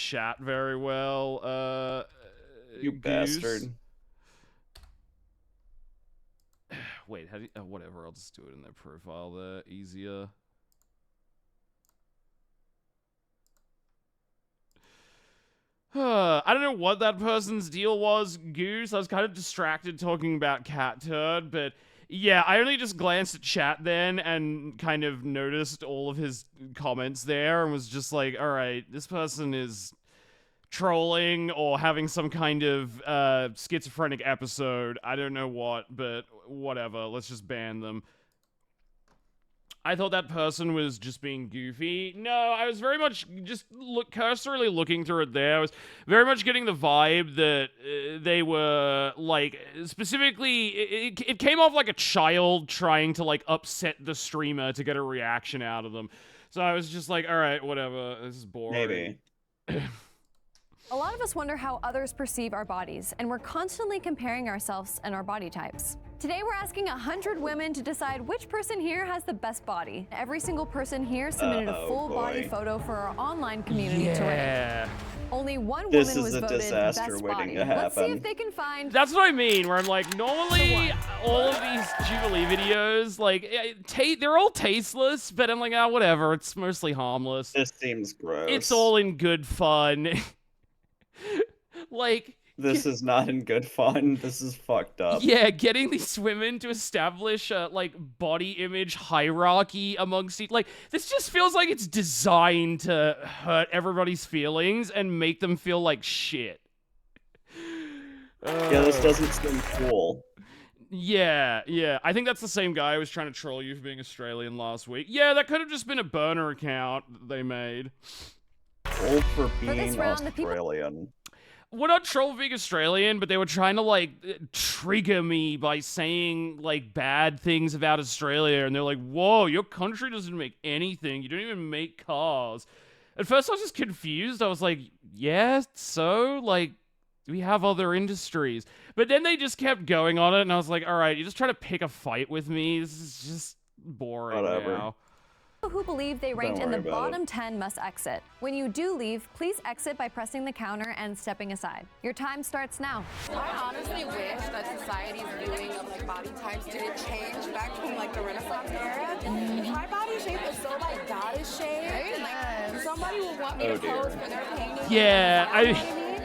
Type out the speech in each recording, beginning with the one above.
chat very well. You Goose. bastard. Wait, how do you, whatever, I'll just do it in their profile there, easier. I don't know what that person's deal was, Goose. I was kind of distracted talking about Cat Turd, but yeah, I only just glanced at chat then and kind of noticed all of his comments there and was just like, alright, this person is trolling or having some kind of schizophrenic episode. I don't know what, but whatever. Let's just ban them. I thought that person was just being goofy. No, I was very much just cursorily looking through it there. I was very much getting the vibe that they were, like, specifically, it came off like a child trying to, like, upset the streamer to get a reaction out of them. So I was just like, alright, whatever, this is boring. Maybe. A lot of us wonder how others perceive our bodies, and we're constantly comparing ourselves and our body types. Today we're asking 100 women to decide which person here has the best body. Every single person here submitted a full body photo for our online community to rank. Only one woman was voted best body. Let's see if they can find... That's what I mean, where I'm like, normally all of these Jubilee videos, like, they're all tasteless, but I'm like, whatever, it's mostly harmless. This seems gross. It's all in good fun. Like, this is not in good fun. This is fucked up. Yeah, getting these women to establish a, like, body image hierarchy amongst each, like, this just feels like it's designed to hurt everybody's feelings and make them feel like shit. Yeah, this doesn't seem cool. Yeah, I think that's the same guy who was trying to troll you for being Australian last week. Yeah, that could have just been a burner account that they made. Troll for being Australian. We're not troll being Australian, but they were trying to, like, trigger me by saying, like, bad things about Australia, and they're like, whoa, your country doesn't make anything, you don't even make cars. At first I was just confused, I was like, yeah, so, like, we have other industries. But then they just kept going on it, and I was like, alright, you're just trying to pick a fight with me, this is just boring now. Who believe they ranked in the bottom 10 must exit. When you do leave, please exit by pressing the counter and stepping aside. Your time starts now. I honestly wish that society's viewing of like body types didn't change back from like the Renaissance era. My body shape is so like goddess shape, and like somebody would want me to pose when they're painting. Yeah,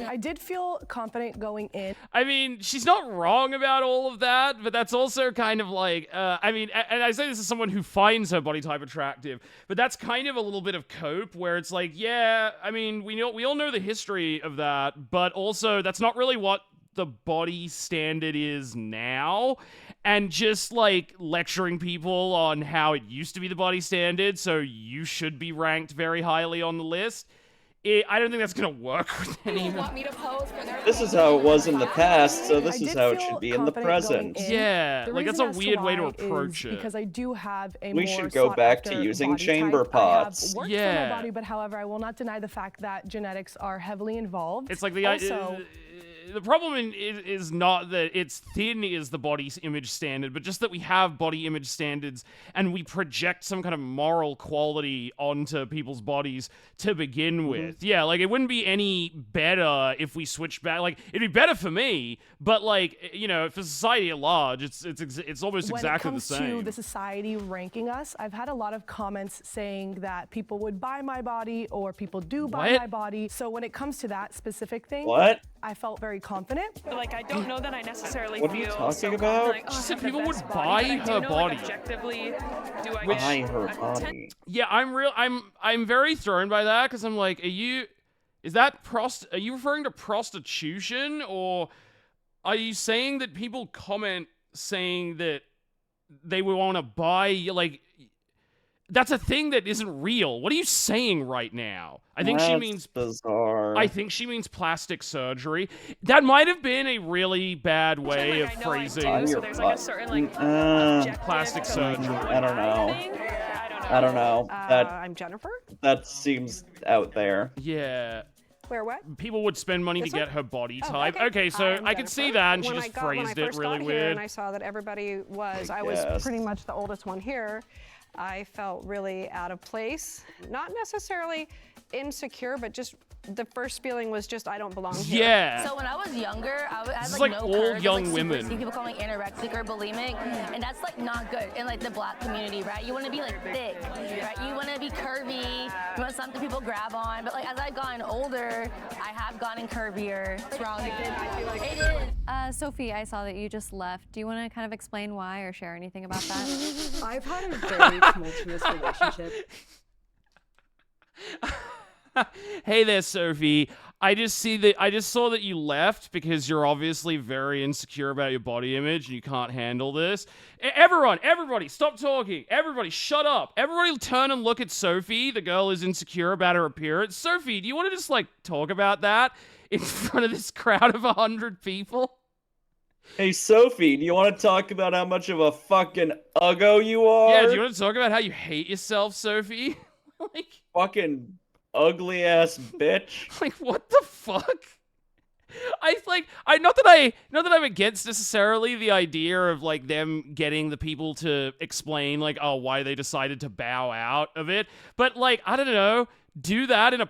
I did feel confident going in. I mean, she's not wrong about all of that, but that's also kind of like, I mean, and I say this as someone who finds her body type attractive, but that's kind of a little bit of cope where it's like, yeah, I mean, we all know the history of that, but also that's not really what the body standard is now, and just like lecturing people on how it used to be the body standard, so you should be ranked very highly on the list. I don't think that's gonna work with anyone. This is how it was in the past, so this is how it should be in the present. Yeah, like that's a weird way to approach it. Because I do have a We should go back to using chamber pots. For my body, but however, I will not deny the fact that genetics are heavily involved. It's like the problem is not that it's thin is the body image standard, but just that we have body image standards and we project some kind of moral quality onto people's bodies to begin with. Yeah, like it wouldn't be any better if we switched back. Like it'd be better for me, but like, you know, for society at large, it's almost exactly the same. When it comes to the society ranking us, I've had a lot of comments saying that people would buy my body or people do buy my body. So when it comes to that specific thing, I felt very confident. Like, I don't know that I necessarily What are you talking about? Like, she said people would buy her body. Objectively, do I buy her body? Yeah, I'm very thrown by that because I'm like, are you referring to prostitution, or are you saying that people comment saying that they would want to buy, like, that's a thing that isn't real. What are you saying right now? I think she means bizarre. I think she means plastic surgery. That might have been a really bad way of phrasing. So there's like a certain plastic surgery. I don't know. I don't know. I'm Jennifer. That seems out there. Yeah. Where what? People would spend money to get her body type. Okay, so I could see that, and she just phrased it really weird. And I saw that everybody was, I was pretty much the oldest one here. I felt really out of place. Not necessarily insecure, but just the first feeling was just I don't belong here. Yeah. So when I was younger, I had This is like like no all curves. young like, women. People call me anorexic or bulimic, and that's like not good in like the black community, right? You want to be like thick, right? You want to be curvy. You want something people grab on. But like as I've gotten older, I have gotten curvier. It's wrong. It is. Sophie, I saw that you just left. Do you want to kind of explain why or share anything about that? I've had a very tumultuous relationship. Hey there, Sophie. I just saw that you left because you're obviously very insecure about your body image and you can't handle this. Everybody, stop talking. Everybody, shut up. Everybody turn and look at Sophie, the girl who's insecure about her appearance. Sophie, do you want to just, like, talk about that in front of this crowd of 100 people? Hey, Sophie, do you want to talk about how much of a fucking uggo you are? Yeah, do you want to talk about how you hate yourself, Sophie? Like... Fucking... ugly ass bitch. Like, what the fuck? Not that I'm against necessarily the idea of like them getting the people to explain like, oh, why they decided to bow out of it, but like, I don't know, do that in a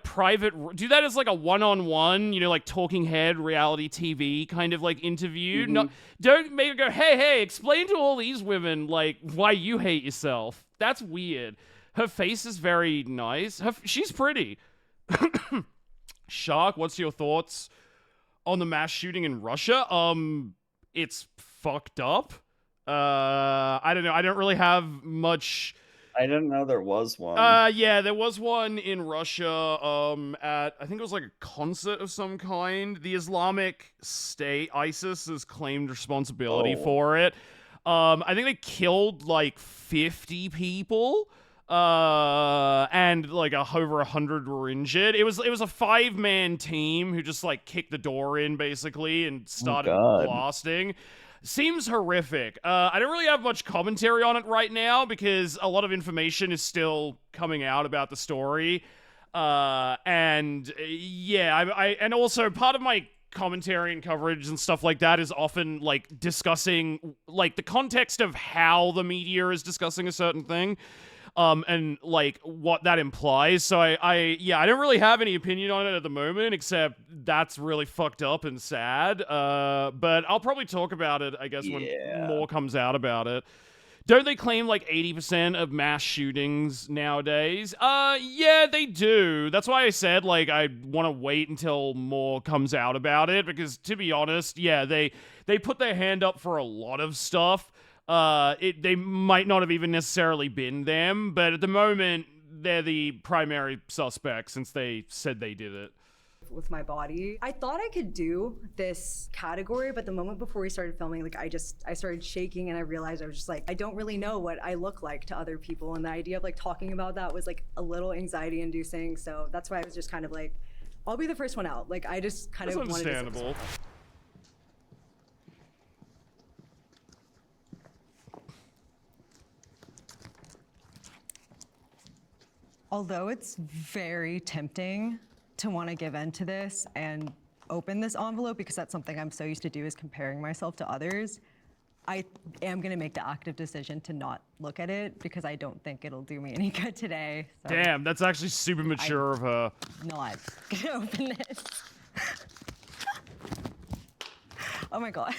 do that as like a one-on-one, you know, like talking head reality TV kind of like interview. No, don't maybe go, hey, explain to all these women like why you hate yourself. That's weird. Her face is very nice. She's pretty. Shark, what's your thoughts on the mass shooting in Russia? It's fucked up. I don't know. I don't really have much... I didn't know there was one. Yeah, there was one in Russia, at, I think it was like a concert of some kind. The Islamic State, ISIS, has claimed responsibility for it. I think they killed like 50 people. And like over 100 were injured. It was a 5-man team who just like kicked the door in basically and started blasting. Seems horrific. I don't really have much commentary on it right now because a lot of information is still coming out about the story. And yeah, and also part of my commentary and coverage and stuff like that is often like discussing like the context of how the media is discussing a certain thing. And like what that implies. So I don't really have any opinion on it at the moment, except that's really fucked up and sad. But I'll probably talk about it, I guess, when more comes out about it. Don't they claim like 80% of mass shootings nowadays? Yeah, they do. That's why I said like I want to wait until more comes out about it, because to be honest, yeah, they put their hand up for a lot of stuff. They might not have even necessarily been them, but at the moment, they're the primary suspect since they said they did it. With my body, I thought I could do this category, but the moment before we started filming, like I started shaking and I realized I was just like, I don't really know what I look like to other people, and the idea of like talking about that was like a little anxiety inducing, so that's why I was just kind of like, I'll be the first one out. Like I just kind of wanted to... That's understandable. Although it's very tempting to want to give in to this and open this envelope, because that's something I'm so used to do, is comparing myself to others, I am going to make the active decision to not look at it because I don't think it'll do me any good today. So damn, that's actually super mature of her. Not going to open this. Oh my God.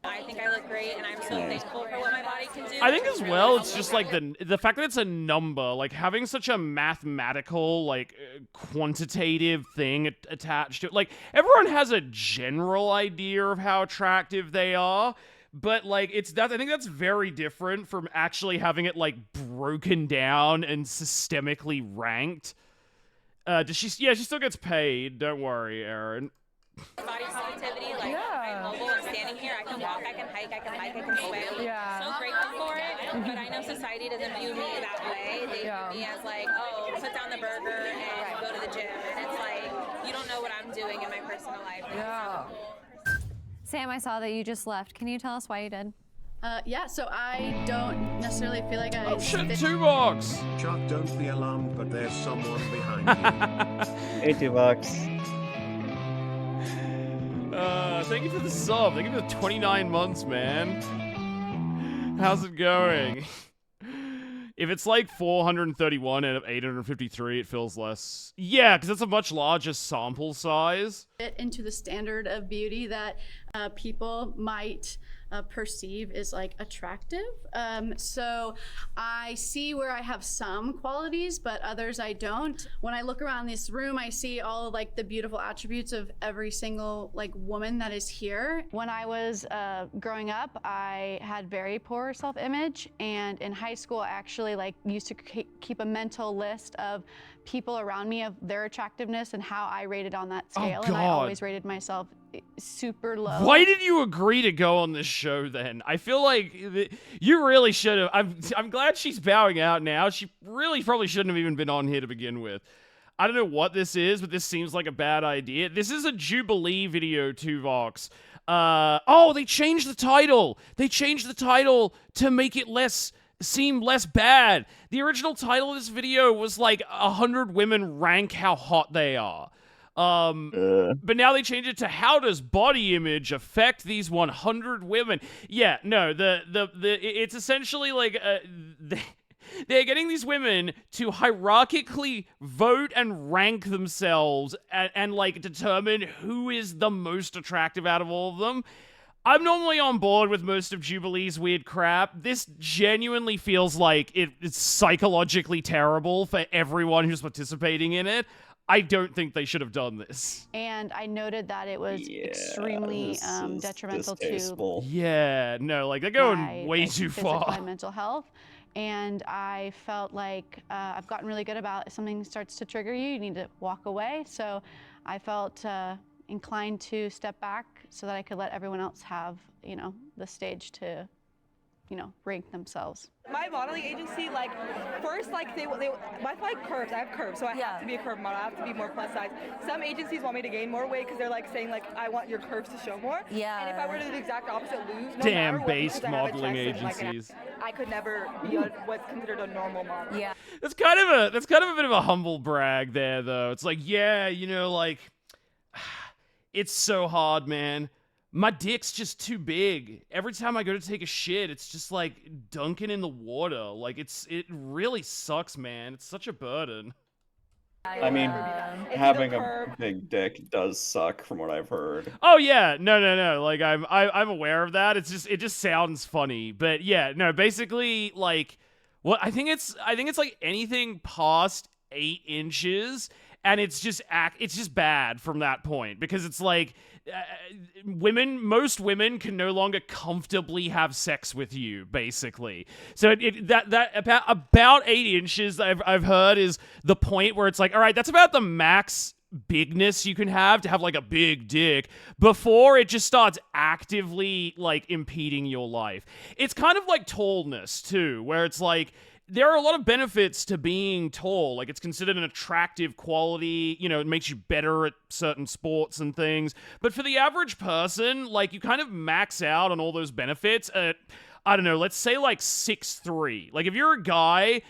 I think I look great, and I'm so thankful for what my body can do. I think as well, it's just like the fact that it's a number, like having such a mathematical, like quantitative thing attached to it. Like everyone has a general idea of how attractive they are, but like I think that's very different from actually having it like broken down and systemically ranked. She still gets paid. Don't worry, Aaron. Body positivity, like I'm mobile, I'm standing here, I can walk, I can hike, I can bike, I can swim. Yeah. So grateful for it, but I know society doesn't view me that way. They view me as like, oh, put down the burger and go to the gym, and it's like, you don't know what I'm doing in my personal life. Yeah. Sam, I saw that you just left. Can you tell us why you did? Yeah, so I don't necessarily feel like I... Oh shit, $2! Chuck, don't be alarmed, but there's someone behind you. $80. Thank you for the sub. Thank you for the 29 months, man. How's it going? If it's like 431 out of 853, it feels less. Yeah, because it's a much larger sample size. Fit into the standard of beauty that people might perceive is like attractive. So I see where I have some qualities, but others I don't. When I look around this room, I see all of, like the beautiful attributes of every single like woman that is here. When I was growing up, I had very poor self-image, and in high school, I actually like used to keep a mental list of people around me, of their attractiveness and how I rated on that scale. Oh, and I God. always rated myself super low. Why did you agree to go on this show then? I feel like you really should have. I'm glad she's bowing out now. She really probably shouldn't have even been on here to begin with. I don't know what this is, but this seems like a bad idea. This is a Jubilee video, Tuvox. Oh, they changed the title. They changed the title to make it seem less bad. The original title of this video was like 100 women rank how hot they are. But now they changed it to how does body image affect these 100 women? Yeah, no, it's essentially like they're getting these women to hierarchically vote and rank themselves and like determine who is the most attractive out of all of them. I'm normally on board with most of Jubilee's weird crap. This genuinely feels like it's psychologically terrible for everyone who's participating in it. I don't think they should have done this. And I noted that it was extremely detrimental to Yeah, no, like they're going my, way like, too physical far. and mental health. And I felt like I've gotten really good about if something starts to trigger you, you need to walk away. So I felt inclined to step back so that I could let everyone else have, you know, the stage to, you know, rank themselves. My modeling agency, like, first, like, they my like curves. I have curves, so I have to be a curve model. I have to be more plus size. Some agencies want me to gain more weight because they're like saying like, I want your curves to show more. Yeah. And if I were to do the exact opposite, lose. No Damn matter what, based because I have a modeling chest and, like, agencies. I could never be what's considered a normal model. Yeah. That's kind of a bit of a humble brag there, though. It's like, yeah, you know, like, it's so hard, man. My dick's just too big. Every time I go to take a shit, it's just like dunking in the water. Like it really sucks, man. It's such a burden. I mean, having a big dick does suck from what I've heard. Oh yeah, no. Like I'm aware of that. It just sounds funny, but yeah, no. Basically, like, what I think it's like anything past 8 inches, and it's just bad from that point because it's like. Most women can no longer comfortably have sex with you, basically. So that about 8 inches I've heard is the point where it's like, all right, that's about the max bigness you can have to have like a big dick before it just starts actively like impeding your life. It's kind of like tallness too, where it's like, there are a lot of benefits to being tall. Like, it's considered an attractive quality. You know, it makes you better at certain sports and things. But for the average person, like, you kind of max out on all those benefits at, I don't know, let's say like 6'3". Like, if you're a guy,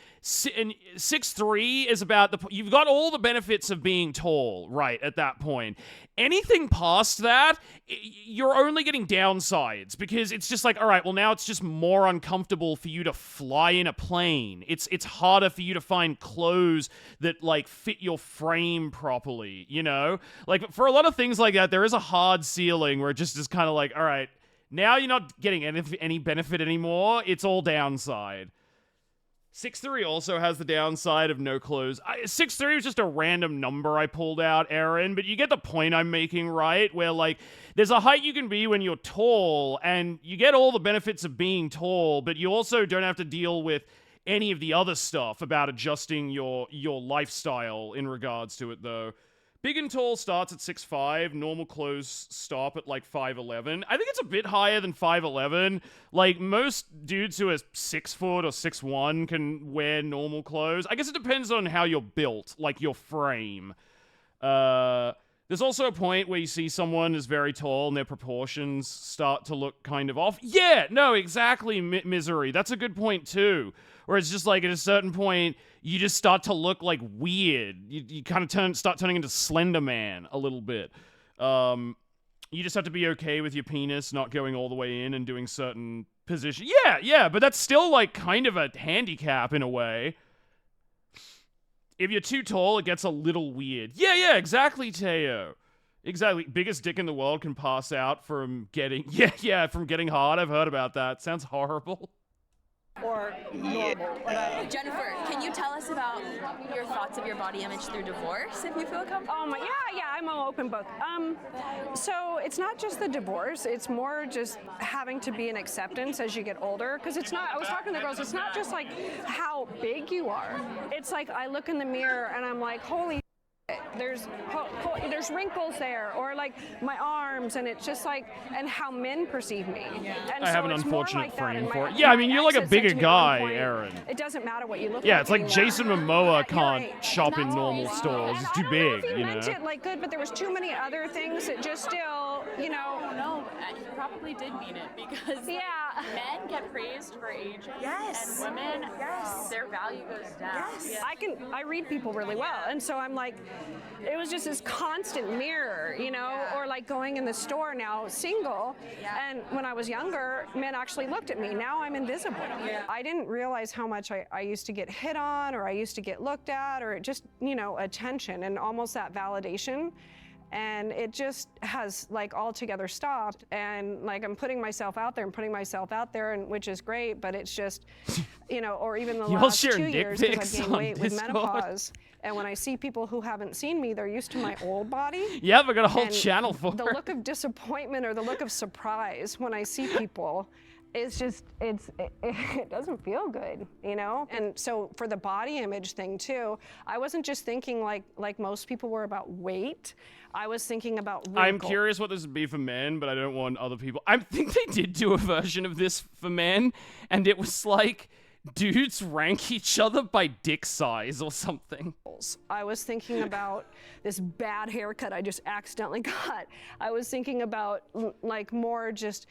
and 6'3" is about you've got all the benefits of being tall, right, at that point. Anything past that, you're only getting downsides because it's just like, all right, well, now it's just more uncomfortable for you to fly in a plane. It's harder for you to find clothes that, like, fit your frame properly, you know? Like, for a lot of things like that, there is a hard ceiling where it just is kind of like, all right, now you're not getting any benefit anymore. It's all downside. 6'3" also has the downside of no clothes. 6'3" was just a random number I pulled out, Aaron, but you get the point I'm making, right? Where, like, there's a height you can be when you're tall, and you get all the benefits of being tall, but you also don't have to deal with any of the other stuff about adjusting your lifestyle in regards to it, though. Big and tall starts at 6'5", normal clothes stop at like 5'11". I think it's a bit higher than 5'11". Like, most dudes who are 6 foot or 6'1" can wear normal clothes. I guess it depends on how you're built, like your frame. There's also a point where you see someone is very tall and their proportions start to look kind of off. Yeah, no, exactly, Misery. That's a good point too. Where it's just like at a certain point, you just start to look like weird. You kind of start turning into Slender Man a little bit. You just have to be okay with your penis not going all the way in and doing certain position. Yeah, but that's still like kind of a handicap in a way. If you're too tall, it gets a little weird. Yeah, exactly, Teo. Exactly. Biggest dick in the world can pass out from getting from getting hard. I've heard about that. Sounds horrible. Or normal. Jennifer, can you tell us about your thoughts of your body image through divorce, if you feel comfortable? Yeah, I'm an open book. So it's not just the divorce, it's more just having to be an acceptance as you get older, because it's not, I was talking to the girls, it's not just like how big you are. It's like I look in the mirror and I'm like, holy there's wrinkles there, or like my arms, and it's just like, and how men perceive me. And I so have an it's unfortunate more like frame that. for And it. Yeah, I mean, you're like a ex had said bigger to me at one guy, point, Aaron. It doesn't matter what you look like. Yeah, it's like anymore. Jason Momoa can't right. shop in normal stores. He's too big, He you know. meant it like good, but there was too many other things that just still, you know. No, he probably did mean it, because men get praised for aging, and women, their value goes down. I read people really well, and so I'm like, it was just this constant mirror, you know, or like going in the store now, single, and when I was younger, men actually looked at me. Now I'm invisible. I didn't realize how much I used to get hit on, or I used to get looked at, or just, you know, attention and almost that validation. And it just has like altogether stopped, and like I'm putting myself out there, and which is great, but it's just, you know, or even the last 2 years, because I've gained weight with menopause. And when I see people who haven't seen me, they're used to my old body. Yep, I got a whole and channel for the her. look of disappointment or the look of surprise when I see people. It's just, it doesn't feel good, you know? And so for the body image thing too, I wasn't just thinking like most people were about weight. I was thinking about wrinkle. I'm curious what this would be for men, but I don't want other people. I think they did do a version of this for men, and it was like dudes rank each other by dick size or something. I was thinking about this bad haircut I just accidentally got. I was thinking about like more just,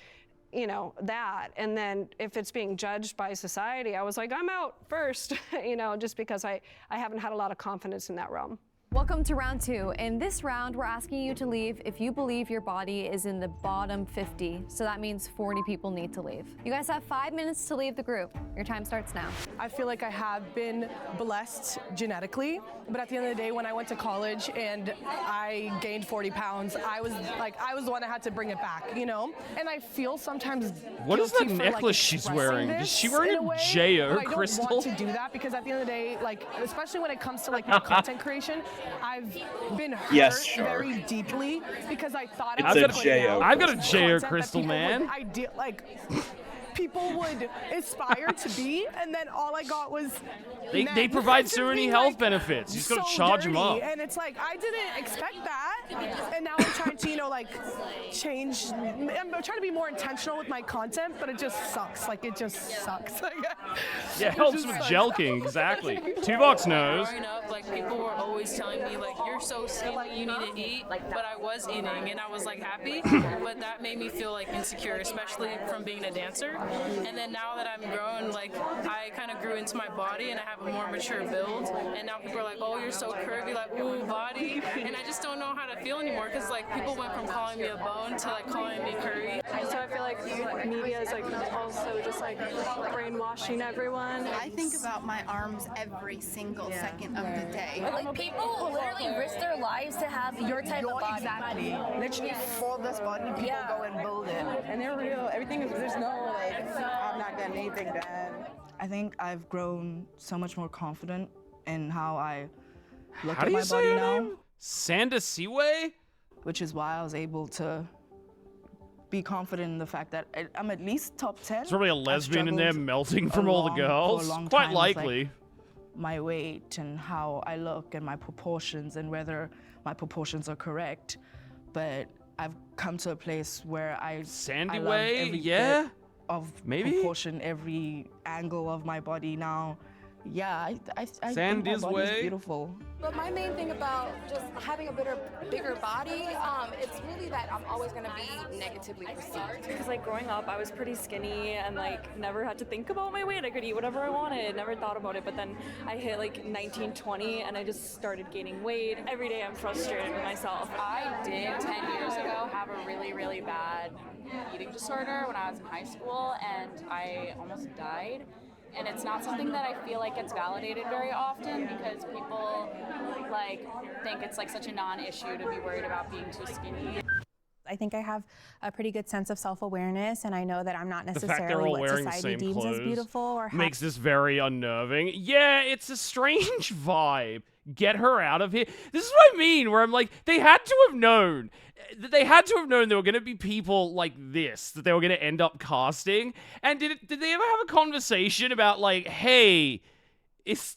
you know, that. And then if it's being judged by society, I was like, I'm out first, you know, just because I haven't had a lot of confidence in that realm. Welcome to round 2. In this round, we're asking you to leave if you believe your body is in the bottom 50. So that means 40 people need to leave. You guys have 5 minutes to leave the group. Your time starts now. I feel like I have been blessed genetically, but at the end of the day, when I went to college and I gained 40 pounds, I was the one that had to bring it back, you know? And I feel sometimes What is that guilty for, necklace like, she's expressing wearing? this Is she wearing in a way, J.O. but crystal? I don't want to do that, because at the end of the day, like, especially when it comes to like my content creation, I've been hurt very deeply because I thought It's I was a putting J.O. out I've got a content J.O. that crystal, people man. would people would aspire to be, and then all I got was They men provide just so many being, health like, benefits. You just gotta so charge them dirty. up. And it's like, I didn't expect that, and now I'm trying to, you know, like change. I'm trying to be more intentional with my content, but it just sucks. Like, it just sucks. Like, Yeah, it helps with jelking, exactly. Tuvox knows. Growing up, like, people were always telling me, like, you're so skinny, you need to eat. But I was eating, and I was, like, happy. But that made me feel, like, insecure, especially from being a dancer. And then now that I'm grown, like, I kind of grew into my body, and I have a more mature build. And now people are like, oh, you're so curvy, like, ooh, body. And I just don't know how to feel anymore, because, like, people went from calling me a bone to, like, calling me curvy. So I feel like media is, like, also just, like, brainwashing everyone. I think about my arms every single second of the day. Like, people literally risk their lives to have your type of body. Exactly. Literally for this body, people go and build it. And they're real. Everything is, there's no, like, I'm not getting anything done. I think I've grown so much more confident in how I look How at do my you say body her now. name? Sanda Siwe? Which is why I was able to be confident in the fact that I'm at least top 10. There's probably a lesbian in there melting from all the girls. Quite Quite likely. My weight and how I look and my proportions and whether my proportions are correct. But I've come to a place where Sandy I love Way, every yeah? bit of Maybe? proportion, every angle of my body now. Yeah, I think my Sandy's body is way? beautiful. But my main thing about just having a bigger body, it's really that I'm always gonna be negatively perceived. Because like growing up, I was pretty skinny and like never had to think about my weight. I could eat whatever I wanted, never thought about it. But then I hit like 19, 20 and I just started gaining weight. Every day I'm frustrated with myself. I did 10 years ago have a really, really bad eating disorder when I was in high school, and I almost died. And it's not something that I feel like gets validated very often because people like think it's like such a non-issue to be worried about being too skinny. I think I have a pretty good sense of self-awareness, and I know that I'm not The fact they're necessarily all what wearing the society same deems as clothes beautiful or makes this very unnerving. Yeah, it's a strange vibe. Get her out of here. This is what I mean, where I'm like, they had to have known. They had to have known there were going to be people like this that they were going to end up casting. And did they ever have a conversation about like, hey, is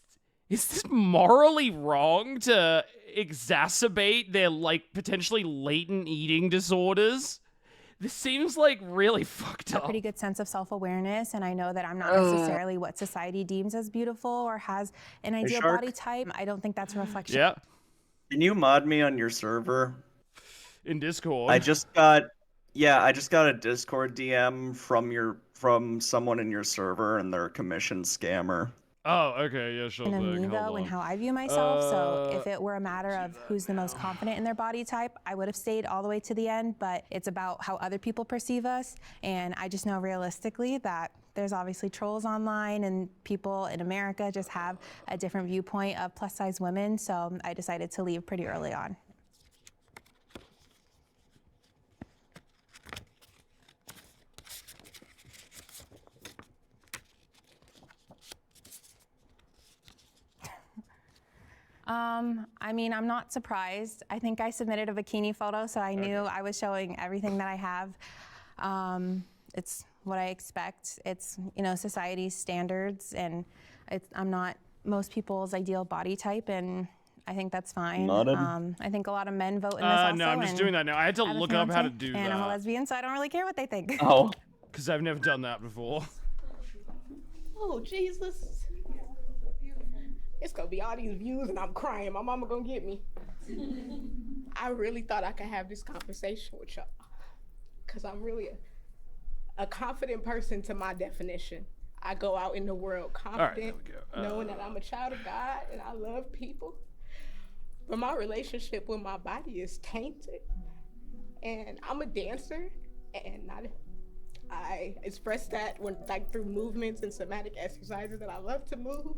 this morally wrong to exacerbate their like potentially latent eating disorders? This seems like really fucked a up. pretty good sense of self-awareness, and I know that I'm not Ugh. necessarily what society deems as beautiful or has an ideal Shark? body type. I don't think that's a reflection. Yeah. Can you mod me on your server? In Discord. I just got a Discord DM from someone in your server, and they're a commission scammer. Oh, okay, yeah, sure And thing. me Hold though, and on. how I view myself. So if it were a matter of who's the most confident in their body type, I would have stayed all the way to the end. But it's about how other people perceive us, and I just know realistically that there's obviously trolls online, and people in America just have a different viewpoint of plus-size women. So I decided to leave pretty early on. I mean, I'm not surprised. I think I submitted a bikini photo, so I knew I was showing everything that I have. It's what I expect. It's, you know, society's standards, and I'm not most people's ideal body type, and I think that's fine. Noted. I think a lot of men vote in this also. No, I'm just doing that now. I had to have a look up how to fiancé, do and I'm a that. lesbian, so I don't really care what they think. Oh. Because I've never done that before. Oh, Jesus. It's gonna be all these views and I'm crying. My mama gonna get me. I really thought I could have this conversation with y'all. Cause I'm really a confident person to my definition. I go out in the world confident, there we go. knowing that I'm a child of God and I love people. But my relationship with my body is tainted. And I'm a dancer, and I express that when through movements and somatic exercises that I love to move.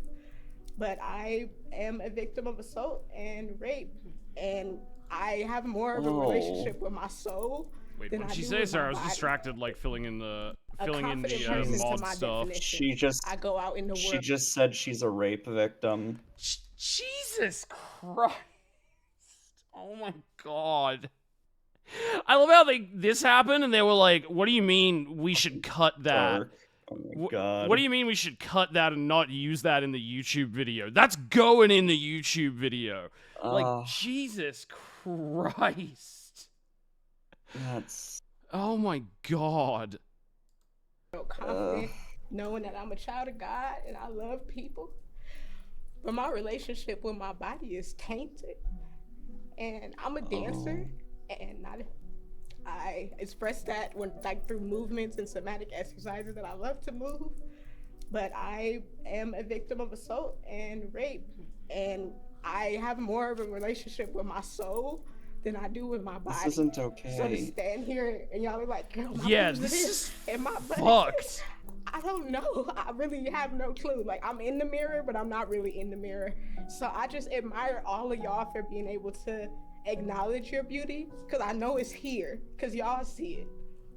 But I am a victim of assault and rape, and I have more of a relationship with my soul Wait, than what I did she do say? with Sorry, my I was body. distracted, like filling in the confident person to mod my stuff. definition. I go out in the She world. just said she's a rape victim. Jesus Christ! Oh my God! I love how this happened, and they were like, "What do you mean we should cut that?" Dark. Oh my God. What do you mean we should cut that and not use that in the YouTube video? That's going in the YouTube video. Like, Jesus Christ. That's... Oh my God. Confident, knowing that I'm a child of God and I love people. But my relationship with my body is tainted. And I'm a dancer, and I express that when through movements and somatic exercises that I love to move. But I am a victim of assault and rape, and I have more of a relationship with my soul than I do with my body. This isn't okay. So to stand here and y'all are like, girl, my Yeah, boobs are this is and my butt is fucked. this. I don't know. I really have no clue. Like, I'm in the mirror, but I'm not really in the mirror. So I just admire all of y'all for being able to acknowledge your beauty, because I know it's here, because y'all see it.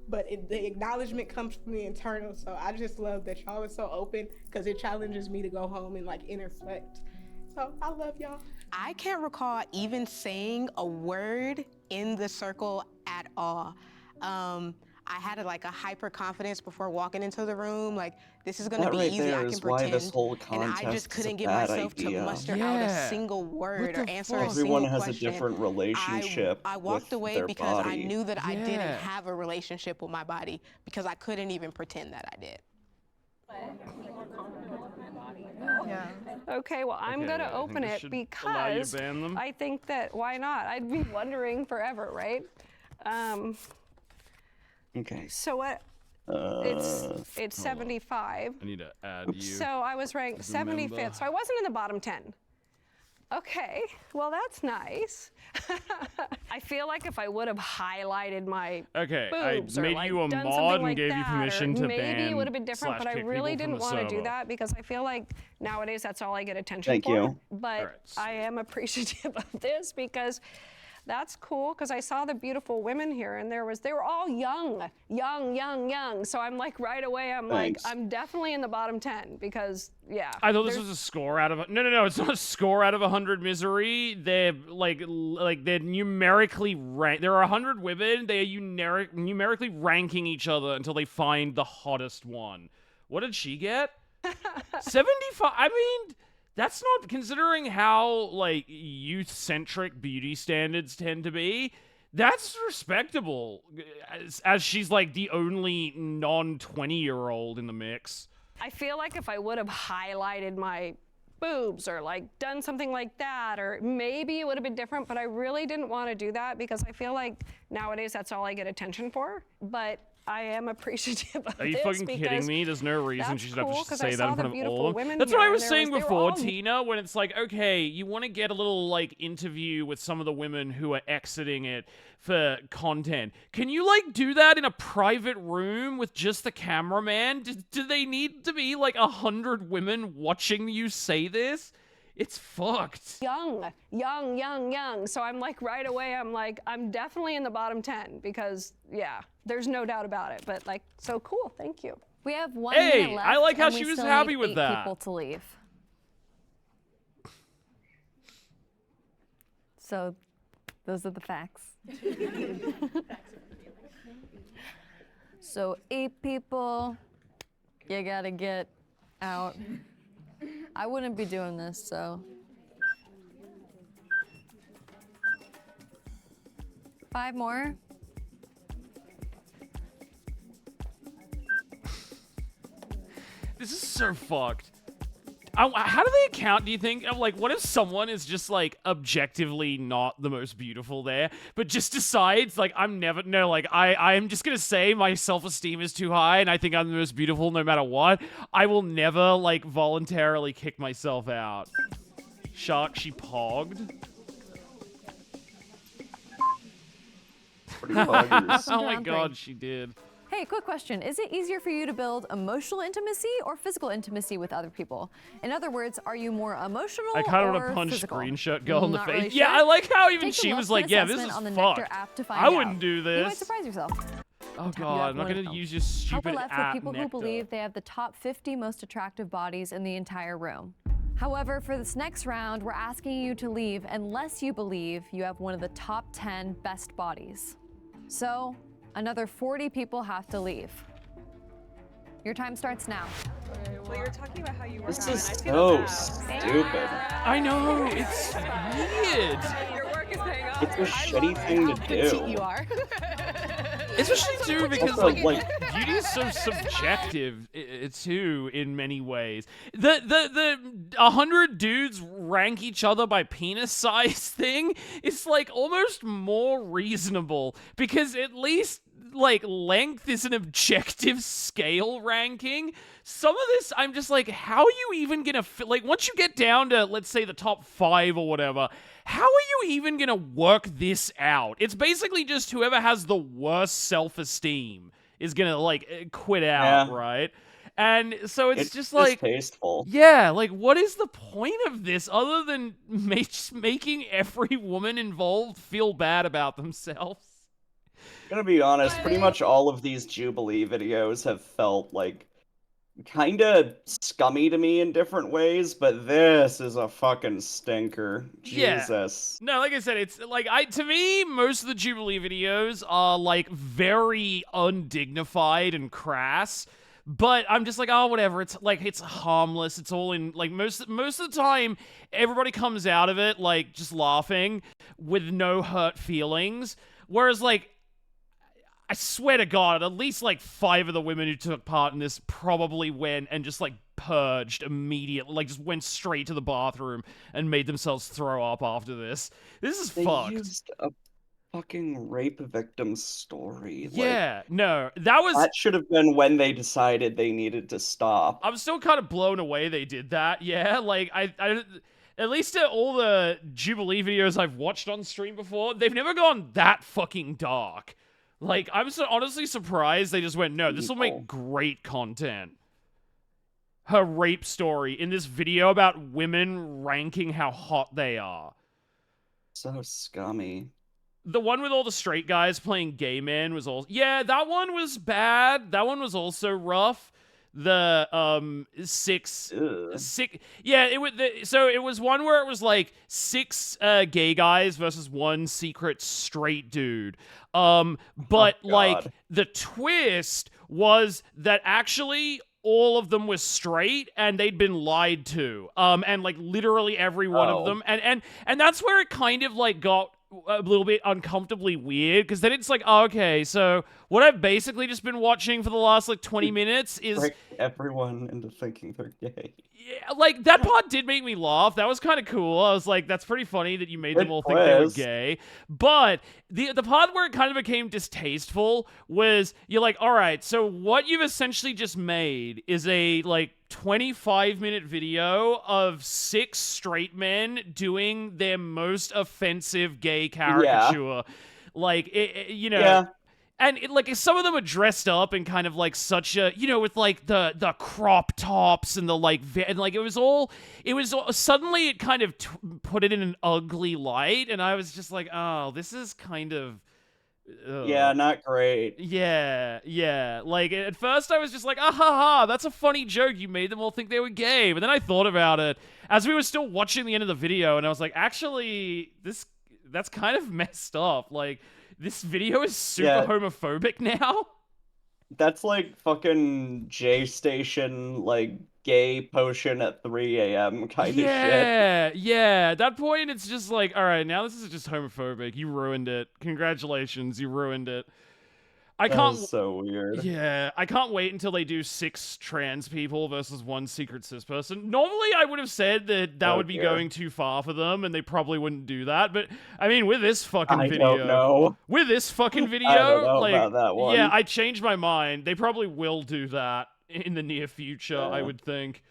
But the acknowledgement comes from the internal. So I just love that y'all are so open, because it challenges me to go home and like reflect. So I love y'all. I can't recall even saying a word in the circle at all. I had a hyper confidence before walking into the room. Like, this is gonna That be right easy. there I can is why pretend. this whole And I contest just is a couldn't get bad myself idea. to muster out a single word or answer a Everyone single has question. a different relationship I walked with away their because body. I knew that I didn't Yeah. have a relationship with my body, because I couldn't even pretend that I did. Yeah. Okay, well, I'm Okay, going I to think open we it should allow you to because ban them. I think that why not? I'd be wondering forever, right? Okay. So what? It's 75. I need to add you. So I was ranked as a member. 75th. So I wasn't in the bottom 10. Okay, well that's nice. I feel like if I would have highlighted my Okay, boobs I or made like you a done mod something and like gave you that, permission or to maybe ban it would have been different, but I /kick really people from didn't the want to do server. that because I feel like nowadays that's all I get attention Thank for. you. But I am appreciative of this because that's cool because I saw the beautiful women here and they were all young. So I'm like right away, Thanks. I'm definitely in the bottom 10 because yeah. I thought this there's- was a score out of no, it's not a score out of 100 misery. They're they're numerically there are 100 women. They are numerically ranking each other until they find the hottest one. What did she get? 75. I mean, that's not considering how like youth-centric beauty standards tend to be. That's respectable, as she's like the only non-20-year-old in the mix. I feel like if I would have highlighted my boobs or like done something like that, or maybe it would have been different, but I really didn't want to do that because I feel like nowadays that's all I get attention for. But I am appreciative of Are you this fucking kidding because me? There's no reason that's she should have cool, to 'cause I say that saw in the front of beautiful all of them. women That's what here, I was and saying they were before, all- Tina, when it's like, okay, you want to get a little, like, interview with some of the women who are exiting it for content. Can you, like, do that in a private room with just the cameraman? Do they need to be, like, 100 women watching you say this? It's fucked. young. So I'm like right away, I'm definitely in the bottom 10 because yeah, there's no doubt about it. But like, so cool, thank you. We have 1 Hey, minute left. I like how and she we was still happy need with 8 that. people to leave. So, those are the facts. So 8 people, you gotta get out. I wouldn't be doing this, so. 5 more. This is so fucked. How do they account, do you think? Of like, what if someone is just, like, objectively not the most beautiful there, but just decides, like, I am just gonna say my self-esteem is too high and I think I'm the most beautiful no matter what. I will never, like, voluntarily kick myself out. Shark, she pogged. Pretty poggers. Oh my Round god, three. she did. Hey, quick question. Is it easier for you to build emotional intimacy or physical intimacy with other people? In other words, are you more emotional I kind of or want to punch physical? Screenshot girl in the Not face. really Yeah, sure? I like how even Take a she was look like, yeah, this assessment is on the fucked. Nectar app to find I wouldn't out. do You might this. surprise yourself. Oh You god, have I'm not one gonna of use your Help stupid left with app, people who Nectar. believe they have the top 50 most attractive bodies in the entire room. However, for this next round, we're asking you to leave unless you believe you have one of the top 10 best bodies. So, another 40 people have to leave. Your time starts now. Well, you're talking about how you work This out, is and I feel so bad. stupid. I know, it's weird. Your work is paying off. It's a shitty thing to Petite you do. are. Especially too because Also, like, like- beauty is so subjective too in many ways. The 100 dudes rank each other by penis size thing is like almost more reasonable because at least like length is an objective scale ranking. Some of this I'm just like, how are you even gonna like once you get down to let's say the top 5 or whatever, how are you even gonna work this out? It's basically just whoever has the worst self-esteem is gonna like quit out, Yeah. right? And so it's just like distasteful. yeah, like what is the point of this other than just making every woman involved feel bad about themselves? Gonna be honest, pretty much all of these Jubilee videos have felt like kinda scummy to me in different ways, but this is a fucking stinker. Yeah. Jesus. No, like I said, it's like to me, most of the Jubilee videos are like very undignified and crass. But I'm just like, oh, whatever. It's like it's harmless. It's all in like most of the time, everybody comes out of it like just laughing with no hurt feelings. Whereas like, I swear to God, at least like 5 of the women who took part in this probably went and just like purged immediately, like just went straight to the bathroom and made themselves throw up after this. This is They fucked. used a fucking rape victim story. Yeah, no, that should have been when they decided they needed to stop. I'm still kind of blown away they did that. Yeah, like at least all the Jubilee videos I've watched on stream before, they've never gone that fucking dark. Like, I'm honestly surprised they just went, no, this will make great content. Her rape story in this video about women ranking how hot they are. So scummy. The one with all the straight guys playing gay men was all... Yeah, that one was bad. That one was also rough. The, six... Yeah, so it was one where it was, like, 6 gay guys versus 1 secret straight dude. But, like, the twist was that actually... all of them were straight, and they'd been lied to. And, like, literally every one of them. And that's where it kind of, like, got a little bit uncomfortably weird, because then it's like, oh, okay, so what I've basically just been watching for the last, like, 20 minutes is... Trick everyone into thinking they're gay. Yeah, like, that part did make me laugh. That was kind of cool. I was like, that's pretty funny that you made them all think they were gay. But the part where it kind of became distasteful was, you're like, all right, so what you've essentially just made is a, like, 25-minute video of 6 straight men doing their most offensive gay caricature. Like, you know... Yeah. And like some of them are dressed up in kind of like such a, you know, with like the crop tops and the like, and like it was suddenly it kind of put it in an ugly light, and I was just like, oh, this is kind of. Yeah, not great. Yeah. Like, at first I was just like, ah ha ha, that's a funny joke. You made them all think they were gay. But then I thought about it as we were still watching the end of the video, and I was like, actually, that's kind of messed up. Like, this video is super homophobic now. That's like fucking J Station, like, gay potion at 3 a.m. kind of shit. Yeah. At that point, it's just like, all right, now this is just homophobic. You ruined it. Congratulations, you ruined it. That was so weird. Yeah, I can't wait until they do 6 trans people versus 1 secret cis person. Normally, I would have said that would be going too far for them, and they probably wouldn't do that. But I mean, with this fucking video, don't know. With this fucking video, I don't know like, about that one. yeah, I changed my mind. They probably will do that in the near future. I would think.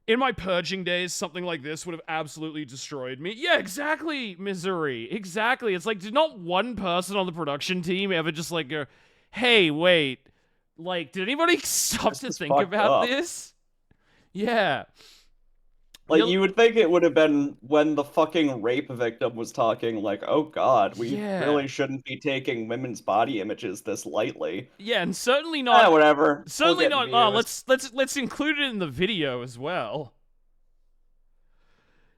In my purging days, something like this would have absolutely destroyed me. Yeah, exactly, Misery. Exactly. It's like, did not one person on the production team ever just like go, hey, wait, like, did anybody stop to think about this? Yeah. Like, you would think it would have been when the fucking rape victim was talking, like, oh god, we really shouldn't be taking women's body images this lightly. Yeah, and certainly not... whatever. Certainly not... let's include it in the video as well.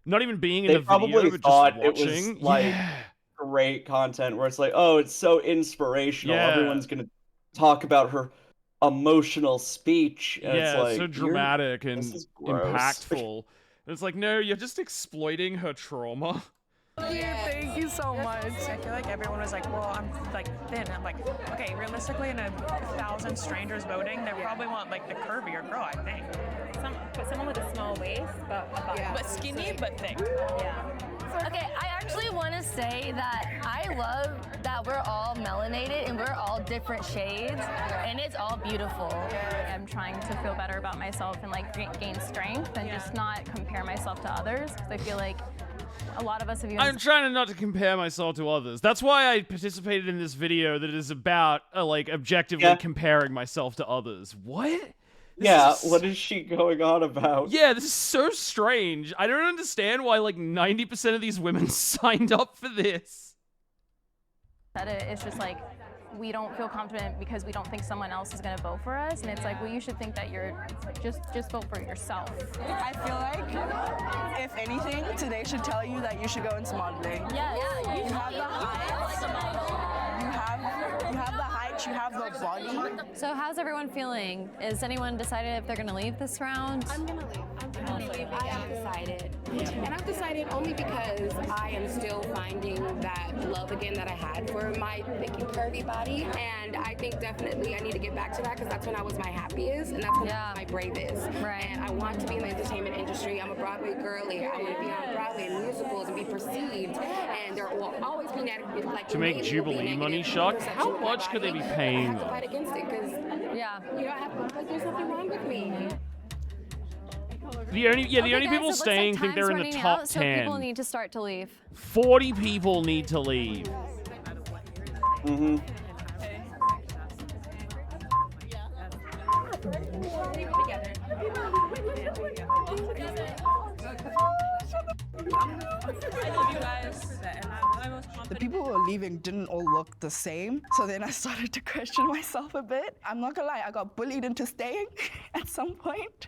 Not even being in the video, but just watching. It was, like, great content where it's like, oh, it's so inspirational. Yeah. Everyone's gonna talk about her emotional speech. And yeah, it's like, so dramatic and this is gross. impactful. And it's like, no, you're just exploiting her trauma. Thank you so much. I feel like everyone was like, well, I'm like thin. I'm like, okay, realistically, in 1,000 strangers voting, they probably want like the curvier girl, I think. Someone with a small waist, but skinny, but thick. Yeah. Okay, I actually want to say that I love that we're all melanated and we're all different shades, and it's all beautiful. I'm trying to feel better about myself and like gain strength and just not compare myself to others, because I feel like a lot of us have even... I'm trying not to compare myself to others. That's why I participated in this video that is about, like, objectively comparing myself to others. What? What is she going on about? Yeah, this is so strange. I don't understand why, like, 90% of these women signed up for this. It's just like, we don't feel confident because we don't think someone else is going to vote for us, and it's like, well, you should think that you're just vote for yourself. I feel like, if anything, today should tell you that you should go into modeling. Yeah. You have the height. You have the height. You have the body. So how's everyone feeling? Is anyone decided if they're gonna leave this round? I'm gonna leave. I have decided. And I've decided only because I am still finding that love again that I had for my thick and curvy body. And I think definitely I need to get back to that, because that's when I was my happiest and that's when I was my bravest. Right. And I want to be in the entertainment industry. I'm a Broadway girly. I want to be on Broadway in musicals and be perceived. And there will always be negative, like, To make Jubilee money, Shock, how much could they be paying I have to them? fight against it, because yeah, you know, I have, like, there's nothing wrong with me. The only Okay, only guys, people it looks staying like think they're in time's the running top out, so 10. people need to start to leave. 40 people need to leave. Mm-hmm. The people who were leaving didn't all look the same, so then I started to question myself a bit. I'm not gonna lie, I got bullied into staying at some point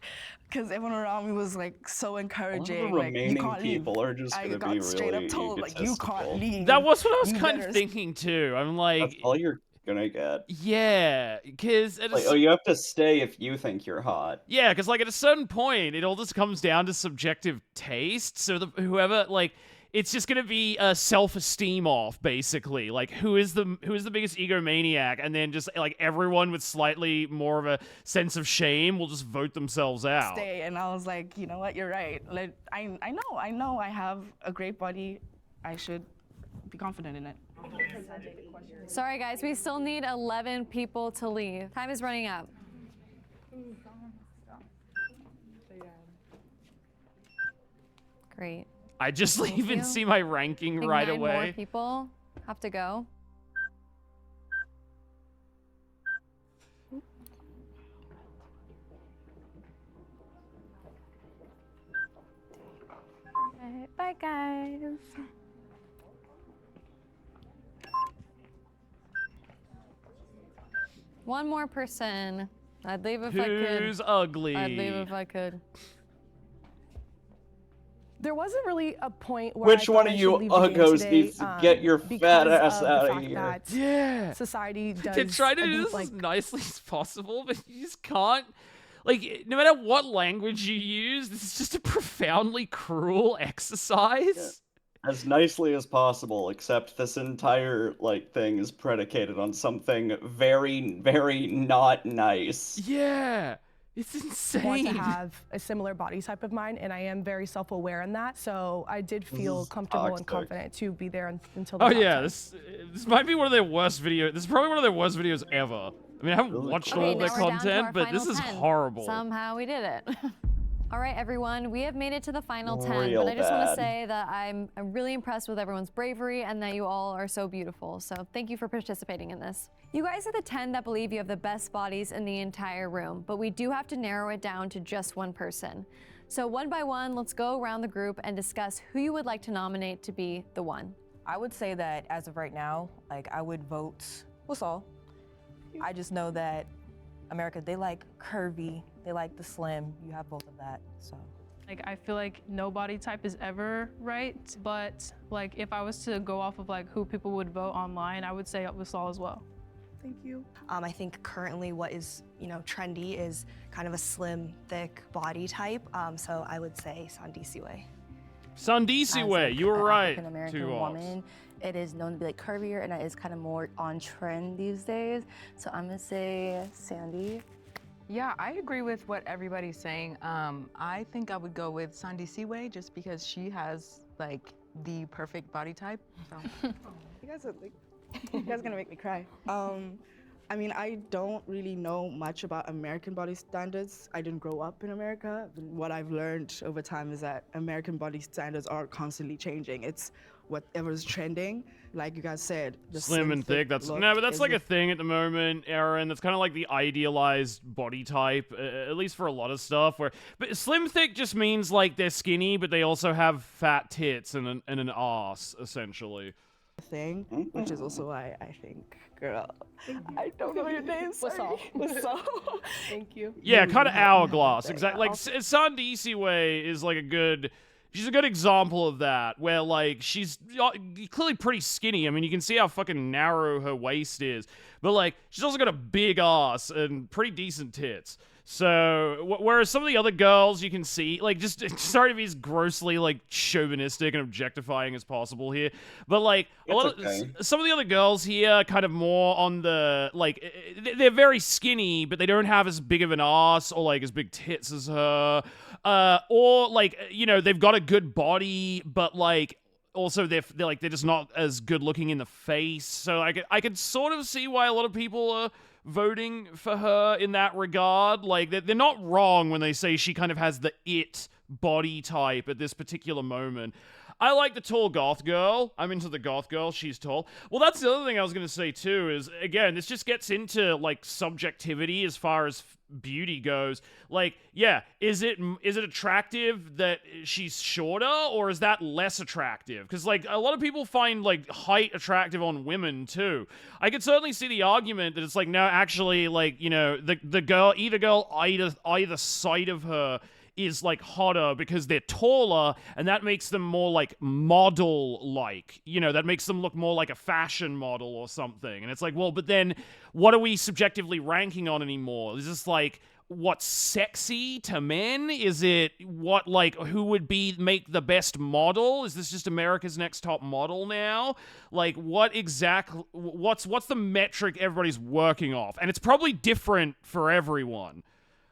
because everyone around me was like so encouraging. Like, you remaining can't leave. people are just I gonna got be straight really up told like you can't egotistical. leave. That was what I was You kind better of thinking too. I'm like, That's all you're gonna get. yeah, because Like, oh, you have to stay if you think you're hot. yeah, because like at a certain point, it all just comes down to subjective taste. So whoever like. It's just gonna be a self-esteem off, basically. Like, who is the biggest egomaniac, and then just like everyone with slightly more of a sense of shame will just vote themselves out. Stay, and I was like, you know what, you're right. Like, I know I have a great body. I should be confident in it. Sorry, guys, we still need 11 people to leave. Time is running out. Great. I just leave and see my ranking I think right 9 away. more people have to go. Alright, bye, guys. One more person. I'd leave if I could. Who's ugly? I'd leave if I could. There wasn't really a point where Which I one thought of I you should leave the game uggos today, needs to get your fat because ass of the out of fact here? that Yeah. Society does. To try to I do think, this like, as nicely as possible, but you just can't. Like, no matter what language you use, this is just a profoundly cruel exercise. As nicely as possible, except this entire like thing is predicated on something very, very not nice. Yeah, it's insane. want to have a similar body type of mine, and I am very self-aware in that. So I did feel is comfortable and toxic. confident to be there until the Oh top yeah, 10. this might be one of their worst videos. This is probably one of their worst videos ever. I mean, I haven't watched all Okay, of their now we're down to content, our but this final is 10. horrible. Somehow we did it. All right, everyone, we have made it to the final 10, Real but I just want to bad. say that I'm really impressed with everyone's bravery and that you all are so beautiful. So thank you for participating in this. You guys are the 10 that believe you have the best bodies in the entire room, but we do have to narrow it down to just one person. So one by one, let's go around the group and discuss who you would like to nominate to be the one. I would say that as of right now, like I would vote Wasal. I just know that America, they like curvy, they like the slim. You have both of that, so. Like, I feel like no body type is ever right, but like if I was to go off of like who people would vote online, I would say Wasal as well. Thank you. I think currently what is, trendy is kind of a slim, thick body type. So I would say Sandisiwe. Sandisiwe, you were right. African American Two odds. woman, it is known to be like curvier, and it is kind of more on trend these days. So I'm gonna say Sandy. Yeah, I agree with what everybody's saying. I think I would go with Sandisiwe just because she has like the perfect body type. So. You guys are like, you guys are gonna make me cry. I mean, I don't really know much about American body standards. I didn't grow up in America. What I've learned over time is that American body standards are constantly changing. It's whatever's trending. Like you guys said, the Slim and thick. That's look no, but that's is like the- a thing at the moment, Aaron. That's kind of like the idealized body type, at least for a lot of stuff. But slim thick just means like they're skinny, but they also have fat tits and an ass, essentially. thing, which is also why I think, girl, I don't know your name. Sorry. Wasal. Thank you. Yeah, kind of hourglass. Exactly. Like Sandisiwe is like she's a good example of that, where like she's clearly pretty skinny. I mean, you can see how fucking narrow her waist is, but like she's also got a big ass and pretty decent tits. So, whereas some of the other girls you can see, like, just sorry to be as grossly, like, chauvinistic and objectifying as possible here, but, like, some of the other girls here kind of more on the, like, they're very skinny, but they don't have as big of an ass or, like, as big tits as her, or, like, they've got a good body, but, like, also they're just not as good looking in the face. So I could sort of see why a lot of people are voting for her in that regard. Like, they're not wrong when they say she kind of has the it body type at this particular moment. I like the tall goth girl. I'm into the goth girl. She's tall. Well, that's the other thing I was going to say, too, is, again, this just gets into, like, subjectivity as far as beauty goes. Like, yeah, is it attractive that she's shorter, or is that less attractive? Because, like, a lot of people find, like, height attractive on women, too. I could certainly see the argument that it's like, no, actually, like, you know, the girl, either side of her is, like, hotter because they're taller, and that makes them more, like, model-like. You know, that makes them look more like a fashion model or something. And it's like, well, but then what are we subjectively ranking on anymore? Is this, like, what's sexy to men? Is it what, like, who would make the best model? Is this just America's Next Top Model now? Like, what's the metric everybody's working off? And it's probably different for everyone.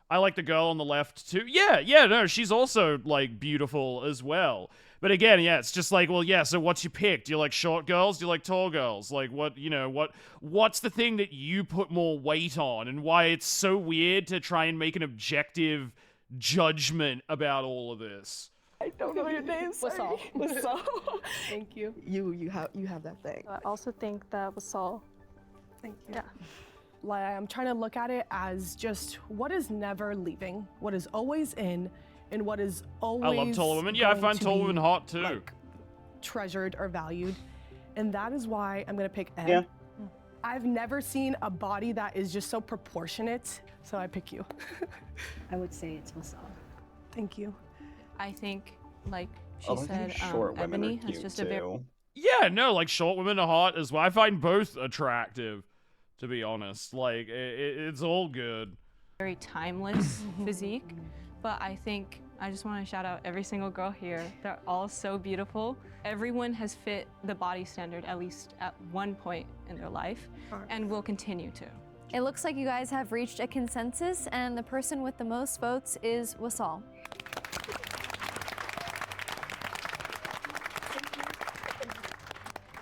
I like the girl on the left, too. Yeah, no, she's also, like, beautiful as well. But again, yeah, it's just like, well, yeah, so what's your pick? Do you like short girls? Do you like tall girls? Like, what's the thing that you put more weight on, and why it's so weird to try and make an objective judgment about all of this? I don't know your name. Wasal. Thank you. You have that thing. I also think that Wasal. Thank you. Yeah. Like, I'm trying to look at it as just what is never leaving, what is always in, and what is always I love tall women. Yeah, I find tall women hot too. Like, treasured or valued. And that is why I'm gonna pick Ed. Yeah. I've never seen a body that is just so proportionate, so I pick you. I would say it's Wasal. Thank you. I think, like she I think said, short women Ebony are has cute just a very too. Yeah, no, like, short women are hot as well. I find both attractive, to be honest. Like, it's all good. very timeless physique, but I think I just want to shout out every single girl here. They're all so beautiful. Everyone has fit the body standard at least at one point in their life, and will continue to. It looks like you guys have reached a consensus, and the person with the most votes is Wasal.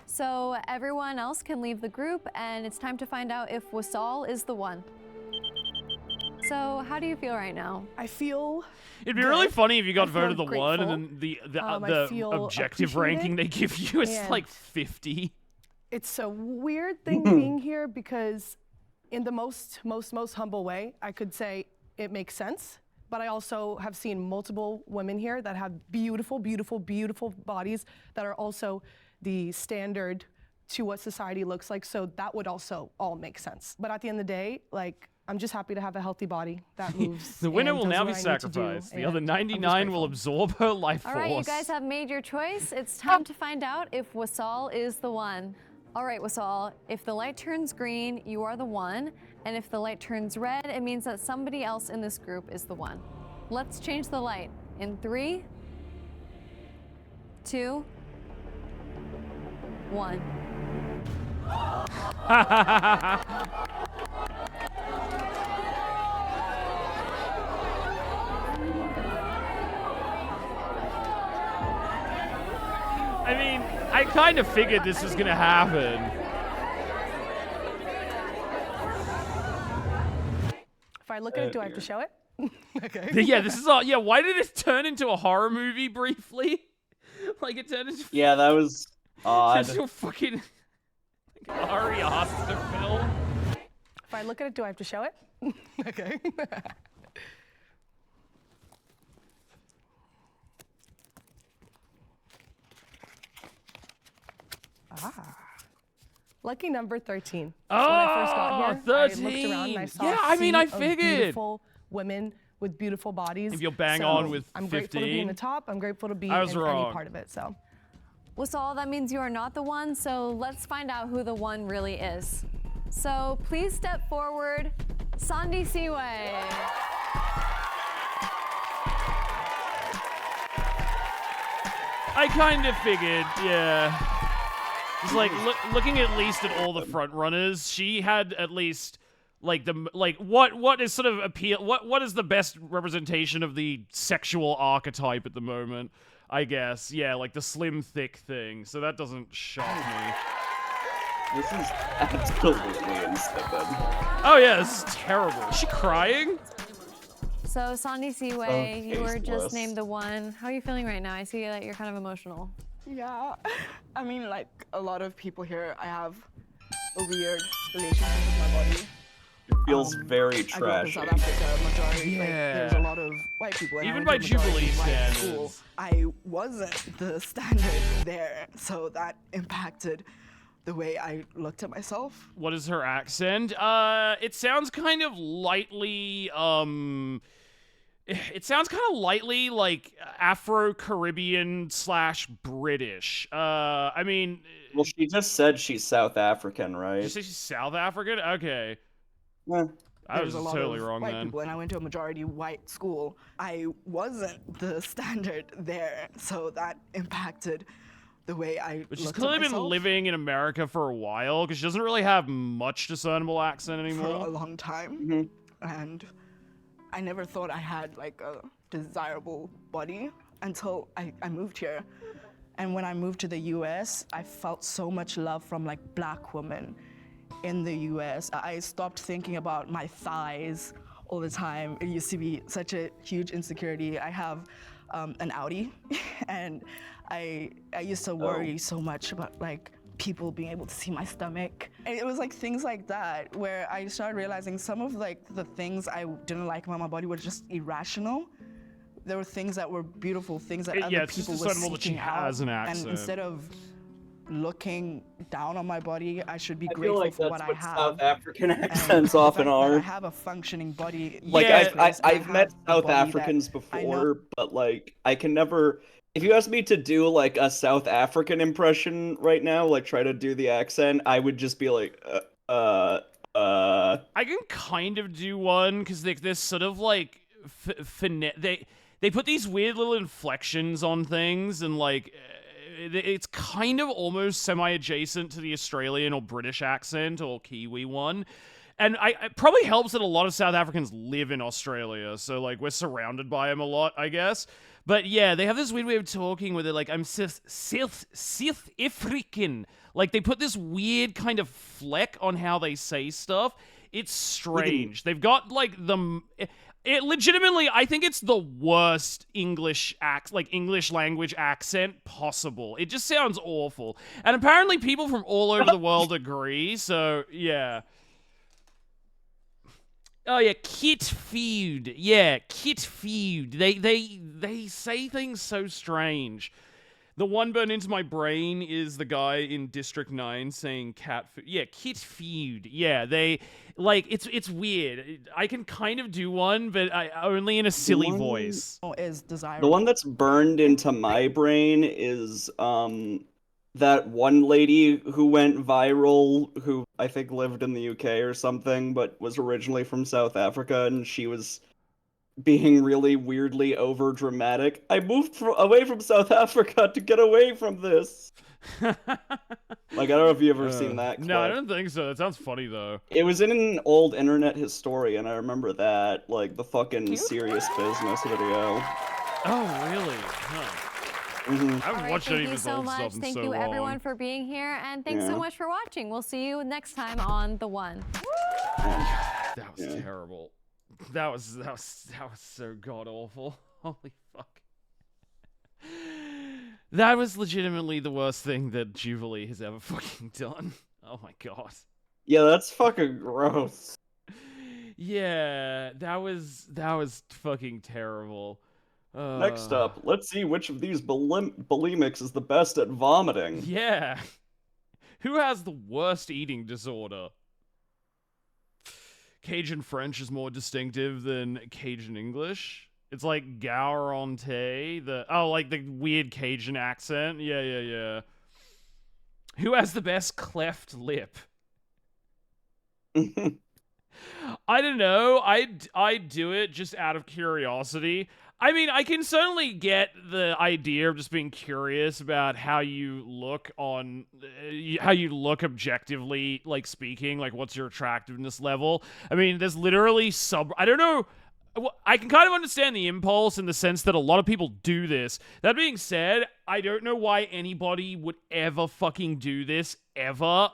So everyone else can leave the group, and it's time to find out if Wasal is the one. So how do you feel right now? I feel It'd be really funny if you got I feel voted the one, and then I the feel objective ranking they give you is and like 50. It's a weird thing being here because in the most humble way, I could say it makes sense. But I also have seen multiple women here that have beautiful, beautiful, beautiful bodies that are also the standard to what society looks like. So that would also all make sense. But at the end of the day, like, I'm just happy to have a healthy body that moves. The winner and will does now what be I need to do, sacrificed. The and other I'm just 99 will grateful. absorb her life force. All right, you guys have made your choice. It's time to find out if Wasal is the one. All right, Wasal, if the light turns green, you are the one. And if the light turns red, it means that somebody else in this group is the one. Let's change the light in 3, 2, 1. I mean, I kind of figured this was gonna happen. If I look at it, do I have to show it? Okay. Yeah, this is all. Yeah, why did it turn into a horror movie briefly? Like, it turned into. Yeah, that was odd. Into a fucking like, Ari Aster film. If I look at it, do I have to show it? Okay. Lucky number 13. Oh, when I first got here, 13. I looked around and I saw Yeah, a I mean, sea I of figured. beautiful women with beautiful bodies. If you'll bang So on with I'm grateful to be 15. in the top. I'm grateful to be I was in wrong. any part of it. So. Wasal, that means you are not the one, so let's find out who the one really is. So please step forward, Sandi Siwe. I kind of figured, yeah. It's like looking at least at all the front runners, she had at least like what is sort of appeal. What is the best representation of the sexual archetype at the moment? I guess. Yeah, like the slim, thick thing. So that doesn't shock me. This is absolutely insipid. Oh yeah, this is terrible. Is she crying? So, Sandy Seaway, you were just tasteless. named the one. How are you feeling right now? I see that you're kind of emotional. Yeah, I mean, like a lot of people here, I have a weird relationship with my body. It feels very I grew up in trashy. South Africa, majority. Like, Yeah. there's a lot of white people. And I Even went by to a majority Jubilee white standards. school. I wasn't the standard there, so that impacted the way I looked at myself. What is her accent? It sounds kind of lightly, it sounds kind of lightly like Afro-Caribbean / British. I mean... Well, she just said she's South African, right? Did you say she's South African? Okay. Yeah. I was There's a lot totally of wrong white then. people, and I went to a majority white school. I wasn't the standard there, so that impacted the way I But she's looked clearly at been myself living in America for a while, because she doesn't really have much discernible accent for a anymore. long time, Mm-hmm. and I never thought I had like a desirable body until I moved here. And when I moved to the US, I felt so much love from like black women in the US. I stopped thinking about my thighs all the time. It used to be such a huge insecurity. I have an Audi, and I used to worry so much about like people being able to see my stomach. And it was like things like that where I started realizing some of like the things I didn't like about my body were just irrational. There were things that were beautiful, things that Yeah, other it's just people were discernible that she seeking out. has an accent. And instead of looking down on my body, I should be I feel grateful like for that's what I what have. South African And accents the often fact that I are. have a functioning body. Like Yeah. I've met South body that Africans I know- before, but like I can never. If you asked me to do like a South African impression right now, like try to do the accent, I would just be like, I can kind of do one, because they're sort of like they put these weird little inflections on things, and like it's kind of almost semi-adjacent to the Australian or British accent or Kiwi one. And it probably helps that a lot of South Africans live in Australia, so like we're surrounded by them a lot, I guess. But yeah, they have this weird way of talking where they're like, I'm South African. Like they put this weird kind of fleck on how they say stuff. It's strange. They've got like it legitimately, I think it's the worst English language accent possible. It just sounds awful. And apparently people from all over the world agree, so yeah. Oh yeah, Kit Feud. Yeah, Kit Feud. They say things so strange. The one burned into my brain is the guy in District 9 saying cat food. Yeah, Kit Feud. Yeah, they like it's weird. I can kind of do one, but only in a silly voice. Is desirable. the one that's burned into my brain is that one lady who went viral, who I think lived in the UK or something, but was originally from South Africa, and she was being really weirdly over dramatic. I moved away from South Africa to get away from this. Like, I don't know if you've ever seen that clip. No, I don't think so. That sounds funny though. It was in an old Internet Historian, I remember that. Like, the fucking Serious Business video. Oh, really? Huh. I haven't All right, watched any thank of you his so old much. stuff in Thank so you long. everyone for being here, and thanks so Yeah. much for watching. We'll see you next time on The One. That was terrible. That was so god awful. Holy fuck. That was legitimately the worst thing that Jubilee has ever fucking done. Oh my god. Yeah, that's fucking gross. Yeah, that was fucking terrible. Next up, let's see which of these bulimics is the best at vomiting. Yeah. Who has the worst eating disorder? Cajun French is more distinctive than Cajun English. It's like Gaurante, like the weird Cajun accent. Yeah. Who has the best cleft lip? I don't know. I'd do it just out of curiosity. I mean, I can certainly get the idea of just being curious about how you look objectively, like speaking, like what's your attractiveness level. I mean, there's literally I don't know I can kind of understand the impulse in the sense that a lot of people do this. That being said, I don't know why anybody would ever fucking do this, ever.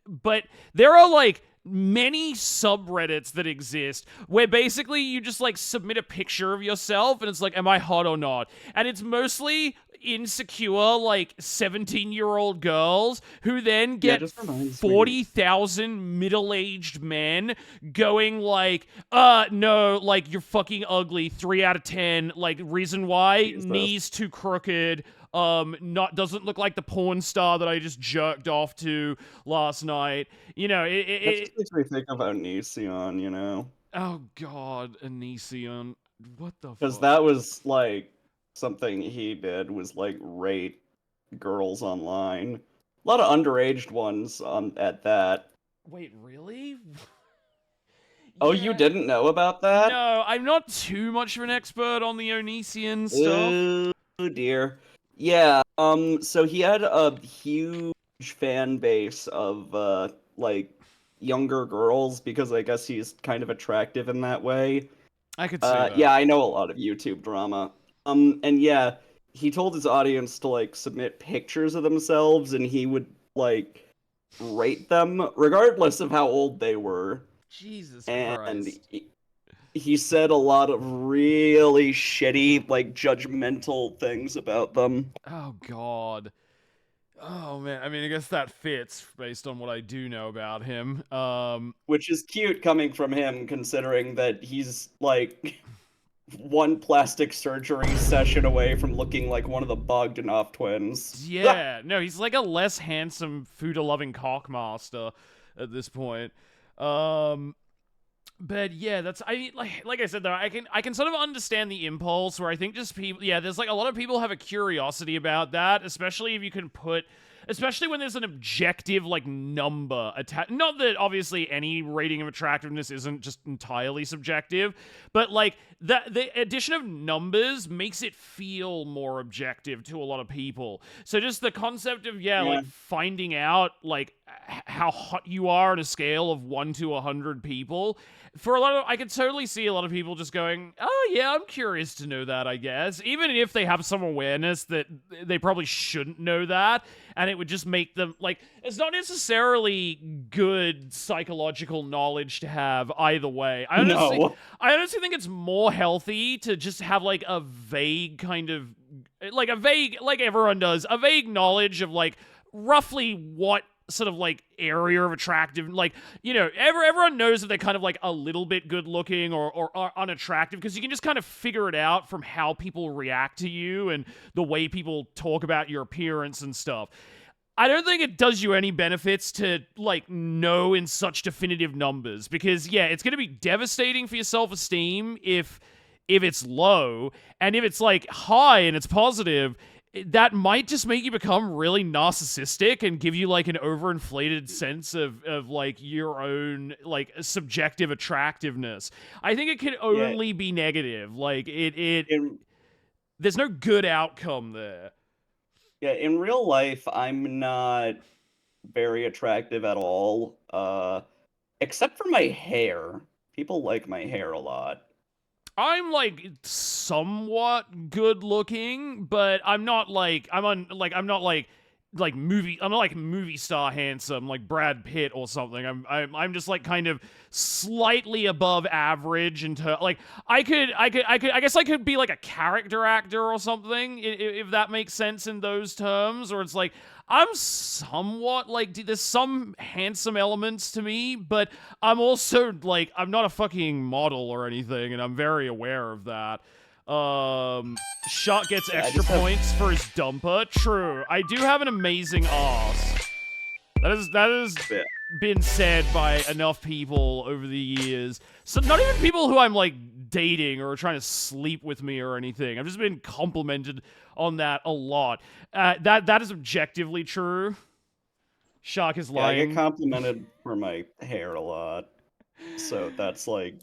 But there are, like, many subreddits that exist where basically you just, like, submit a picture of yourself and it's like, am I hot or not? And it's mostly insecure, like, 17-year-old girls who then get 40,000 middle-aged men going like, no, like, you're fucking ugly, 3 out of 10, like, reason why? Knees too crooked, doesn't look like the porn star that I just jerked off to last night. You know, That just makes me think of Onision, you know? Oh god, Onision. What the fuck? Because that was, like, something he did was, like, rate girls online. A lot of underaged ones at that. Wait, really? Oh, you didn't know about that? No, I'm not too much of an expert on the Onision stuff. Oh dear. Yeah, so he had a huge fan base of, like, younger girls because I guess he's kind of attractive in that way. I could see that. Yeah, I know a lot of YouTube drama. And yeah, he told his audience to, like, submit pictures of themselves and he would, like, rate them regardless of how old they were. Jesus and Christ. He said a lot of really shitty, like, judgmental things about them. Oh god. Oh man, I mean, I guess that fits based on what I do know about him. Which is cute coming from him, considering that he's, like, one plastic surgery session away from looking like one of the Bogdanov twins. Yeah, no, he's like a less handsome, food-loving cockmaster at this point. But yeah, that's, I mean, like I said though, I can sort of understand the impulse where I think just people, yeah, there's like a lot of people have a curiosity about that, especially if you can put, especially when there's an objective, like, number attached. Not that obviously any rating of attractiveness isn't just entirely subjective, but like the addition of numbers makes it feel more objective to a lot of people. So just the concept of like finding out like how hot you are on a scale of 1 to 100 people. For a lot of, I could totally see a lot of people just going, oh yeah, I'm curious to know that, I guess. Even if they have some awareness that they probably shouldn't know that, and it would just make them, like, it's not necessarily good psychological knowledge to have either way. I honestly think it's more healthy to just have, like, a vague kind of, like everyone does, a vague knowledge of, like, roughly what sort of like area of attractive, like, you know, everyone knows that they're kind of like a little bit good looking or unattractive because you can just kind of figure it out from how people react to you and the way people talk about your appearance and stuff. I don't think it does you any benefits to, like, know in such definitive numbers because, yeah, it's going to be devastating for your self-esteem if it's low, and if it's, like, high and it's positive, that might just make you become really narcissistic and give you, like, an overinflated sense of like, your own, like, subjective attractiveness. I think it can only be negative. Like, there's no good outcome there. Yeah, in real life, I'm not very attractive at all, except for my hair. People like my hair a lot. I'm, like, somewhat good looking, but I'm not like movie star handsome like Brad Pitt or something. I'm just like kind of slightly above average into, like, I guess I could be like a character actor or something if that makes sense in those terms, or it's like I'm somewhat like, there's some handsome elements to me, but I'm also like, I'm not a fucking model or anything, and I'm very aware of that. Shot gets extra points for his dumper. True. I do have an amazing ass. That has been said by enough people over the years. So not even people who I'm like dating or trying to sleep with me or anything. I've just been complimented on that a lot. That is objectively true. Shock is lying. Yeah, I get complimented for my hair a lot. So that's like,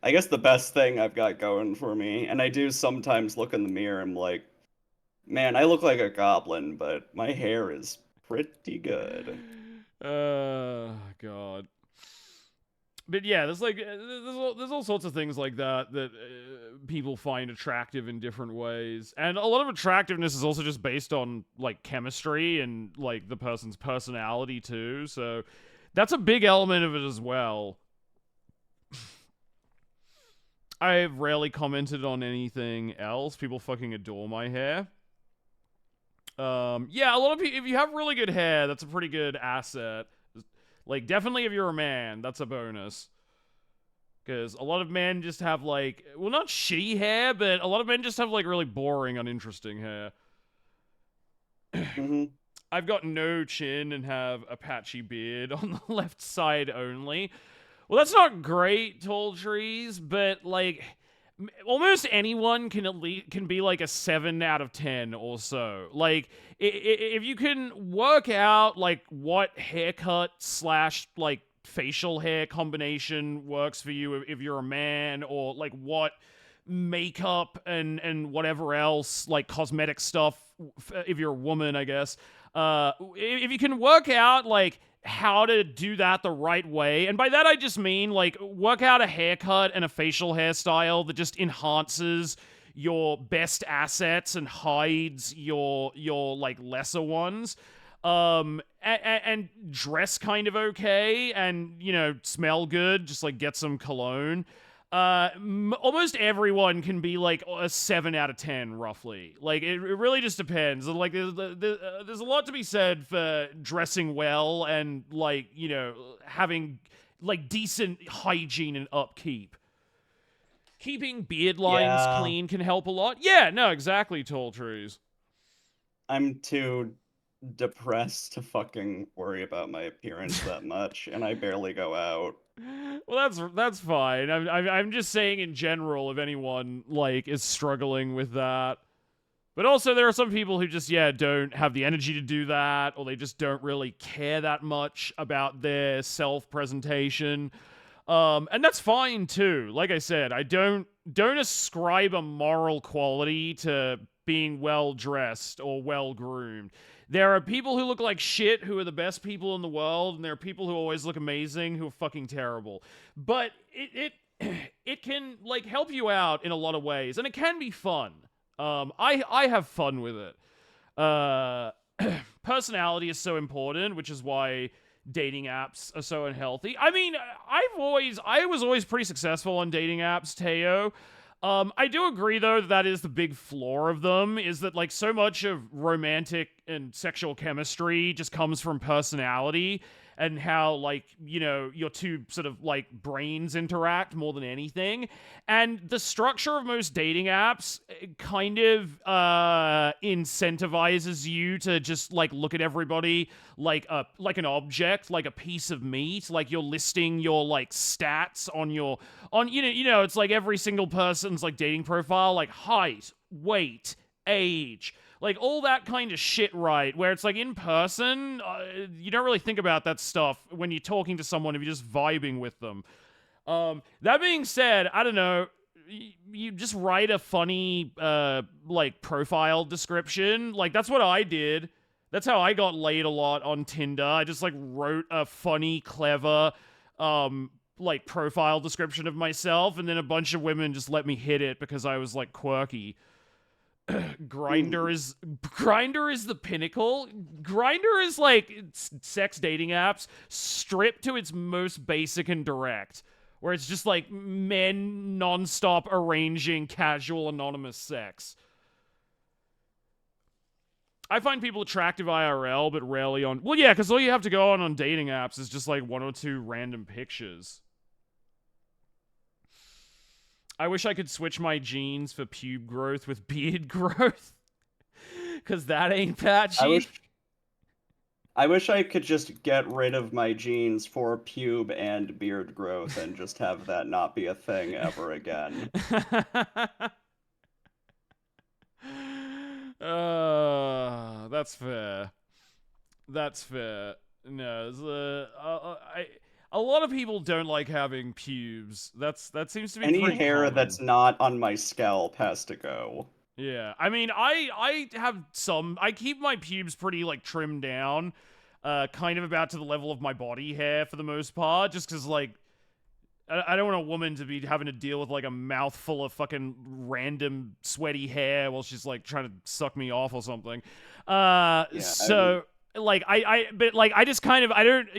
I guess, the best thing I've got going for me. And I do sometimes look in the mirror and I'm like, man, I look like a goblin, but my hair is pretty good. God. But yeah, there's like there's all sorts of things like that that people find attractive in different ways, and a lot of attractiveness is also just based on like chemistry and like the person's personality too. So that's a big element of it as well. I've rarely commented on anything else. People fucking adore my hair. Yeah, a lot of people, if you have really good hair, that's a pretty good asset. Like, definitely if you're a man, that's a bonus. Because a lot of men just have, like, well, not shitty hair, but a lot of men just have, like, really boring, uninteresting hair. I've got no chin and have a patchy beard on the left side only. Well, that's not great, Tall Trees, but, like, almost anyone can be, like, a 7 out of 10 or so. Like, if you can work out, like, what haircut / like, facial hair combination works for you if you're a man, or, like, what makeup and whatever else, like, cosmetic stuff if you're a woman, I guess. If you can work out, like, how to do that the right way, and by that I just mean, like, work out a haircut and a facial hairstyle that just enhances your best assets and hides your like lesser ones, and dress kind of okay, and, you know, smell good, just like get some cologne. Almost everyone can be like a 7 out of 10, roughly. Like, it really just depends. Like, there's a lot to be said for dressing well and, like, you know, having, like, decent hygiene and upkeep. Keeping beard lines clean can help a lot. Yeah, no, exactly, Tall Trees. I'm too depressed to fucking worry about my appearance that much, and I barely go out. Well, that's fine. I'm just saying in general, if anyone, like, is struggling with that. But also, there are some people who just, don't have the energy to do that, or they just don't really care that much about their self-presentation. And that's fine, too. Like I said, I don't ascribe a moral quality to being well-dressed or well-groomed. There are people who look like shit who are the best people in the world, and there are people who always look amazing who are fucking terrible. But it can, like, help you out in a lot of ways, and it can be fun. I have fun with it. Personality is so important, which is why dating apps are so unhealthy. I mean, I was always pretty successful on dating apps, Teo. I do agree, though, that is the big flaw of them, is that, like, so much of romantic and sexual chemistry just comes from personality and how, like, you know, your two sort of, like, brains interact more than anything. And the structure of most dating apps kind of incentivizes you to just, like, look at everybody like an object, like a piece of meat. Like, you're listing your, like, stats on you know, it's like every single person's, like, dating profile, like height, weight, age, like, all that kind of shit, right? Where it's like, in person, you don't really think about that stuff when you're talking to someone if you're just vibing with them. That being said, I don't know, you just write a funny, like, profile description. Like, that's what I did. That's how I got laid a lot on Tinder. I just, like, wrote a funny, clever, like, profile description of myself, and then a bunch of women just let me hit it because I was, like, quirky. Grindr is the pinnacle. Grindr is like sex dating apps stripped to its most basic and direct, where it's just like men non-stop arranging casual anonymous sex. I find people attractive IRL, but rarely on... Well, yeah, because all you have to go on dating apps is just like 1 or 2 random pictures. I wish I could switch my genes for pube growth with beard growth. Because that ain't patchy. I wish I could just get rid of my genes for pube and beard growth and just have that not be a thing ever again. That's fair. That's fair. No, a lot of people don't like having pubes. That seems to be any pretty hair common. that's not on my scalp has to go. Yeah, I mean, I have some. I keep my pubes pretty, like, trimmed down, kind of about to the level of my body hair for the most part, just because, like, I don't want a woman to be having to deal with like a mouthful of fucking random sweaty hair while she's like trying to suck me off or something. Like but like I just kind of I don't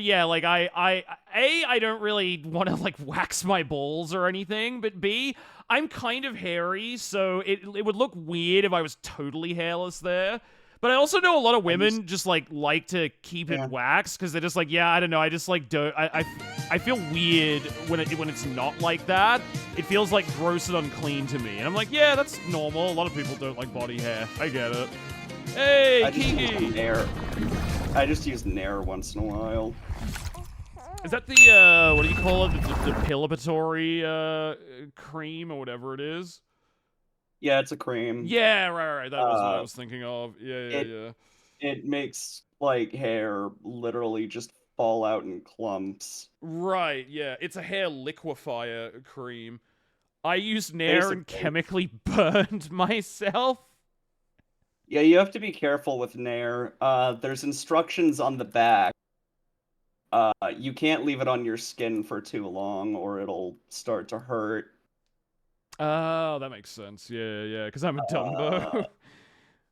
really want to like wax my balls or anything, but B, I'm kind of hairy, so it would look weird if I was totally hairless there. But I also know a lot of women just like to keep it waxed because they're just like, yeah, I don't know, I just like don't I feel weird when it's not like that. It feels like gross and unclean to me, and I'm like, yeah, that's normal. A lot of people don't like body hair. I get it. Hey, Kiki! I just use Nair once in a while. Is that the, what do you call it? The depilatory, cream or whatever it is? Yeah, it's a cream. Yeah, right. That was what I was thinking of. Yeah. It makes, like, hair literally just fall out in clumps. Right, yeah. It's a hair liquefier cream. I used Nair and chemically burned myself. Yeah, you have to be careful with Nair. There's instructions on the back. You can't leave it on your skin for too long or it'll start to hurt. Oh, that makes sense. Yeah, because I'm a Dumbo.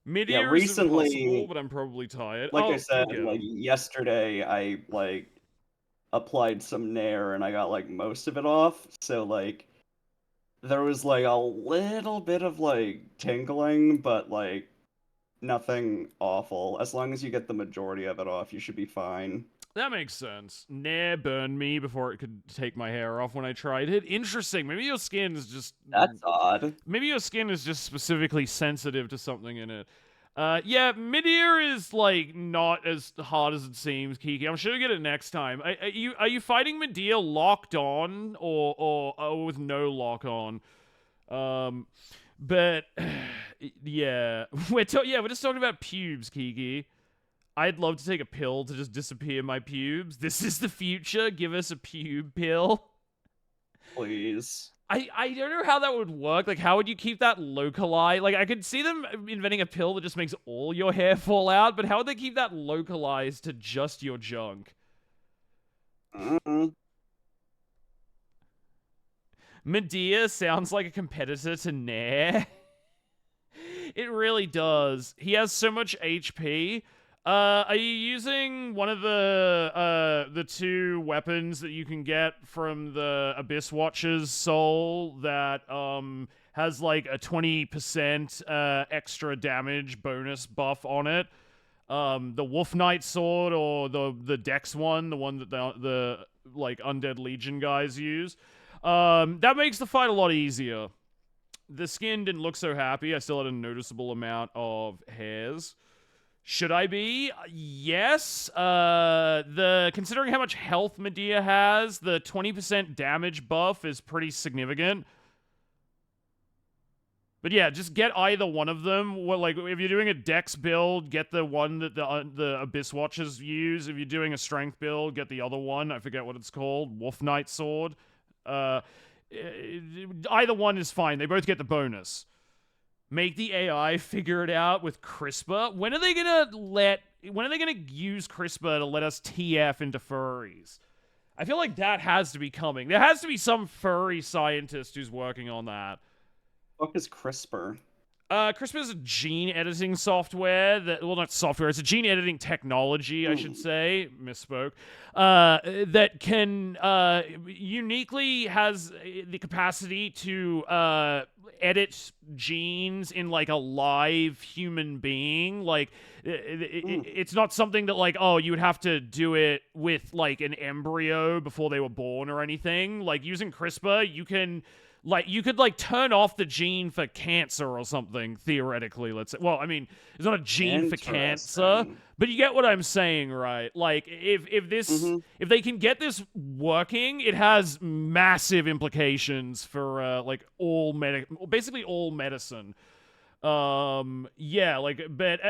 Mid-ear recently, is impossible, but I'm probably tired. Like I said, like yesterday, I like applied some Nair and I got like most of it off. So like, there was like a little bit of like tingling, but like nothing awful. As long as you get the majority of it off, you should be fine. That makes sense. Nair burned me before it could take my hair off when I tried it. Interesting. Maybe your skin is just... That's odd. Maybe your skin is just specifically sensitive to something in it. Yeah, mid-ear is, like, not as hard as it seems, Kiki. I'm sure you'll get it next time. Are you fighting Medea locked on or with no lock on? But, yeah. We're just talking about pubes, Kiki. I'd love to take a pill to just disappear my pubes. This is the future. Give us a pube pill. Please. I don't know how that would work. Like, how would you keep that localized? Like, I could see them inventing a pill that just makes all your hair fall out, but how would they keep that localized to just your junk? Medea sounds like a competitor to Nair. It really does. He has so much HP. Are you using one of the two weapons that you can get from the Abyss Watcher's soul that has like a 20% extra damage bonus buff on it? The Wolf Knight sword or the Dex one, the one that the like Undead Legion guys use. That makes the fight a lot easier. The skin didn't look so happy. I still had a noticeable amount of hairs. Should I be? Yes. Considering how much health Medea has, the 20% damage buff is pretty significant. But yeah, just get either one of them. Well, like, if you're doing a Dex build, get the one that the Abyss Watchers use. If you're doing a Strength build, get the other one. I forget what it's called. Wolf Knight Sword. Either one is fine. They both get the bonus. Make the AI figure it out with CRISPR. When are they gonna use CRISPR to let us TF into furries? I feel like that has to be coming. There has to be some furry scientist who's working on that. What is CRISPR? CRISPR is a gene editing software not software, it's a gene editing technology, I should say. Misspoke. That can, uniquely has the capacity to, edit genes in, like, a live human being. Like, it's not something that, like, oh, you would have to do it with, like, an embryo before they were born or anything. Like, using CRISPR, you could turn off the gene for cancer or something, theoretically, let's say. Well, I mean, it's not a gene for cancer, but you get what I'm saying, right? Like, if they can get this working, it has massive implications for, like, basically all medicine. Yeah, like, but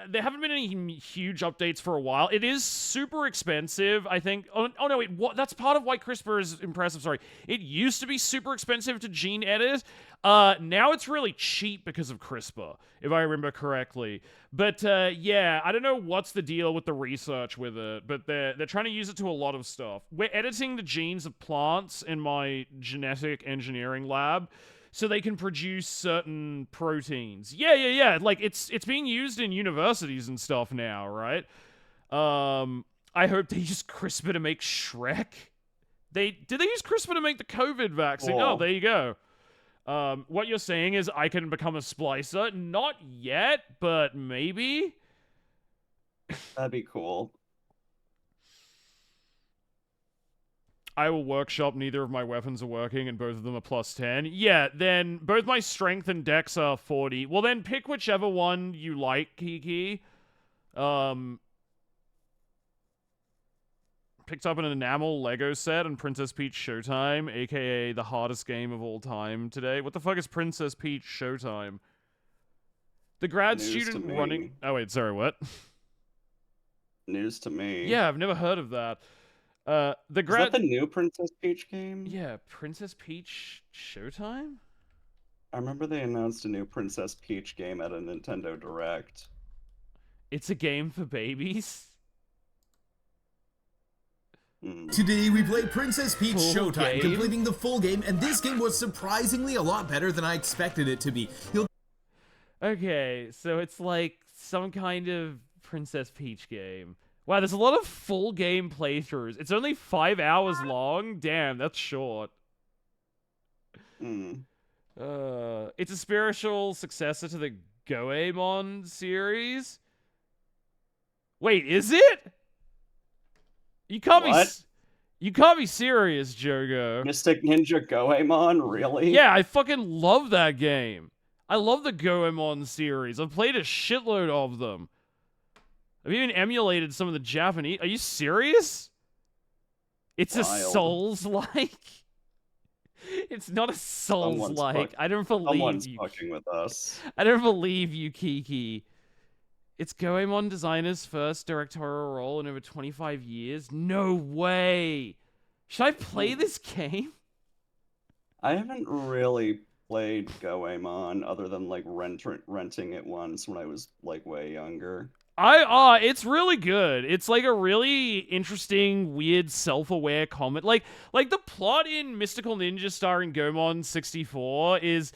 there haven't been any huge updates for a while. It is super expensive, I think. Oh no, wait, what? That's part of why CRISPR is impressive. Sorry, it used to be super expensive to gene edit. Now it's really cheap because of CRISPR, if I remember correctly. But yeah, I don't know what's the deal with the research with it, but they're trying to use it to a lot of stuff. We're editing the genes of plants in my genetic engineering lab, so they can produce certain proteins. Yeah. Like, it's being used in universities and stuff now, right? I hope they use CRISPR to make Shrek. Did they use CRISPR to make the COVID vaccine? Cool. Oh, there you go. What you're saying is I can become a splicer? Not yet, but maybe? That'd be cool. I will workshop, neither of my weapons are working, and both of them are +10. Yeah, then both my strength and dex are 40. Well, then pick whichever one you like, Kiki. Picked up an enamel Lego set on Princess Peach Showtime, aka the hardest game of all time today. What the fuck is Princess Peach Showtime? The grad News student to me. running... Oh, wait, sorry, what? News to me. Yeah, I've never heard of that. The Is grad... that the new Princess Peach game? Yeah, Princess Peach Showtime? I remember they announced a new Princess Peach game at a Nintendo Direct. It's a game for babies? Today we play Princess Peach Full Showtime, game? completing the full game, and this game was surprisingly a lot better than I expected it to be. Okay, so it's like some kind of Princess Peach game. Wow, there's a lot of full game playthroughs. It's only 5 hours long? Damn, that's short. It's a spiritual successor to the Goemon series? Wait, is it? You can't be serious, Jogo. Mystic Ninja Goemon, really? Yeah, I fucking love that game. I love the Goemon series. I've played a shitload of them. I've even emulated some of the Japanese. Are you serious? It's a Wild. Souls-like. It's not a Souls-like. I don't believe Someone's you. fucking with us. I don't believe you, Kiki. It's Goemon designer's first directorial role in over 25 years? No way! Should I play this game? I haven't really played Goemon other than like renting it once when I was like way younger. It's really good. It's like a really interesting, weird, self-aware comment. Like the plot in Mystical Ninja starring Goemon 64 is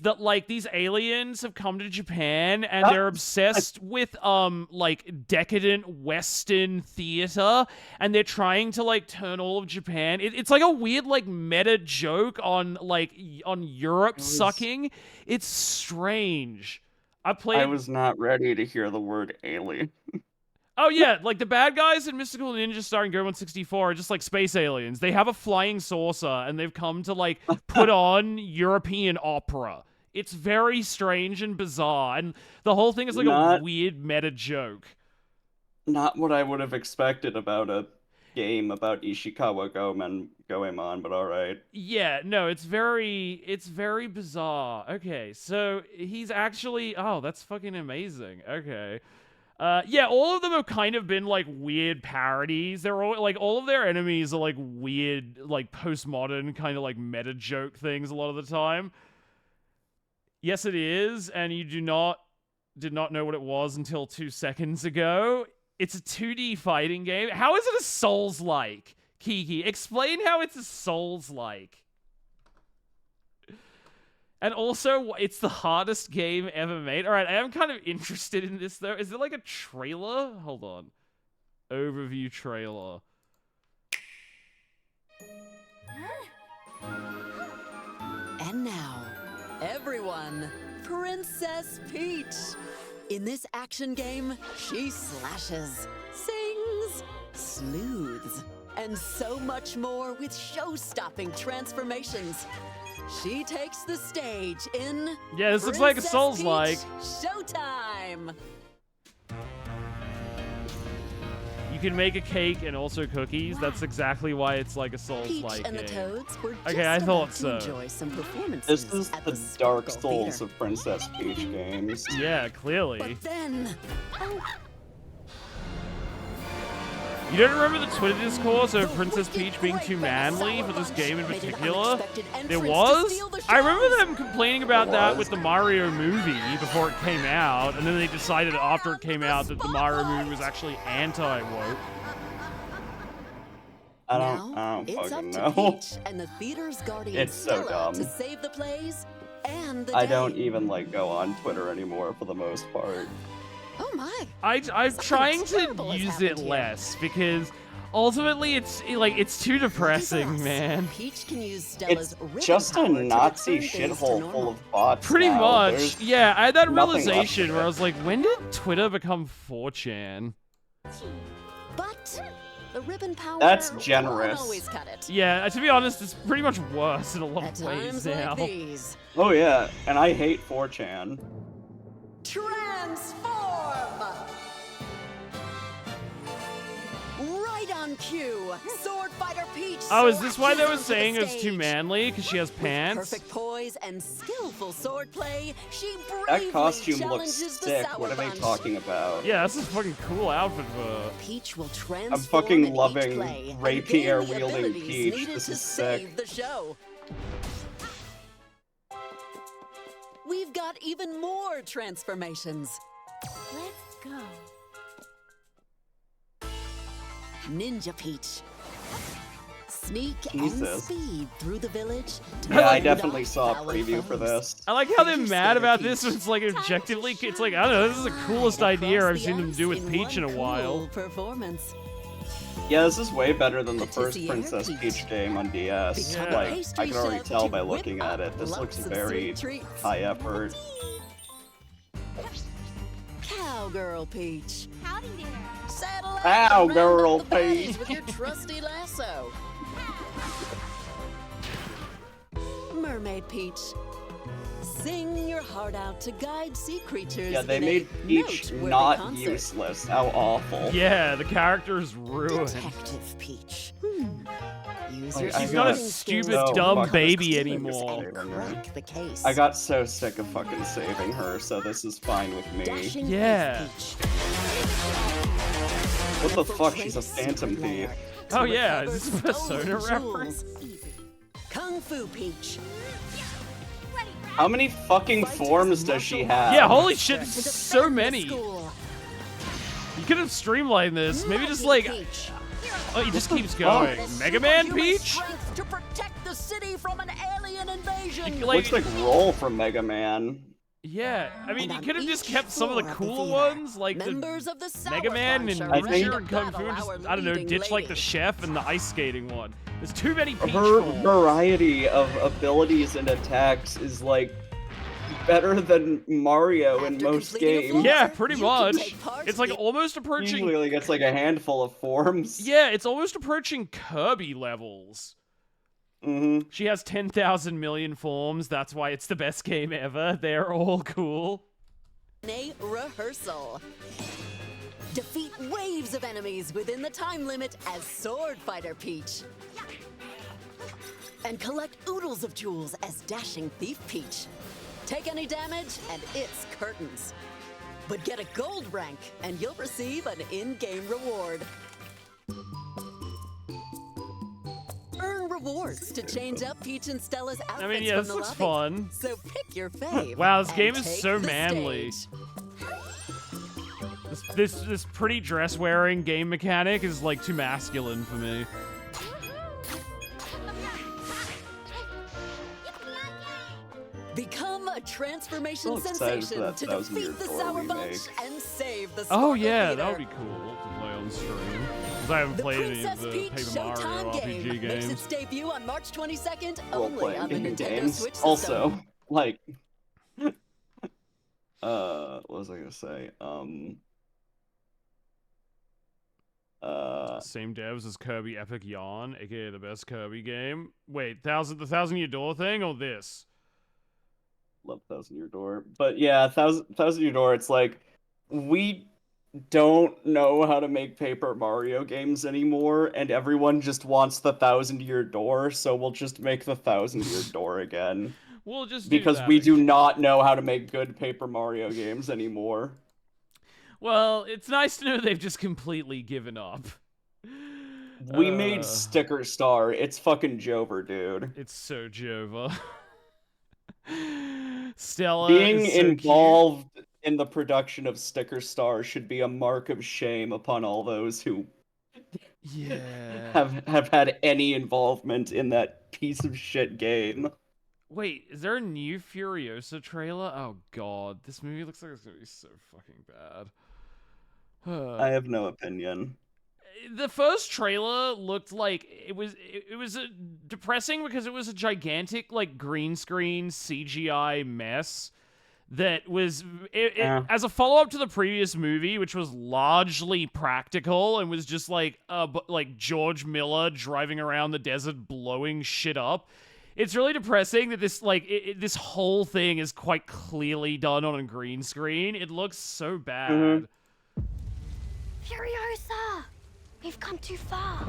that like these aliens have come to Japan and they're obsessed with like decadent Western theater, and they're trying to like turn all of Japan. It's like a weird like meta joke on Europe sucking. It's strange. I was not ready to hear the word alien. Oh yeah, like the bad guys in Mystical Ninja starring Goemon 64 are just like space aliens. They have a flying saucer and they've come to like put on European opera. It's very strange and bizarre, and the whole thing is like a weird meta joke. Not what I would have expected about a game about Ishikawa Goemon, but alright. Yeah, no, it's very bizarre. Okay, so he's actually, oh, that's fucking amazing. Okay. Yeah, all of them have kind of been like weird parodies. They're all like, all of their enemies are like weird, like postmodern kind of like meta joke things a lot of the time. Yes, it is, and you did not know what it was until 2 seconds ago. It's a 2D fighting game. How is it a Souls-like? Kiki, explain how it's a Souls-like. And also, it's the hardest game ever made. All right, I am kind of interested in this, though. Is there like a trailer? Hold on. Overview trailer. And now, everyone, Princess Peach. In this action game, she slashes, sings, sleuths, and so much more with show-stopping transformations. She takes the stage in Yeah, this looks like a Souls-like. Showtime. You can make a cake and also cookies. That's exactly why it's like a Peach Souls-like and the game. Toads were Okay, I just thought about to so. enjoy some performances This is at the Dark Souls of Princess Peach games. Yeah, clearly. But then, You don't remember the Twitter discourse of Princess Peach being too manly for this game in particular? There was? I remember them complaining about that with the Mario movie before it came out, and then they decided after it came out that the Mario movie was actually anti-woke. I don't it's fucking up to know. Peach and the theater's guardian It's so Stella to dumb. save the plays and the I day. don't even like go on Twitter anymore for the most part. Oh my. I'm trying to terrible has use happened it here. less because ultimately it's too depressing, man. Peach can use Stella's It's ribbon just a power to Nazi return things to shithole normal. full of bots. Pretty now. much. There's Yeah, I had that nothing left realization of where I it. was like, when did Twitter become 4chan? But the ribbon power That's won't generous. always cut it. Yeah, to be honest, it's pretty much worse in a lot At of ways times now. like these, Oh yeah, and I hate 4chan. transform! Right on cue, Sword Fighter Peach. Oh, is this why they were surges saying it onto was the too stage. manly? Because she has With pants? perfect poise and skillful swordplay, she That bravely costume looks challenges the sick. Sour What are they Bunch. talking about? Yeah, that's a fucking cool outfit for her. Peach will transform I'm fucking in each loving play and rapier gain the wielding abilities Peach. needed This to is sick. save the show. We've got even more transformations. Let's go. Ninja Peach. Sneak and Jesus. speed through the village. To Yeah, I fend definitely off saw a foul preview for foes. this. I like how they're Figure mad skater about Peach. this. It's like objectively, it's like, I don't know, this is the coolest idea I've Across seen the them ice do with Peach in a one while. cool performance. Yeah, this is way better than the To first Sierra Princess Peach. Peach game on DS. Become a Like, pastry I can already chef tell to by whip looking at it. This up looks lots of very sweet treats. high effort. Cowgirl Peach. Howdy there. Saddle up Cowgirl and round up the baddies Peach. with your trusty lasso. Mermaid Peach. Sing your heart out to guide sea creatures. Yeah, they in a made Peach noteworthy not concert. useless. How awful. Yeah, the character is ruined. Detective Peach. Use Like, your I She's not a got stupid, so dumb fucking baby sick of anymore. saving her. Crack the case. I got so sick of fucking saving her, so this is fine with me. Dashing Yeah. Peach. What the fuck? She's a phantom thief. Oh To yeah, recover is this a stolen Persona jewels. reference? Kung Fu Peach. How many fucking forms does she have? Yeah, holy shit, To so defend the many. school. You could have streamlined this. Maybe just Mighty like, Peach. oh, he just keeps fuck? going. Mega Man Superhuman Peach? strength to protect the city from an alien invasion. Like, Looks like Roll from Mega Man. yeah, I mean, And you on could have just each kept some of the floor of the cooler theater, ones, like the members of the Sour Mega Man Bunch and are I think- Roger and Kung Fu, and just, I don't know, leading ditch like the lady. chef and the ice skating one. There's too many Peach Her forms. variety of abilities and attacks is like better than Mario in After most completing a games. floor, Yeah, pretty you can much. take part It's like in- almost approaching. Usually like it's like a handful of forms. Yeah, it's almost approaching Kirby levels. Mm-hmm. She has 10,000 million forms. That's why it's the best game ever. They're all cool. A rehearsal. Defeat waves of enemies within the time limit as Sword Fighter Peach. And collect oodles of jewels as Dashing Thief Peach. Take any damage and it's curtains. But get a gold rank and you'll receive an in-game reward. Earn rewards to change up Peach and Stella's outfits I mean, yeah, from this the looks lobby. fun. So pick your fave. Wow, this and game is take so the manly. stage. This pretty dress wearing game mechanic is like too masculine for me. Become a transformation So excited for sensation that to 1000 Year defeat the Door Sour Bunch remake. and save the Oh Sparkle yeah, Theater. that would be cool to play on stream. 'Cause I haven't The played any of Princess the Peach Paper Mario Showtime RPG game makes games. its debut on March 22nd Role only on the playing Nintendo games. Switch system. Also, like what was I gonna say? Same devs as Kirby Epic Yarn, aka the best Kirby game. Wait, the 1000 Year Door thing or this? Love 1000 Year Door. But yeah, 1000 Year Door, it's like we don't know how to make Paper Mario games anymore, and everyone just wants the 1,000-year door, so we'll just make the 1,000-year door again. We'll just do because that we do again. not know how to make good Paper Mario games anymore. Well, it's nice to know they've just completely given up. We made Sticker Star. It's fucking Jover, dude. It's so Jova. Stella Being is so involved in the production of Sticker Star should be a mark of shame upon all those who have had any involvement in that piece of shit game. Wait, is there a new Furiosa trailer? Oh god, this movie looks like it's gonna be so fucking bad. I have no opinion. The first trailer looked like it was depressing because it was a gigantic like green screen CGI mess that was as a follow-up to the previous movie, which was largely practical and was just like George Miller driving around the desert blowing shit up. It's really depressing that this this whole thing is quite clearly done on a green screen. It looks so bad. Furiosa! We've come too far.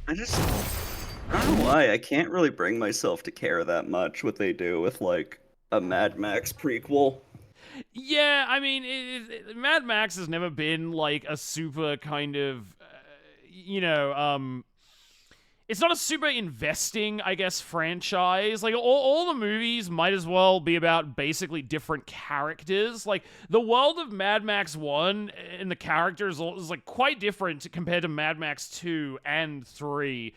I don't know why. I can't really bring myself to care that much what they do with, like, a Mad Max prequel. Yeah, I mean, Mad Max has never been, like, a super kind of, it's not a super investing, I guess, franchise. Like, all the movies might as well be about basically different characters. Like, the world of Mad Max 1 and the characters is, like, quite different compared to Mad Max 2 and 3.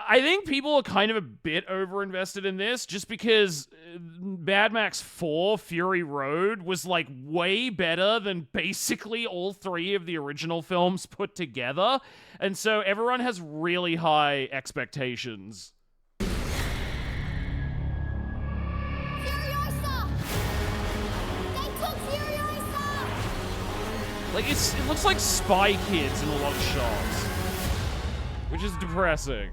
I think people are kind of a bit over-invested in this just because Mad Max 4 Fury Road was, like, way better than basically all three of the original films put together. And so everyone has really high expectations. Furiosa! They took Furiosa! Like, it looks like Spy Kids in a lot of shots, which is depressing.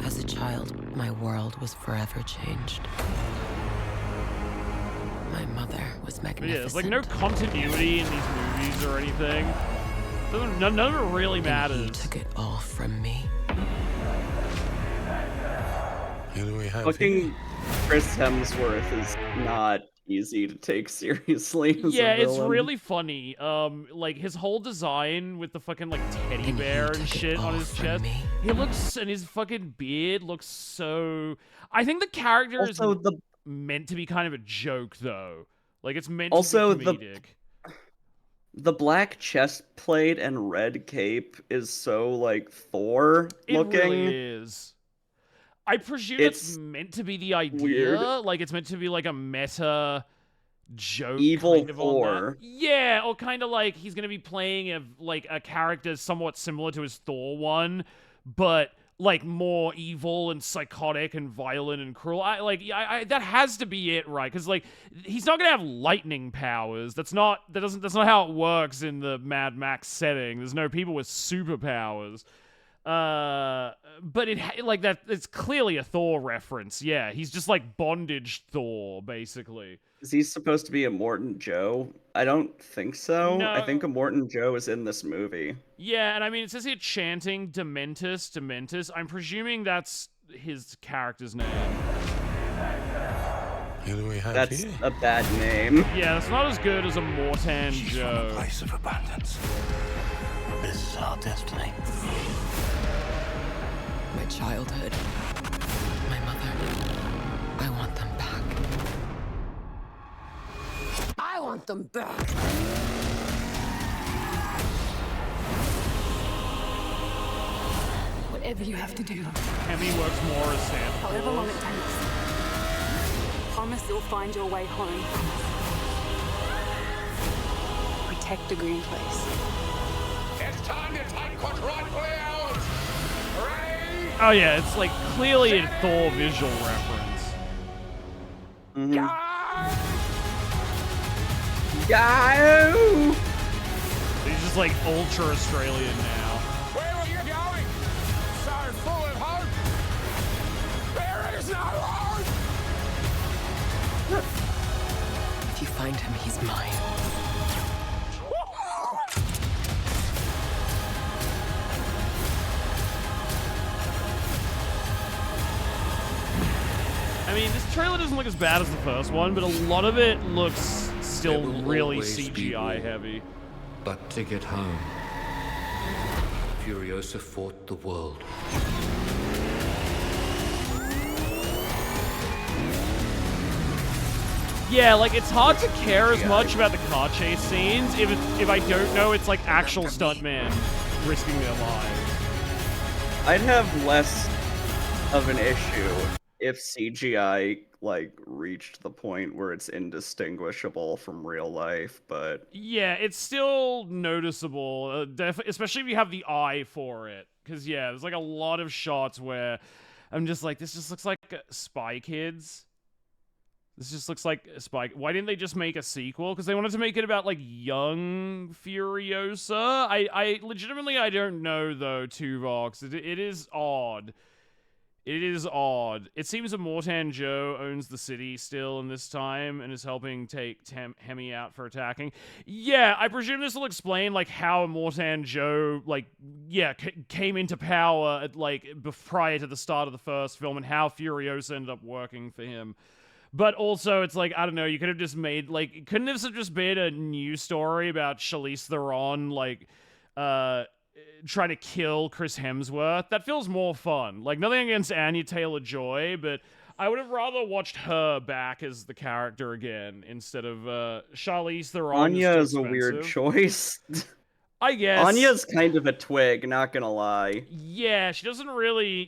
As a child, my world was forever changed. My mother was magnificent. Yeah, there's like no continuity in these movies or anything. None of it really matters. He took it all from me. Who do we have Fucking here? Chris Hemsworth is not easy to take seriously as Yeah, a it's villain. really funny. Like his whole design with the fucking like teddy bear and shit on his chest. He looks, and his fucking beard looks so. I think the character Also, is meant to be kind of a joke, though. Like it's meant Also, to be comedic. The black chest plate and red cape is so, like, Thor looking. It really is. I presume it's meant to be the idea. weird. Like it's meant to be like a meta joke. Evil kind of on that. Thor. Yeah, or kind of like he's gonna be playing a character somewhat similar to his Thor one, but like more evil and psychotic and violent and cruel. I that has to be it, right? Because like he's not gonna have lightning powers. That's not how it works in the Mad Max setting. There's no people with superpowers. But it's clearly a Thor reference. Yeah, he's just like bondage Thor, basically. Is he supposed to be a Morton Joe? I don't think so. No. I think a Morton Joe is in this movie. Yeah, and I mean, it says here chanting Dementus. I'm presuming that's his character's name. Who do we have That's here? a bad name. Yeah, it's not as good as a Mortan Joe. Place of abundance. This is our destiny. My childhood. My mother. I want them back. I want them back. Whatever you have to do. Hemi works more as Santa However long it Claus. takes. Promise you'll find your way home. Protect the green place. It's time to take what's rightfully ours. Ready? Oh yeah, it's like clearly a Thor visual reference. Go! He's just like ultra Australian now. Where are you going? So full of hope. There is no hope. find him, he's mine. I mean, this trailer doesn't look as bad as the first one, but a lot of it looks still really CGI heavy. But to get home, Furiosa fought the world. Yeah, like, it's hard to care as much about the car chase scenes if I don't know it's, like, actual stuntmen risking their lives. I'd have less of an issue if CGI, like, reached the point where it's indistinguishable from real life, but... Yeah, it's still noticeable, especially if you have the eye for it. Because, yeah, there's, like, a lot of shots where I'm just like, this just looks like Spy Kids. This just looks like Spy... Why didn't they just make a sequel? Because they wanted to make it about, like, young Furiosa? I legitimately, I don't know, though, Tuvox. It is odd. It is odd. It seems that Mortan Joe owns the city still in this time and is helping take Hemi out for attacking. Yeah, I presume this will explain, like, how Mortan Joe, like, yeah, came into power, at, like, prior to the start of the first film and how Furiosa ended up working for him. But also, it's like, I don't know, you could have just made, like, couldn't this have just been a news story about Charlize Theron, like, trying to kill Chris Hemsworth? That feels more fun. Like, nothing against Anya Taylor-Joy, but I would have rather watched her back as the character again instead of Charlize Theron. Anya is a weird choice. I guess. Anya's kind of a twig, not gonna lie. Yeah, she doesn't really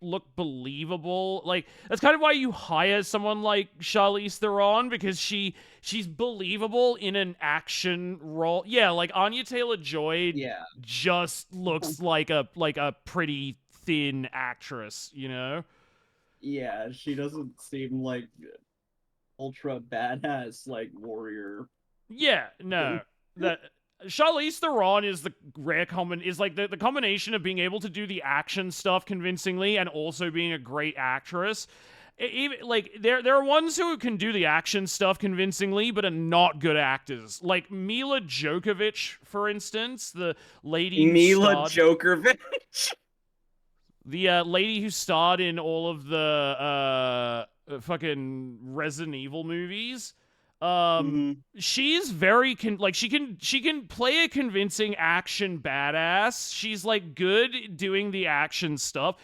look believable. Like, that's kind of why you hire someone like Charlize Theron, because she's believable in an action role. Yeah, like Anya Taylor-Joy just looks like a pretty thin actress, you know? Yeah, she doesn't seem like ultra badass like warrior. Yeah, no. That Charlize Theron is the rare the combination of being able to do the action stuff convincingly and also being a great actress. Even, like, there are ones who can do the action stuff convincingly but are not good actors. Like Mila Djokovic, for instance, the lady Djokovic. The lady who starred in all of the fucking Resident Evil movies. She's very she can play a convincing action badass. She's like good doing the action stuff.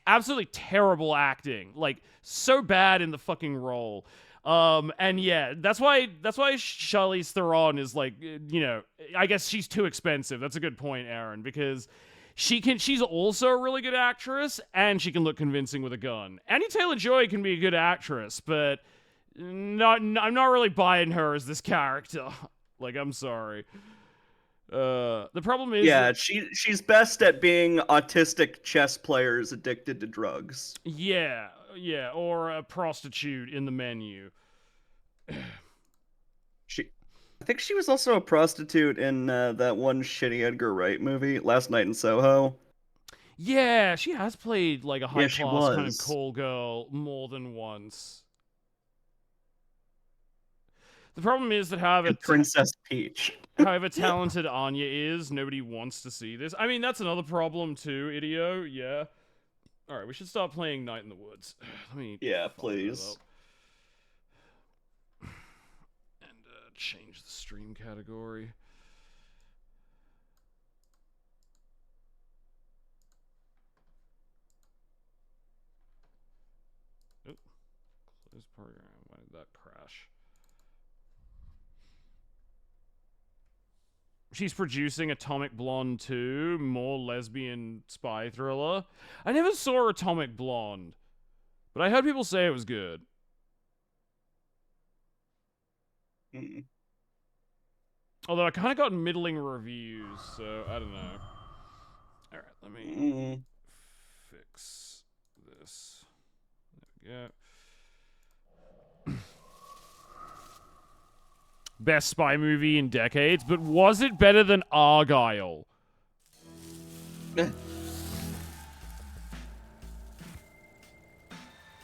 Absolutely terrible acting. Like so bad in the fucking role. And yeah, that's why Charlize Theron is like, you know, I guess she's too expensive. That's a good point, Aaron, because she's also a really good actress and she can look convincing with a gun. Anya Taylor-Joy can be a good actress, but I'm not really buying her as this character. Like, I'm sorry. The problem is... Yeah, she's best at being autistic chess players addicted to drugs. Yeah, or a prostitute in the menu. I think she was also a prostitute in that one shitty Edgar Wright movie, Last Night in Soho. Yeah, she has played, like, a high-class kind of was. call girl more than once. The problem is that however Princess Peach. however talented Anya is, nobody wants to see this. I mean, that's another problem too, Idio. Yeah. All right, we should start playing Night in the Woods. Let me. Yeah, please. And change the stream category. Oh, close program. Why did that crash? She's producing Atomic Blonde 2, more lesbian spy thriller. I never saw Atomic Blonde, but I heard people say it was good. Although I kind of got middling reviews, so I don't know. Alright, let me fix this. There we go. Best spy movie in decades, but was it better than Argyle? Did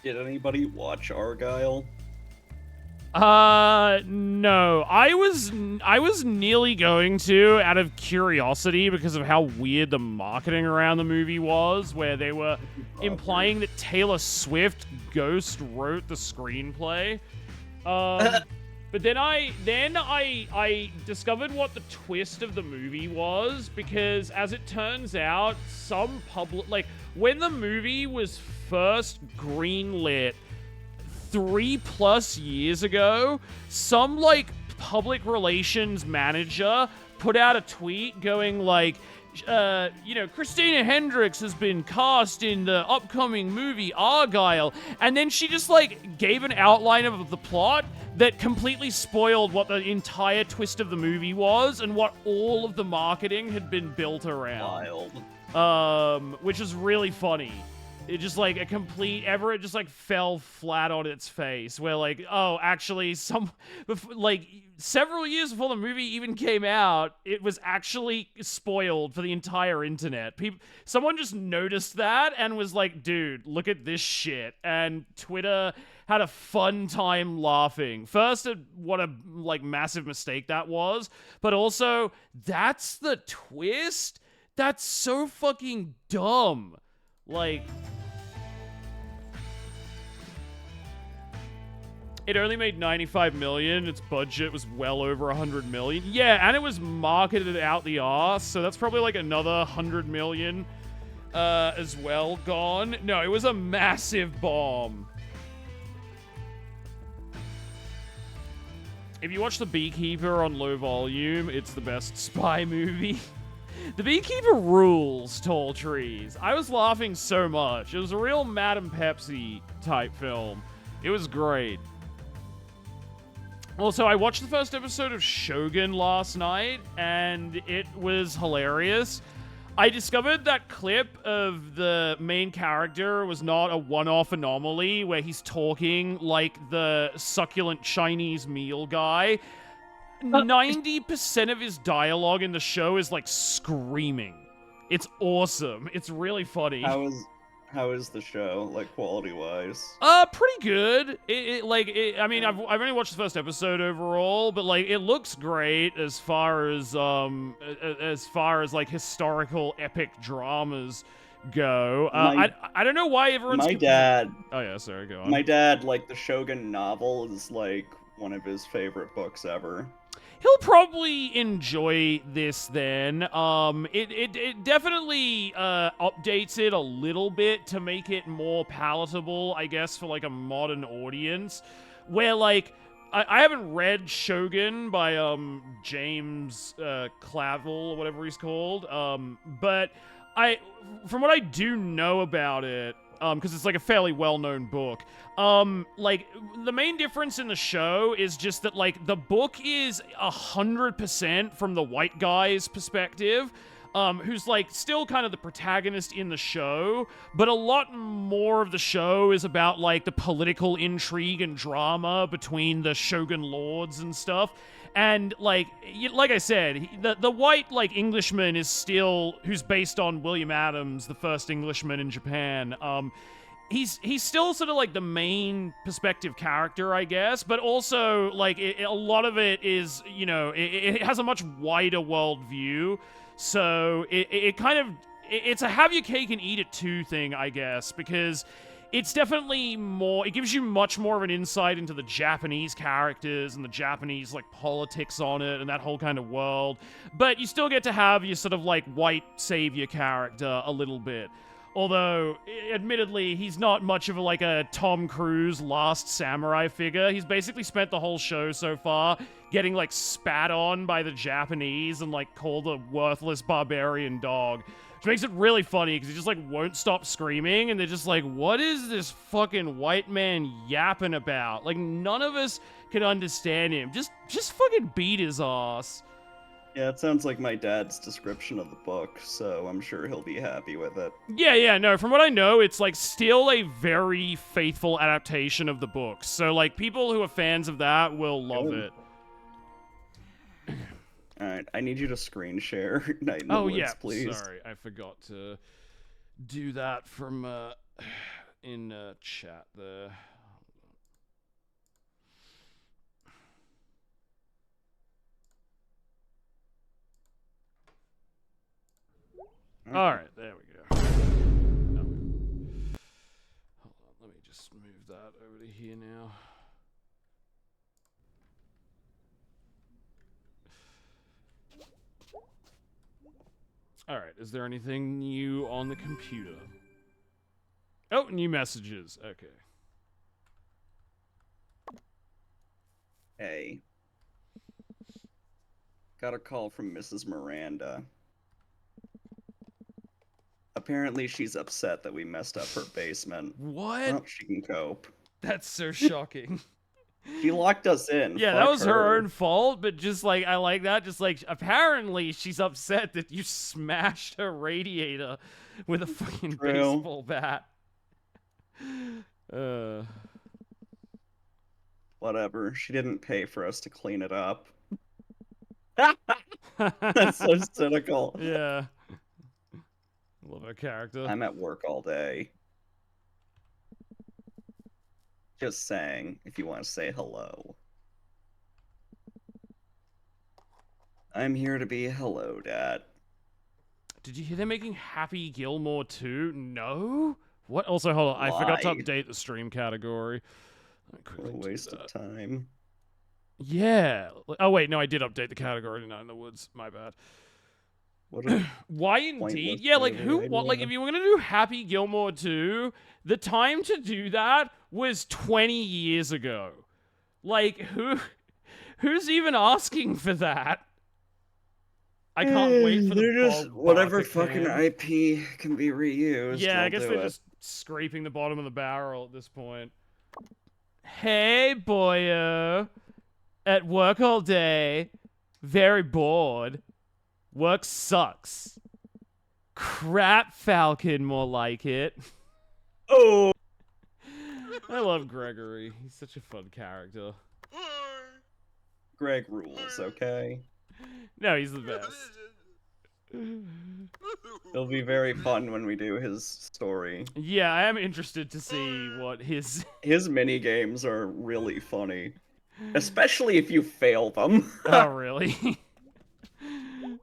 anybody watch Argyle? No. I was nearly going to, out of curiosity, because of how weird the marketing around the movie was, where they were implying that Taylor Swift ghost wrote the screenplay. But then I discovered what the twist of the movie was, because as it turns out, some when the movie was first greenlit 3+ years ago, some like public relations manager put out a tweet going like, Christina Hendricks has been cast in the upcoming movie Argyle, and then she just like gave an outline of the plot that completely spoiled what the entire twist of the movie was and what all of the marketing had been built around. Wild. Which is really funny. It just like Everett just like fell flat on its face, where like, oh, actually several years before the movie even came out, it was actually spoiled for the entire internet. Someone just noticed that and was like, dude, look at this shit. And Twitter had a fun time laughing. First, at what a like massive mistake that was, but also that's the twist? That's so fucking dumb. Like, it only made $95 million. Its budget was well over $100 million. Yeah, and it was marketed out the arse, so that's probably like another $100 million as well gone. No, it was a massive bomb. If you watch The Beekeeper on low volume, it's the best spy movie. The Beekeeper rules, Tall Trees. I was laughing so much. It was a real Madame Pepsi type film. It was great. Also, I watched the first episode of Shogun last night, and it was hilarious. I discovered that clip of the main character was not a one-off anomaly where he's talking like the succulent Chinese meal guy. 90% of his dialogue in the show is like screaming. It's awesome. It's really funny. How is the show, like, quality-wise? Pretty good. I mean, I've only watched the first episode overall, but like, it looks great as far as like historical epic dramas go. I don't know why everyone's. My dad. Oh yeah, sorry, go on. My dad, like, the Shogun novel is like one of his favorite books ever. He'll probably enjoy this then. It definitely updates it a little bit to make it more palatable, I guess, for like a modern audience. Where like I haven't read Shogun by James Clavell or whatever he's called. But from what I do know about it, because it's like a fairly well-known book. Like, the main difference in the show is just that, like, the book is 100% from the white guy's perspective, who's, like, still kind of the protagonist in the show, but a lot more of the show is about, like, the political intrigue and drama between the Shogun lords and stuff. And, like I said, the white, like, Englishman is still, who's based on William Adams, the first Englishman in Japan. He's still sort of, like, the main perspective character, I guess, but also, like, a lot of it is, you know, it has a much wider worldview, so it kind of, it's a have your cake and eat it too thing, I guess, because it's definitely more, it gives you much more of an insight into the Japanese characters and the Japanese, like, politics on it and that whole kind of world. But you still get to have your sort of, like, white savior character a little bit. Although, admittedly, he's not much of like a Tom Cruise Last Samurai figure. He's basically spent the whole show so far getting, like, spat on by the Japanese and, like, called a worthless barbarian dog. Which makes it really funny, because he just, like, won't stop screaming, and they're just like, what is this fucking white man yapping about? Like, none of us can understand him. Just fucking beat his ass. Yeah, it sounds like my dad's description of the book, so I'm sure he'll be happy with it. Yeah, no, from what I know, it's, like, still a very faithful adaptation of the book. So, like, people who are fans of that will love it. Alright, I need you to screen share Night in the Woods, please. Sorry, I forgot to do that from, in chat there. All right, there we go. No. Hold on, let me just move that over to here now. All right, is there anything new on the computer? Oh, new messages. Okay. Hey. Got a call from Mrs. Miranda. Apparently she's upset that we messed up her basement. What? Well, she can cope. That's so shocking. She locked us in. Yeah, that Fuck was her own fault, but just like, I like that. Just like, apparently she's upset that you smashed her radiator with a fucking True. baseball bat. Whatever. She didn't pay for us to clean it up. That's so cynical. Yeah. Love her character. I'm at work all day. Just saying, if you want to say hello. I'm here to be hello, Dad. Did you hear they're making Happy Gilmore 2? No? What? Also, hold on. I forgot to Why? update the stream category. What a waste of time. Yeah. Oh, wait. No, I did update the category to Night in the Woods. My bad. What a Why indeed? pointless Yeah, like movie who? What? Like idea. if you were gonna do Happy Gilmore 2, the time to do that was 20 years ago. Like who's even asking for that? I can't wait for the They're just Bob whatever Barker fucking can. IP can be reused. Yeah, I I'll guess do they're it. just scraping the bottom of the barrel at this point. Hey, boyo. At work all day. Very bored. Work sucks. Crap, Falcon, more like it. Oh! I love Gregory. He's such a fun character. Greg rules, okay? No, he's the best. It'll be very fun when we do his story. Yeah, I am interested to see what his... His mini games are really funny. Especially if you fail them. Oh, really?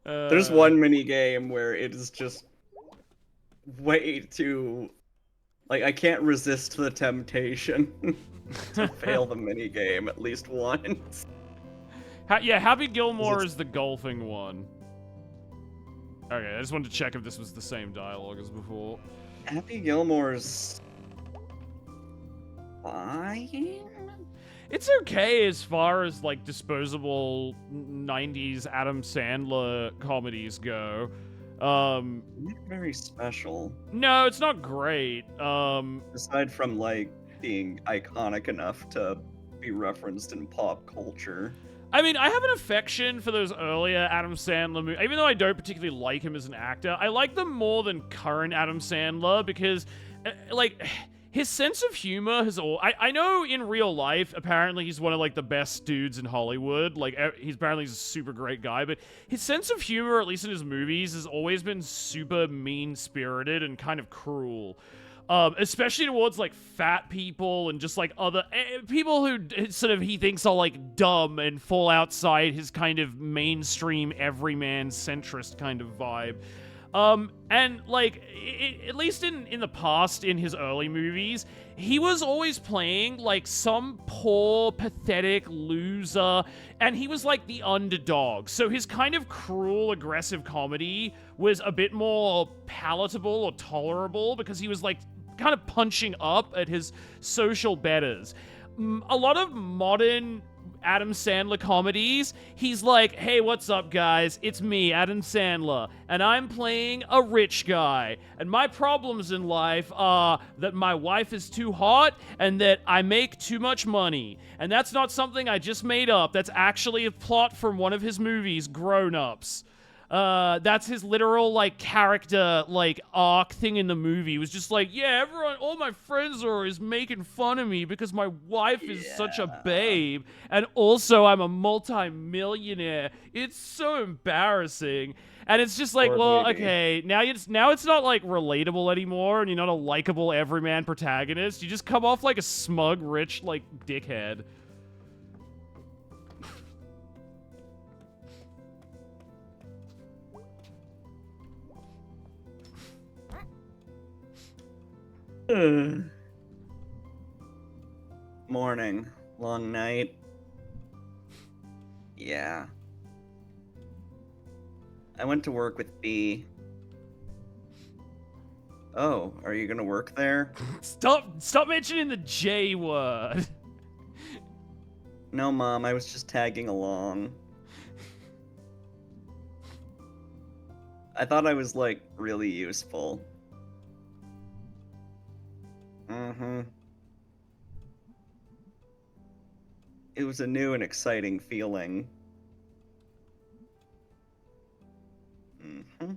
There's one mini game where it is just way too... Like, I can't resist the temptation to fail the mini game at least once. Yeah, Happy Gilmore is the golfing one. Okay, I just wanted to check if this was the same dialogue as before. Happy Gilmore's fine? It's okay as far as, like, disposable 90s Adam Sandler comedies go. Not very special. No, it's not great. Aside from, like, being iconic enough to be referenced in pop culture. I mean, I have an affection for those earlier Adam Sandler movies. Even though I don't particularly like him as an actor, I like them more than current Adam Sandler because, like, his sense of humor has all... I know in real life, apparently he's one of, like, the best dudes in Hollywood. Like, he's a super great guy, but his sense of humor, at least in his movies, has always been super mean-spirited and kind of cruel. Especially towards, like, fat people and just, like, other people who sort of he thinks are, like, dumb and fall outside his kind of mainstream everyman centrist kind of vibe. And, like, at least in the past, in his early movies, he was always playing, like, some poor, pathetic loser, and he was, like, the underdog. So his kind of cruel, aggressive comedy was a bit more palatable or tolerable because he was, like, kind of punching up at his social betters. A lot of modern Adam Sandler comedies, he's like, hey, what's up, guys? It's me, Adam Sandler, and I'm playing a rich guy. And my problems in life are that my wife is too hot and that I make too much money. And that's not something I just made up. That's actually a plot from one of his movies, Grown Ups. That's his literal, like, character, like, arc thing in the movie. It was just like, yeah, all my friends is making fun of me because my wife is such a babe, and also I'm a multi-millionaire. It's so embarrassing. And it's just like, well, okay, now it's not, like, relatable anymore, and you're not a likable everyman protagonist. You just come off like a smug, rich, like, dickhead. Morning. Long night. Yeah. I went to work with B. Oh, are you gonna work there? Stop mentioning the J word. No, Mom, I was just tagging along. I thought I was, like, really useful. Mm-hmm. It was a new and exciting feeling. Mm-hmm.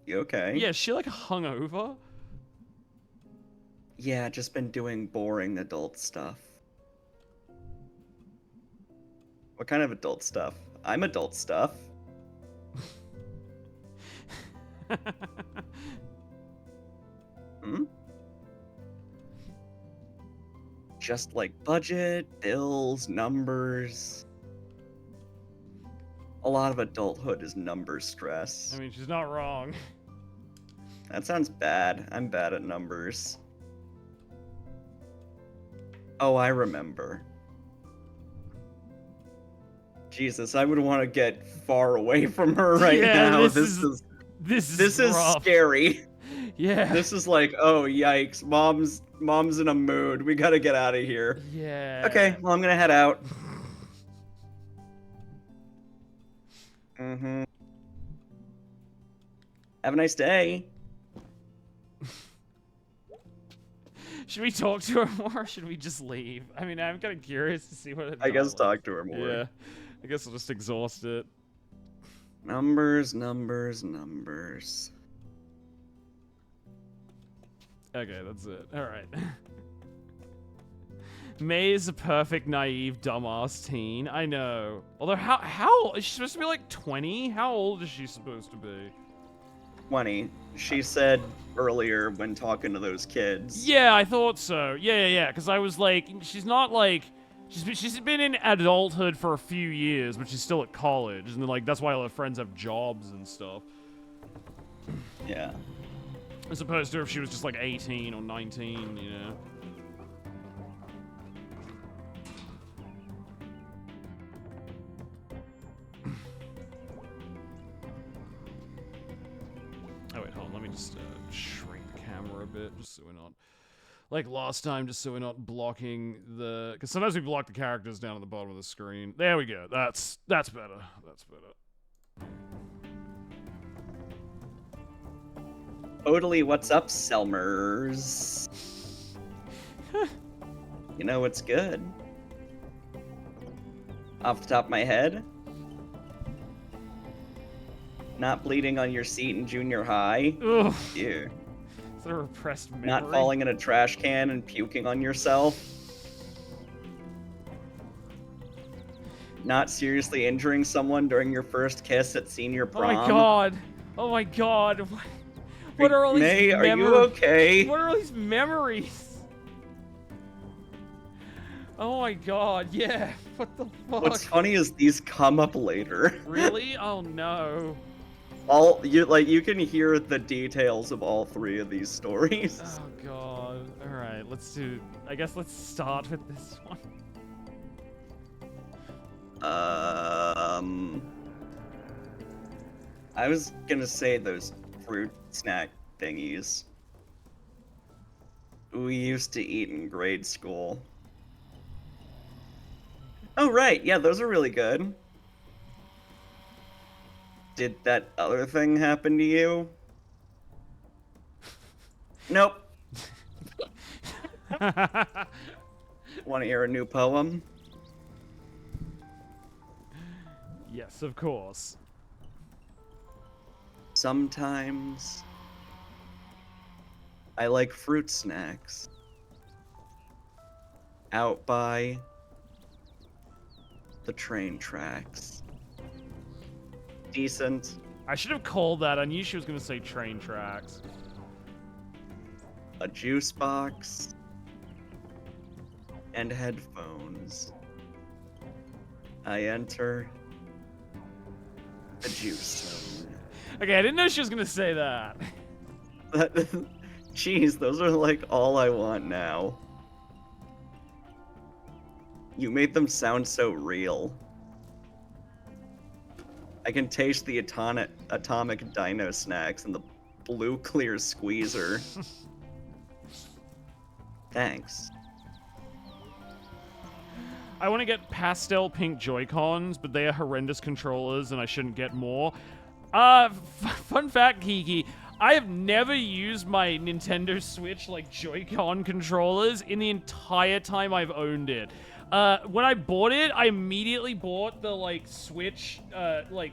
You okay? Yeah, is she like hungover? Yeah, just been doing boring adult stuff. What kind of adult stuff? I'm adult stuff. Hmm? Just like budget, bills, numbers. A lot of adulthood is number stress. I mean, she's not wrong. That sounds bad. I'm bad at numbers. Oh, I remember. Jesus, I would want to get far away from her right now. This is rough. scary. Yeah. This is like, oh yikes, mom's in a mood. We gotta get out of here. Yeah. Okay, well I'm gonna head out. Mm-hmm. Have a nice day. Should we talk to her more, or should we just leave? I mean, I'm kind of curious to see what it I guess does. talk to her more. Yeah. I guess I'll just exhaust it. Numbers, numbers, numbers. Okay, that's it. Alright. May is a perfect, naive, dumbass teen. I know. Although, how is she supposed to be like 20? How old is she supposed to be? 20. She said earlier when talking to those kids. Yeah, I thought so. Yeah. Because I was like, she's not like... She's been in adulthood for a few years, but she's still at college. And then, like, that's why all her friends have jobs and stuff. Yeah. As opposed to if she was just like 18 or 19, you know? Oh wait, hold on, let me just shrink the camera a bit, just so we're not... Like last time, just so we're not blocking the... Because sometimes we block the characters down at the bottom of the screen. There we go, that's better, that's better. Totally, what's up, Selmers? You know what's good? Off the top of my head? Not bleeding on your seat in junior high? Ugh. Ew. Is that a repressed memory? Not falling in a trash can and puking on yourself? Not seriously injuring someone during your first kiss at senior prom? Oh my god! Oh my god! What are all these May, are you memories? okay? What are all these memories? Oh my god, yeah. What the fuck? What's funny is these come up later. Really? Oh no. You can hear the details of all three of these stories. Oh god. Alright, I guess let's start with this one. I was gonna say those fruit snack thingies we used to eat in grade school. Oh right, yeah, those are really good. Did that other thing happen to you? Nope. Want to hear a new poem? Yes, of course. Sometimes I like fruit snacks. Out by the train tracks. Decent. I should have called that. I knew she was going to say train tracks. A juice box. And headphones. I enter the juice zone. Okay, I didn't know she was going to say that. Jeez, those are like all I want now. You made them sound so real. I can taste the atomic dino snacks and the blue clear squeezer. Thanks. I want to get pastel pink Joy-Cons, but they are horrendous controllers and I shouldn't get more. Fun fact, Kiki, I have never used my Nintendo Switch, like, Joy-Con controllers in the entire time I've owned it. When I bought it, I immediately bought the, like, Switch, like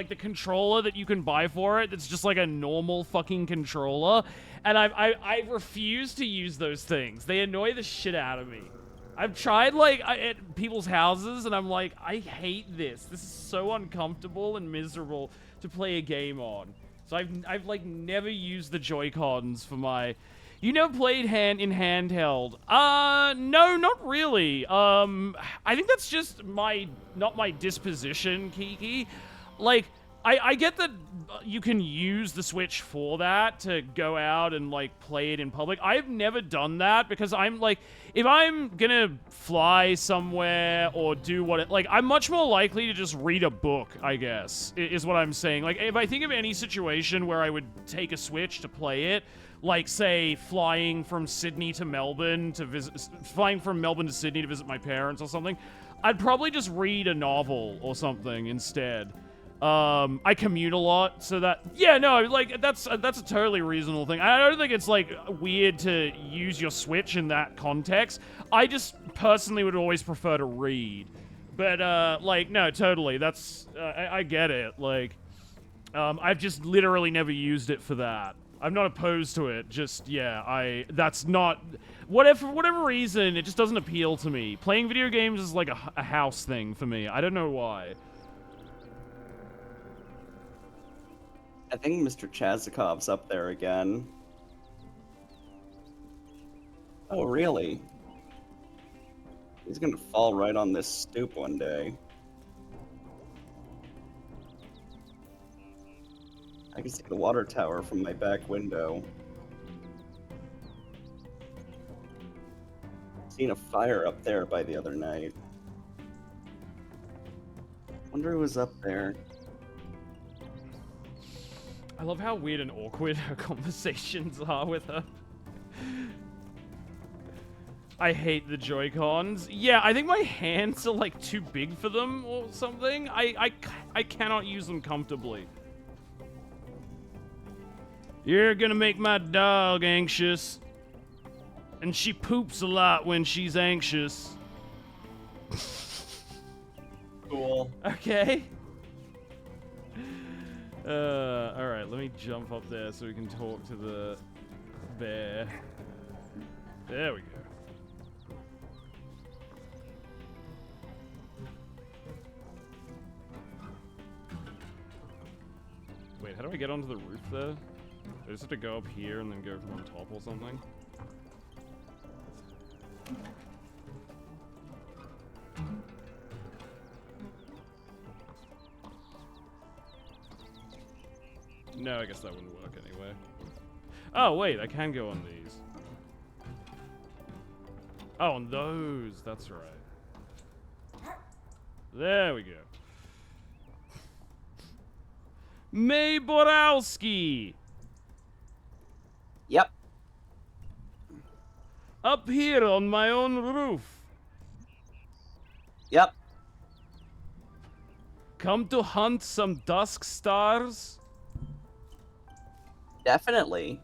the controller that you can buy for it that's just, like, a normal fucking controller, and I refuse to use those things. They annoy the shit out of me. I've tried, like, at people's houses, and I'm like, I hate this. This is so uncomfortable and miserable to play a game on. So I've like, never used the Joy-Cons for my... You never played in handheld? No, not really. I think that's just not my disposition, Kiki. Like, I get that you can use the Switch for that, to go out and, like, play it in public. I've never done that because I'm, like, if I'm gonna fly somewhere or do I'm much more likely to just read a book, I guess, is what I'm saying. Like, if I think of any situation where I would take a Switch to play it, like, say, flying from Sydney to Melbourne to flying from Melbourne to Sydney to visit my parents or something, I'd probably just read a novel or something instead. I commute a lot, so that, yeah, no, like, that's a totally reasonable thing. I don't think it's, like, weird to use your Switch in that context. I just personally would always prefer to read. But, like, no, totally, that's, I get it, like, I've just literally never used it for that. I'm not opposed to it, just, yeah, that's not, for whatever reason, it just doesn't appeal to me. Playing video games is like a house thing for me. I don't know why. I think Mr. Chazakov's up there again. Oh, really? He's gonna fall right on this stoop one day. I can see the water tower from my back window. Seen a fire up there by the other night. Wonder who was up there. I love how weird and awkward her conversations are with her. I hate the Joy-Cons. Yeah, I think my hands are, like, too big for them or something. I cannot use them comfortably. You're gonna make my dog anxious. And she poops a lot when she's anxious. Cool. Okay. Alright, let me jump up there so we can talk to the bear. There we go. Wait, how do I get onto the roof there? I just have to go up here and then go from on top or something? No, I guess that wouldn't work anyway. Oh, wait, I can go on these. Oh, on those. That's right. There we go. May Borowski! Yep. Up here on my own roof. Yep. Come to hunt some dusk stars? Definitely.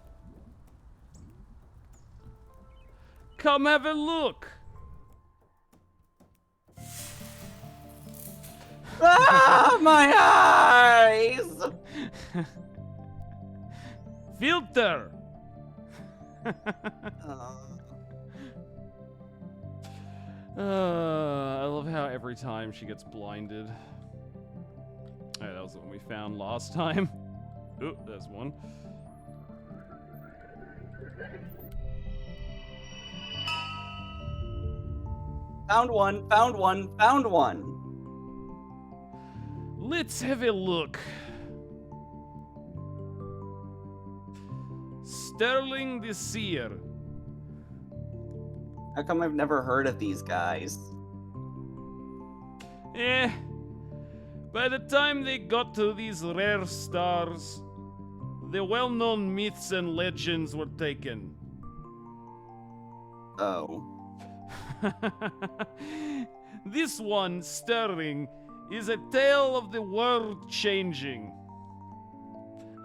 Come have a look. Ah, my eyes! Filter. I love how every time she gets blinded. Alright, that was the one we found last time. Oh, there's one. Found one, found one, found one. Let's have a look. Sterling the Seer. How come I've never heard of these guys? By the time they got to these rare stars, the well-known myths and legends were taken. Oh. This one, Sterling, is a tale of the world changing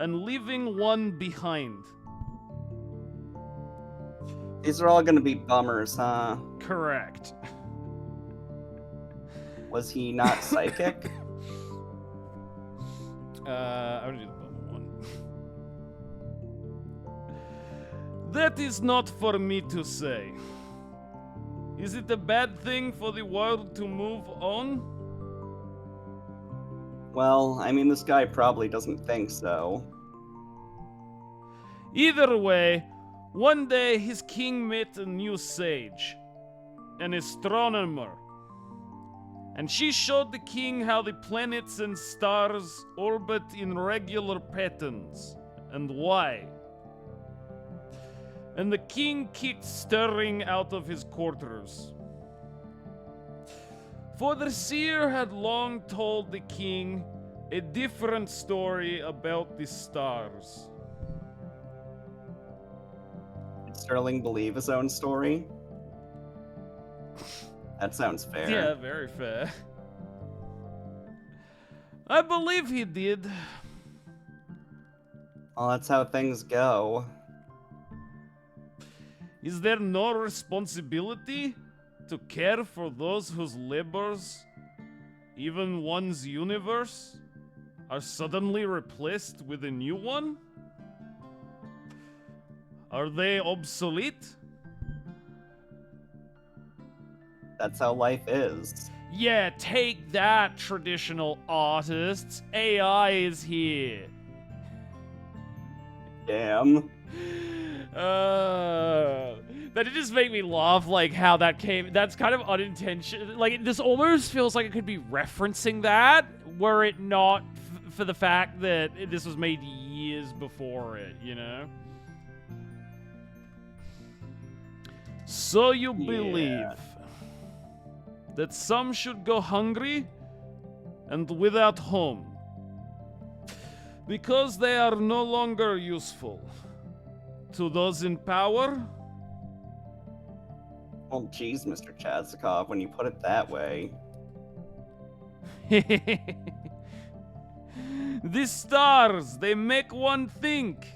and leaving one behind. These are all gonna be bummers, huh? Correct. Was he not psychic? I'm gonna do the bubble one. That is not for me to say. Is it a bad thing for the world to move on? Well, I mean, this guy probably doesn't think so. Either way, one day his king met a new sage, an astronomer. And she showed the king how the planets and stars orbit in regular patterns, and why. And the king kicked Sterling out of his quarters. For the seer had long told the king a different story about the stars. Did Sterling believe his own story? That sounds fair. Yeah, very fair. I believe he did. Well, that's how things go. Is there no responsibility to care for those whose labors, even one's universe, are suddenly replaced with a new one? Are they obsolete? That's how life is. Yeah, take that, traditional artists. AI is here. Damn. That did just make me laugh, like how that came. That's kind of unintentional. Like, this almost feels like it could be referencing that, were it not for the fact that this was made years before it, you know? So you believe that some should go hungry and without home because they are no longer useful to those in power? Well, geez, Mr. Chazikov, when you put it that way. The stars, they make one think.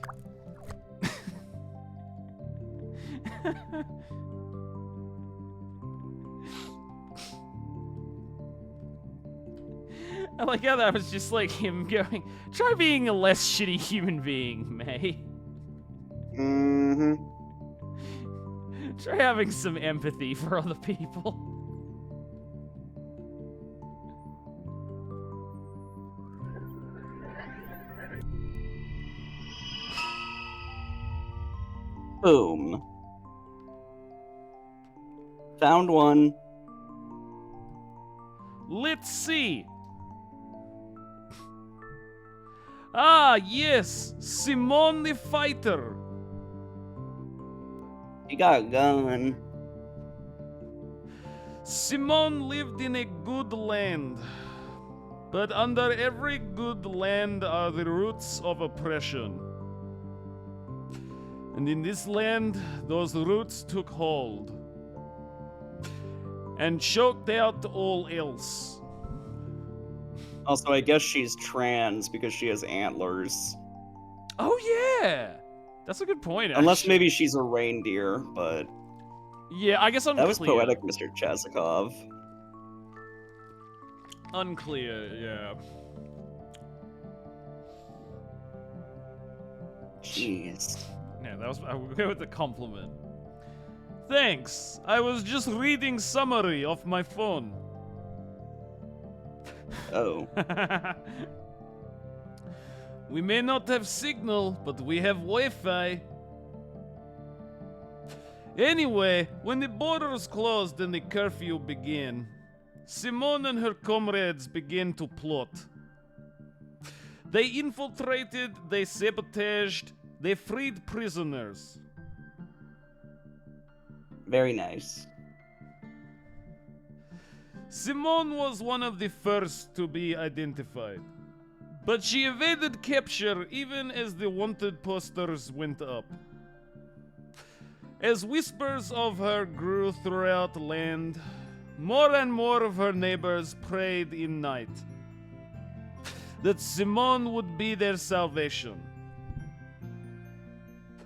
I like how that was just like him going, try being a less shitty human being, May. Mm-hmm. Try having some empathy for other people. Boom. Found one. Let's see. Ah, yes, Simone the Fighter. He got a gun. Simone lived in a good land, but under every good land are the roots of oppression. And in this land, those roots took hold and choked out all else. Also, I guess she's trans because she has antlers. Oh, yeah! That's a good point, actually. Unless maybe she's a reindeer, but... Yeah, I guess unclear. That was poetic, Mr. Chazikov. Unclear, yeah. Jeez. Yeah, that was... I will go with the compliment. Thanks. I was just reading summary off my phone. Oh. We may not have signal, but we have Wi-Fi. Anyway, when the borders closed and the curfew began, Simone and her comrades began to plot. They infiltrated, they sabotaged, They freed prisoners. Very nice. Simone was one of the first to be identified, but she evaded capture even as the wanted posters went up. As whispers of her grew throughout the land, more and more of her neighbors prayed in night that Simone would be their salvation.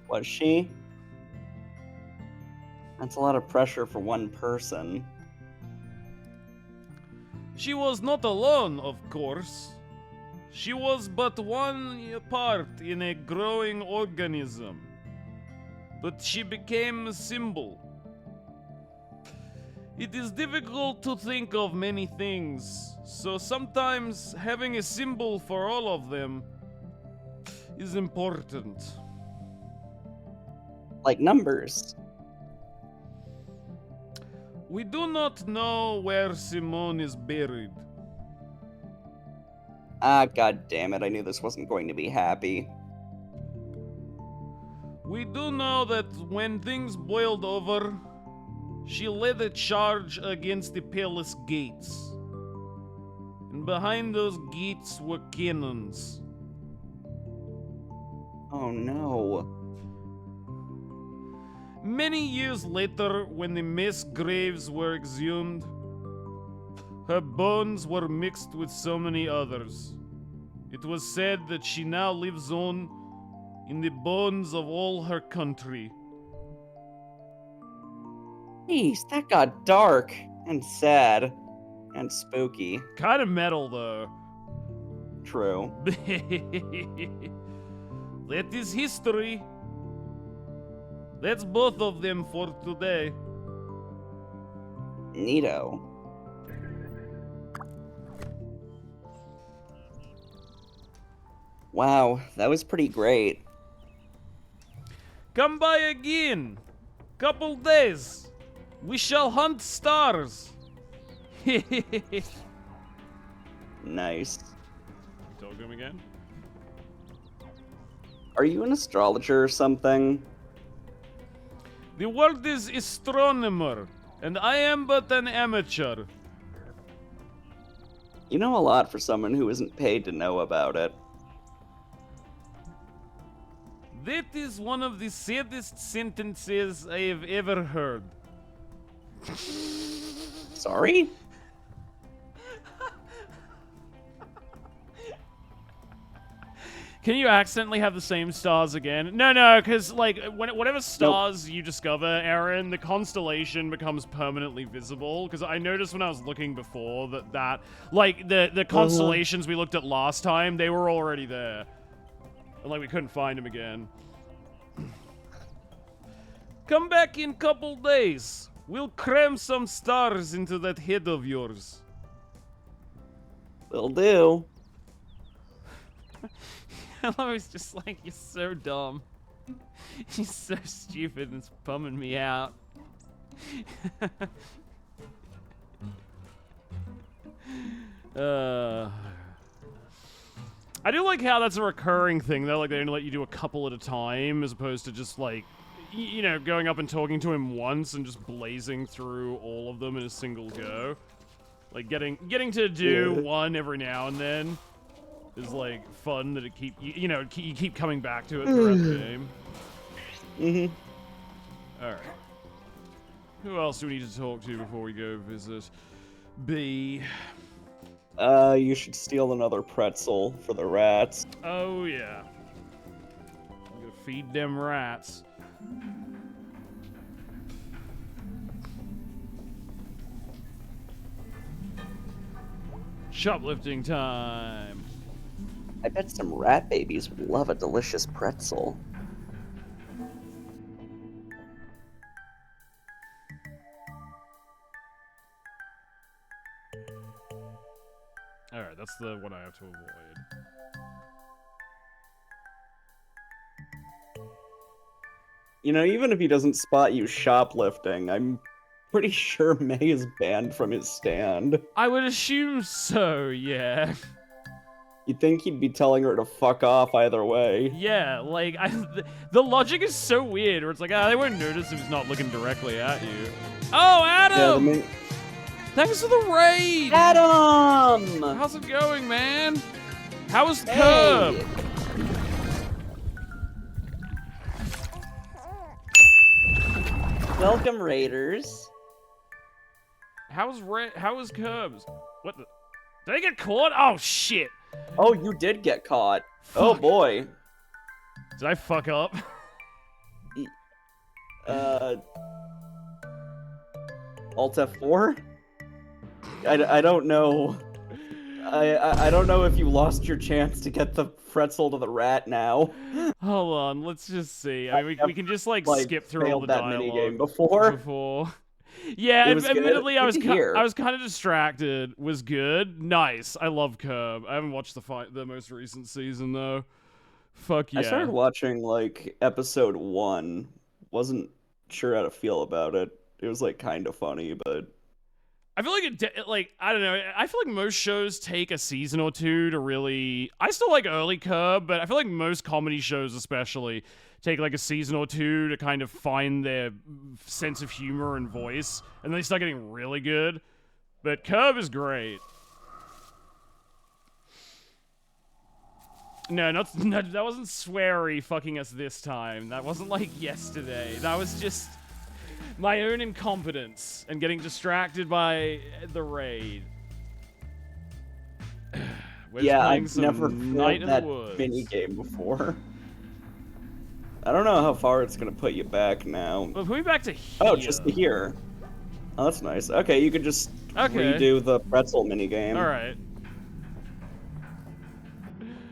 Was she? That's a lot of pressure for one person. She was not alone, of course. She was but one part in a growing organism. But she became a symbol. It is difficult to think of many things, so sometimes having a symbol for all of them is important. Like numbers. We do not know where Simone is buried. Ah, god damn it, I knew this wasn't going to be happy. We do know that when things boiled over, she led a charge against the palace gates. And behind those gates were cannons. Oh no. Many years later, when the mass graves were exhumed, her bones were mixed with so many others. It was said that she now lives on in the bones of all her country. Jeez, that got dark and sad and spooky. Kind of metal, though. True. That is history. That's both of them for today. Neato. Wow, that was pretty great. Come by again. Couple days. We shall hunt stars. Nice. Talk to him again. Are you an astrologer or something? The world is astronomer, and I am but an amateur. You know a lot for someone who isn't paid to know about it. That is one of the saddest sentences I have ever heard. Sorry? Can you accidentally have the same stars again? No, because, like, whatever stars you discover, Aaron, the constellation becomes permanently visible. Because I noticed when I was looking before that like, the constellations we looked at last time, they were already there. And, like, we couldn't find them again. Come back in couple days. We'll cram some stars into that head of yours. Will do. I was just like, you're so dumb. You're so stupid and it's bumming me out. I do like how that's a recurring thing though, like they only let you do a couple at a time as opposed to just like, you know, going up and talking to him once and just blazing through all of them in a single go. Like getting to do one every now and then is like fun that it you keep coming back to it throughout the game. All right. Who else do we need to talk to before we go visit B? You should steal another pretzel for the rats. Oh yeah. I'm gonna feed them rats. Shoplifting time. I bet some rat babies would love a delicious pretzel. Alright, that's the one I have to avoid. You know, even if he doesn't spot you shoplifting, I'm pretty sure May is banned from his stand. I would assume so, yeah. You'd think he'd be telling her to fuck off either way. Yeah, like, the logic is so weird, where it's like, they won't notice if he's not looking directly at you. Oh, Adam! Yeah, Thanks for the raid! Adam! How's it going, man? How was Curb? Welcome, Raiders. How was Curbs? What the? Did I get caught? Oh, shit. Oh, you did get caught. Fuck. Oh, boy. Did I fuck up? Alt F4? I don't know. I don't know if you lost your chance to get the pretzel to the rat now. Hold on, let's just see. I mean, we can just like skip through all the that dialogue minigame before. Yeah, It was admittedly, good. I was Good to hear. I was kind of distracted. Was good, nice. I love Curb. I haven't watched the most recent season though. Fuck yeah. I started watching like episode 1. Wasn't sure how to feel about it. It was like kind of funny, but I feel like I don't know. I feel like most shows take a season or two to really. I still like early Curb, but I feel like most comedy shows, especially, take like a season or two to kind of find their sense of humor and voice, and then they start getting really good. But Curb is great. No, that wasn't sweary fucking us this time. That wasn't like yesterday. That was just my own incompetence and getting distracted by the raid. yeah, I've never played that mini game before. I don't know how far it's gonna put you back now. Well, put me back to here. Oh, just to here. Oh, that's nice. Okay, you could just redo the pretzel mini game. All right.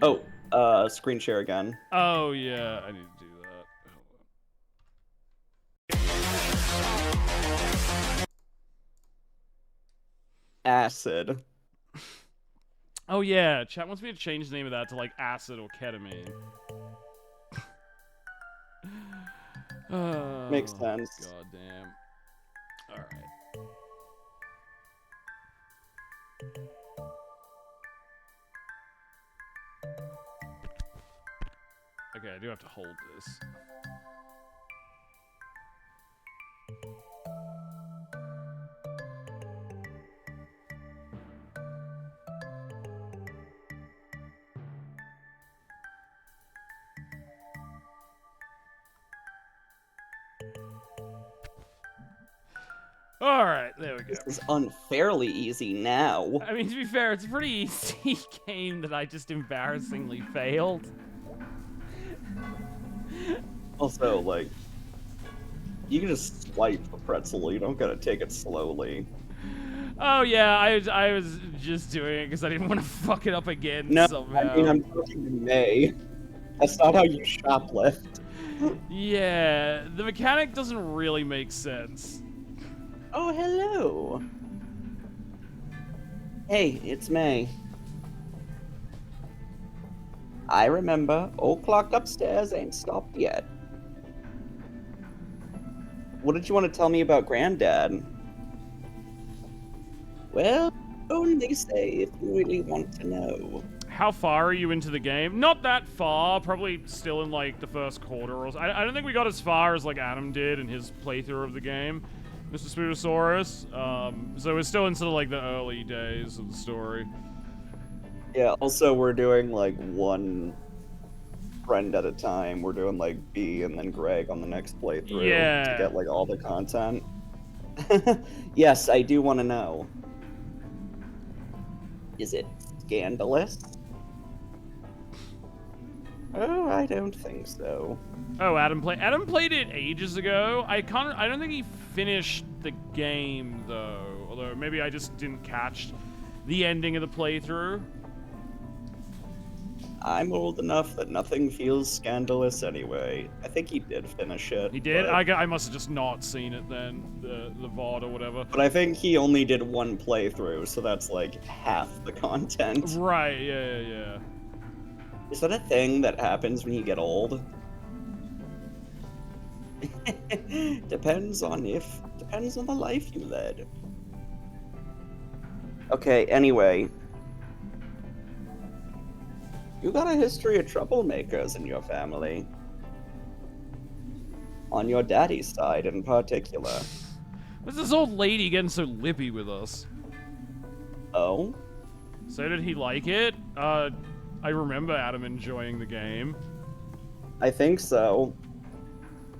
Oh, screen share again. Oh yeah, I need to do that. Acid. Oh yeah, chat wants me to change the name of that to like acid or ketamine. Makes sense. God damn. Alright. Okay, I do have to hold this. Alright, there we go. This is unfairly easy now. I mean, to be fair, it's a pretty easy game that I just embarrassingly failed. Also, like, you can just swipe the pretzel. You don't gotta take it slowly. Oh yeah, I was just doing it because I didn't want to fuck it up again somehow. I mean, I'm talking to May. That's not how you shoplift. Yeah, the mechanic doesn't really make sense. Oh, hello. Hey, it's May. I remember. Old clock upstairs ain't stopped yet. What did you want to tell me about Granddad? Well, only say if you really want to know. How far are you into the game? Not that far. Probably still in like the first quarter or so. I don't think we got as far as like Adam did in his playthrough of the game, Mr. Spootosaurus. So we're still in sort of like the early days of the story. Yeah, also we're doing like one friend at a time. We're doing like B and then Greg on the next playthrough to get like all the content. Yes, I do want to know. Is it scandalous? Oh, I don't think so. Oh, Adam played it ages ago. I don't think he finished the game though. Although maybe I just didn't catch the ending of the playthrough. I'm old enough that nothing feels scandalous anyway. I think he did finish it. He did? But I must have just not seen it then, the VOD or whatever. But I think he only did one playthrough, so that's like half the content. Right, yeah. Is that a thing that happens when you get old? Depends on the life you led. Okay, anyway. You got a history of troublemakers in your family. On your daddy's side in particular. What's this old lady getting so lippy with us? Oh? So did he like it? I remember Adam enjoying the game. I think so.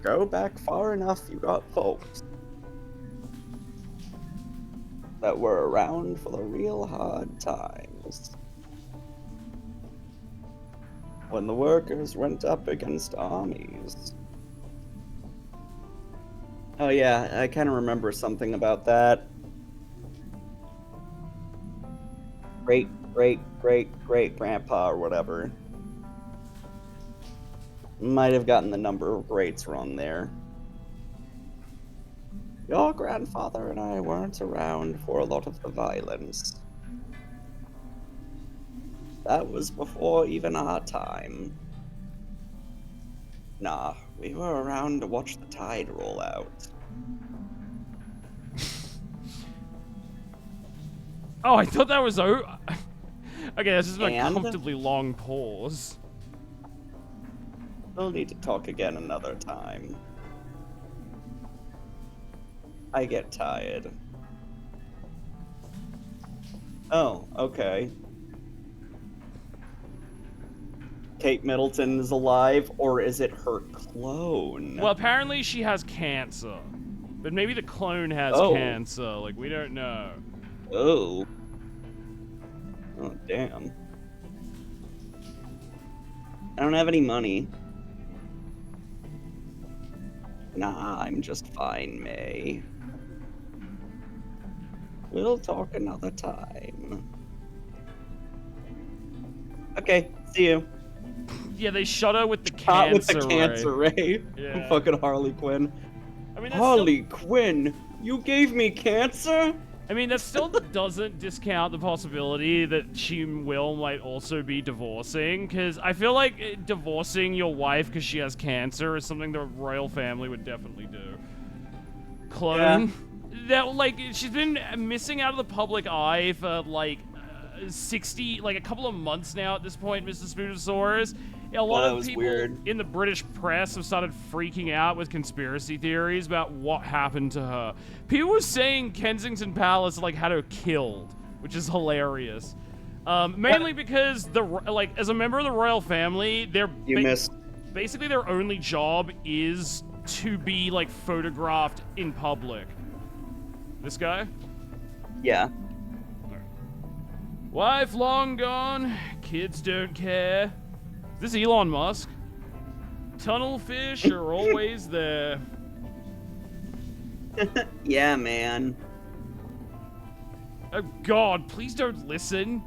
Go back far enough, you got folks that were around for the real hard times. When the workers went up against armies. Oh yeah, I kind of remember something about that. Great-great-great-great-grandpa or whatever. Might have gotten the number of greats wrong there. Your grandfather and I weren't around for a lot of the violence. That was before even our time. Nah, we were around to watch the tide roll out. Oh, I thought that was over. Okay, this is a And? comfortably long pause. We'll need to talk again another time. I get tired. Oh, okay. Kate Middleton is alive, or is it her clone? Well, apparently she has cancer. But maybe the clone has cancer. Like, we don't know. Oh. Oh, damn. I don't have any money. Nah, I'm just fine, May. We'll talk another time. Okay, see you. Yeah, they shot her with the Caught cancer with the cancer ray. Yeah. Fucking Harley Quinn. I mean, that's Harley Quinn, you gave me cancer? I mean, that still doesn't discount the possibility that she might also be divorcing, because I feel like divorcing your wife because she has cancer is something the royal family would definitely do. Clone. Yeah. That, like, she's been missing out of the public eye for, like, 60, like, a couple of months now at this point, Mr. Spoonosaurus. A lot of people in the British press have started freaking out with conspiracy theories about what happened to her. People were saying Kensington Palace, like, had her killed, which is hilarious. Mainly because, as a member of the royal family, they're basically their only job is to be, like, photographed in public. This guy? Yeah. Wife long gone, kids don't care. Is this Elon Musk? Tunnel fish are always there. Yeah, man. Oh God, please don't listen.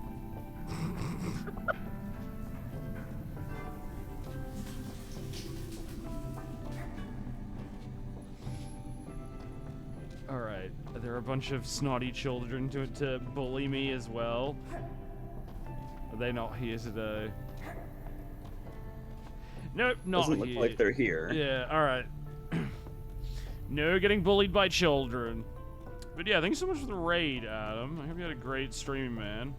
Alright, there are a bunch of snotty children to bully me as well. Are they not here today? Nope, not Doesn't look here. like they're here. Yeah, alright. No getting bullied by children. But yeah, thanks so much for the raid, Adam. I hope you had a great stream, man.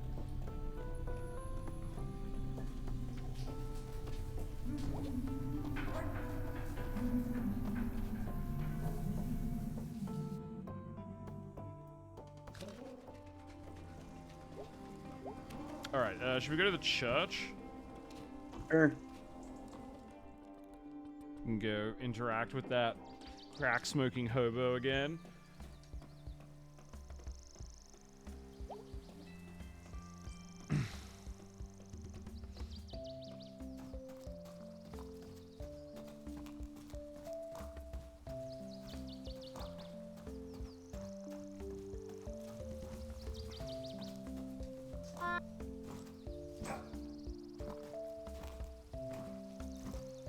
Alright, should we go to the church? Sure. And go interact with that crack-smoking hobo again.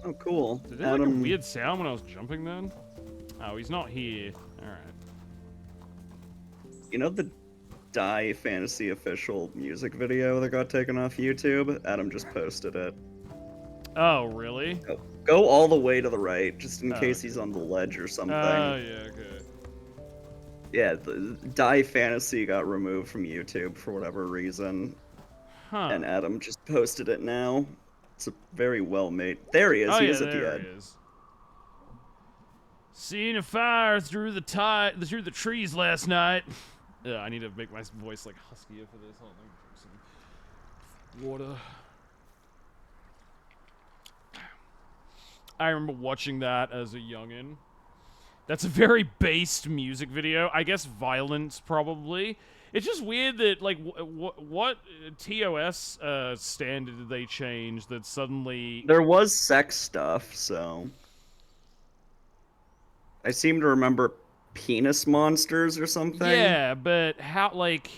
Oh, cool. Did it like a weird sound when I was jumping then? Oh, he's not here. Alright. You know the Die Fantasy official music video that got taken off YouTube? Adam just posted it. Oh, really? Go all the way to the right, just in Oh, case he's on the ledge or something. Oh, yeah, okay. Yeah, the Die Fantasy got removed from YouTube for whatever reason. Huh. And Adam just posted it now. It's a very well made. There he is. Oh, he yeah, is at the there end. he is. Seen a fire through the trees last night. I need to make my voice like huskier for this. Hold on, let me drink some water. I remember watching that as a youngin'. That's a very based music video. I guess violence, probably. It's just weird that, like, what TOS standard did they change that suddenly... There was sex stuff, so... I seem to remember penis monsters or something. Yeah, but how, like...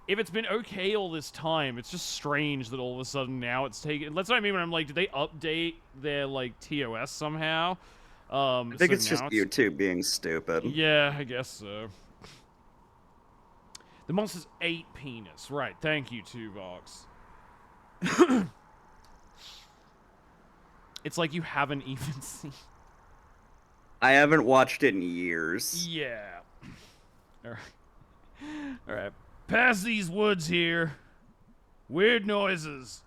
If it's been okay all this time, it's just strange that all of a sudden now it's taken... That's what I mean when I'm like, did they update their, like, TOS somehow? I think so it's just now YouTube being stupid. Yeah, I guess so. The monster's 8 penis. Right, thank you, Tuvox. It's like you haven't even seen... I haven't watched it in years. Yeah. Alright. Alright. Past these woods here. Weird noises.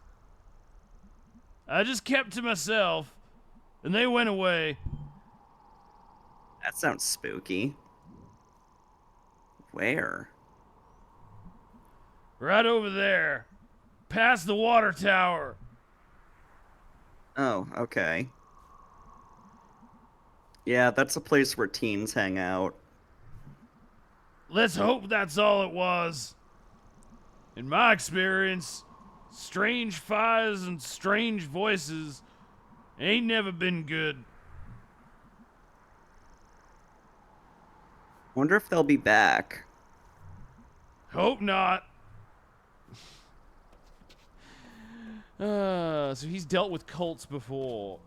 I just kept to myself, and they went away. That sounds spooky. Where? Right over there. Past the water tower. Oh, okay. Yeah, that's a place where teens hang out. Let's hope that's all it was. In my experience, strange fires and strange voices ain't never been good. Wonder if they'll be back. Hope not. So he's dealt with cults before.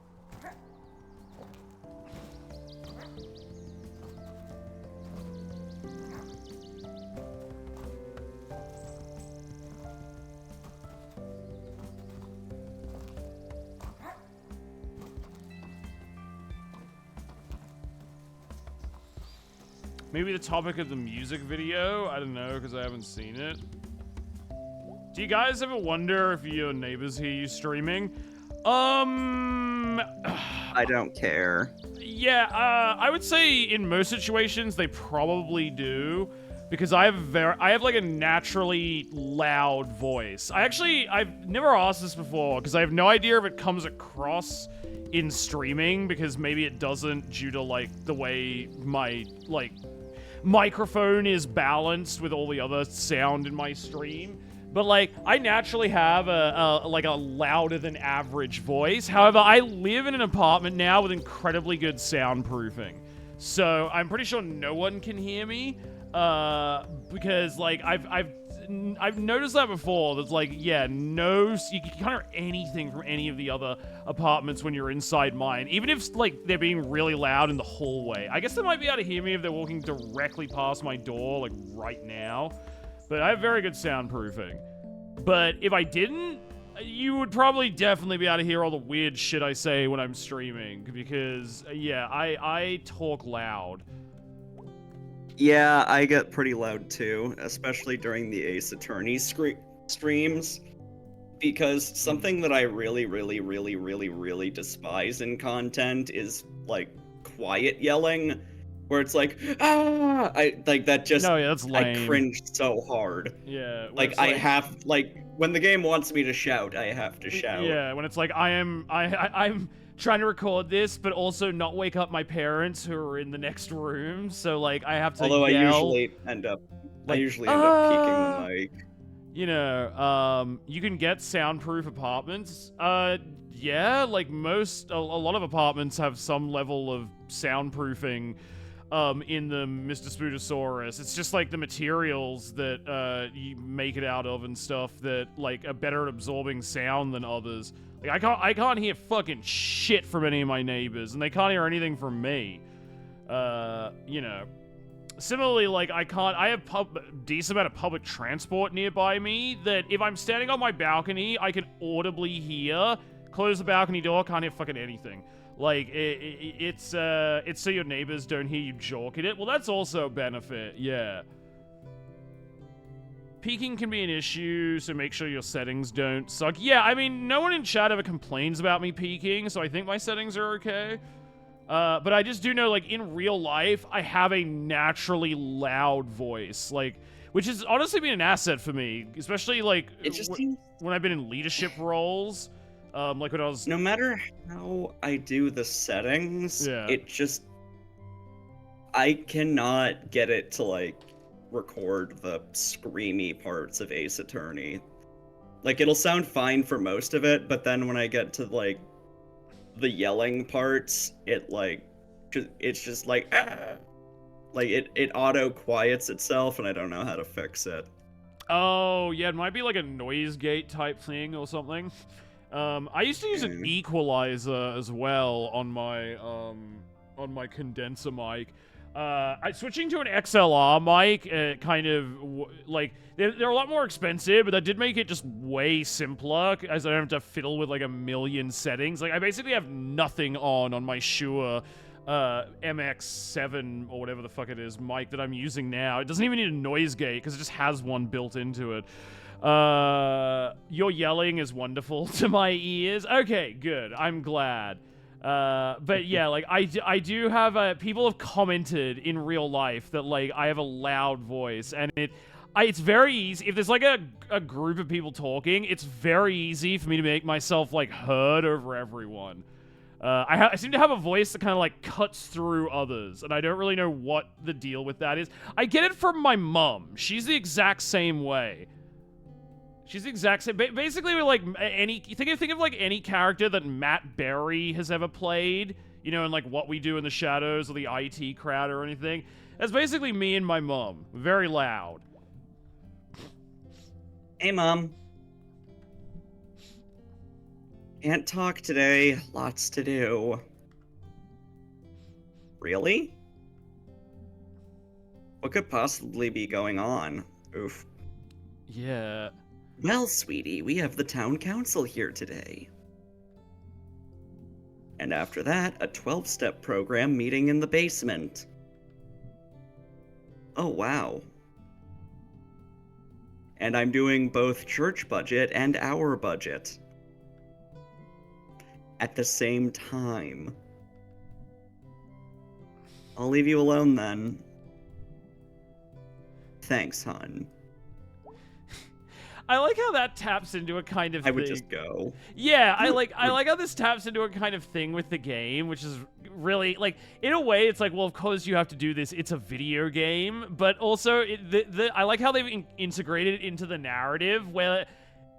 Maybe the topic of the music video? I don't know, because I haven't seen it. Do you guys ever wonder if your neighbors hear you streaming? I don't care. Yeah, I would say in most situations they probably do, because I have like a naturally loud voice. I've never asked this before, because I have no idea if it comes across in streaming, because maybe it doesn't due to like the way my like microphone is balanced with all the other sound in my stream. But like, I naturally have a louder than average voice. However, I live in an apartment now with incredibly good soundproofing, so I'm pretty sure no one can hear me. Because like I've noticed that before. That's like, yeah, you can't hear anything from any of the other apartments when you're inside mine, even if like they're being really loud in the hallway. I guess they might be able to hear me if they're walking directly past my door, like right now. But I have very good soundproofing. But if I didn't, you would probably definitely be able to hear all the weird shit I say when I'm streaming, because yeah, I talk loud. Yeah, I get pretty loud too, especially during the Ace Attorney streams. Because something that I really, really, really, really, really despise in content is like quiet yelling, where it's like, ah, No, yeah, that's lame. I cringe so hard. Yeah. Like I have, like, when the game wants me to shout, I have to shout. Yeah, when it's like, I'm trying to record this, but also not wake up my parents who are in the next room, so like, I have to Although yell. I usually end up peeking the mic. You know, you can get soundproof apartments. Yeah, like a lot of apartments have some level of soundproofing in the Mr. Spootosaurus. It's just like the materials that you make it out of and stuff that like are better at absorbing sound than others. Like I can't hear fucking shit from any of my neighbors, and they can't hear anything from me. You know. Similarly, like I have decent amount of public transport nearby me that if I'm standing on my balcony, I can audibly hear. Close the balcony door, can't hear fucking anything. Like, it's so your neighbors don't hear you jawk at it. Well, that's also a benefit, yeah. peaking can be an issue, so make sure your settings don't suck. Yeah, I mean, no one in chat ever complains about me peaking, so I think my settings are okay. But I just do know, like, in real life, I have a naturally loud voice, like, which has honestly been an asset for me, especially, like, when I've been in leadership roles, like when I was... No matter how I do the settings, it just... I cannot get it to, like, record the screamy parts of Ace Attorney. Like, it'll sound fine for most of it, but then when I get to, like, the yelling parts, it's just like, ah! Like, it auto-quiets itself, and I don't know how to fix it. Oh, yeah, it might be like a noise gate type thing or something. I used to use an equalizer as well on my condenser mic. Switching to an XLR mic, kind of, like, they're a lot more expensive, but that did make it just way simpler, as I don't have to fiddle with, like, a million settings. Like, I basically have nothing on my Shure MX7, or whatever the fuck it is, mic that I'm using now. It doesn't even need a noise gate, because it just has one built into it. Your yelling is wonderful to my ears. Okay, good. I'm glad. But yeah, like, I do have, people have commented in real life that, like, I have a loud voice, and it's very easy. If there's, like, a group of people talking, it's very easy for me to make myself, like, heard over everyone. I seem to have a voice that kind of, like, cuts through others, and I don't really know what the deal with that is. I get it from my mom. She's the exact same way. She's the exact same. Basically, like, think of like any character that Matt Berry has ever played, you know, in like What We Do in the Shadows or the IT Crowd or anything. That's basically me and my mom. Very loud. Hey, Mom. Can't talk today. Lots to do. Really? What could possibly be going on? Oof. Yeah. Well, sweetie, we have the town council here today. And after that, a 12-step program meeting in the basement. Oh, wow. And I'm doing both church budget and our budget. At the same time. I'll leave you alone then. Thanks, hon. I like how that taps into a kind of thing. I would just go. Yeah, I like how this taps into a kind of thing with the game, which is really, like, in a way, it's like, well, of course you have to do this. It's a video game, but also I like how they've integrated it into the narrative, where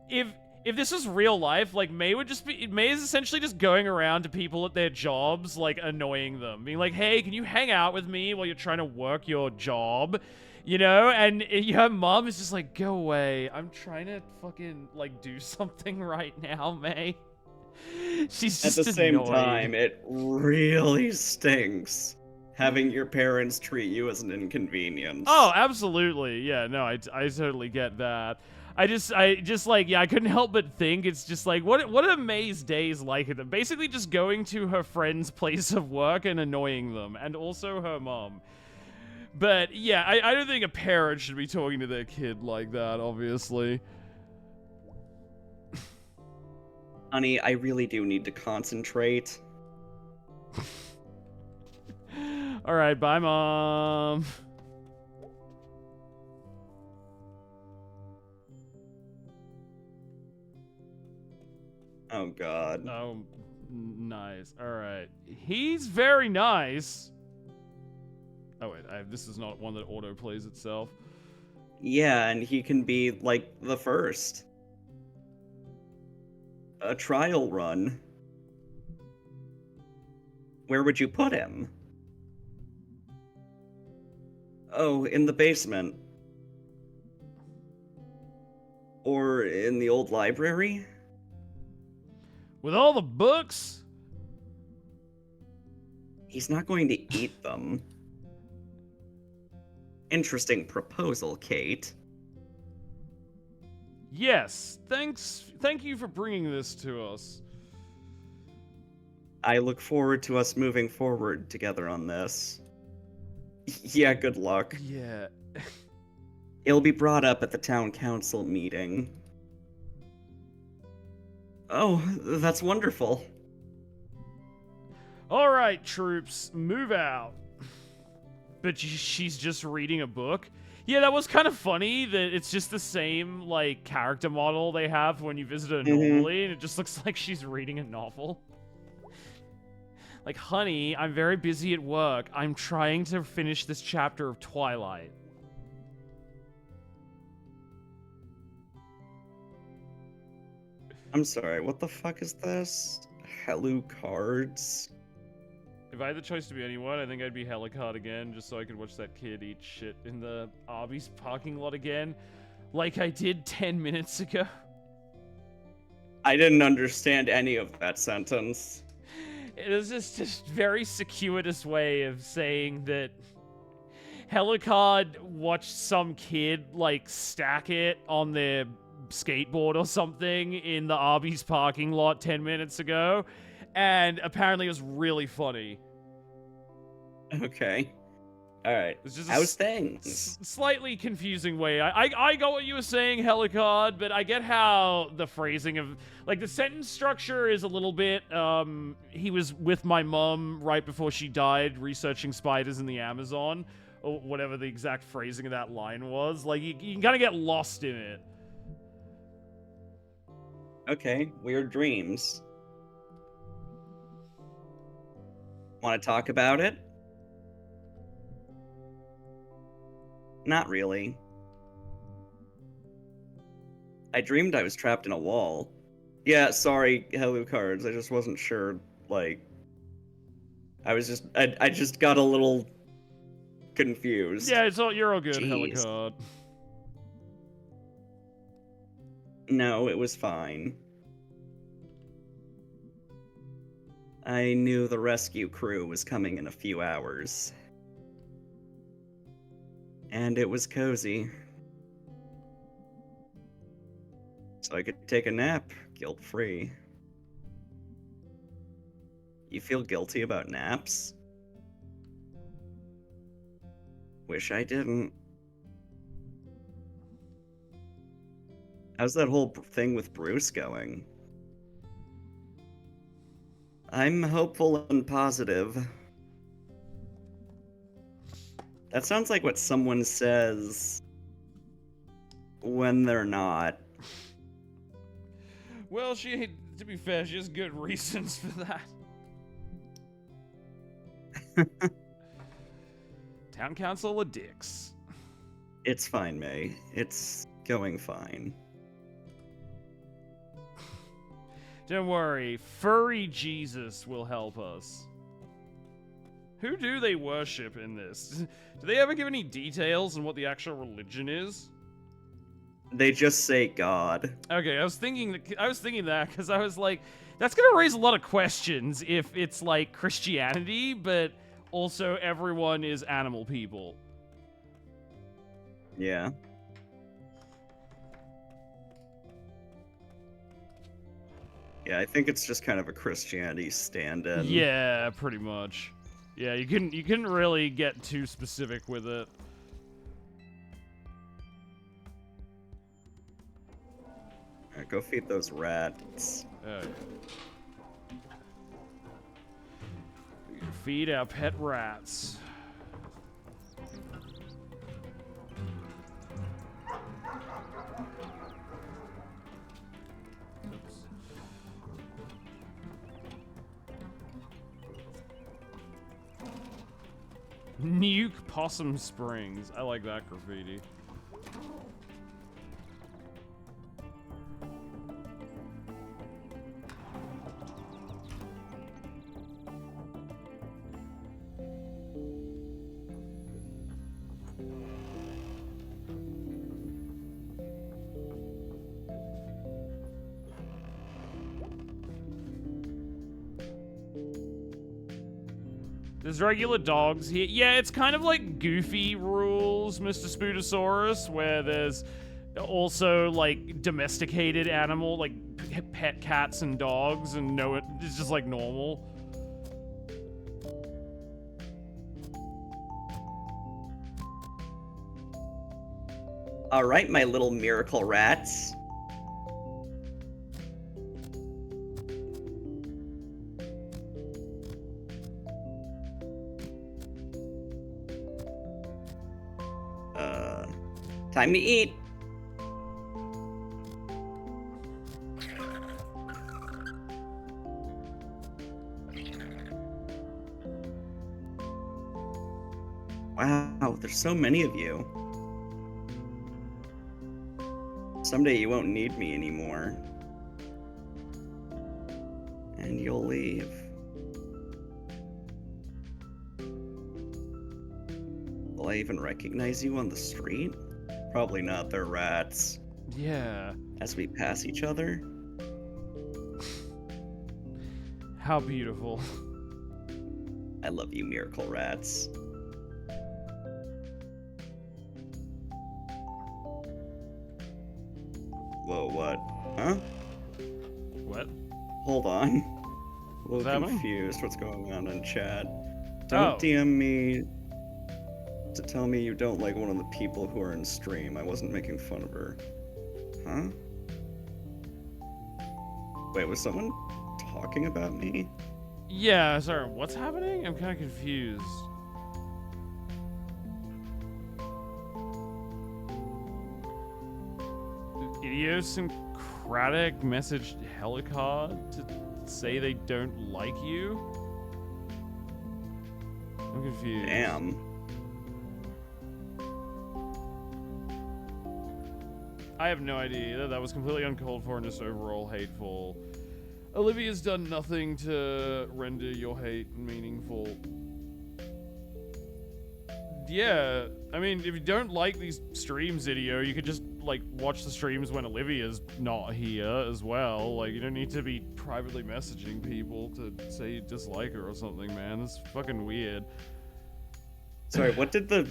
if this was real life, like, May is essentially just going around to people at their jobs, like, annoying them, being like, hey, can you hang out with me while you're trying to work your job? You know, and your mom is just like, go away. I'm trying to fucking, like, do something right now, May. She's just at the same annoyed. time, it really stinks having your parents treat you as an inconvenience. Oh, absolutely. Yeah, no, I totally get that. I just like, yeah, I couldn't help but think, it's just like, what are May's days like? Basically just going to her friend's place of work and annoying them, and also her mom. But, yeah, I don't think a parent should be talking to their kid like that, obviously. Honey, I really do need to concentrate. Alright, bye, Mom. Oh, God. Oh, nice. Alright. He's very nice. Oh, wait, this is not one that auto-plays itself. Yeah, and he can be, like, the first. A trial run. Where would you put him? Oh, in the basement. Or in the old library? With all the books? He's not going to eat them. Interesting proposal, Kate. Yes, thank you for bringing this to us. I look forward to us moving forward together on this. Yeah, good luck. Yeah. It'll be brought up at the town council meeting. Oh, that's wonderful. All right, troops, move out. But she's just reading a book. Yeah, that was kind of funny that it's just the same, like, character model they have when you visit her normally, and it just looks like she's reading a novel. Like, honey, I'm very busy at work. I'm trying to finish this chapter of Twilight. I'm sorry, what the fuck is this? Hello Cards? If I had the choice to be anyone, I think I'd be Helicard again, just so I could watch that kid eat shit in the Arby's parking lot again, like I did 10 minutes ago. I didn't understand any of that sentence. It was just a very circuitous way of saying that Helicard watched some kid, like, stack it on their skateboard or something in the Arby's parking lot 10 minutes ago, and apparently it was really funny. Okay. Alright. It's just How's things? Slightly confusing way. I got what you were saying, Helicard, but I get how the phrasing of, like, the sentence structure is a little bit, he was with my mum right before she died researching spiders in the Amazon, or whatever the exact phrasing of that line was. Like, you can kind of get lost in it. Okay, weird dreams. Want to talk about it? Not really. I dreamed I was trapped in a wall. Yeah, sorry, Hello Cards. I just wasn't sure, like... I just got a little confused. Yeah, you're all good, Jeez. Helicard. No, it was fine. I knew the rescue crew was coming in a few hours. And it was cozy. So I could take a nap, guilt-free. You feel guilty about naps? Wish I didn't. How's that whole thing with Bruce going? I'm hopeful and positive. That sounds like what someone says when they're not. Well, to be fair, she has good reasons for that. Town council of dicks. It's fine, May. It's going fine. Don't worry, furry Jesus will help us. Who do they worship in this? Do they ever give any details on what the actual religion is? They just say God. Okay, I was thinking that because I was like, that's gonna raise a lot of questions if it's like Christianity, but also everyone is animal people. Yeah. Yeah, I think it's just kind of a Christianity stand-in. Yeah, pretty much. Yeah, you couldn't really get too specific with it. Alright, go feed those rats. Oh, yeah. Feed our pet rats. Nuke Possum Springs. I like that graffiti. There's regular dogs here. Yeah, it's kind of like Goofy rules, Mr. Spootosaurus, where there's also like domesticated animal, like pet cats and dogs, and no, it's just like normal. Alright, my little miracle rats. Time to eat. Wow, there's so many of you. Someday you won't need me anymore. And you'll leave. Will I even recognize you on the street? Probably not, they're rats. Yeah. As we pass each other. How beautiful. I love you, miracle rats. Whoa, what? Huh? What? Hold on. A What's little happening? confused what's going on in chat. Don't DM me to tell me you don't like one of the people who are in stream. I wasn't making fun of her. Huh? Wait, was someone talking about me? Yeah, sorry, what's happening? I'm kind of confused. Idiosyncratic messaged Helicard to say they don't like you? I'm confused. Damn. I have no idea. That was completely uncalled for and just overall hateful. Olivia's done nothing to render your hate meaningful. Yeah, I mean, if you don't like these streams, Idio, you could just, like, watch the streams when Olivia's not here as well. Like, you don't need to be privately messaging people to say you dislike her or something, man. That's fucking weird. Sorry, what did the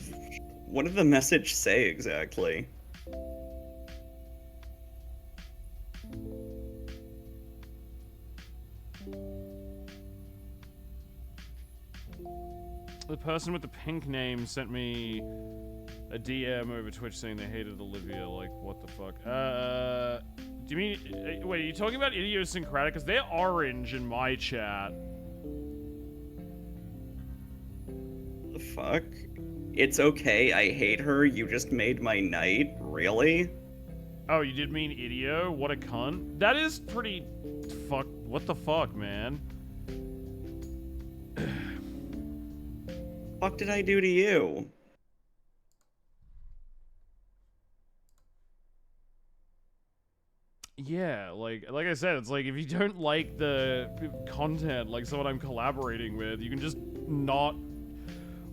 message say exactly? The person with the pink name sent me a DM over Twitch saying they hated Olivia. Like, what the fuck? Do you mean... wait, are you talking about idiosyncratic? Because they're orange in my chat. The fuck? It's okay, I hate her, you just made my night? Really? Oh, you did mean idio? What a cunt. That is pretty... fuck... what the fuck, man? What did I do to you? Yeah, like I said, it's like if you don't like the content, like someone I'm collaborating with, you can just not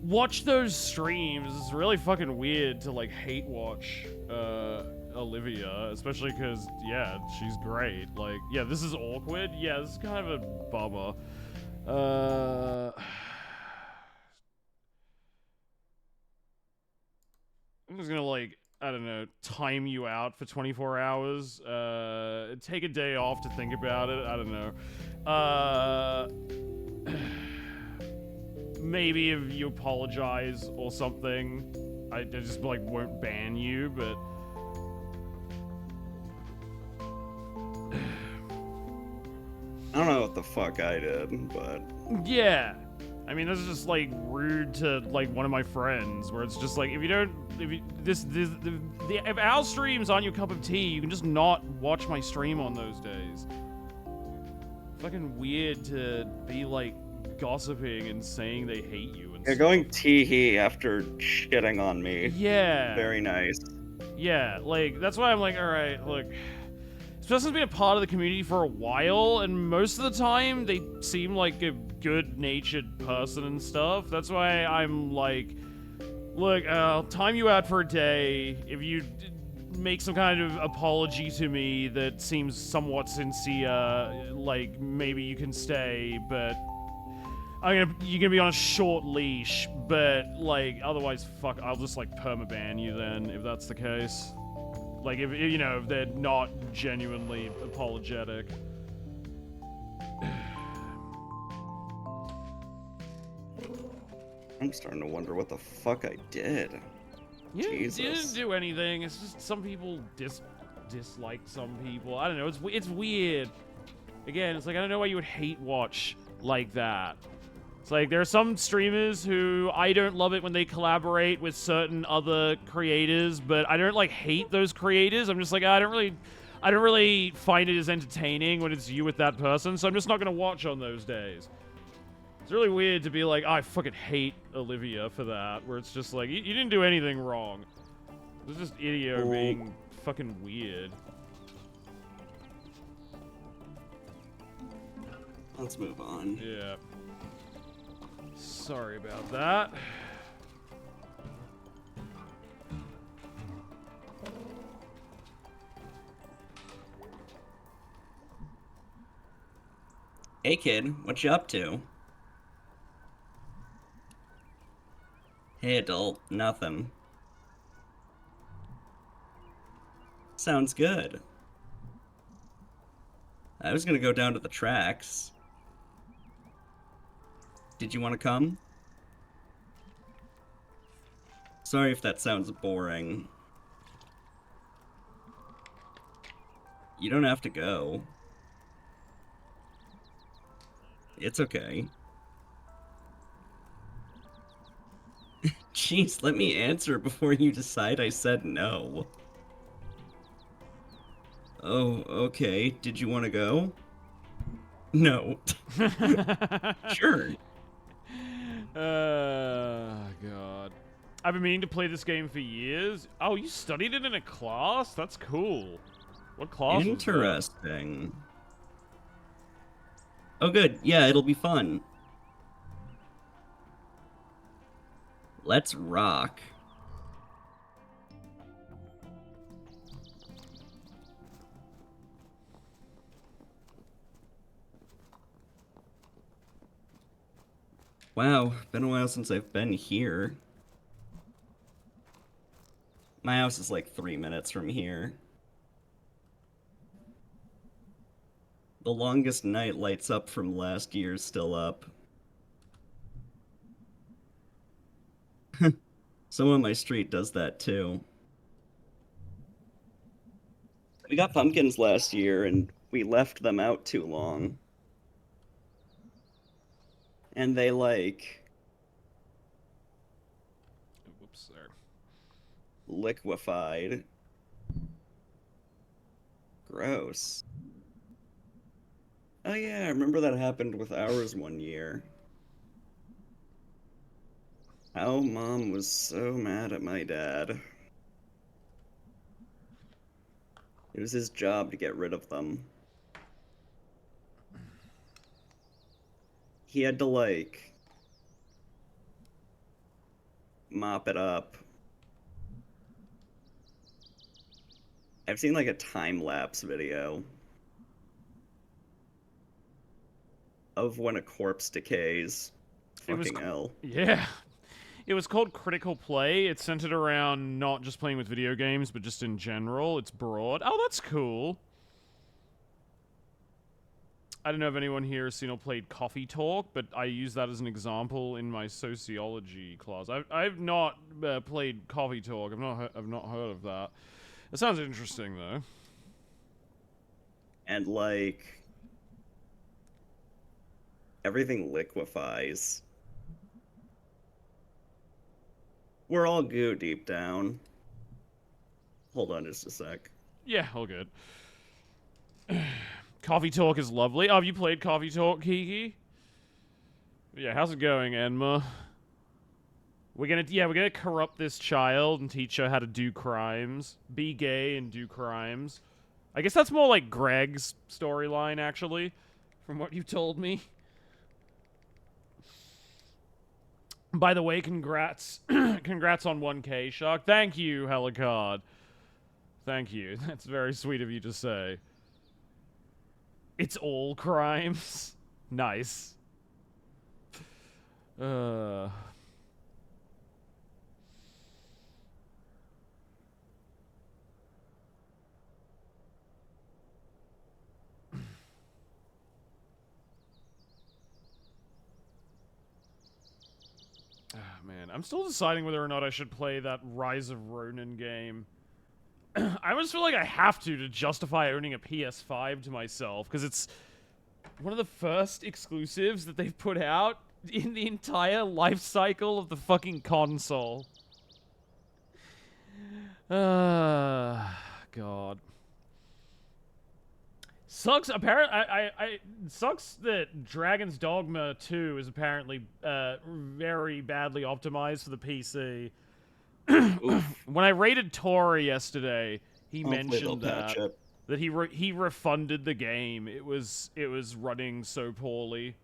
watch those streams. It's really fucking weird to like hate watch Olivia, especially because yeah, she's great. Like, yeah, this is awkward. Yeah, this is kind of a bummer. I'm just gonna like, I don't know, time you out for 24 hours, take a day off to think about it, I don't know. Maybe if you apologize or something, I just like won't ban you, but... I don't know what the fuck I did, but... Yeah. I mean, this is just like rude to like one of my friends, where it's just like if our streams aren't your cup of tea, you can just not watch my stream on those days. Fucking weird to be like gossiping and saying they hate you and You're going tee-hee after shitting on me. Yeah. Very nice. Yeah, like that's why I'm like, all right, look. This person's been a part of the community for a while, and most of the time they seem like a good-natured person and stuff. That's why I'm like, look, I'll time you out for a day. If you make some kind of apology to me that seems somewhat sincere, like maybe you can stay, but you're gonna be on a short leash. But like, otherwise, fuck, I'll just like permaban you then if that's the case. Like, if, you know, if they're not genuinely apologetic. I'm starting to wonder what the fuck I did. You Jesus. didn't do anything. It's just some people disliked some people. I don't know. It's weird. Again, it's like I don't know why you would hate watch like that. It's like there are some streamers who I don't love it when they collaborate with certain other creators, but I don't like hate those creators. I'm just like I don't really find it as entertaining when it's you with that person, so I'm just not gonna watch on those days. It's really weird to be like, oh, I fucking hate Olivia for that, where it's just like you didn't do anything wrong. It's just Idio being fucking weird. Let's move on. Yeah. Sorry about that. Hey kid, what you up to? Hey adult, nothing. Sounds good. I was gonna go down to the tracks. Did you want to come? Sorry if that sounds boring. You don't have to go. It's okay. Jeez, let me answer before you decide I said no. Oh, okay. Did you want to go? No. Sure. God. I've been meaning to play this game for years. Oh, you studied it in a class? That's cool. What class was that? Interesting. Oh, good. Yeah, it'll be fun. Let's rock. Wow, been a while since I've been here. My house is like 3 minutes from here. The longest night lights up from last year's still up. Someone on my street does that too. We got pumpkins last year and we left them out too long. And they like... Whoops, there. Liquefied. Gross. Oh yeah, I remember that happened with ours one year. How Mom was so mad at my dad. It was his job to get rid of them. He had to, like, mop it up. I've seen, like, a time-lapse video of when a corpse decays. Fucking hell. Yeah. It was called Critical Play. It's centered around not just playing with video games, but just in general. It's broad. Oh, that's cool. I don't know if anyone here has seen or played Coffee Talk, but I use that as an example in my sociology class. I've not played Coffee Talk. I've not heard of that. It sounds interesting though. And like everything liquefies. We're all goo deep down. Hold on just a sec. Yeah, all good. Coffee Talk is lovely. Oh, have you played Coffee Talk, Kiki? Yeah, how's it going, Enma? We're gonna corrupt this child and teach her how to do crimes. Be gay and do crimes. I guess that's more like Greg's storyline, actually, from what you told me. By the way, congrats. Congrats on 1K, Shark. Thank you, Helicard. Thank you. That's very sweet of you to say. It's all crimes. Nice. Oh man, I'm still deciding whether or not I should play that Rise of Ronin game. I almost feel like I have to justify owning a PS5 to myself, because it's one of the first exclusives that they've put out in the entire life cycle of the fucking console. God. Sucks. Apparently, sucks that Dragon's Dogma 2 is apparently very badly optimized for the PC. When I rated Tori yesterday, he mentioned that he refunded the game. It was running so poorly.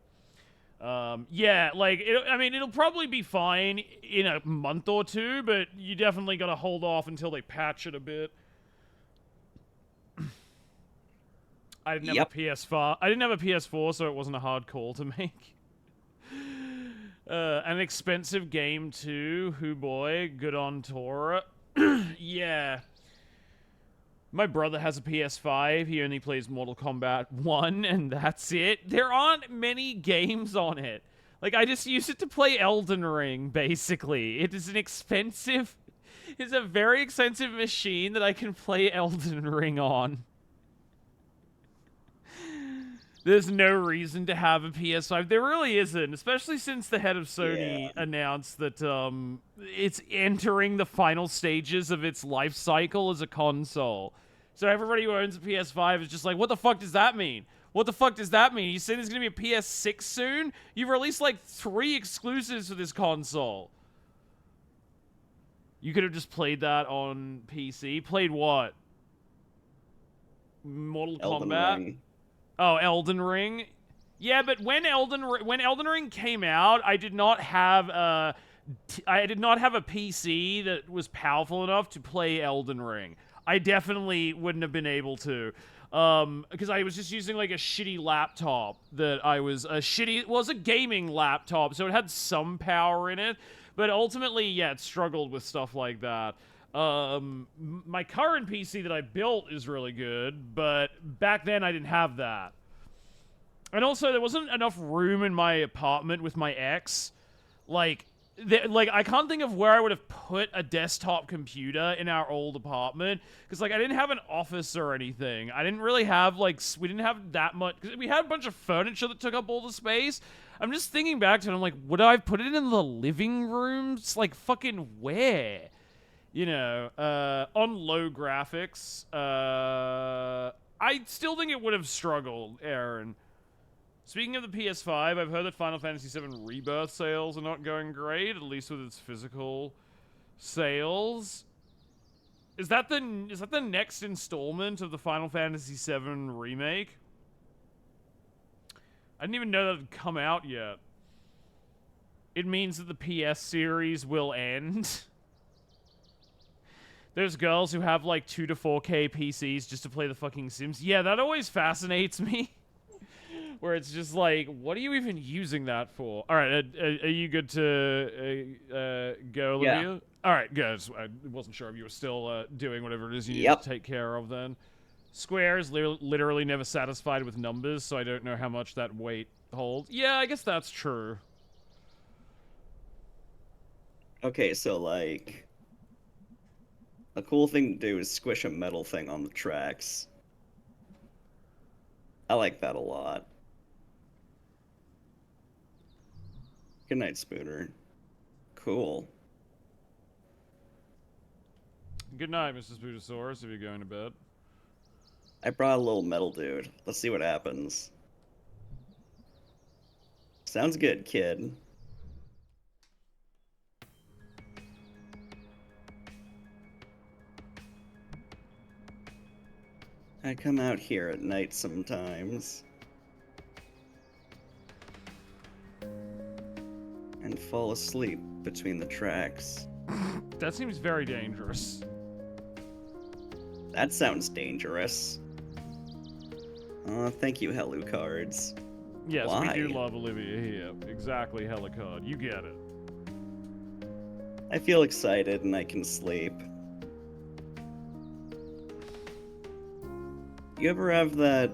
Yeah, like it'll probably be fine in a month or two, but you definitely gotta hold off until they patch it a bit. I didn't have a PS5. I didn't have a PS4, so it wasn't a hard call to make. An expensive game too. Hoo boy, good on Tora. Yeah. My brother has a PS5. He only plays Mortal Kombat 1, and that's it. There aren't many games on it. Like, I just use it to play Elden Ring, basically. It is an expensive... It's a very expensive machine that I can play Elden Ring on. There's no reason to have a PS5. There really isn't, especially since the head of Sony announced that it's entering the final stages of its life cycle as a console. So everybody who owns a PS5 is just like, what the fuck does that mean? What the fuck does that mean? You say there's going to be a PS6 soon? You've released like 3 exclusives for this console. You could have just played that on PC. Played what? Mortal Kombat? Ring. Oh, Elden Ring. Yeah, but when Elden Ring came out, I did not have a PC that was powerful enough to play Elden Ring. I definitely wouldn't have been able to, because I was just using like a shitty laptop that was a gaming laptop, so it had some power in it, but ultimately, yeah, it struggled with stuff like that. My current PC that I built is really good, but back then I didn't have that. And also, there wasn't enough room in my apartment with my ex. Like I can't think of where I would have put a desktop computer in our old apartment, because like I didn't have an office or anything. I didn't really have we didn't have that much, because we had a bunch of furniture that took up all the space. I'm just thinking back to it, I'm like, would I put it in the living rooms? Like, fucking where? You know, on low graphics, I still think it would have struggled, Aaron. Speaking of the PS5, I've heard that Final Fantasy VII Rebirth sales are not going great, at least with its physical sales. Is that the next installment of the Final Fantasy VII remake? I didn't even know that had come out yet. It means that the PS series will end. There's girls who have like 2 to 4K PCs just to play the fucking Sims. Yeah, that always fascinates me. Where it's just like, what are you even using that for? All right, are you good to go, Olivia? Yeah. All right, good. I wasn't sure if you were still doing whatever it is you need to take care of then. Square is literally never satisfied with numbers, so I don't know how much that weight holds. Yeah, I guess that's true. Okay, so like, a cool thing to do is squish a metal thing on the tracks. I like that a lot. Good night, Spooner. Cool. Good night, Mrs. Budosaurus, if you're going to bed. I brought a little metal dude. Let's see what happens. Sounds good, kid. I come out here at night sometimes. And fall asleep between the tracks. That seems very dangerous. That sounds dangerous. Thank you, Hello Cards. Yes, Why? we do love Olivia here. Exactly, Helicard. You get it. I feel excited and I can sleep. You ever have that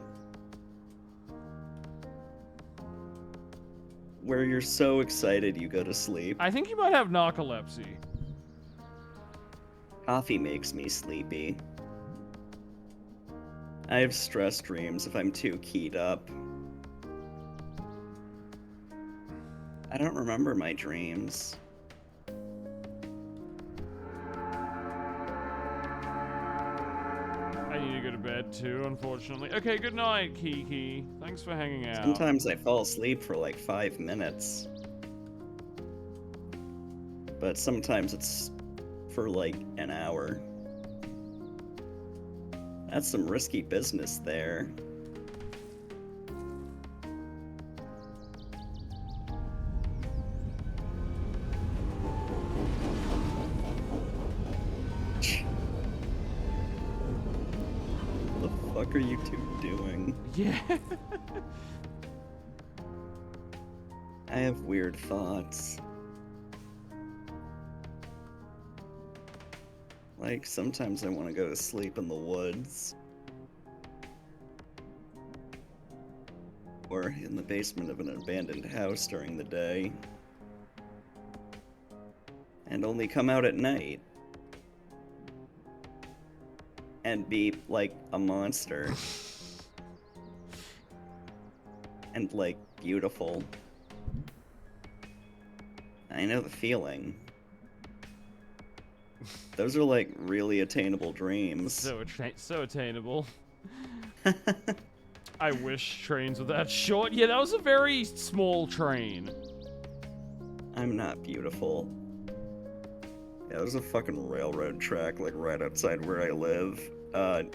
where you're so excited you go to sleep. I think you might have narcolepsy. Coffee makes me sleepy. I have stress dreams if I'm too keyed up. I don't remember my dreams. I need to go to bed too, unfortunately. Okay, good night, Kiki. Thanks for hanging out. Sometimes I fall asleep for like 5 minutes. But sometimes it's for like an hour. That's some risky business there. What the fuck are you two doing? Yeah. I have weird thoughts. Like, sometimes I want to go to sleep in the woods. Or in the basement of an abandoned house during the day. And only come out at night. And be, like, a monster. And, like, beautiful. I know the feeling. Those are like really attainable dreams. So attainable. I wish trains were that short. Yeah, that was a very small train. I'm not beautiful. Yeah, there's a fucking railroad track like right outside where I live,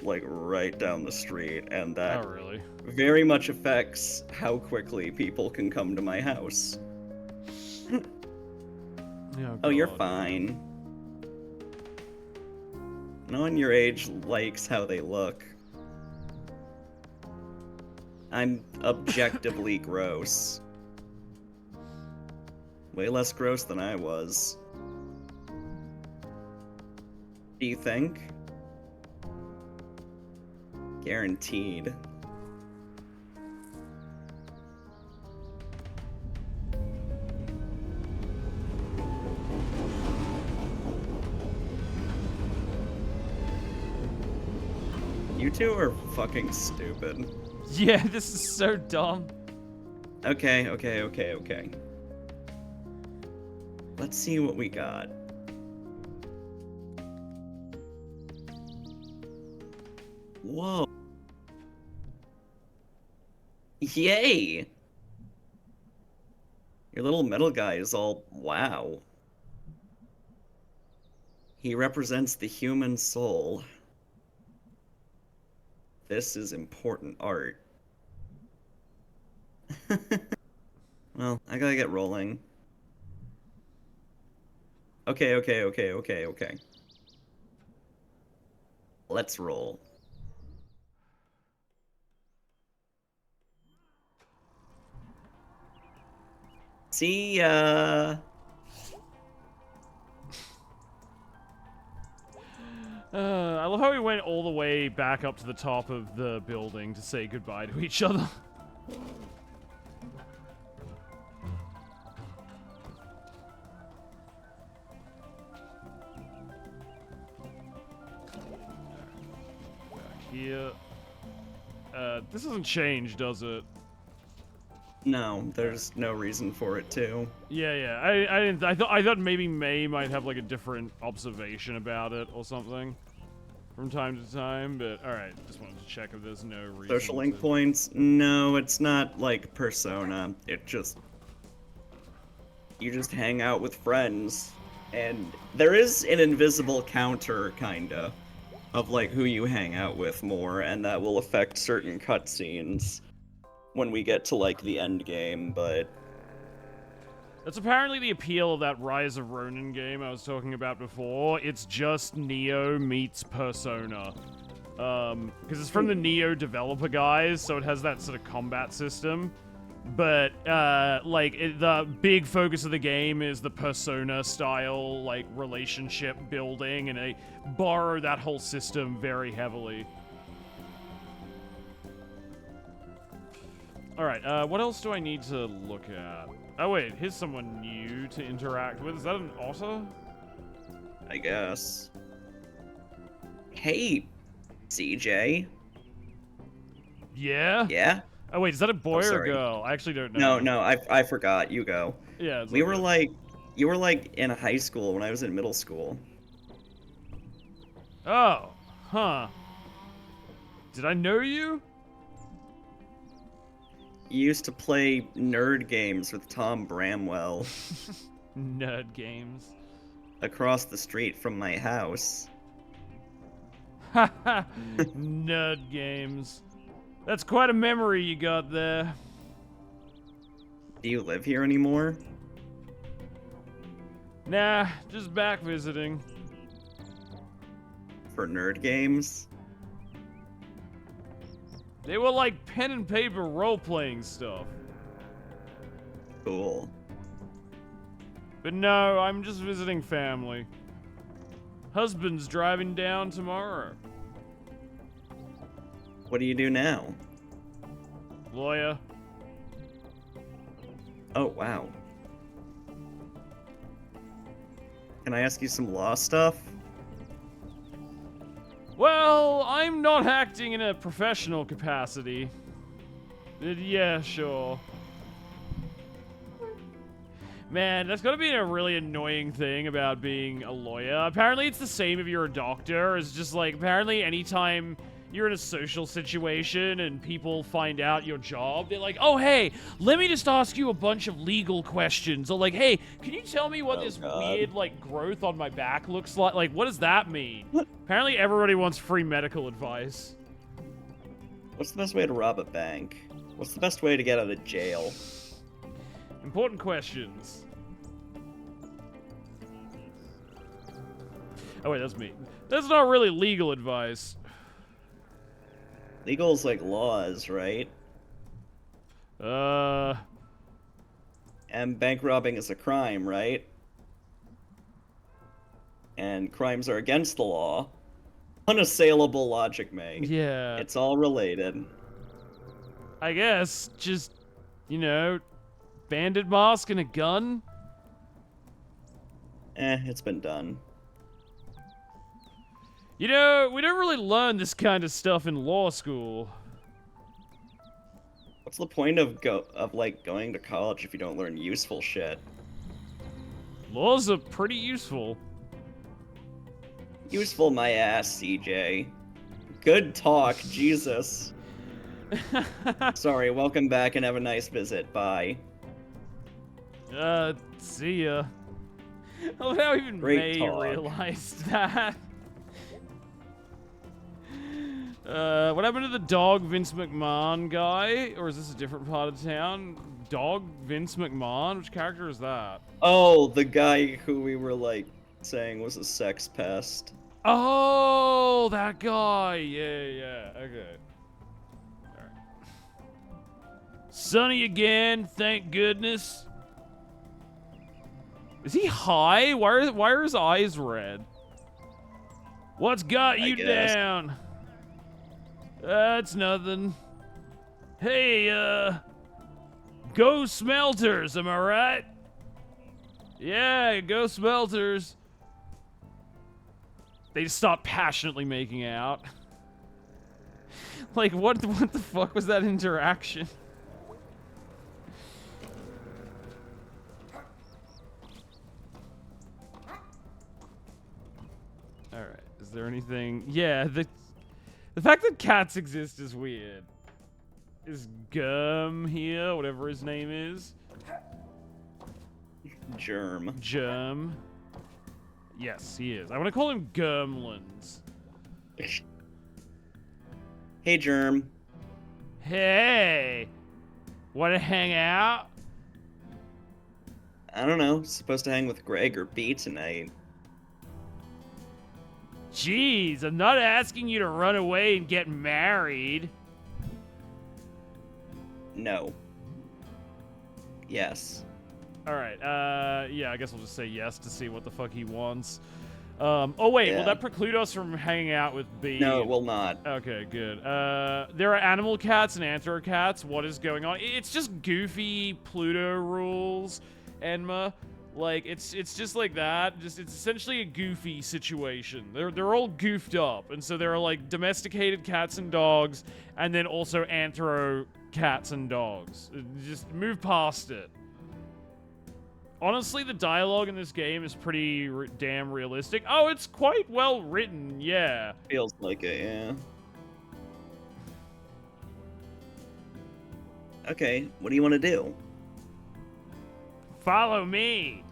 like right down the street, and that really very much affects how quickly people can come to my house. Oh, you're fine. No one your age likes how they look. I'm objectively gross. Way less gross than I was. Do you think? Guaranteed. You two are fucking stupid. Yeah, this is so dumb. Okay. Let's see what we got. Whoa. Yay! Your little metal guy is all wow. He represents the human soul. This is important art. Well, I gotta get rolling. Okay. Let's roll. See ya! I love how we went all the way back up to the top of the building to say goodbye to each other. Back here. This doesn't change, does it? No, there's no reason for it to. Yeah. I thought maybe May might have like a different observation about it or something from time to time, but all right. Just wanted to check if there's no reason. Social link points? No, it's not like Persona. It just you just hang out with friends, and there is an invisible counter kinda of like who you hang out with more, and that will affect certain cutscenes when we get to like the end game, but that's apparently the appeal of that Rise of Ronin game I was talking about before. It's just Neo meets Persona. Because it's from the Neo developer guys, so it has that sort of combat system. But, the big focus of the game is the Persona-style, like, relationship building, and they borrow that whole system very heavily. Alright, what else do I need to look at? Oh wait, here's someone new to interact with. Is that an otter? I guess. Hey, CJ. Yeah? Yeah? Oh wait, is that a boy or a sorry. girl? I actually don't know. No, I forgot. You go. Yeah, it's We all were good. like, you were like in high school when I was in middle school. Oh, huh. Did I know you? You used to play nerd games with Tom Bramwell Nerd games. across the street from my house. Haha, nerd games. That's quite a memory you got there. Do you live here anymore? Nah, just back visiting. For nerd games? They were like pen and paper role-playing stuff. Cool. But no, I'm just visiting family. Husband's driving down tomorrow. What do you do now? Lawyer. Oh, wow. Can I ask you some law stuff? Well, I'm not acting in a professional capacity. Yeah, sure. Man, that's gotta be a really annoying thing about being a lawyer. Apparently it's the same if you're a doctor. It's just like, apparently anytime you're in a social situation and people find out your job, they're like, oh, hey, let me just ask you a bunch of legal questions. Or like, hey, can you tell me what this weird, like, growth on my back looks like? Like, what does that mean? Apparently everybody wants free medical advice. What's the best way to rob a bank? What's the best way to get out of jail? Important questions. Oh, wait, that's me. That's not really legal advice. Legal's like laws, right? And bank robbing is a crime, right? And crimes are against the law. Unassailable logic, May. Yeah. It's all related. I guess, just, you know, bandit mask and a gun? It's been done. You know, we don't really learn this kind of stuff in law school. What's the point of going to college if you don't learn useful shit? Laws are pretty useful. Useful my ass, CJ. Good talk, Jesus. Sorry, welcome back and have a nice visit. Bye. See ya. I love how even Great May talk. realized that. What happened to the dog Vince McMahon guy? Or is this a different part of town? Dog Vince McMahon? Which character is that? Oh, the guy who we were, like, saying was a sex pest. Oh, that guy. Yeah. Okay. Alright. Sunny again, thank goodness. Is he high? Why are his eyes red? What's got you down? That's nothing. Hey, go Smelters, am I right? Yeah, go Smelters. They just start passionately making out. Like, what the fuck was that interaction? Alright, is there anything? Yeah, the fact that cats exist is weird. Is Gum here, whatever his name is? Germ. Yes, he is. I want to call him Germlins. Hey, Germ. Hey! Want to hang out? I don't know. Supposed to hang with Greg or B tonight. Jeez, I'm not asking you to run away and get married. No. Yes. Alright, yeah, I guess we'll just say yes to see what the fuck he wants. Oh wait, will Yeah. that preclude us from hanging out with B? No, it will not. Okay, good. There are animal cats and anthro cats. What is going on? It's just goofy Pluto rules, Enma. Like, it's just like that. It's essentially a goofy situation. They're all goofed up, and so there are like domesticated cats and dogs, and then also anthro cats and dogs. Just move past it. Honestly, the dialogue in this game is pretty damn realistic. Oh, it's quite well written, yeah. Feels like it, yeah. Okay, what do you want to do? Follow me.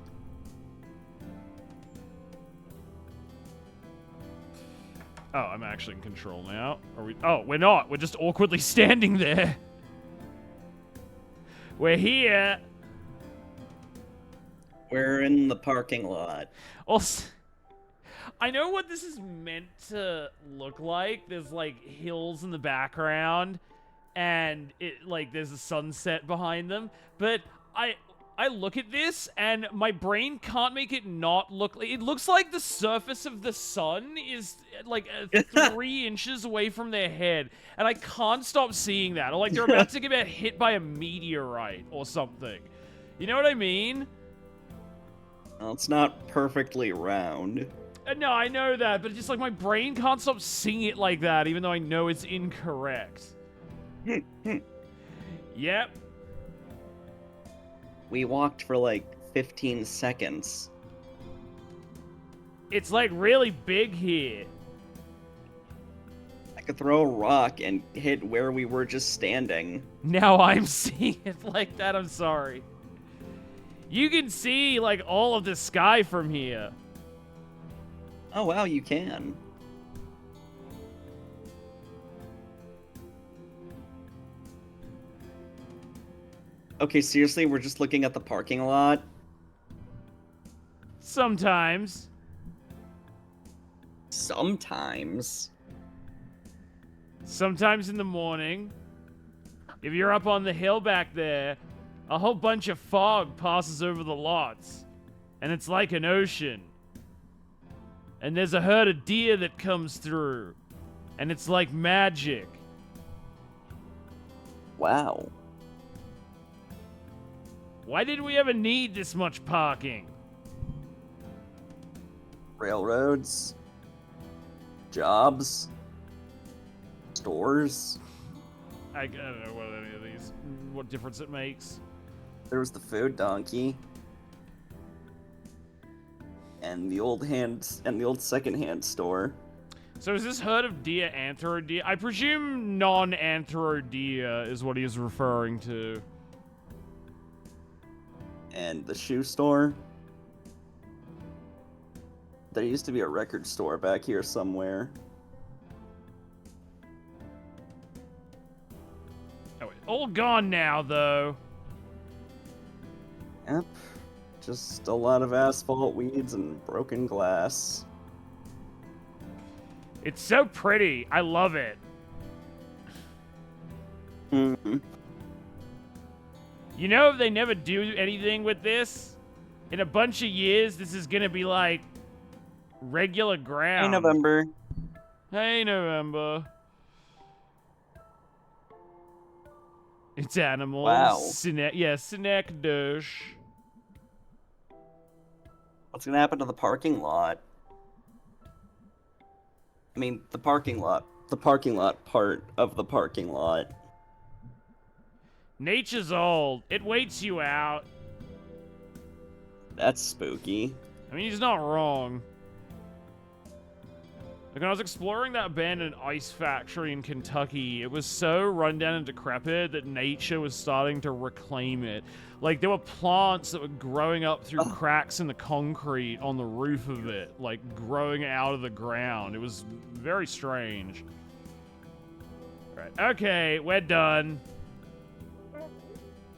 Oh, I'm actually in control now. Are we? Oh, we're not. We're just awkwardly standing there. We're here. We're in the parking lot. Also, I know what this is meant to look like. There's like hills in the background, and there's a sunset behind them. But I look at this, and my brain can't make it not look. It looks like the surface of the sun is like 3 inches away from their head, and I can't stop seeing that. Or like they're about to get hit by a meteorite or something. You know what I mean? Well, it's not perfectly round. No, I know that, but it's just like my brain can't stop seeing it like that, even though I know it's incorrect. Yep. We walked for like 15 seconds. It's like really big here. I could throw a rock and hit where we were just standing. Now I'm seeing it like that, I'm sorry. You can see like all of the sky from here. Oh wow, you can. Okay, seriously, we're just looking at the parking lot? Sometimes. Sometimes? Sometimes in the morning. If you're up on the hill back there, a whole bunch of fog passes over the lots. And it's like an ocean. And there's a herd of deer that comes through. And it's like magic. Wow. Why did we ever need this much parking? Railroads. Jobs. Stores. I don't know what difference it makes. There was the food donkey. And the old second-hand store. So is this herd of deer anthro deer? I presume non-anthro deer is what he is referring to. And the shoe store. There used to be a record store back here somewhere. Oh, all gone now, though. Yep. Just a lot of asphalt weeds and broken glass. It's so pretty. I love it. Mm-hmm. You know, if they never do anything with this, in a bunch of years, this is gonna be like regular ground. Hey, November. Hey, November. It's animals. Wow. Synecdoche. What's gonna happen to the parking lot? I mean, the parking lot. The parking lot part of the parking lot. Nature's old. It waits you out. That's spooky. I mean, he's not wrong. Like, when I was exploring that abandoned ice factory in Kentucky, it was so rundown and decrepit that nature was starting to reclaim it. Like, there were plants that were growing up through cracks in the concrete on the roof of it, like, growing out of the ground. It was very strange. Right. Okay, we're done.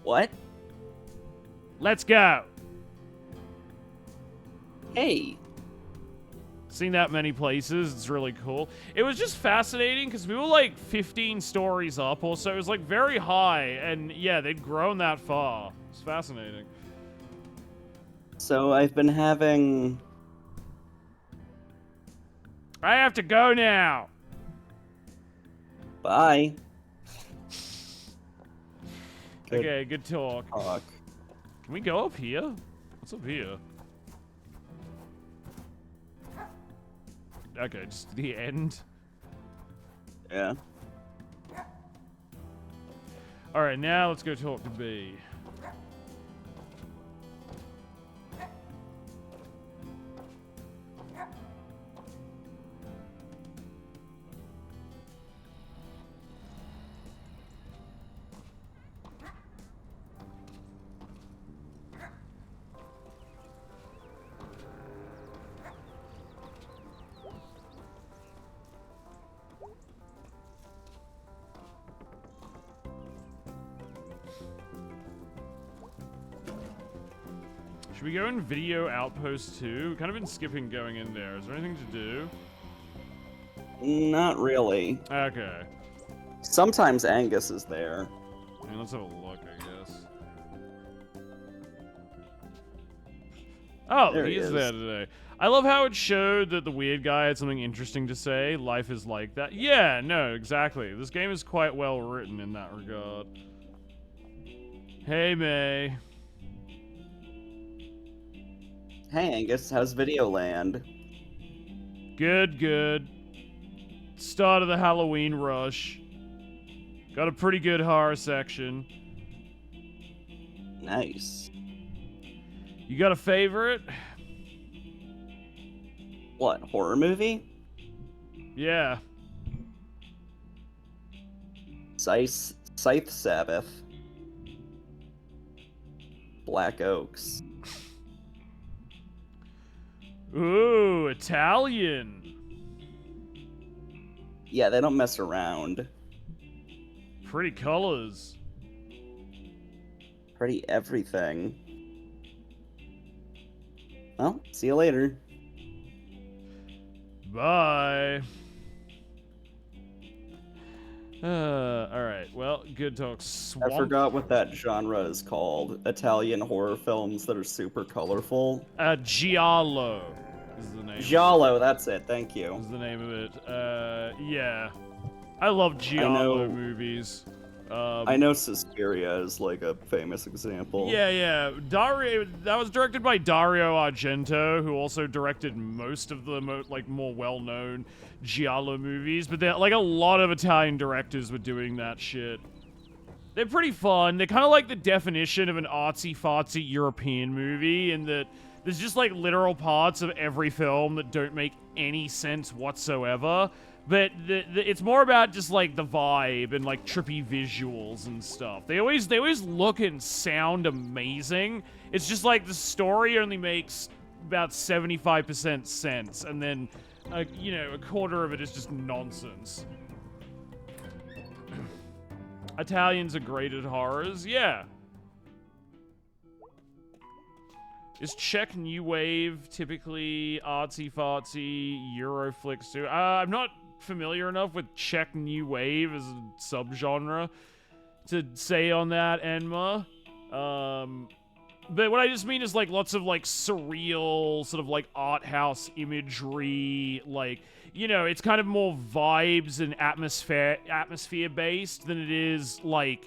What? Let's go. Hey. Seen that many places. It's really cool. It was just fascinating because we were like 15 stories up or so. It was like very high. And yeah, they'd grown that far. It's fascinating. So I've been having I have to go now. Bye. Okay, good talk. Talk. Can we go up here? What's up here? Okay, just the end. Yeah. Alright, now let's go talk to B. Should we go in Video Outpost 2? We've kind of been skipping going in there. Is there anything to do? Not really. Okay. Sometimes Angus is there. I mean, let's have a look, I guess. Oh, There he he is is. there today. I love how it showed that the weird guy had something interesting to say. Life is like that. Yeah, no, exactly. This game is quite well written in that regard. Hey, May. Hey Angus, how's Videoland? Good, good. Start of the Halloween rush. Got a pretty good horror section. Nice. You got a favorite? What, horror movie? Yeah. Scythe Sabbath. Black Oaks. Ooh, Italian. Yeah, they don't mess around. Pretty colors. Pretty everything. Well, see you later. Bye. Alright, well, good talk. Swamp. I forgot what that genre is called. Italian horror films that are super colorful. Giallo is the name. Giallo, that's it, thank you. Is the name of it. Yeah. I love Giallo movies. I know Suspiria is like a famous example. Yeah. That was directed by Dario Argento, who also directed most of the more well-known Giallo movies. But like a lot of Italian directors were doing that shit. They're pretty fun. They're kind of like the definition of an artsy-fartsy European movie, in that there's just like literal parts of every film that don't make any sense whatsoever. But it's more about just like the vibe and like trippy visuals and stuff. They always look and sound amazing. It's just like the story only makes about 75% sense, and then a quarter of it is just nonsense. Italians are great at horrors, yeah. Is Czech New Wave typically artsy-fartsy Euroflix too? I'm not familiar enough with Czech New Wave as a subgenre to say on that, Enma. But what I just mean is like lots of like surreal sort of like art house imagery, like, it's kind of more vibes and atmosphere based than it is like,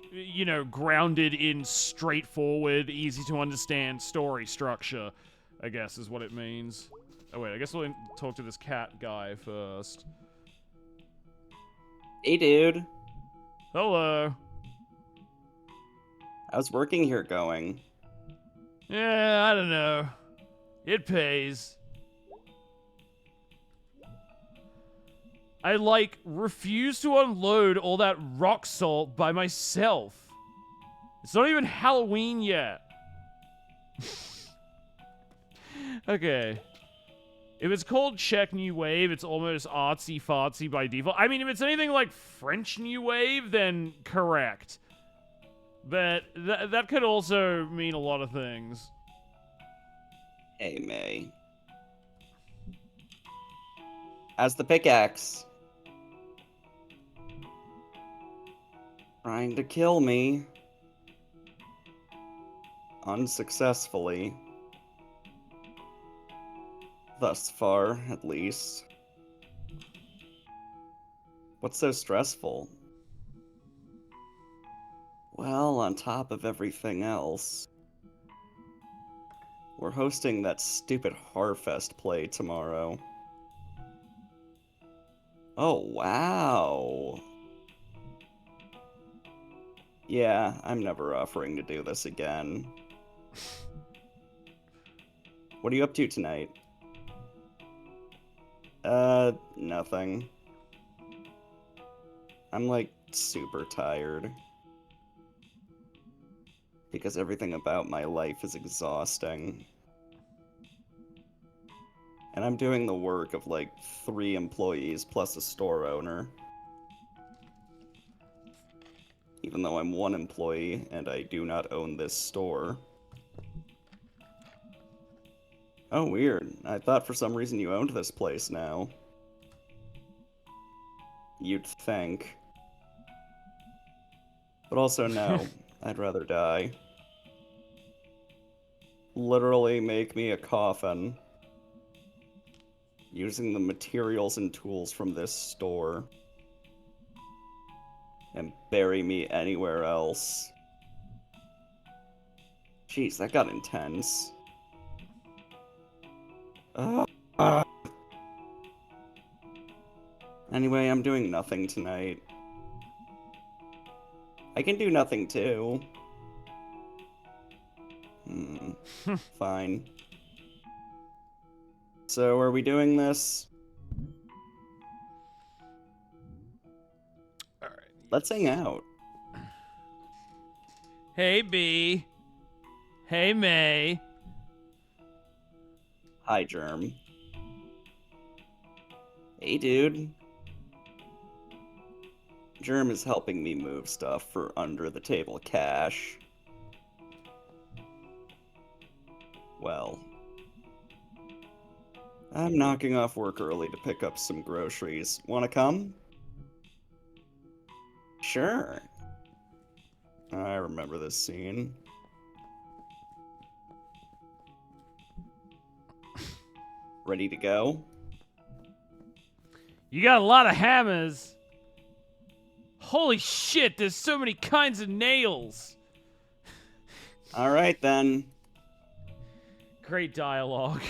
grounded in straightforward, easy to understand story structure, I guess is what it means. Oh wait, I guess we'll talk to this cat guy first. Hey dude. Hello. How's working here going? Yeah, I don't know. It pays. I, refuse to unload all that rock salt by myself. It's not even Halloween yet. Okay. If it's called Czech New Wave, it's almost artsy-fartsy by default. I mean, if it's anything like French New Wave, then correct. But that could also mean a lot of things. Hey, May. How's the pickaxe? Trying to kill me. Unsuccessfully. Thus far, at least. What's so stressful? Well, on top of everything else, we're hosting that stupid Harfest play tomorrow. Oh, wow. Yeah, I'm never offering to do this again. What are you up to tonight? Nothing. I'm like super tired. Because everything about my life is exhausting. And I'm doing the work of like 3 employees plus a store owner. Even though I'm 1 employee and I do not own this store. Oh, weird. I thought for some reason you owned this place now. You'd think. But also no, I'd rather die. Literally make me a coffin. Using the materials and tools from this store. And bury me anywhere else. Jeez, that got intense. Anyway, I'm doing nothing tonight. I can do nothing too. Fine. So, are we doing this? Alright. Let's hang out. Hey, B. Hey, May. Hi, Germ. Hey, dude. Germ is helping me move stuff for under the table cash. Well, I'm knocking off work early to pick up some groceries. Wanna come? Sure. I remember this scene. Ready to go? You got a lot of hammers. Holy shit, there's so many kinds of nails. Alright then. Great dialogue.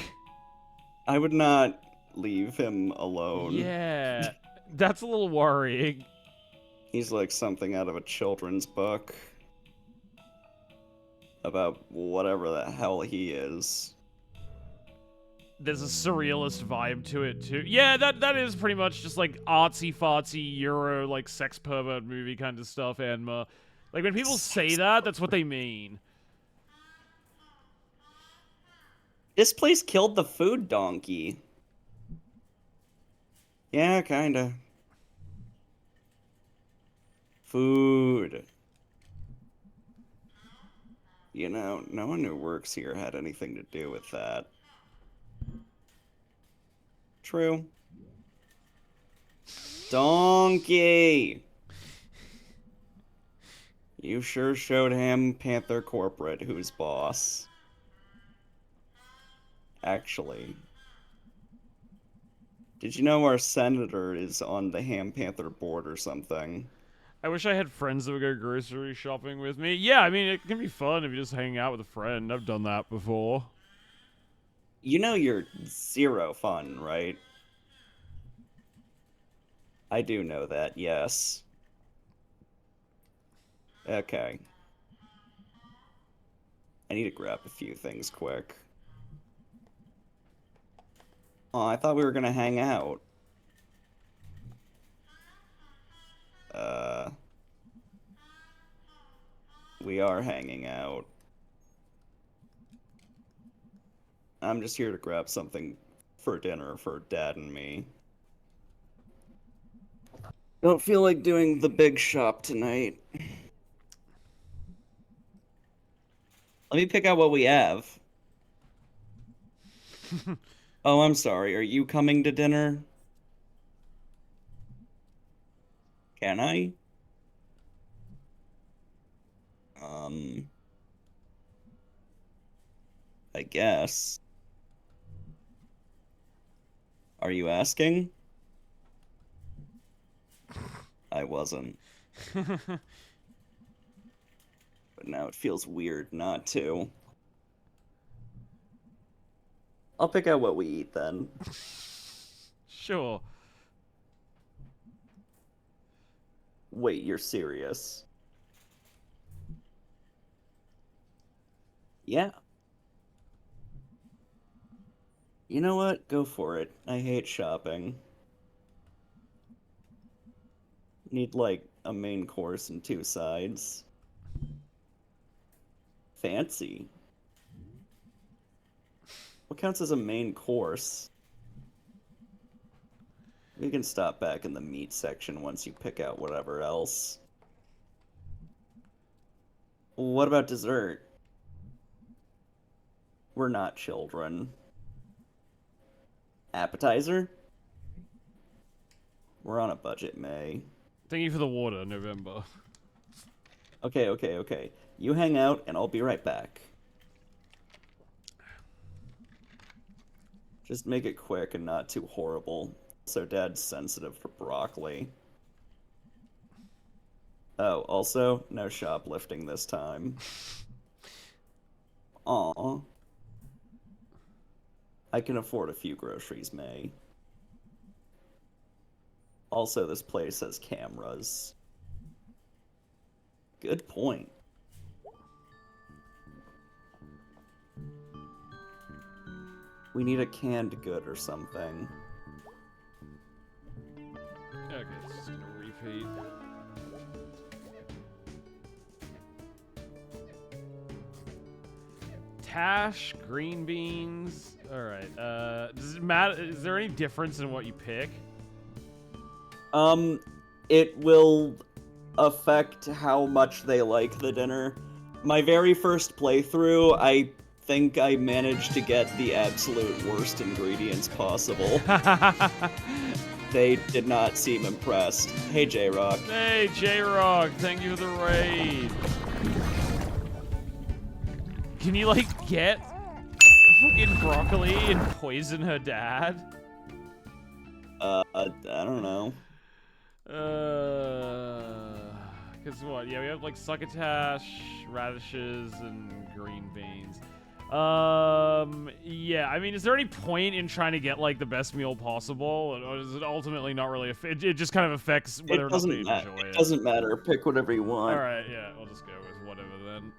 I would not leave him alone. Yeah, that's a little worrying. He's like something out of a children's book. About whatever the hell he is. There's a surrealist vibe to it too. Yeah, that is pretty much just like artsy-fartsy Euro, like sex pervert movie kind of stuff, Anma. Like when people say that, that's what they mean. This place killed the food donkey. Yeah, kinda. Food. You know, no one who works here had anything to do with that. True. Donkey! You sure showed him Panther Corporate who's boss. Actually. Did you know our senator is on the Ham Panther board or something? I wish I had friends that would go grocery shopping with me. Yeah, I mean, it can be fun if you just hang out with a friend. I've done that before. You know you're zero fun, right? I do know that, yes. Okay. I need to grab a few things quick. Oh, I thought we were gonna hang out. We are hanging out. I'm just here to grab something for dinner for Dad and me. Don't feel like doing the big shop tonight. Let me pick out what we have. Oh, I'm sorry. Are you coming to dinner? Can I? I guess. Are you asking? I wasn't. But now it feels weird not to. I'll pick out what we eat then. Sure. Wait, you're serious? Yeah. You know what? Go for it. I hate shopping. Need, like, a main course and 2 sides. Fancy. What counts as a main course? We can stop back in the meat section once you pick out whatever else. What about dessert? We're not children. Appetizer? We're on a budget, May. Thank you for the water, November. Okay. You hang out, and I'll be right back. Just make it quick and not too horrible. So Dad's sensitive for broccoli. Oh, also, no shoplifting this time. Aw. I can afford a few groceries, May. Also, this place has cameras. Good point. We need a canned good or something. Okay, it's just gonna repeat. Tash, green beans. Alright, does it matter? Is there any difference in what you pick? It will affect how much they like the dinner. My very first playthrough, I think I managed to get the absolute worst ingredients possible. They did not seem impressed. Hey, J-Rock. Hey, J-Rock, thank you for the raid. Can you, like, get fucking broccoli and poison her dad? I don't know. Cause what? Yeah, we have like succotash, radishes, and green beans. Yeah, I mean, is there any point in trying to get like the best meal possible, or is it ultimately not really? It just kind of affects whether or not they enjoy it. It doesn't matter. Pick whatever you want. All right, yeah, we'll just go with whatever then.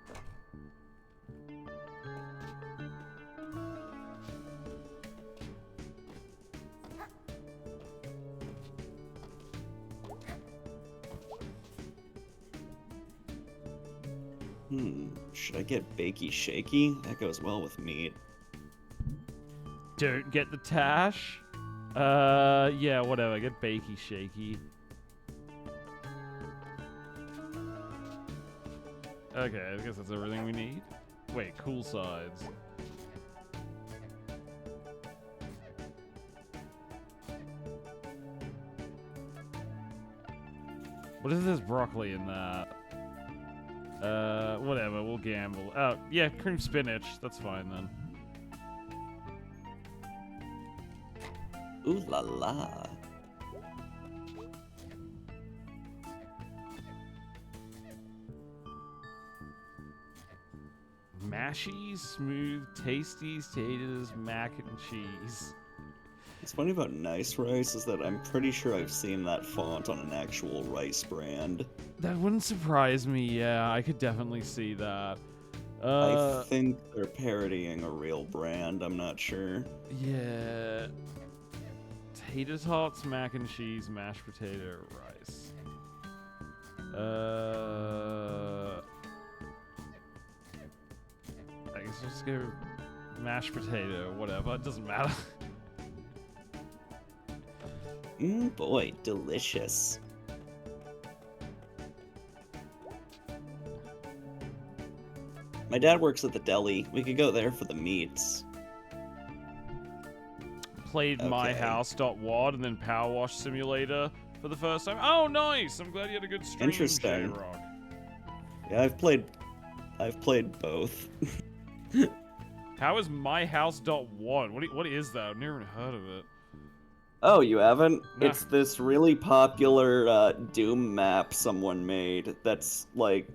Should I get bakey shaky? That goes well with meat. Don't get the tash. Yeah, whatever. Get bakey shaky. Okay, I guess that's everything we need. Wait, cool sides. What if there's broccoli in that? Whatever, we'll gamble. Oh, yeah, cream spinach. That's fine then. Ooh la la. Mashy, smooth, tasty, taters, mac and cheese. What's funny about Nice Rice is that I'm pretty sure I've seen that font on an actual rice brand. That wouldn't surprise me, yeah. I could definitely see that. I think they're parodying a real brand, I'm not sure. Yeah. Tater tots, mac and cheese, mashed potato, rice. I guess we'll just go mashed potato, whatever. It doesn't matter. Boy, delicious. My dad works at the deli. We could go there for the meats. Played myhouse.wad and then Power Wash Simulator for the first time. Oh, nice! I'm glad you had a good stream, Interesting. J-Rock. Yeah, I've played both. How is myhouse.wad? What is that? I've never even heard of it. Oh, you haven't? Nah. It's this really popular Doom map someone made that's like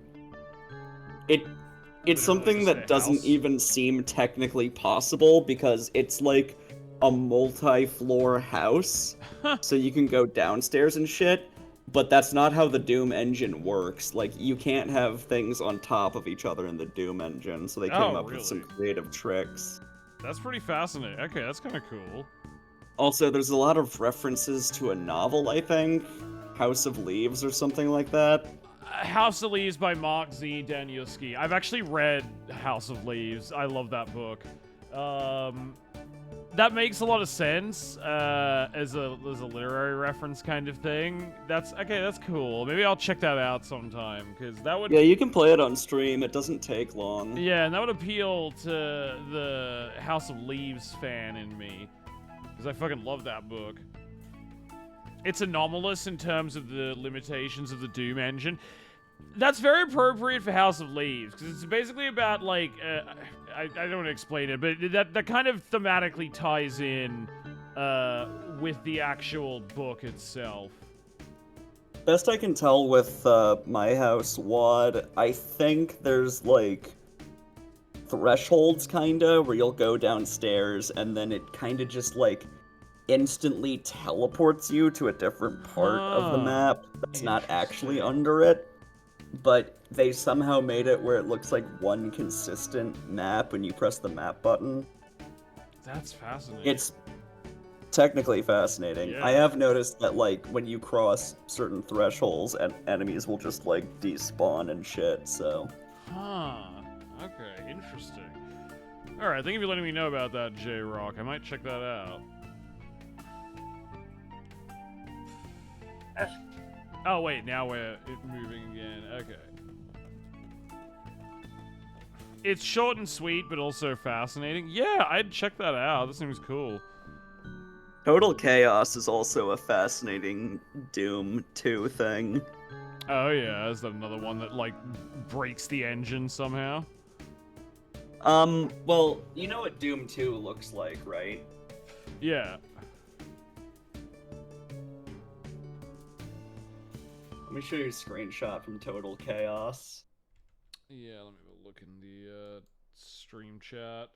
it's something just a that doesn't house? even seem technically possible because it's like a multi-floor house. So you can go downstairs and shit, but that's not how the Doom engine works. Like you can't have things on top of each other in the Doom engine, so they came Oh, up with some really? creative tricks. That's pretty fascinating. Okay, that's kind of cool. Also, there's a lot of references to a novel, I think. House of Leaves or something like that. House of Leaves by Mark Z. Danielski. I've actually read House of Leaves. I love that book. That makes a lot of sense as a literary reference kind of thing. That's okay. That's cool. Maybe I'll check that out sometime because that would. Yeah, you can play it on stream. It doesn't take long. Yeah, and that would appeal to the House of Leaves fan in me because I fucking love that book. It's anomalous in terms of the limitations of the Doom engine. That's very appropriate for House of Leaves, because it's basically about, like, I don't want to explain it, but that kind of thematically ties in with the actual book itself. Best I can tell with My House WAD, I think there's, like, thresholds, kinda, where you'll go downstairs, and then it kinda just, like, instantly teleports you to a different part of the map that's not actually under it. But they somehow made it where it looks like one consistent map when you press the map button. That's fascinating. It's technically fascinating. Yeah. I have noticed that, like, when you cross certain thresholds, and enemies will just, like, despawn and shit, so... Huh. Okay, interesting. Alright, thank you for letting me know about that, J-Rock. I might check that out. Oh, wait, now we're moving again. Okay. It's short and sweet, but also fascinating. Yeah, I'd check that out. This seems cool. Total Chaos is also a fascinating Doom 2 thing. Oh, yeah. Is that another one that, like, breaks the engine somehow? Well, you know what Doom 2 looks like, right? Yeah. Let me show you a screenshot from Total Chaos. Yeah, let me have a look in the stream chat.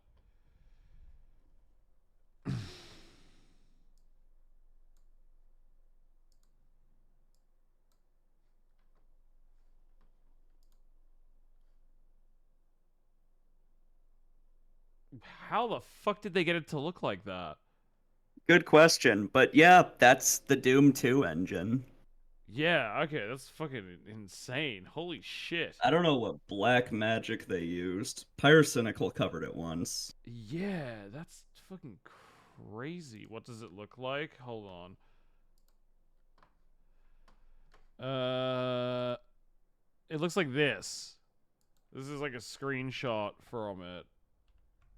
How the fuck did they get it to look like that? Good question, but yeah, that's the Doom 2 engine. Yeah, okay, that's fucking insane. Holy shit. I don't know what black magic they used. Pyrocynical covered it once. Yeah, that's fucking crazy. What does it look like? Hold on. It looks like this. This is like a screenshot from it.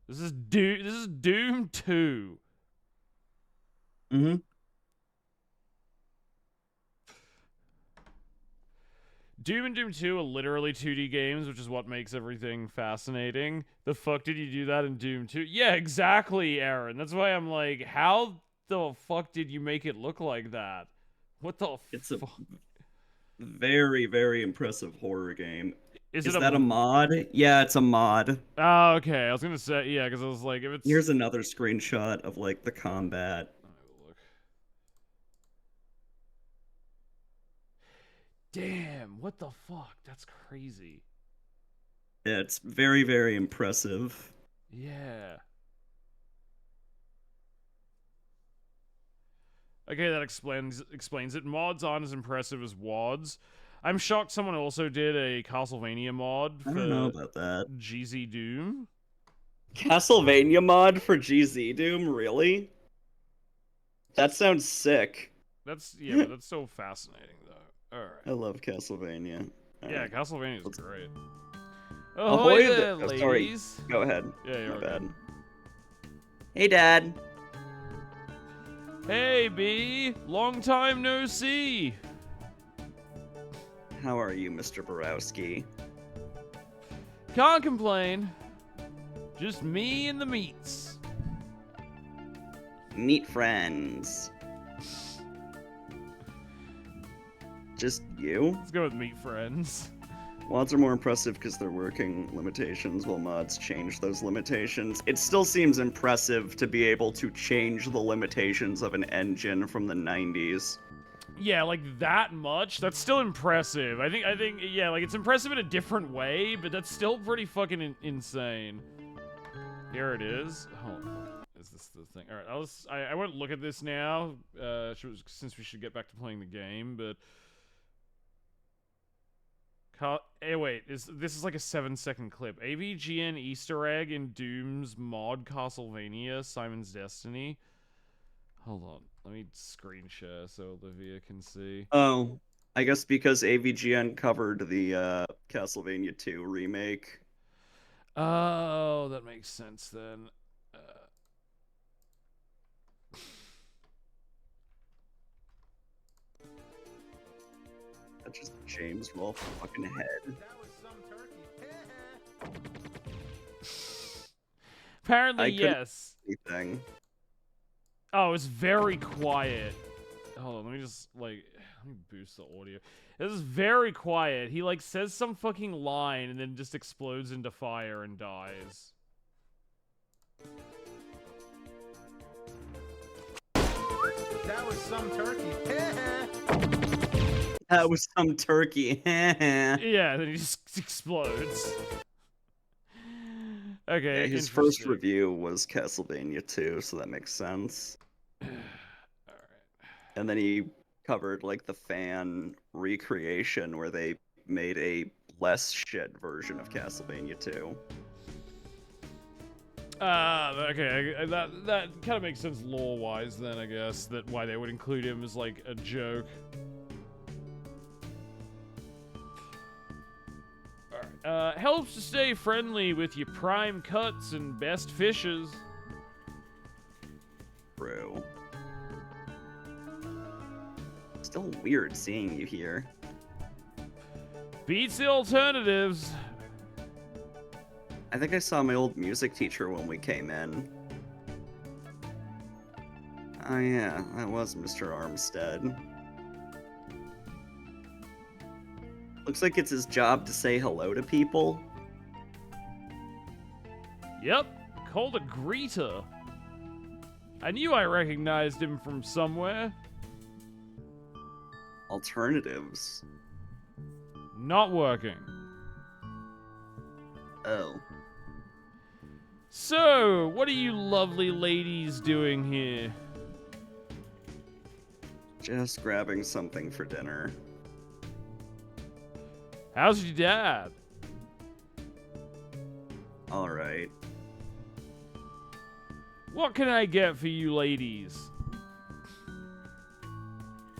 This is Doom 2. Mm-hmm. Doom and Doom 2 are literally 2D games, which is what makes everything fascinating. The fuck did you do that in Doom 2? Yeah, exactly, Aaron. That's why I'm like, how the fuck did you make it look like that? What the It's a very, very impressive horror game. Is Is it that a mod? Yeah, it's a mod. Oh, okay. I was gonna say, yeah, because I was like, if it's... Here's another screenshot of, like, the combat. Damn, what the fuck? That's crazy. Yeah, it's very, very impressive. Yeah. Okay, that explains it. Mods aren't as impressive as WADs. I'm shocked someone also did a Castlevania mod for I don't know about that. GZ Doom. Castlevania mod for GZ Doom? Really? That sounds sick. That's, yeah, but that's so fascinating, though. Alright. I love Castlevania. Yeah, Castlevania is great. Ahoy Ahoy there, there. Oh, sorry. ladies. Go ahead. Yeah, you're My okay. bad. Hey, Dad. Hey, B. Long time no see. How are you, Mr. Borowski? Can't complain. Just me and the meats. Meet friends. Just you? Let's go with meat friends. Mods are more impressive because they're working limitations, while mods change those limitations. It still seems impressive to be able to change the limitations of an engine from the 90s. Yeah, like that much? That's still impressive. I think, yeah, like it's impressive in a different way, but that's still pretty fucking insane. Here it is. Hold on. Is this the thing? All right, I won't look at this now, since we should get back to playing the game, but... Hey, wait, this is like a 7-second clip. AVGN Easter egg in Doom's mod Castlevania, Simon's Destiny. Hold on, let me screen share so Olivia can see. Oh, I guess because AVGN covered the Castlevania 2 remake. Oh, that makes sense then. That's just James Rolfe fucking head. Apparently, yes. Anything. Oh, it's very quiet. Hold on, let me just, like, let me boost the audio. This is very quiet. He, like, says some fucking line and then just explodes into fire and dies. That was some turkey. That was some turkey. Yeah, then he just explodes. Okay, yeah, his first review was Castlevania 2, so that makes sense. Alright. And then he covered, like, the fan recreation where they made a less shit version of Castlevania 2. Okay, that kind of makes sense lore-wise then, I guess, that why they would include him as, like, a joke. Alright, helps to stay friendly with your prime cuts and best fishes. Bro. Still weird seeing you here. Beats the alternatives. I think I saw my old music teacher when we came in. Oh yeah, that was Mr. Armstead. Looks like it's his job to say hello to people. Yep, called a greeter. I knew I recognized him from somewhere. Alternatives. Not working. Oh. So, what are you lovely ladies doing here? Just grabbing something for dinner. How's your dad? Alright. What can I get for you ladies?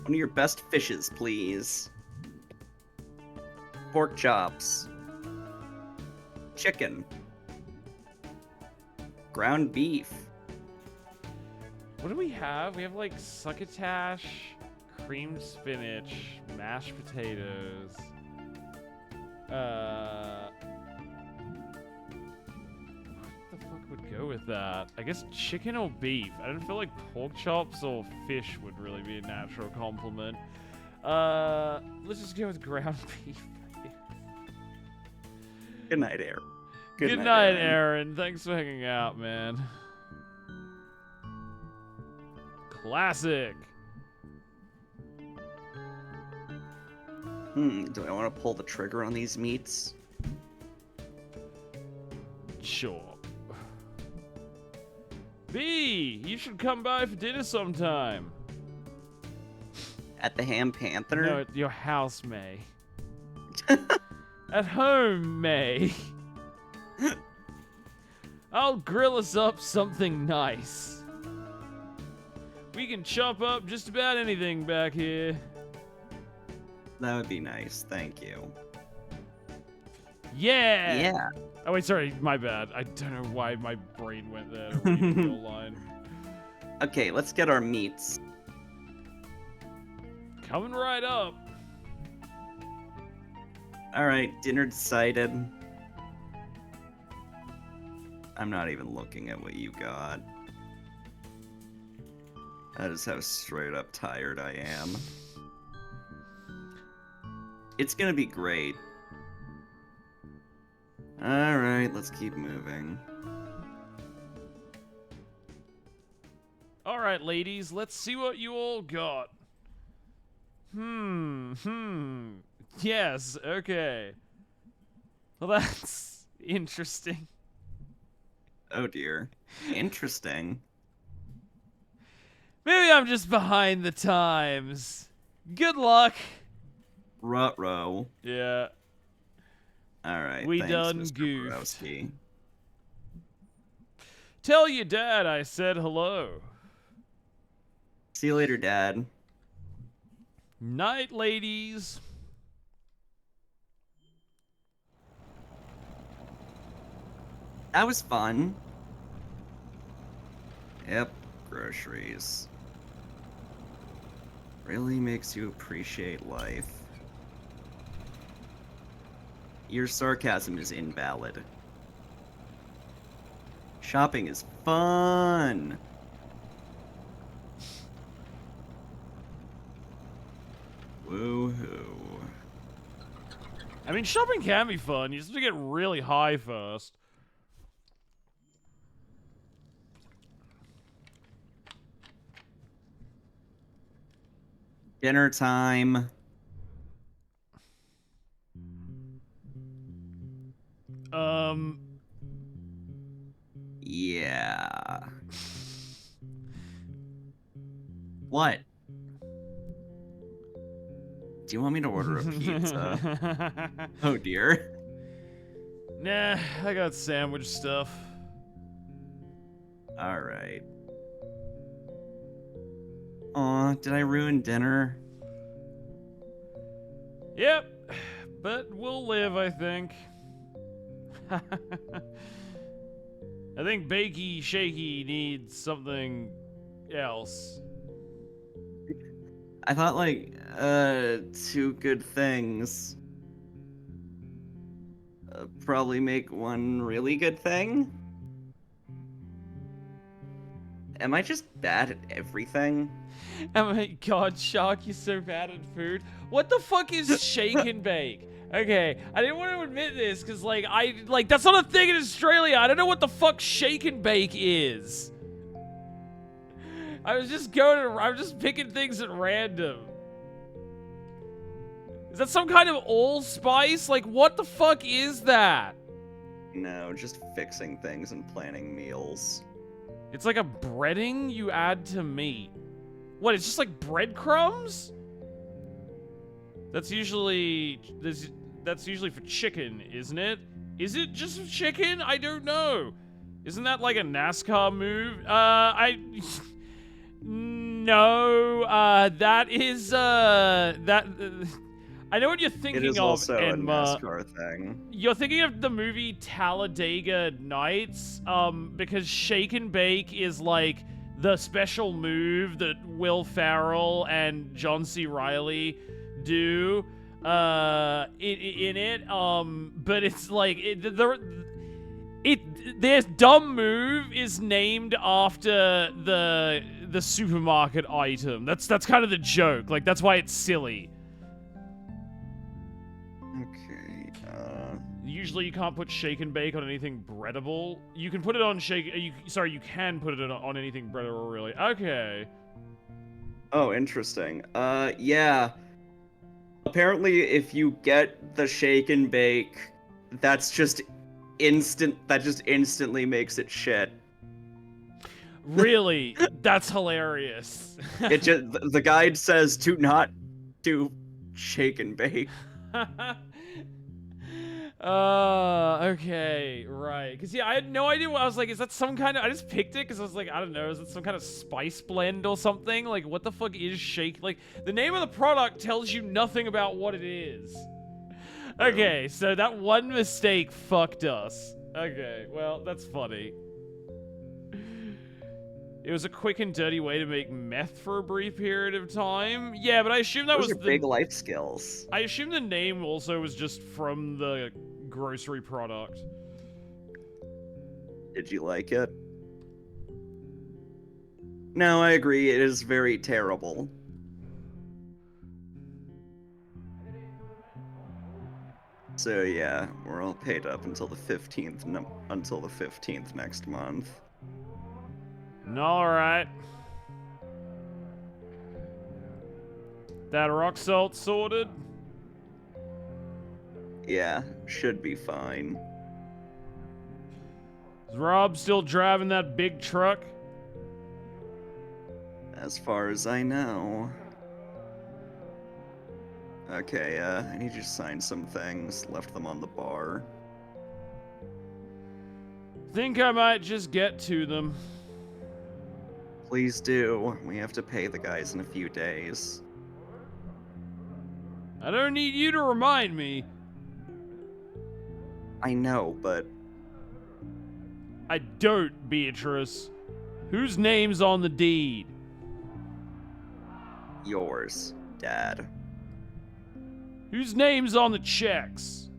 One of your best fishes, please. Pork chops. Chicken. Ground beef. What do we have? We have like succotash, creamed spinach, mashed potatoes. What the fuck would go with that? I guess chicken or beef. I don't feel like pork chops or fish would really be a natural complement. Let's just go with ground beef. Good night, Aaron. Good night, Aaron. Thanks for hanging out, man. Classic. Do I want to pull the trigger on these meats? Sure. B, you should come by for dinner sometime. At the Ham Panther? No, at your house, May. At home, May. I'll grill us up something nice. We can chop up just about anything back here. That would be nice, thank you. Yeah! Yeah. Oh wait, sorry, my bad. I don't know why my brain went there to read the line. Okay, let's get our meats. Coming right up. Alright, dinner decided. I'm not even looking at what you got. That is how straight up tired I am. It's gonna be great. Alright, let's keep moving. Alright, ladies, let's see what you all got. Yes, okay. Well, that's interesting. Oh dear. Interesting. Maybe I'm just behind the times. Good luck. Ruh-roh. Yeah. Alright, We thanks, done Mr. goofed. Borowski. Tell your dad I said hello. See you later, Dad. Night, ladies. That was fun. Yep, groceries. Really makes you appreciate life. Your sarcasm is invalid. Shopping is fun. Woohoo. I mean, shopping can be fun. You just have to get really high first. Dinner time. Yeah. What? Do you want me to order a pizza? Oh dear. Nah, I got sandwich stuff. Alright. Aw, did I ruin dinner? Yep, but we'll live, I think. I think Bakey Shaky needs something else. I thought, like, two good things probably make one really good thing? Am I just bad at everything? Oh my god, Shark, you're so bad at food. What the fuck is shake and bake? Okay, I didn't want to admit this, because, like, that's not a thing in Australia. I don't know what the fuck shake and bake is. I'm just picking things at random. Is that some kind of allspice? Like, what the fuck is that? No, just fixing things and planning meals. It's like a breading you add to meat. What, it's just like breadcrumbs? That's usually for chicken, isn't it? Is it just for chicken? I don't know. Isn't that like a NASCAR move? No, that is, I know what you're thinking It is of, also a Enma. NASCAR thing. You're thinking of the movie Talladega Nights, because Shake and Bake is like the special move that Will Ferrell and John C. Reilly do, in it, but it's like, their dumb move is named after the supermarket item. That's kind of the joke. Like, that's why it's silly. Okay, Usually you can't put shake and bake on anything breadable. You can put it on you can put it on anything breadable, really. Okay. Oh, interesting. Yeah. Apparently, if you get the shake and bake, that just instantly makes it shit. Really? That's hilarious. The guide says do not do shake and bake. Okay, right. Because, yeah, I had no idea what I was like. Is that some kind of... I just picked it because I was like, I don't know. Is it some kind of spice blend or something? Like, what the fuck is shake? Like, the name of the product tells you nothing about what it is. Okay, so that one mistake fucked us. Okay, well, that's funny. It was a quick and dirty way to make meth for a brief period of time. Yeah, but I assume that Those was are big life skills. I assume the name also was just from the grocery product. Did you like it? No, I agree. It is very terrible. So yeah, we're all paid up until the 15th. Until the 15th next month. All right. That rock salt sorted? Yeah, should be fine. Is Rob still driving that big truck? As far as I know. Okay, I need you to sign some things. Left them on the bar. Think I might just get to them. Please do. We have to pay the guys in a few days. I don't need you to remind me. I know, but... I don't, Beatrice. Whose name's on the deed? Yours, Dad. Whose name's on the checks?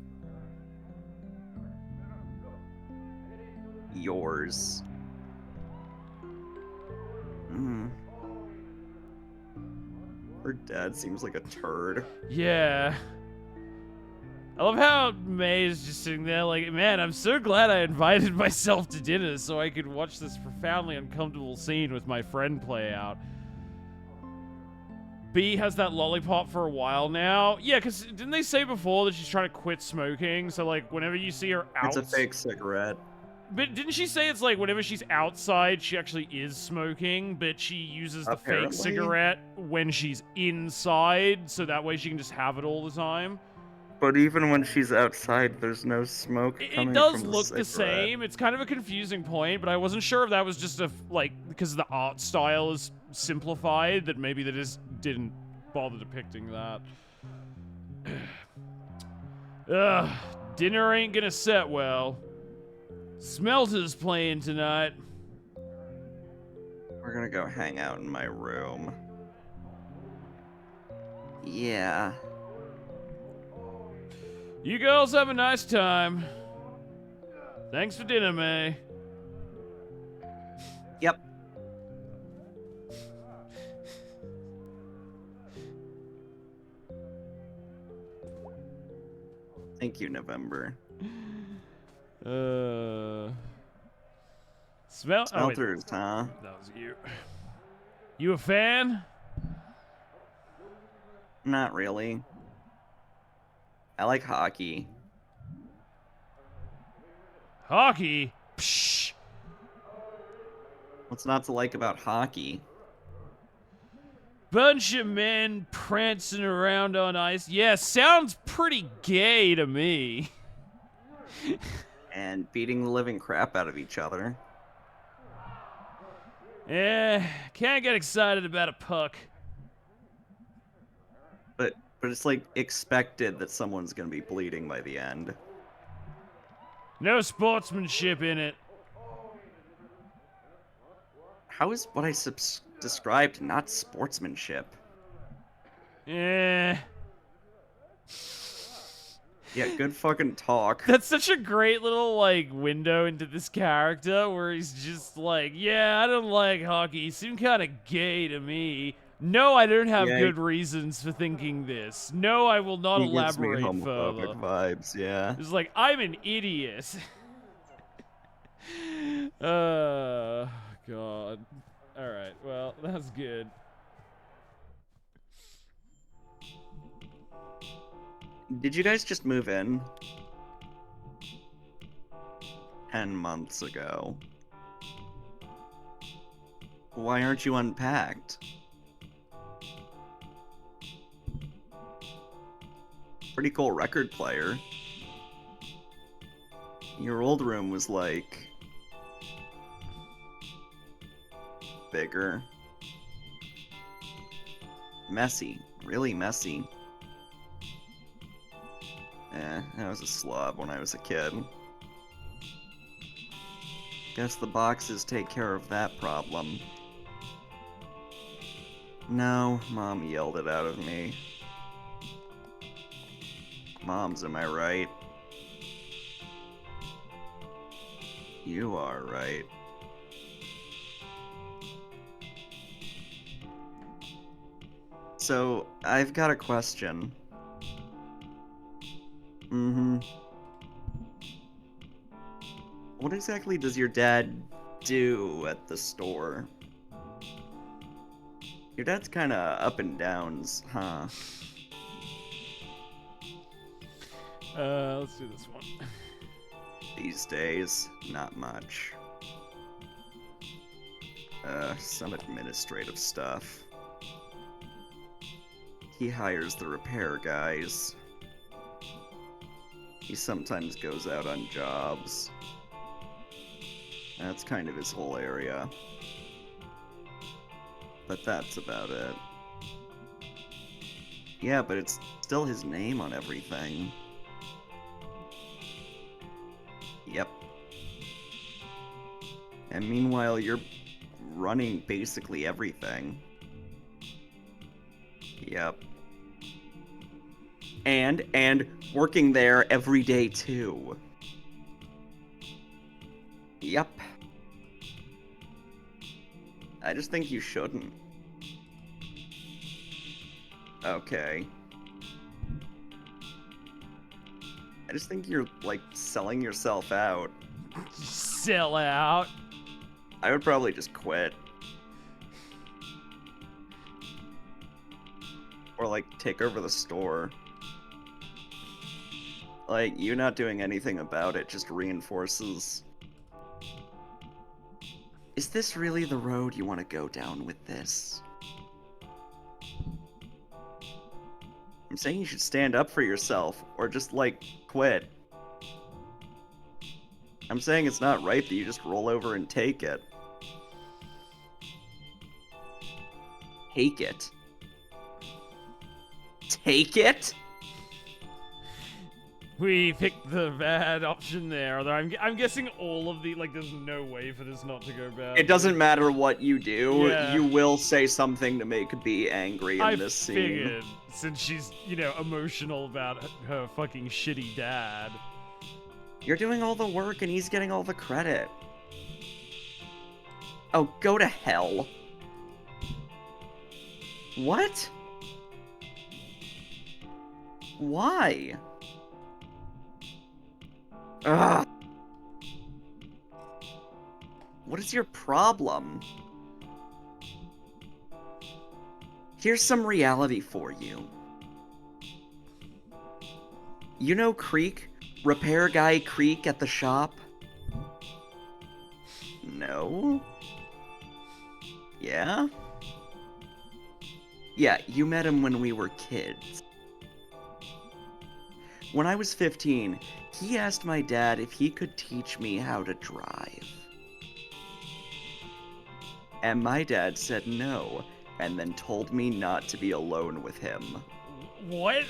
Yours. Her dad seems like a turd. Yeah. I love how May is just sitting there like, man, I'm so glad I invited myself to dinner so I could watch this profoundly uncomfortable scene with my friend play out. B has that lollipop for a while now. Yeah, because didn't they say before that she's trying to quit smoking? So, like, whenever you see her out... It's a fake cigarette. But didn't she say it's like whenever she's outside, she actually is smoking, but she uses the fake cigarette when she's inside, so that way she can just have it all the time? But even when she's outside, there's no smoke coming It does from look the the cigarette. same. It's kind of a confusing point, but I wasn't sure if that was just like, because the art style is simplified, that maybe they just didn't bother depicting that. Ugh, dinner ain't gonna set well. Smelter's playing tonight. We're gonna go hang out in my room. Yeah. You girls have a nice time. Thanks for dinner, May. Yep. Thank you, November. Smelters, huh? That was you. You a fan? Not really. I like hockey. Hockey? Psh. What's not to like about hockey? Bunch of men prancing around on ice. Yeah, sounds pretty gay to me. And beating the living crap out of each other. Yeah, can't get excited about a puck. But it's like expected that someone's gonna be bleeding by the end. No sportsmanship in it. How is what I described not sportsmanship? Yeah. Yeah, good fucking talk. That's such a great little, like, window into this character where he's just like, yeah, I don't like hockey. You seem kind of gay to me. No, I don't have good reasons for thinking this. No, I will not elaborate gives me further. homophobic vibes, yeah. It's like, I'm an idiot. God. Alright, well, that's good. Did you guys just move in? 10 months ago. Why aren't you unpacked? Pretty cool record player. Your old room was like... bigger. Messy. Really messy. I was a slob when I was a kid. Guess the boxes take care of that problem. No, Mom yelled it out of me. Moms, am I right? You are right. So, I've got a question. What exactly does your dad do at the store? Your dad's kinda up and downs, huh? Let's do this one. These days, not much. Some administrative stuff. He hires the repair guys. He sometimes goes out on jobs. That's kind of his whole area. But that's about it. Yeah, but it's still his name on everything. Yep. And meanwhile, you're running basically everything. Yep. And working there every day too. Yep. I just think you shouldn't. Okay. I just think you're, like, selling yourself out. Sell out? I would probably just quit. Or, like, take over the store. Like, you not doing anything about it just reinforces... Is this really the road you want to go down with this? I'm saying you should stand up for yourself, or just, like, quit. I'm saying it's not right that you just roll over and take it. Take it? Take it? We picked the bad option there, although I'm guessing all of the, like, there's no way for this not to go bad. It doesn't matter what you do, Yeah. you will say something to make Bea angry in this scene. figured, since she's, you know, emotional about her fucking shitty dad. You're doing all the work and he's getting all the credit. Oh, go to hell. What? Why? Ugh. What is your problem? Here's some reality for you. You know Creek? Repair guy Creek at the shop? No? Yeah? Yeah, you met him when we were kids. When I was 15, he asked my dad if he could teach me how to drive. And my dad said no, and then told me not to be alone with him. What?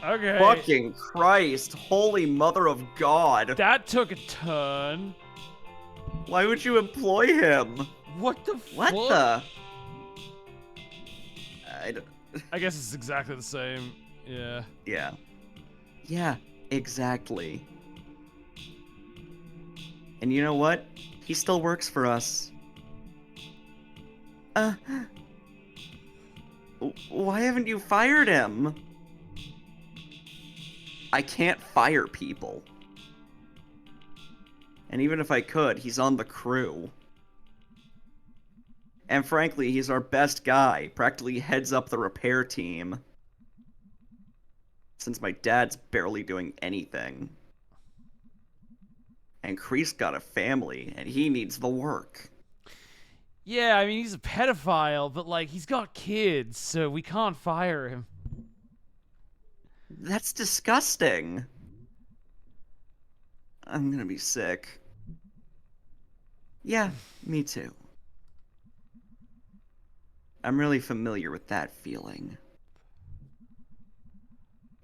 Okay. Fucking Christ, holy mother of God. That took a turn. Why would you employ him? What the What fuck? the? I guess it's exactly the same. Yeah. Yeah. Yeah, exactly. And you know what? He still works for us. Why haven't you fired him? I can't fire people. And even if I could, he's on the crew. And frankly, he's our best guy, practically heads up the repair team. Since my dad's barely doing anything. And Kreese got a family, and he needs the work. Yeah, I mean, he's a pedophile, but, like, he's got kids, so we can't fire him. That's disgusting. I'm gonna be sick. Yeah, me too. I'm really familiar with that feeling.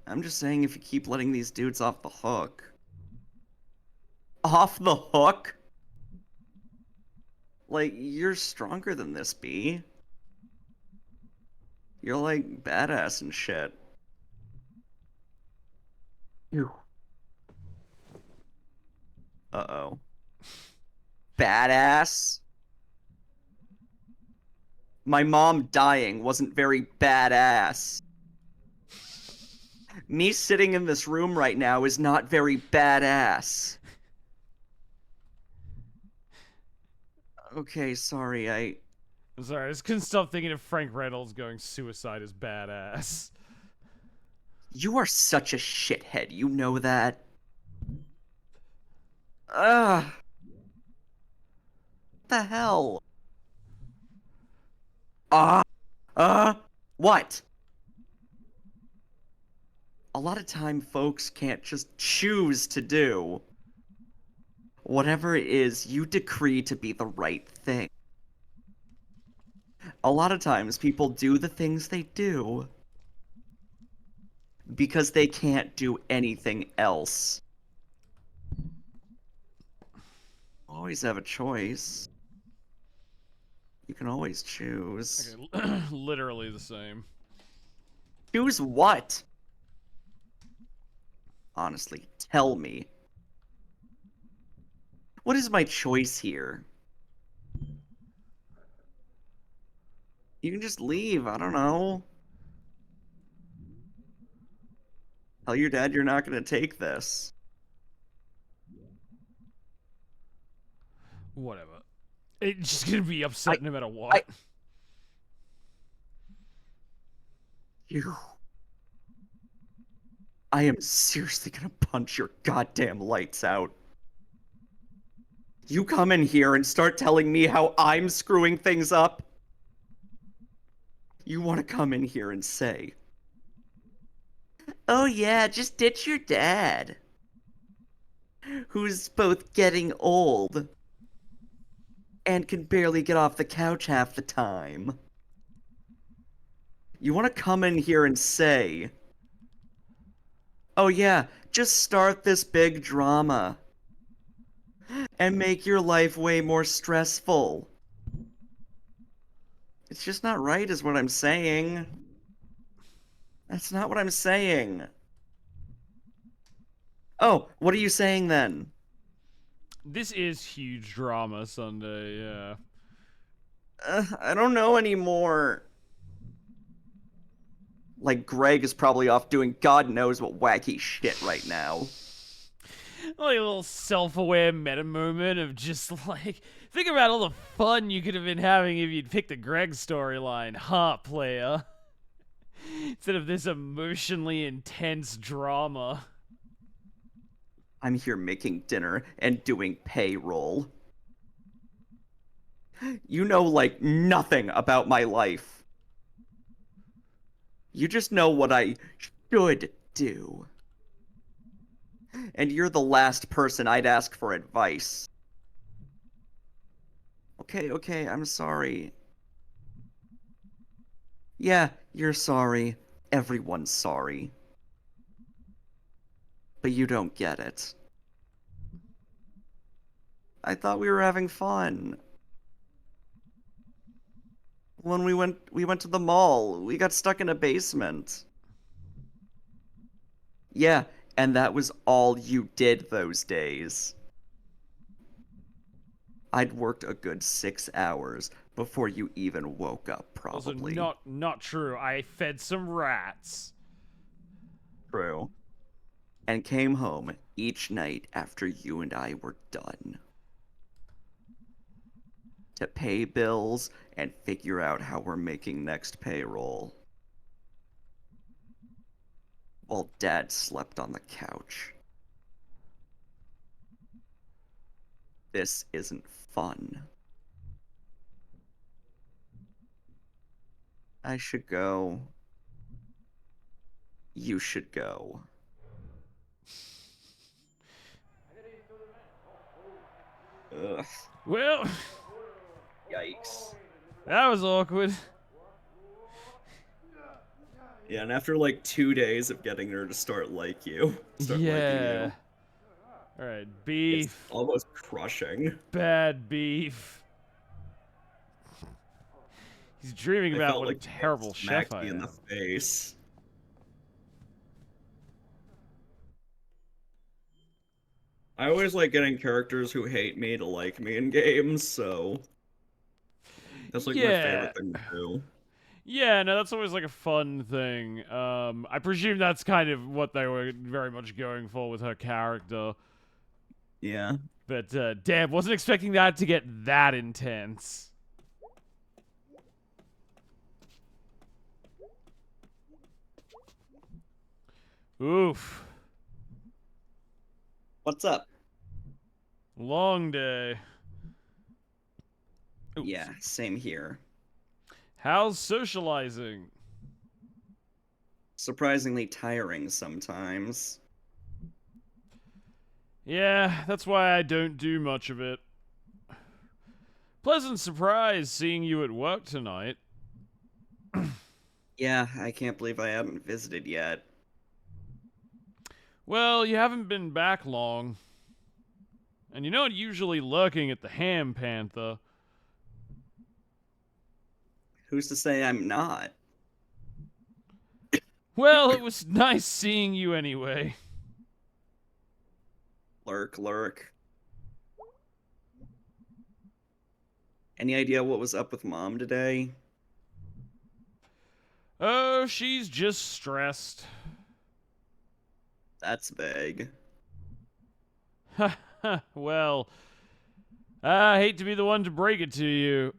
I'm just saying if you keep letting these dudes off the hook. Off the hook? Like, you're stronger than this, Bea. You're like badass and shit. Ew. Uh-oh. Badass? My mom dying wasn't very badass. Me sitting in this room right now is not very badass. Okay, sorry, I'm sorry, I just couldn't stop thinking of Frank Reynolds going suicide is badass. You are such a shithead, you know that? Ugh. What the hell? What? A lot of time folks can't just choose to do whatever it is you decree to be the right thing. A lot of times people do the things they do because they can't do anything else. Always have a choice. You can always choose. Okay, literally the same. Choose what? Honestly, tell me. What is my choice here? You can just leave, I don't know. Tell your dad you're not gonna take this. Whatever. It's just gonna be upset no matter what. I am seriously gonna punch your goddamn lights out. You come in here and start telling me how I'm screwing things up? You want to come in here and say, oh yeah, just ditch your dad, who's both getting old and can barely get off the couch half the time. You want to come in here and say, oh yeah, just start this big drama and make your life way more stressful. It's just not right is what I'm saying. That's not what I'm saying. Oh, what are you saying then? This is huge drama Sunday, yeah. I don't know anymore. Like, Greg is probably off doing God knows what wacky shit right now. Like a little self-aware meta moment of just like, think about all the fun you could have been having if you'd picked the Greg storyline, huh, player? Instead of this emotionally intense drama. I'm here making dinner and doing payroll. You know, like, nothing about my life. You just know what I should do. And you're the last person I'd ask for advice. Okay, I'm sorry. Yeah, you're sorry. Everyone's sorry. But you don't get it. I thought we were having fun. When we went to the mall, we got stuck in a basement. Yeah, and that was all you did those days. I'd worked a good 6 hours before you even woke up, probably. Also, not true. I fed some rats. True. And came home each night after you and I were done. To pay bills and figure out how we're making next payroll. While Dad slept on the couch. This isn't fun. I should go. You should go. Ugh. Well, yikes. That was awkward. Yeah, and after like 2 days of getting her to start liking you. Alright, beef. It's almost crushing. Bad beef. He's dreaming about what a terrible chef I am. In the face. I always like getting characters who hate me to like me in games, so... That's like my Yeah. favorite thing to do. Yeah, no, that's always like a fun thing. I presume that's kind of what they were very much going for with her character. Yeah. But damn, wasn't expecting that to get that intense. Oof. What's up? Long day. Yeah, same here. How's socializing? Surprisingly tiring sometimes. Yeah, that's why I don't do much of it. Pleasant surprise seeing you at work tonight. Yeah, I can't believe I haven't visited yet. Well, you haven't been back long. And you're not usually lurking at the Ham Panther. Who's to say I'm not? Well, it was nice seeing you anyway. Lurk. Any idea what was up with Mom today? Oh, she's just stressed. That's vague. Well, I hate to be the one to break it to you,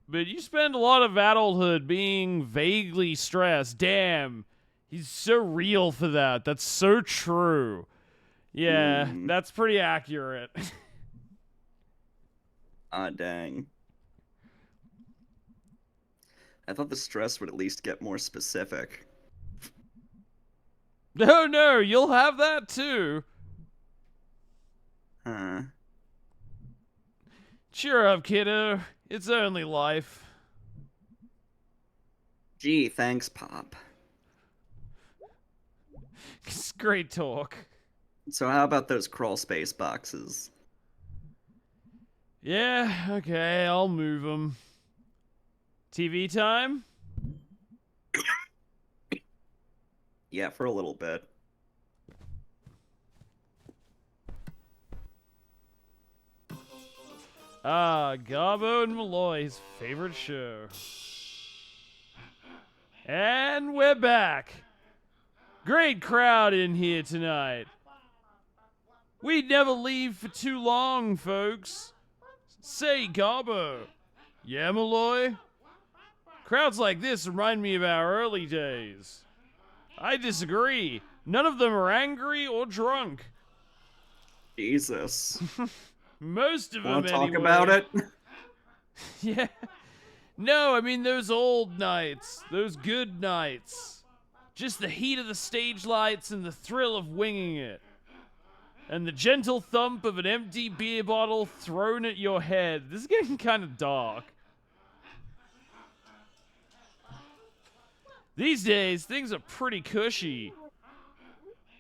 but you spend a lot of adulthood being vaguely stressed. Damn, he's so real for that. That's so true. Yeah, that's pretty accurate. Ah, dang. I thought the stress would at least get more specific. No, you'll have that too. Huh. Cheer up, kiddo. It's only life. Gee, thanks, Pop. It's great talk. So how about those crawl space boxes? Yeah, okay, I'll move them. TV time? Yeah, for a little bit. Ah, Garbo and Malloy's favorite show. And we're back. Great crowd in here tonight. We'd never leave for too long, folks. Say, Garbo. Yeah, Malloy? Crowds like this remind me of our early days. I disagree. None of them are angry or drunk. Jesus. Most of them, Wanna talk anyway. about it? Yeah. No, I mean those old nights. Those good nights. Just the heat of the stage lights and the thrill of winging it. And the gentle thump of an empty beer bottle thrown at your head. This is getting kind of dark. These days, things are pretty cushy.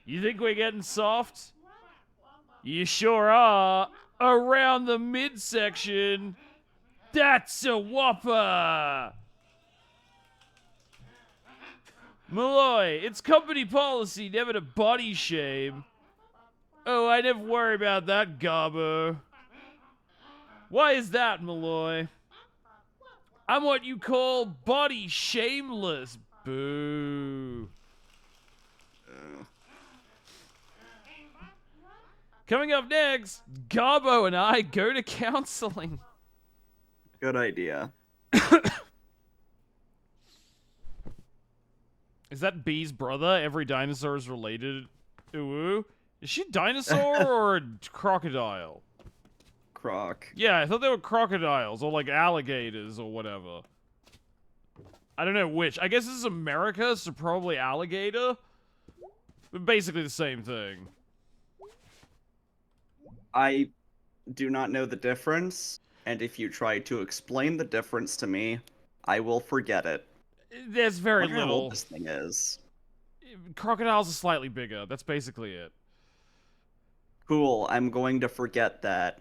You think we're getting soft? You sure are. Around the midsection. That's a whopper! Malloy, it's company policy never to body shame. Oh, I never worry about that, Garbo. Why is that, Malloy? I'm what you call body shameless. Boo. Coming up next, Garbo and I go to counseling. Good idea. Is that Bee's brother? Every dinosaur is related. Ooh. Is she a dinosaur or a crocodile? Croc. Yeah, I thought they were crocodiles or like alligators or whatever. I don't know which. I guess this is America, so probably alligator. But basically the same thing. I do not know the difference, and if you try to explain the difference to me, I will forget it. There's very Wonder how little. old this thing is. Crocodiles are slightly bigger. That's basically it. Cool, I'm going to forget that.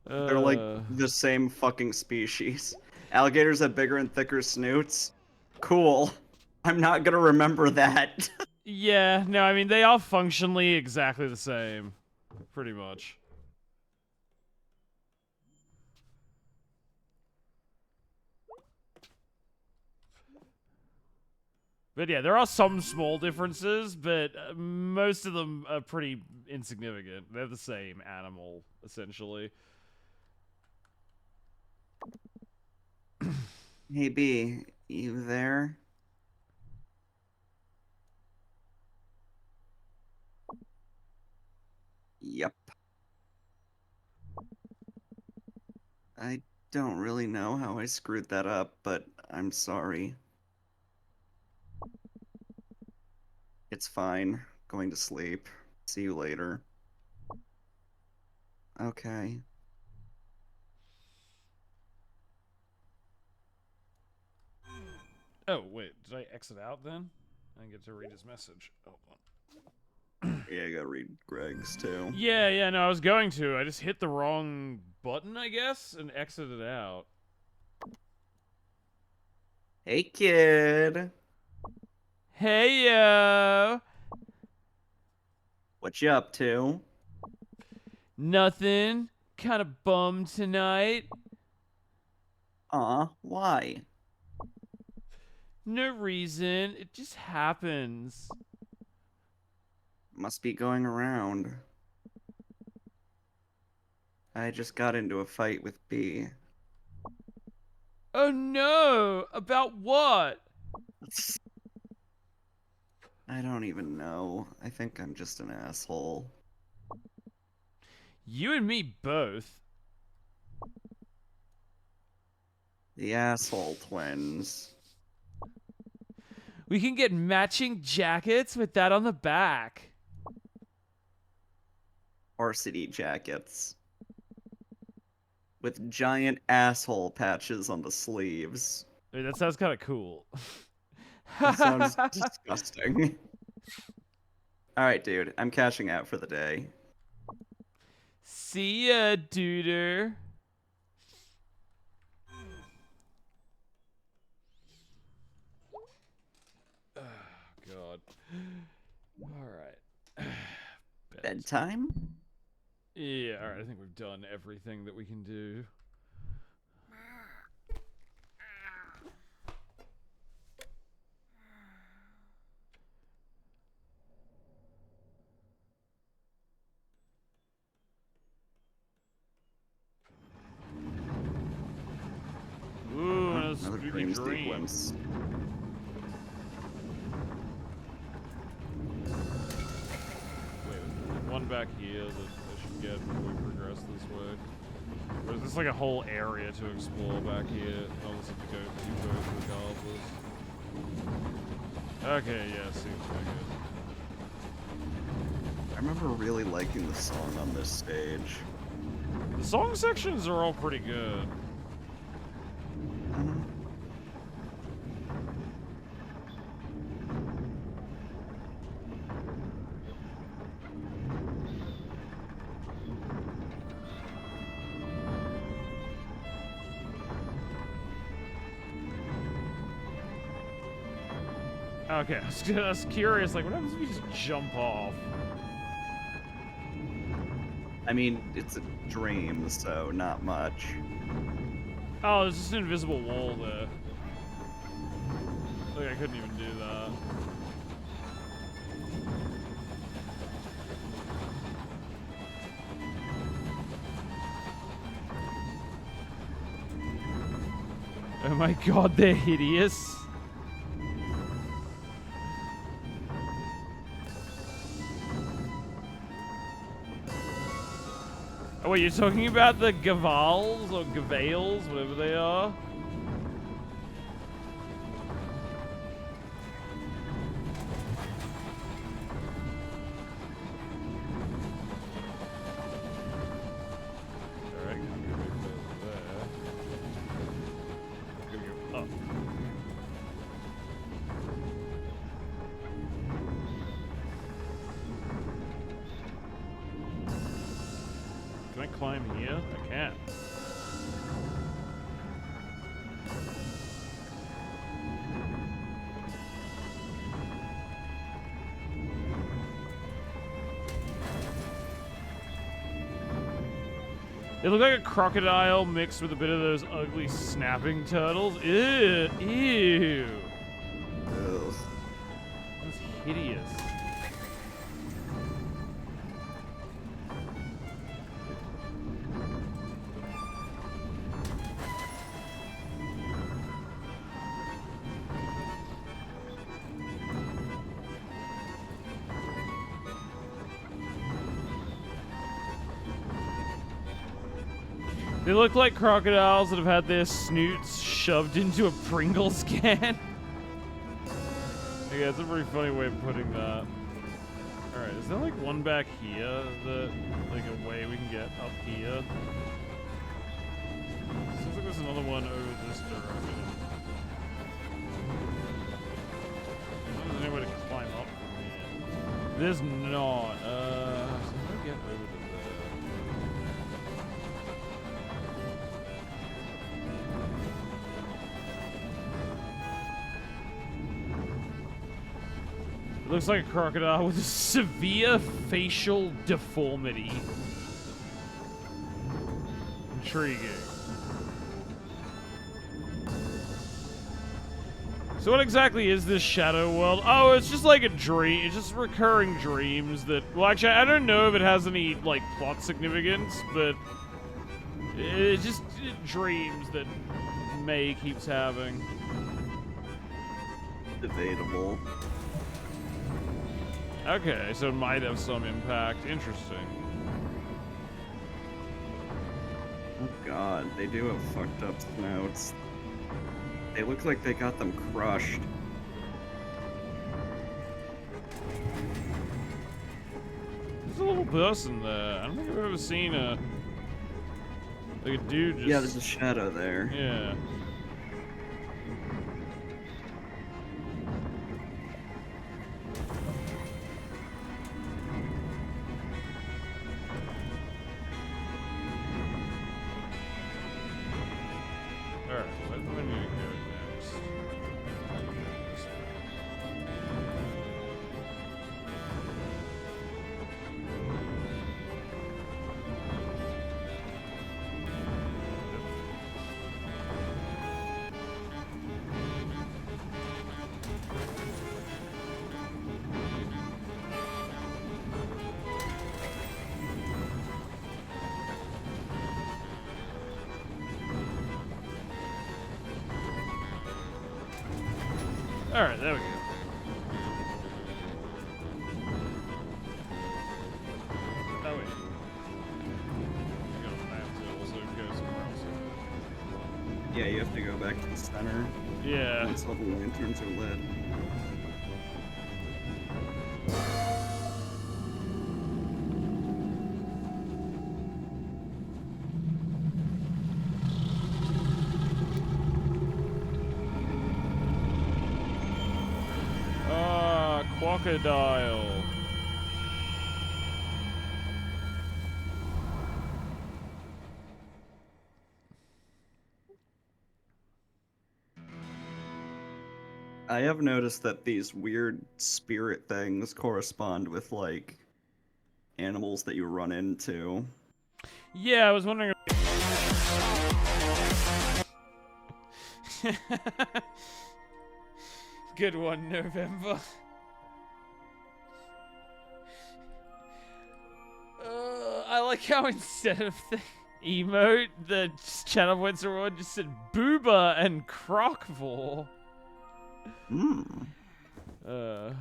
They're like the same fucking species. Alligators have bigger and thicker snoots. Cool. I'm not gonna remember that. Yeah, no, I mean, they are functionally exactly the same. Pretty much. But yeah, there are some small differences, but most of them are pretty insignificant. They're the same animal, essentially. Hey, B, you there? Yep. I don't really know how I screwed that up, but I'm sorry. It's fine. Going to sleep. See you later. Okay. Oh, wait. Did I exit out then? I didn't get to read his message. Hold on. Yeah, I gotta read Greg's too. Yeah, no, I was going to. I just hit the wrong button, I guess, and exited out. Hey, kid. Hey, yo. What you up to? Nothing. Kind of bummed tonight. Why? No reason. It just happens. Must be going around. I just got into a fight with B. Oh no! About what? I don't even know. I think I'm just an asshole. You and me both. The asshole twins. We can get matching jackets with that on the back. Varsity jackets. With giant asshole patches on the sleeves. Wait, that sounds kind of cool. That sounds disgusting. Alright, dude. I'm cashing out for the day. See ya, duder. Oh, God. Alright. Bedtime? Yeah, alright. I think we've done everything that we can do. Ooh, another dream sequence. Wait, there's one back here that I should get before we progress this way. Or is this like a whole area to explore back here? I'll just have to go do both regardless. Okay, yeah, seems pretty good. I remember really liking the song on this stage. The song sections are all pretty good. Okay, I was curious, like, what happens if you just jump off? I mean, it's a dream, so not much. Oh, there's just an invisible wall there. Like, I couldn't even do that. Oh my god, they're hideous. Oh, wait, you're talking about the Gavals or Gavales, whatever they are? Alright, I'm gonna move those there. Let's go up. Can I climb here? I can. It looked like a crocodile mixed with a bit of those ugly snapping turtles. Ew. Ew. Ugh. hideous. They look like crocodiles that have had their snoots shoved into a Pringles can. Yeah, it's a pretty funny way of putting that. Alright, is there like one back here that, like a way we can get up here? Seems like there's another one over this direction. I don't know if there's any way to climb up from here. There's not. So how do I get over to there? It looks like a crocodile with a severe facial deformity. Intriguing. So what exactly is this shadow world? Oh, it's just like a dream. It's just recurring dreams that... Well, actually, I don't know if it has any, like, plot significance, but... It's just dreams that May keeps having. Debatable. Okay, so it might have some impact. Interesting. Oh god, they do have fucked up snouts. They look like they got them crushed. There's a little person there. I don't think I've ever seen a... Like a dude just... Yeah, there's a shadow there. Yeah. Alright, where do I need to go next? This way. Alright, there we go. Oh wait. I got a map to also go somewhere else. Yeah, you have to go back to the center. Yeah. Once all the lanterns are lit. Crocodile. I have noticed that these weird spirit things correspond with, like, animals that you run into. Yeah, I was wondering. Good one, November. I like how instead of the emote, the channel points reward just said Booba and Crocvor. Hmm. I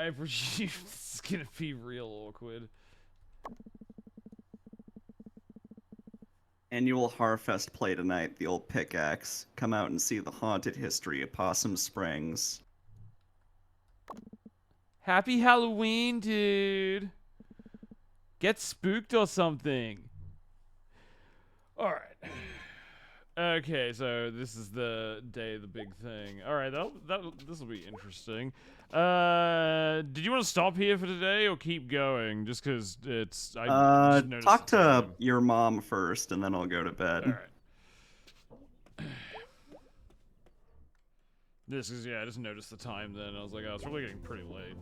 presume this is gonna be real awkward. Annual Harfest play tonight, the old pickaxe. Come out and see the haunted history of Possum Springs. Happy Halloween, dude. Get spooked or something. Alright. Okay, so this is the day of the big thing. Alright, this will be interesting. Did you want to stop here for today or keep going? Just because it's... I just noticed Talk the to time. your mom first, and then I'll go to bed. Alright. This is, yeah, I just noticed the time then. I was like, oh, it's really getting pretty late.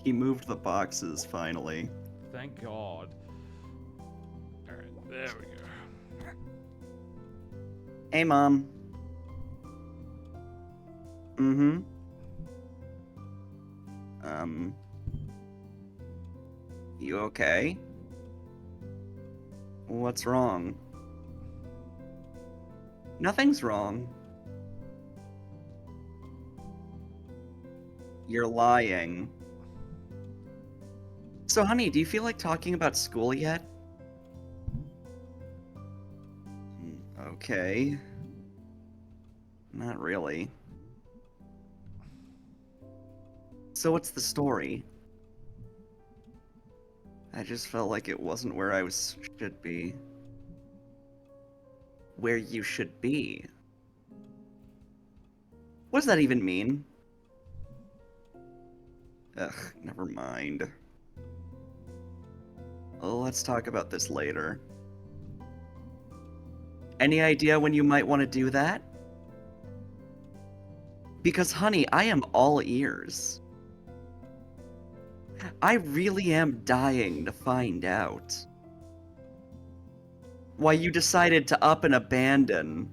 He moved the boxes, finally. Thank God. Alright, there we go. Hey, Mom. Mm-hmm. You okay? What's wrong? Nothing's wrong. You're lying. So, honey, do you feel like talking about school yet? Okay. Not really. So what's the story? I just felt like it wasn't where I should be. Where you should be? What does that even mean? Ugh, never mind. Let's talk about this later. Any idea when you might want to do that? Because, honey, I am all ears. I really am dying to find out why you decided to up and abandon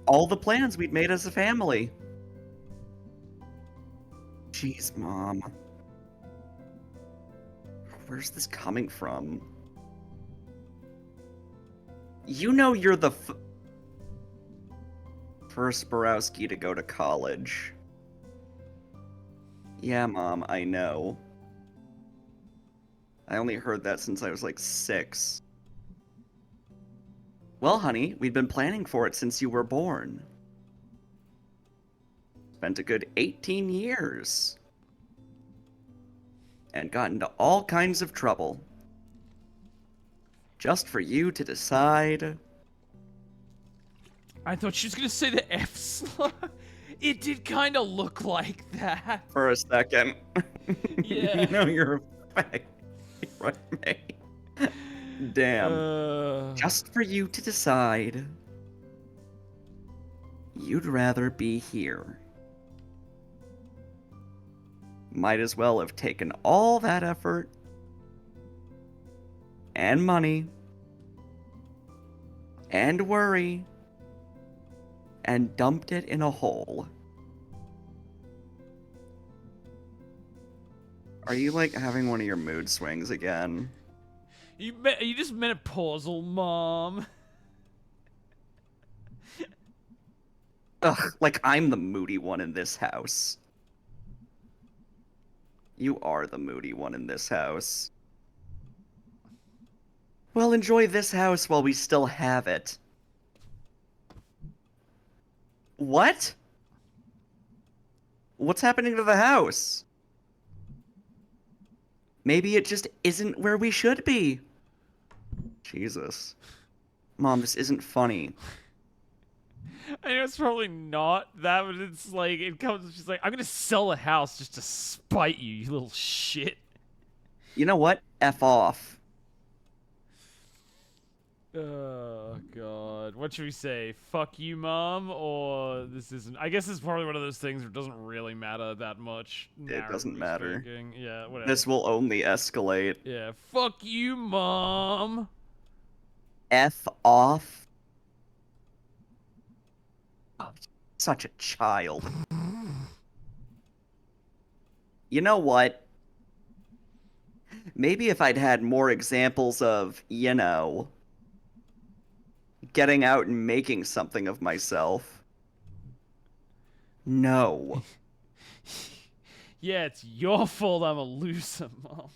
all the plans we'd made as a family. Jeez, Mom. Where's this coming from? You know you're the first Borowski to go to college. Yeah, Mom, I know. I only heard that since I was like 6. Well, honey, we'd been planning for it since you were born. Spent a good 18 years. And got into all kinds of trouble. Just for you to decide. I thought she was gonna say the F slur. It did kind of look like that. For a second. Yeah. You know you're right, mate. Damn. Just for you to decide. You'd rather be here. Might as well have taken all that effort and money and worry and dumped it in a hole. Are you like having one of your mood swings again? You just menopausal, Mom. Ugh, like I'm the moody one in this house. You are the moody one in this house. Well, enjoy this house while we still have it. What? What's happening to the house? Maybe it just isn't where we should be. Jesus. Mom, this isn't funny. I know it's probably not that, but it's like, it comes, she's like, I'm gonna sell the house just to spite you, you little shit. You know what? F off. Oh, God. What should we say? Fuck you, Mom? Or this isn't... I guess it's probably one of those things where it doesn't really matter that much. It doesn't matter. Speaking. Yeah, whatever. This will only escalate. Yeah, fuck you, Mom. F off. Oh, such a child. You know what? Maybe if I'd had more examples of, you know, getting out and making something of myself. No. Yeah, it's your fault I'm a loser, Mom.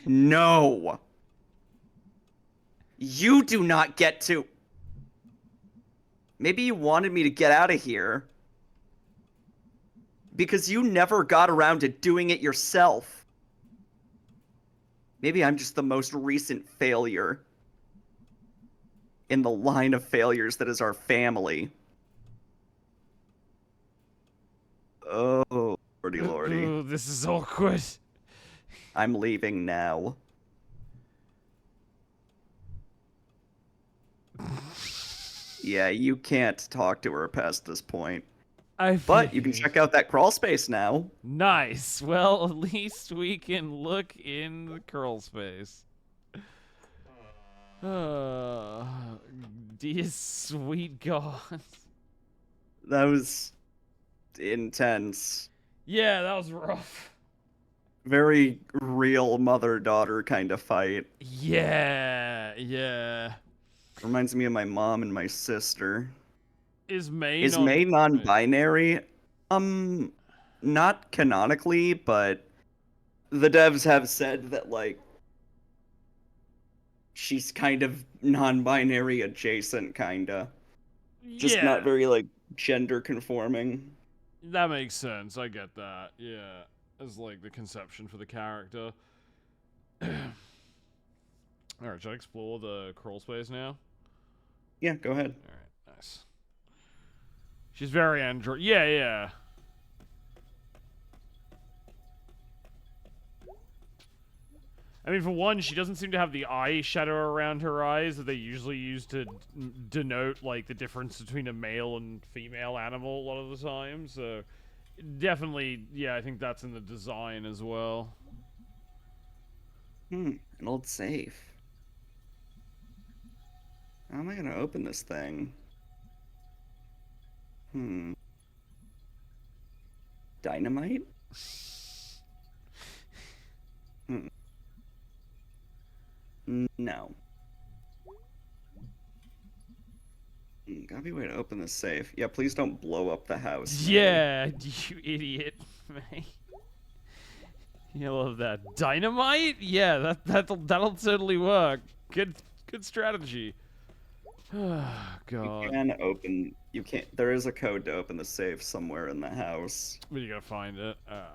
No. You do not get to... Maybe you wanted me to get out of here because you never got around to doing it yourself. Maybe I'm just the most recent failure in the line of failures that is our family. Oh, lordy lordy. Ooh, this is awkward. I'm leaving now. Yeah, you can't talk to her past this point. But you can check out that crawl space now. Nice. Well, at least we can look in the curl space. Dear sweet God. That was intense. Yeah, that was rough. Very real mother-daughter kind of fight. Yeah, yeah. Reminds me of my mom and my sister. Is May non-binary? Not canonically, but the devs have said that, like, she's kind of non-binary adjacent, kinda. Just Yeah. not very, like, gender conforming. That makes sense. I get that. Yeah. As like the conception for the character. Alright, should I explore the crawl space now? Yeah, go ahead. Alright, nice. She's very android. Yeah, yeah. I mean, for one, she doesn't seem to have the eye shadow around her eyes that they usually use to denote, like, the difference between a male and female animal a lot of the time, so... Definitely, yeah, I think that's in the design as well. An old safe. How am I gonna open this thing? Dynamite? No. Gotta be a way to open this safe. Yeah, please don't blow up the house. Yeah, you idiot, man. You love that. Dynamite? Yeah, that'll totally work. Good strategy. Oh, God. You can open... You can't... There is a code to open the safe somewhere in the house. But you gotta find it. Alright.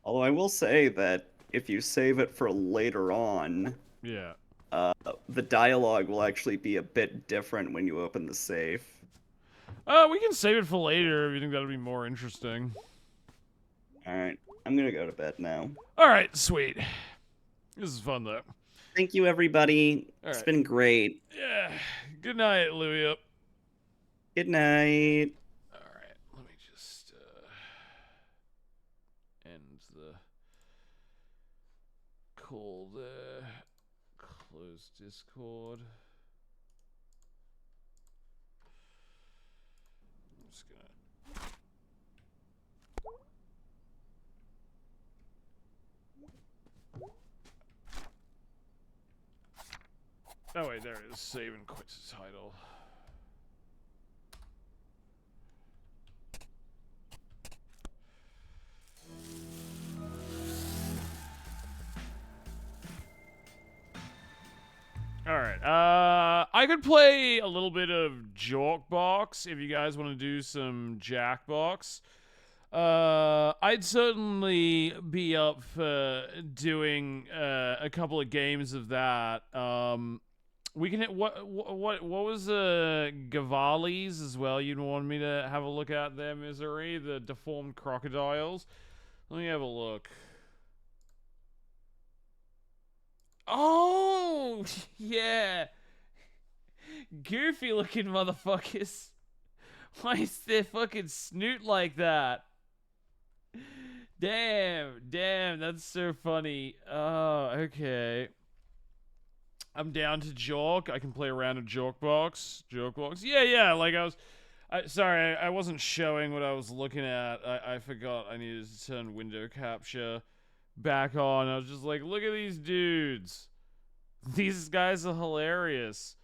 Although I will say that if you save it for later on... Yeah. The dialogue will actually be a bit different when you open the safe. We can save it for later if you think that'll be more interesting. Alright, I'm gonna go to bed now. Alright, sweet. This is fun, though. Thank you, everybody. It's been great. Yeah. Good night, Louie. Good night. Alright, let me just, end the call there. Close Discord. I'm just gonna... Oh wait, there it is. Save and quit the title. Alright, I could play a little bit of Jackbox if you guys want to do some Jackbox. I'd certainly be up for doing a couple of games of that. We can hit what was Gavali's as well? You'd want me to have a look at their misery, the deformed crocodiles. Let me have a look. Oh, yeah. Goofy looking motherfuckers. Why is their fucking snoot like that? Damn, that's so funny. Oh, okay. I'm down to Jork. I can play around a Jackbox. Yeah, like sorry, I wasn't showing what I was looking at. I forgot I needed to turn window capture back on. I was just like, look at these dudes. These guys are hilarious.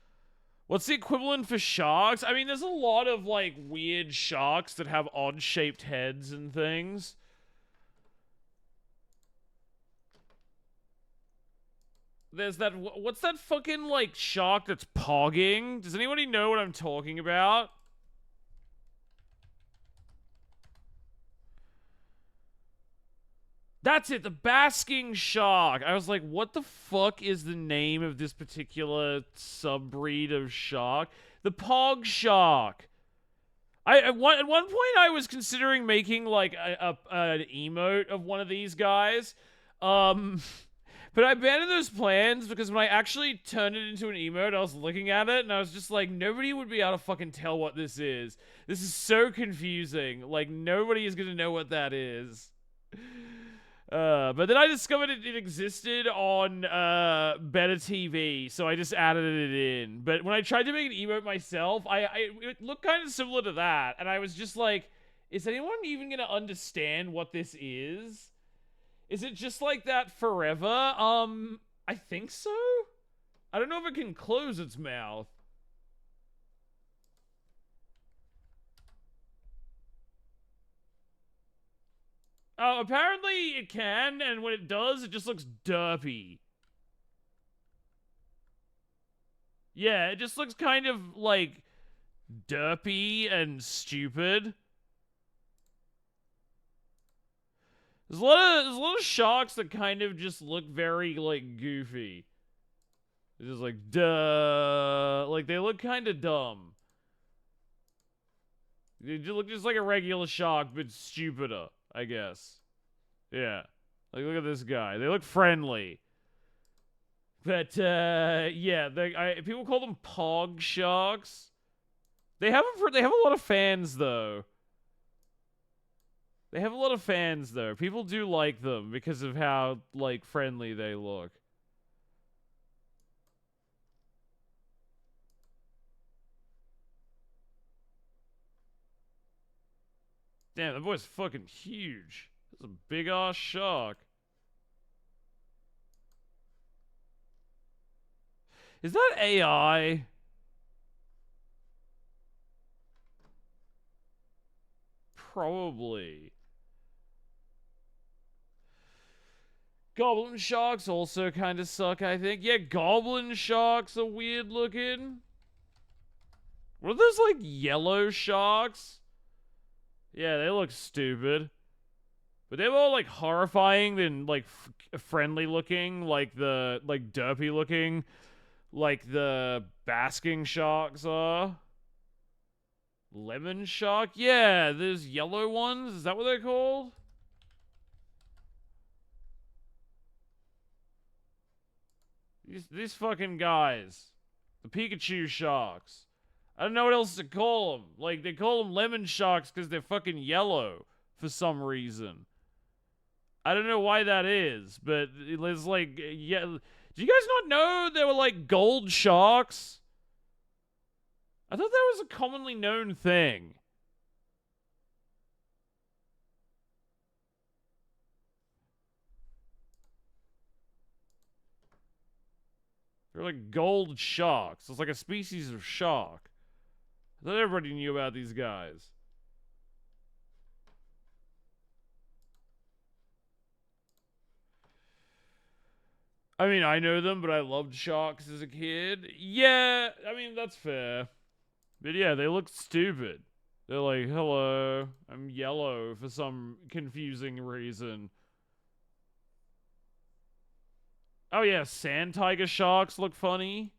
What's the equivalent for sharks? I mean, there's a lot of, like, weird sharks that have odd-shaped heads and things. There's that... What's that fucking, like, shark that's pogging? Does anybody know what I'm talking about? That's it, the basking shark. I was like, what the fuck is the name of this particular subbreed of shark? The pog shark. At one point I was considering making like an emote of one of these guys. But I abandoned those plans because when I actually turned it into an emote, I was looking at it and I was just like, nobody would be able to fucking tell what this is. This is so confusing. Like, nobody is gonna know what that is. But then I discovered it existed on Better TV, so I just added it in. But when I tried to make an emote myself, it looked kind of similar to that, and I was just like, is anyone even gonna understand what this is? Is it just like that forever? I think so? I don't know if it can close its mouth. Oh, apparently it can, and when it does, it just looks derpy. Yeah, it just looks kind of, like, derpy and stupid. There's a lot of sharks that kind of just look very, like, goofy. It's just like, duh. Like, they look kind of dumb. They look just like a regular shark, but stupider, I guess. Yeah. Like, look at this guy. They look friendly. But, yeah. People call them pog sharks. They have a lot of fans, though. They have a lot of fans, though. People do like them because of how, like, friendly they look. Damn, that boy's fucking huge. That's a big-ass shark. Is that AI? Probably. Goblin sharks also kind of suck, I think. Yeah, goblin sharks are weird looking. What are those, like, yellow sharks? Yeah, they look stupid. But they're more, like, horrifying than, like, friendly looking. Like, derpy looking. Like the basking sharks are. Lemon shark? Yeah, there's yellow ones. Is that what they're called? These fucking guys. The Pikachu sharks. I don't know what else to call them. Like, they call them lemon sharks because they're fucking yellow for some reason. I don't know why that is, but it's like, yeah. Do you guys not know there were, like, gold sharks? I thought that was a commonly known thing. They're like gold sharks. It's like a species of shark. I thought everybody knew about these guys. I mean, I know them, but I loved sharks as a kid. Yeah, I mean, that's fair. But yeah, they look stupid. They're like, hello, I'm yellow for some confusing reason. Oh yeah, sand tiger sharks look funny.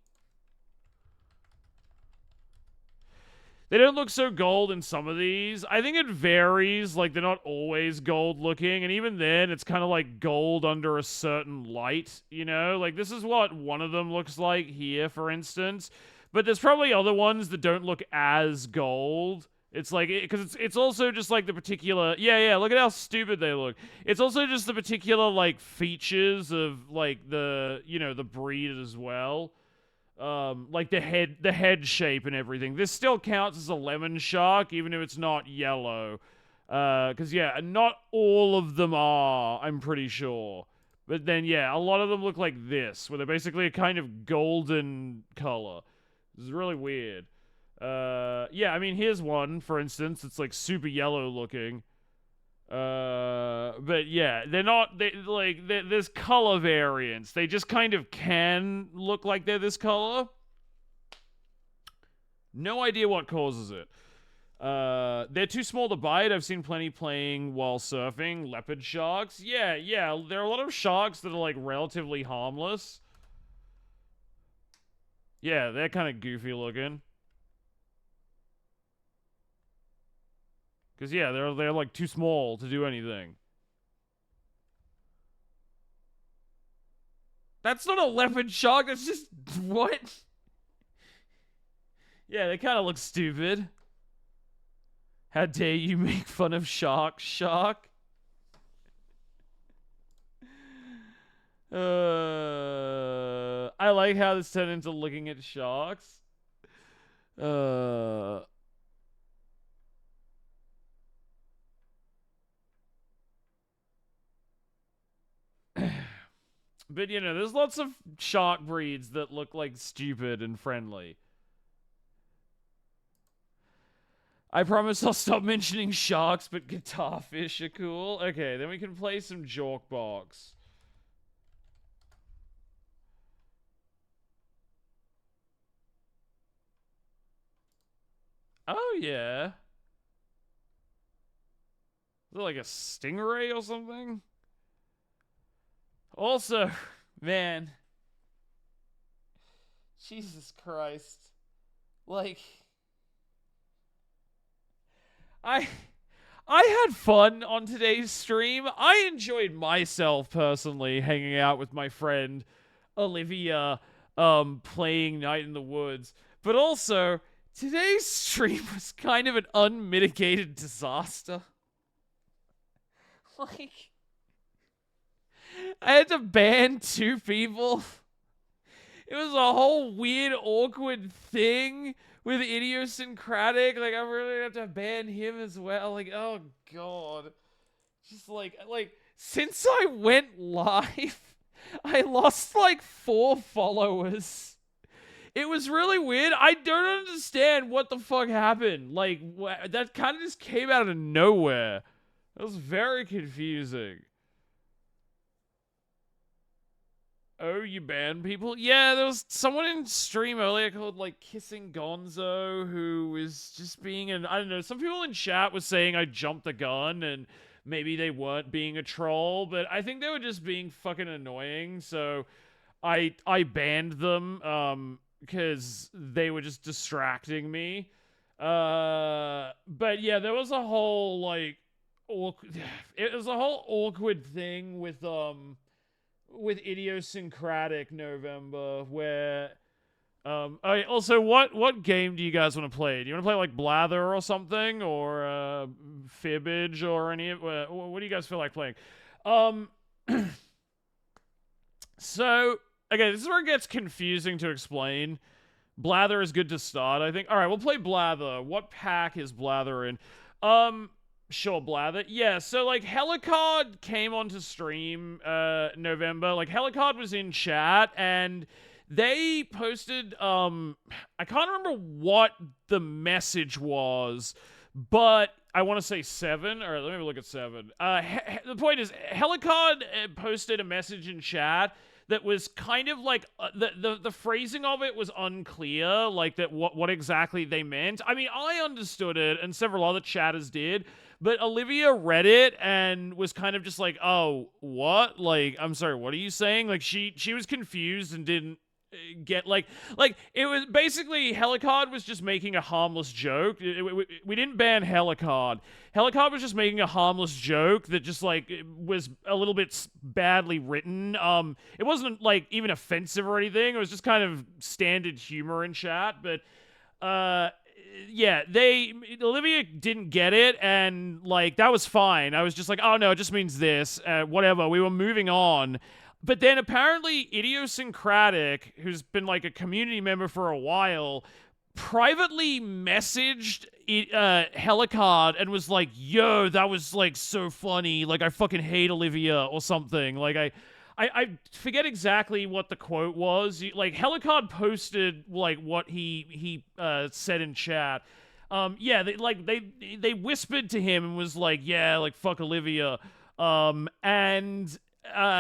They don't look so gold in some of these. I think it varies. Like, they're not always gold looking. And even then, it's kind of like gold under a certain light, you know? Like, this is what one of them looks like here, for instance. But there's probably other ones that don't look as gold. It's like, because it's also just like the particular, yeah, look at how stupid they look. It's also just the particular, like, features of, like, the, you know, the breed as well. Like the head shape and everything. This still counts as a lemon shark, even if it's not yellow. Because, yeah, not all of them are, I'm pretty sure. But then, yeah, a lot of them look like this, where they're basically a kind of golden color. This is really weird. Yeah, I mean, here's one, for instance. It's, like, super yellow looking. But yeah, there's color variants. They just kind of can look like they're this color. No idea what causes it. They're too small to bite. I've seen plenty playing while surfing. Leopard sharks. Yeah, there are a lot of sharks that are, like, relatively harmless. Yeah, they're kind of goofy looking. Because, yeah, they're like too small to do anything. That's not a leopard shark. That's just what? Yeah, they kind of look stupid. How dare you make fun of shark? I like how this turned into looking at sharks. But, you know, there's lots of shark breeds that look like stupid and friendly. I promise I'll stop mentioning sharks, but guitar fish are cool. Okay, then we can play some Jorkbox. Oh, yeah. Is it like a stingray or something? Also, man. Jesus Christ. Like... I had fun on today's stream. I enjoyed myself personally hanging out with my friend Olivia playing Night in the Woods. But also, today's stream was kind of an unmitigated disaster. Like, I had to ban 2 people. It was a whole weird, awkward thing with Idiosyncratic. Like, I really have to ban him as well. Like, oh god. Just like, since I went live, I lost like 4 followers. It was really weird. I don't understand what the fuck happened. Like, that kind of just came out of nowhere. It was very confusing. Oh, you banned people? Yeah, there was someone in stream earlier called, like, Kissing Gonzo, who was just being an... I don't know, some people in chat was saying I jumped the gun, and maybe they weren't being a troll, but I think they were just being fucking annoying, so I banned them, because they were just distracting me. But yeah, there was a whole, like, it was a whole awkward thing with Idiosyncratic November, where also what game do you guys want to play? Do you want to play like Blather or something, or Fibbage, or any of what do you guys feel like playing? So okay, this is where it gets confusing to explain. Blather is good to start, I think. All right, we'll play Blather. What pack is Blather in? Sure, Blather. Yeah, so, like, Helicard came onto stream, November. Like, Helicard was in chat, and they posted, I can't remember what the message was, but I want to say 7. All right, let me look at 7. The point is, Helicard posted a message in chat that was kind of like, the phrasing of it was unclear, like, that what exactly they meant. I mean, I understood it, and several other chatters did, but Olivia read it and was kind of just like, oh, what? Like, I'm sorry, what are you saying? Like, she was confused and didn't get, like, it was basically, Helicard was just making a harmless joke. We didn't ban Helicard. Helicard was just making a harmless joke that just, like, was a little bit badly written. It wasn't, like, even offensive or anything. It was just kind of standard humor in chat, but, yeah, Olivia didn't get it, and, like, that was fine. I was just like, oh, no, it just means this, whatever. We were moving on. But then apparently Idiosyncratic, who's been, like, a community member for a while, privately messaged Helicard and was like, yo, that was, like, so funny. Like, I fucking hate Olivia or something. Like, I forget exactly what the quote was. Like, Helicard posted, like, what he said in chat. Yeah, they whispered to him and was like, yeah, like, fuck Olivia. And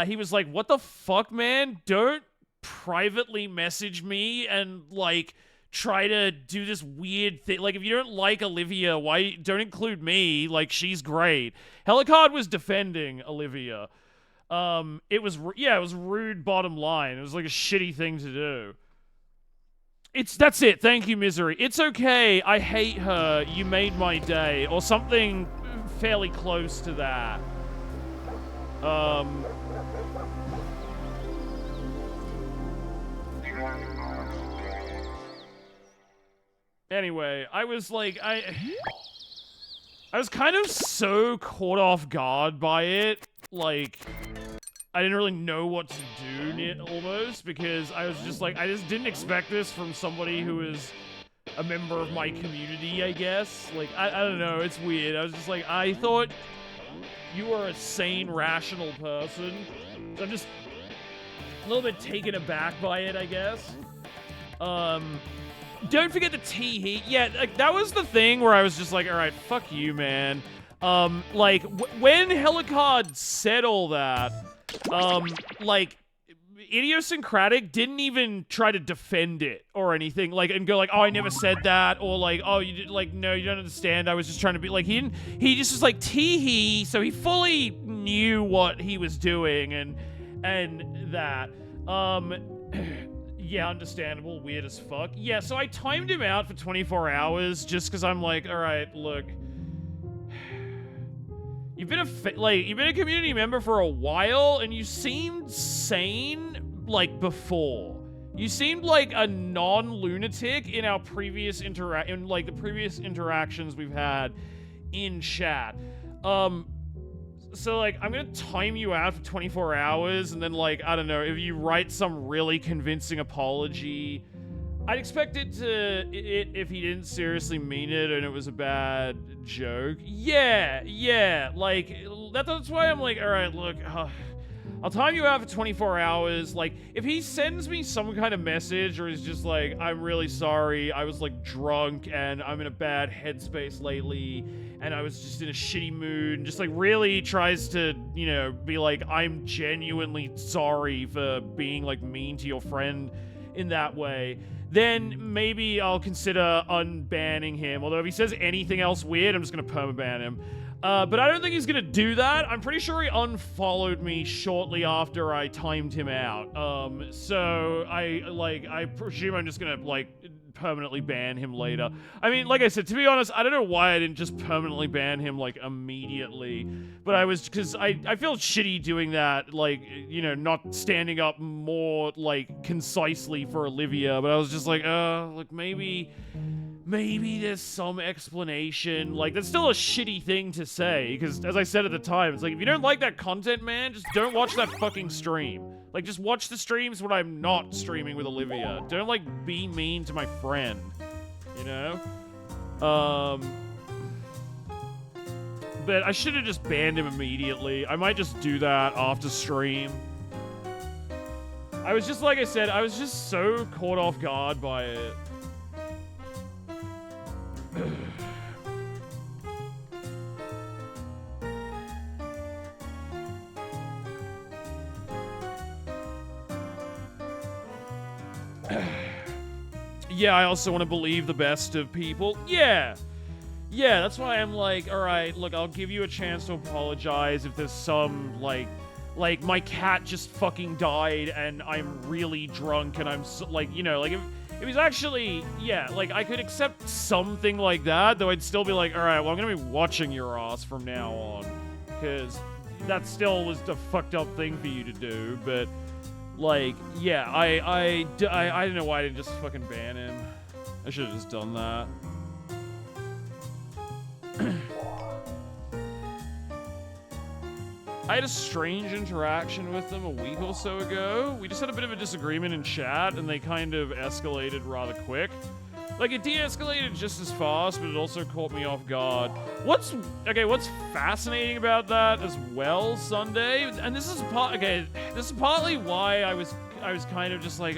he was like, what the fuck, man? Don't privately message me and, like, try to do this weird thing. Like, if you don't like Olivia, why don't include me? Like, she's great. Helicard was defending Olivia. It was rude, bottom line. It was like a shitty thing to do. That's it. Thank you, Misery. It's okay. I hate her. You made my day. Or something fairly close to that. Anyway, I was like, I was kind of so caught off guard by it, like, I didn't really know what to do almost, because I was just like, I just didn't expect this from somebody who is a member of my community, I guess. Like, I don't know, it's weird. I was just like, I thought you were a sane, rational person, so I'm just a little bit taken aback by it, I guess. Don't forget the tea heat. Yeah, like, that was the thing where I was just like, alright, fuck you, man. Like, when Helicard said all that, like, Idiosyncratic didn't even try to defend it or anything, like, and go like, oh, I never said that, or like, oh, you did, like, no, you don't understand, I was just trying to be, like, he just was like, tee-hee, so he fully knew what he was doing, and that, yeah, understandable, weird as fuck. Yeah, so I timed him out for 24 hours just because I'm like, all right, look, you've been a community member for a while, and you seemed sane, like, before. You seemed like a non-lunatic in our previous the previous interactions we've had in chat. So, like, I'm gonna time you out for 24 hours, and then, like, I don't know, if you write some really convincing apology, I'd expect it if he didn't seriously mean it and it was a bad joke. Yeah, like, that's why I'm like, alright, look, I'll time you out for 24 hours. Like, if he sends me some kind of message or is just like, I'm really sorry, I was, like, drunk and I'm in a bad headspace lately and I was just in a shitty mood, and just, like, really tries to, you know, be like, I'm genuinely sorry for being, like, mean to your friend in that way, then maybe I'll consider unbanning him. Although if he says anything else weird, I'm just gonna permaban him. But I don't think he's gonna do that. I'm pretty sure he unfollowed me shortly after I timed him out. So I presume I'm just gonna, like, permanently ban him later. I mean, like I said, to be honest, I don't know why I didn't just permanently ban him, like, immediately. But because I feel shitty doing that, like, you know, not standing up more, like, concisely for Olivia. But I was just like, look, maybe there's some explanation. Like, that's still a shitty thing to say, because, as I said at the time, it's like, if you don't like that content, man, just don't watch that fucking stream. Like, just watch the streams when I'm not streaming with Olivia. Don't, like, be mean to my friend, you know? But I should have just banned him immediately. I might just do that after stream. I was just, like I said, I was just so caught off guard by it. Yeah, I also want to believe the best of people. Yeah, that's why I'm like, alright, look, I'll give you a chance to apologize if there's some, like my cat just fucking died and I'm really drunk and I'm, so, like, you know, like, if it was actually, yeah, like, I could accept something like that, though I'd still be like, alright, well, I'm gonna be watching your ass from now on, because that still was a fucked up thing for you to do, but, like, yeah, I don't know why I didn't just fucking ban him. I should have just done that. I had a strange interaction with them a week or so ago. We just had a bit of a disagreement in chat, and they kind of escalated rather quick. Like, it de-escalated just as fast, but it also caught me off guard. What's fascinating about that as well, Sunday, and this is partly why I was kind of just like,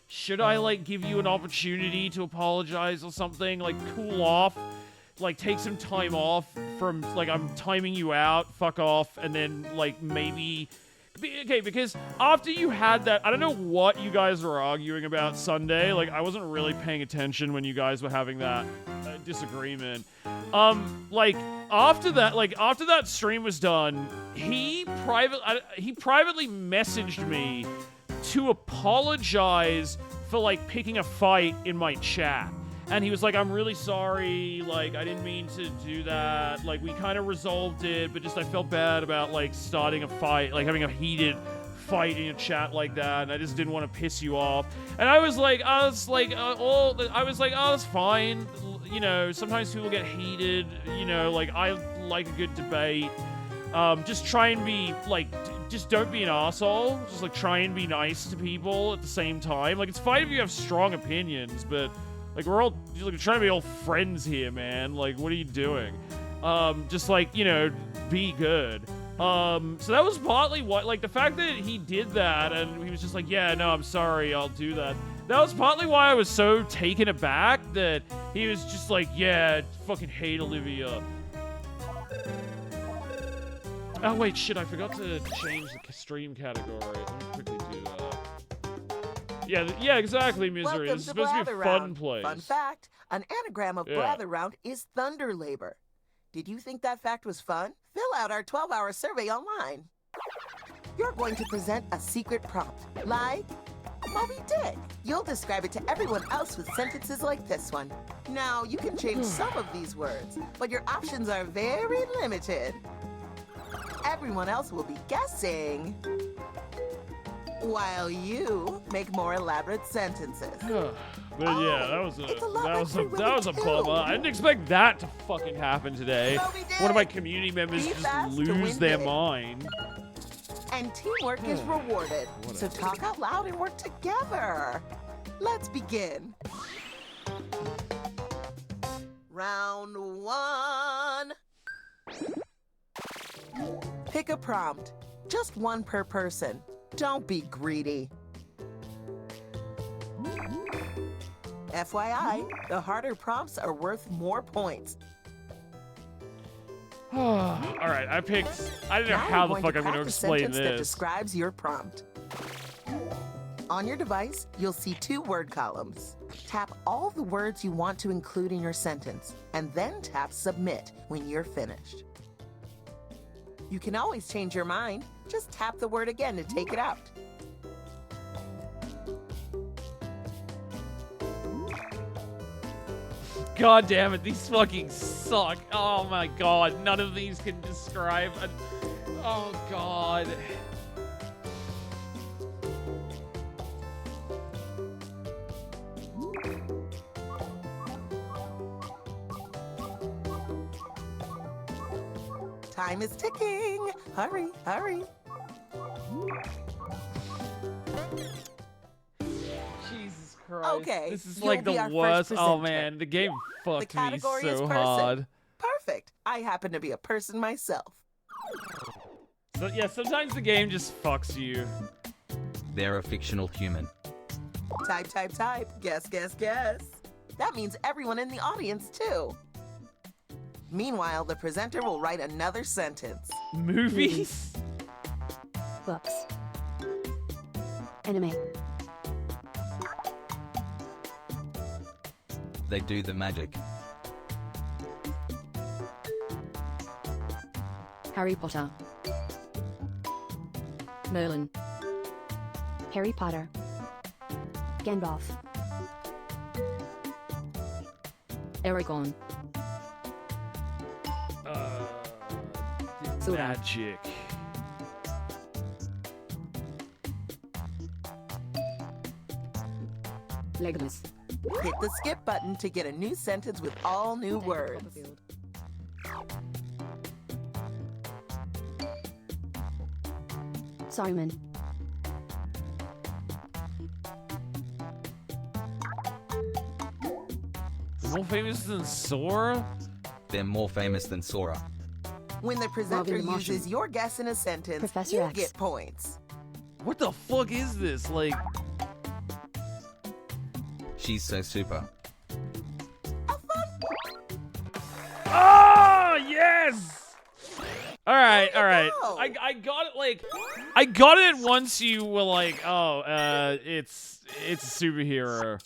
should I, like, give you an opportunity to apologize or something? Like, cool off, like, take some time off from, like, I'm timing you out, fuck off, and then, like, maybe... Okay, because after you had that, I don't know what you guys were arguing about Sunday. Like, I wasn't really paying attention when you guys were having that disagreement. Like, after that stream was done, he privately messaged me to apologize for, like, picking a fight in my chat. And he was like, I'm really sorry, like, I didn't mean to do that, like, we kind of resolved it, but just I felt bad about, like, starting a fight, like, having a heated fight in a chat like that, and I just didn't want to piss you off. And I was like, oh, it's fine. You know, sometimes people get heated. You know, like I like a good debate. Just try and be like, just don't be an asshole. Just like try and be nice to people at the same time. Like it's fine if you have strong opinions, but like we're all like trying to be all friends here, man. Like what are you doing? Just like, you know, be good. So that was partly what, like the fact that he did that and he was just like, yeah, no, I'm sorry, I'll do that. That was partly why I was so taken aback that he was just like, yeah, fucking hate Olivia. Oh wait, shit, I forgot to change the stream category. Let me quickly do that. Yeah, exactly, Misery. This is supposed to be a fun place. Fun fact, an anagram of Blather Round is thunder labor. Did you think that fact was fun? Fill out our 12-hour survey online. You're going to present a secret prompt, like Moby Dick. You'll describe it to everyone else with sentences like this one. Now, you can change some of these words, but your options are very limited. Everyone else will be guessing, while you make more elaborate sentences. But yeah, that was a bummer. I didn't expect that to fucking happen today. One of my community members just lose their mind. And teamwork is rewarded. So talk out loud and work together. Let's begin. Round 1. Pick a prompt. Just one per person. Don't be greedy. FYI, the harder prompts are worth more points. Alright, I didn't know how the fuck I'm going to explain this. That describes your prompt. On your device, you'll see 2 word columns. Tap all the words you want to include in your sentence, and then tap Submit when you're finished. You can always change your mind. Just tap the word again to take it out. God damn it, these fucking suck. Oh my god, none of these can describe oh god. Time is ticking. Hurry, hurry. Jesus Christ. Okay, this is like the worst. Oh man, the game fucked me so hard. Perfect. I happen to be a person myself. So yeah, sometimes the game just fucks you. They're a fictional human. Type, type, type. Guess, guess, guess. That means everyone in the audience too. Meanwhile, the presenter will write another sentence. Movies? Books. Anime. They do the magic. Harry Potter. Merlin. Harry Potter. Gandalf. Aragorn. Magic. Legolas. Hit the skip button to get a new sentence with all new words. Simon. More famous than Sora? They're more famous than Sora. When the presenter uses your guess in a sentence, Professor you X. get points. What the fuck is this? Like... She's so super. Oh, yes! Alright, alright. I got it, like... I got it once you were like, oh, it's a superhero.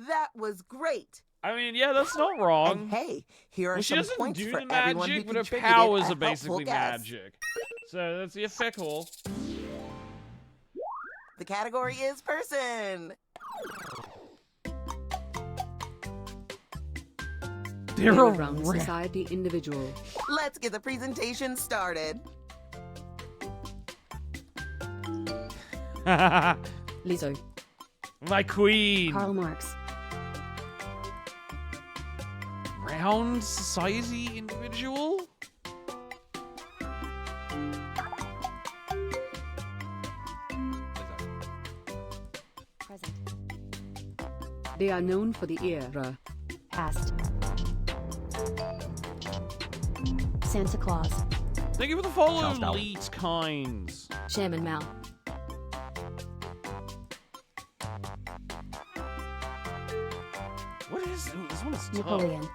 That was great. I mean, yeah, that's not wrong. And hey, here are she some doesn't points do for the everyone who magic, but her contributed powers a are helpful basically guess. magic. So that's yeah, fickle. The category is person. They're Around society individual. Let's get the presentation started. Lizzo. My queen. Karl Marx. Round society individual? Present. They are known for the era. Past. Santa Claus. Thank you for the follow, Charles Darwin. Elite Kinds. Chairman Mao. What is this one? Is tough. Napoleon.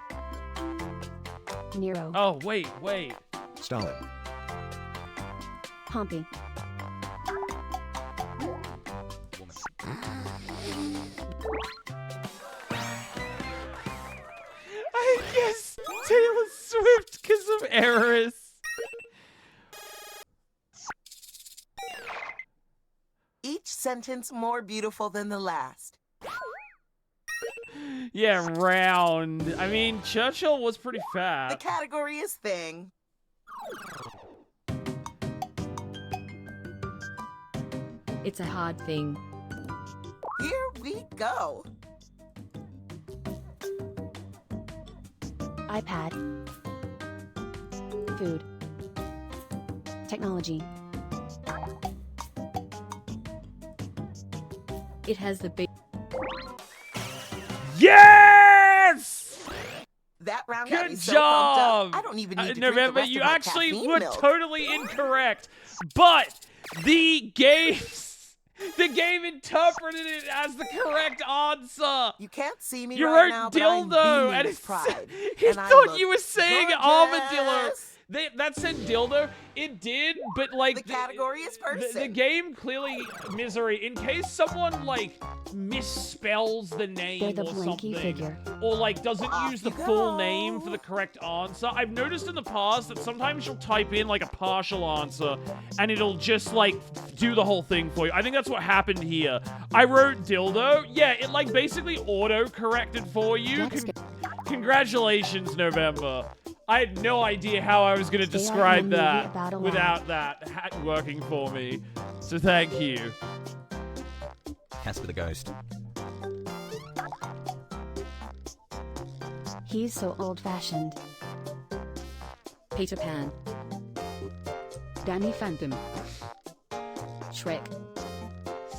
Nero. Oh, wait. Stalin. Pompey. I guess Taylor Swift because of Eris. Each sentence more beautiful than the last. Yeah, round. I mean, Churchill was pretty The fat. category is thing. It's a hard thing. Here we go. iPad. Food. Technology. It has the big. Yes! That round got me Good so pumped job! up. I don't even need to drink November, the rest you of my actually caffeine were milk. totally incorrect, but the game interpreted it as the correct answer. You can't see me You right wrote now, but I'm dildo, beaming and with it's, pride. he And I thought look you were saying gorgeous. armadillo. That said dildo. It did, but like The category is person. the game clearly misery. In case someone like misspells the name They're the or blanky something, figure. or like doesn't use the you full go. name for the correct answer. I've noticed in the past that sometimes you'll type in like a partial answer, and it'll just like do the whole thing for you. I think that's what happened here. I wrote dildo. Yeah, it like basically auto corrected for you. Congratulations, November. I had no idea how I was going to They are describe in a movie that about a without that working for me. So thank you. Casper the Ghost. He's so old-fashioned. Peter Pan. Danny Phantom. Shrek.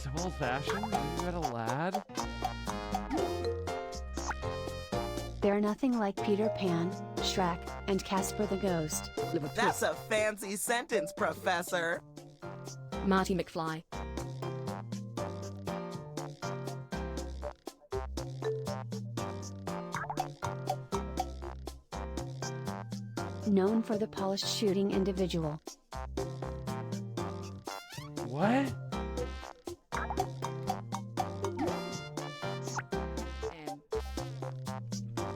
So old-fashioned? You got a lad? They're nothing like Peter Pan, Shrek, and Casper the Ghost. That's a fancy sentence, Professor. Marty McFly. Known for the polished shooting individual. What?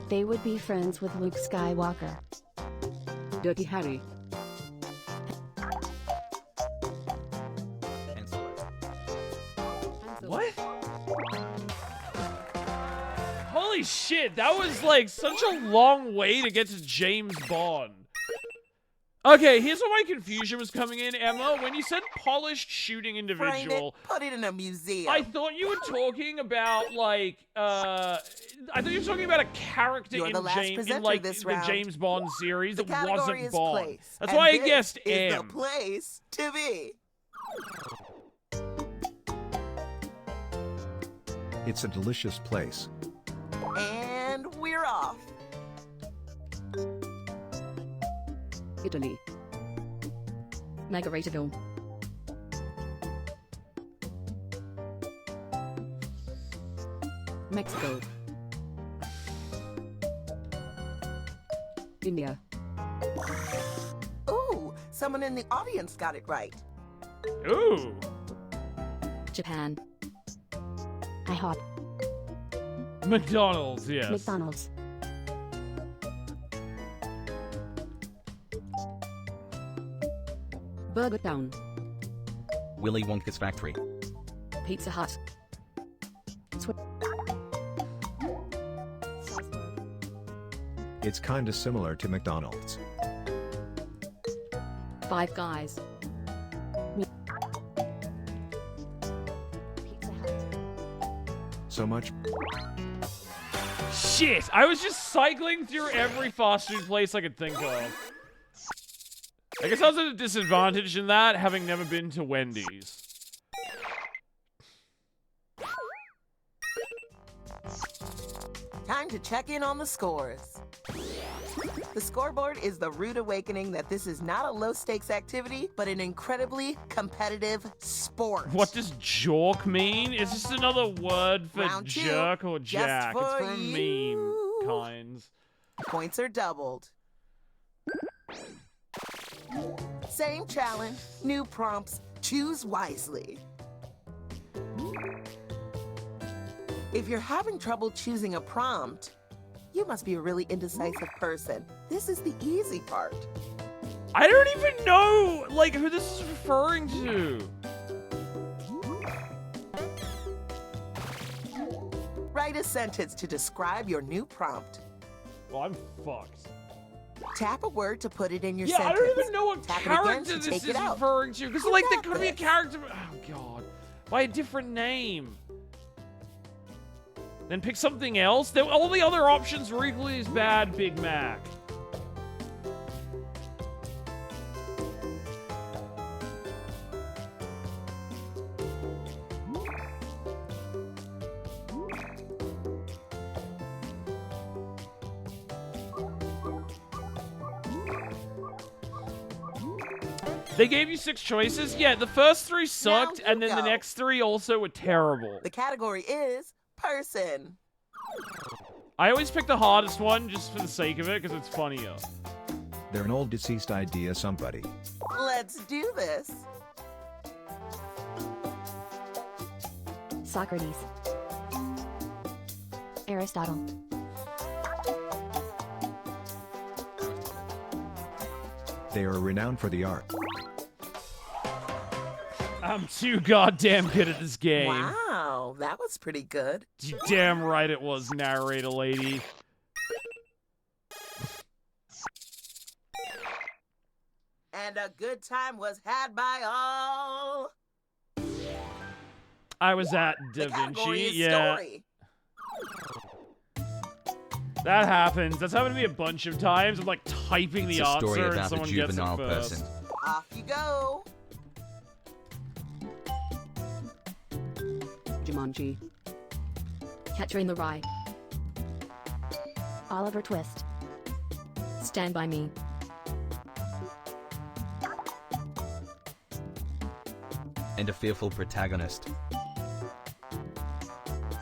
They would be friends with Luke Skywalker. Dirty Harry. What? Holy shit, that was like such a long way to get to James Bond. Okay, here's where my confusion was coming in, Emma. When you said polished shooting Frame individual, it, put it in a museum. I thought you were talking about like I thought you were talking about a character You're in the last James in presenter like this the round. James Bond series The that category wasn't is Bond. place, That's and why I this guessed is M. the place to be. It's a delicious place. And we're off. Italy. Margaritaville. Mexico. India. Ooh, someone in the audience got it right. Ooh. Japan. IHOP. McDonald's, yes. McDonald's. Burger Town. Willy Wonka's factory. Pizza Hut. It's kinda similar to McDonald's. Five Guys. so much. Shit! I was just cycling through every fast food place I could think of. I guess I was at a disadvantage in that, having never been to Wendy's. Time to check in on the scores. The scoreboard is the rude awakening that this is not a low-stakes activity, but an incredibly competitive sport. What does jork mean? Is this another word for Round two, jerk or just jack? It's for from meme kinds. Points are doubled. Same challenge, new prompts, choose wisely. If you're having trouble choosing a prompt, you must be a really indecisive person. This is the easy part. I don't even know, like, who this is referring to. Write a sentence to describe your new prompt. Well, I'm fucked. Tap a word to put it in your Yeah, sentence. I don't even know what Tap it again character to this take is it out. referring to. Because, You like, there got could be a this. character. Oh, God. By a different name. Then pick something else. All the other options were equally as bad, Big Mac. They gave you 6 choices? Yeah, the first 3 sucked, and then the next 3 also were terrible. The category is person. I always pick the hardest one just for the sake of it, because it's funnier. They're an old deceased idea, somebody. Let's do this. Socrates. Aristotle. They are renowned for the art. I'm too goddamn good at this game. Wow, that was pretty good. You damn right it was, narrator lady. And a good time was had by all. I was at Da The category Vinci, is yeah. story. That happens. That's happened to me a bunch of times. I'm like typing the It's a story answer and about a someone gets it juvenile first. person. Off you go. Jumanji. Catcher in the Rye. Oliver Twist. Stand By Me. And a fearful protagonist.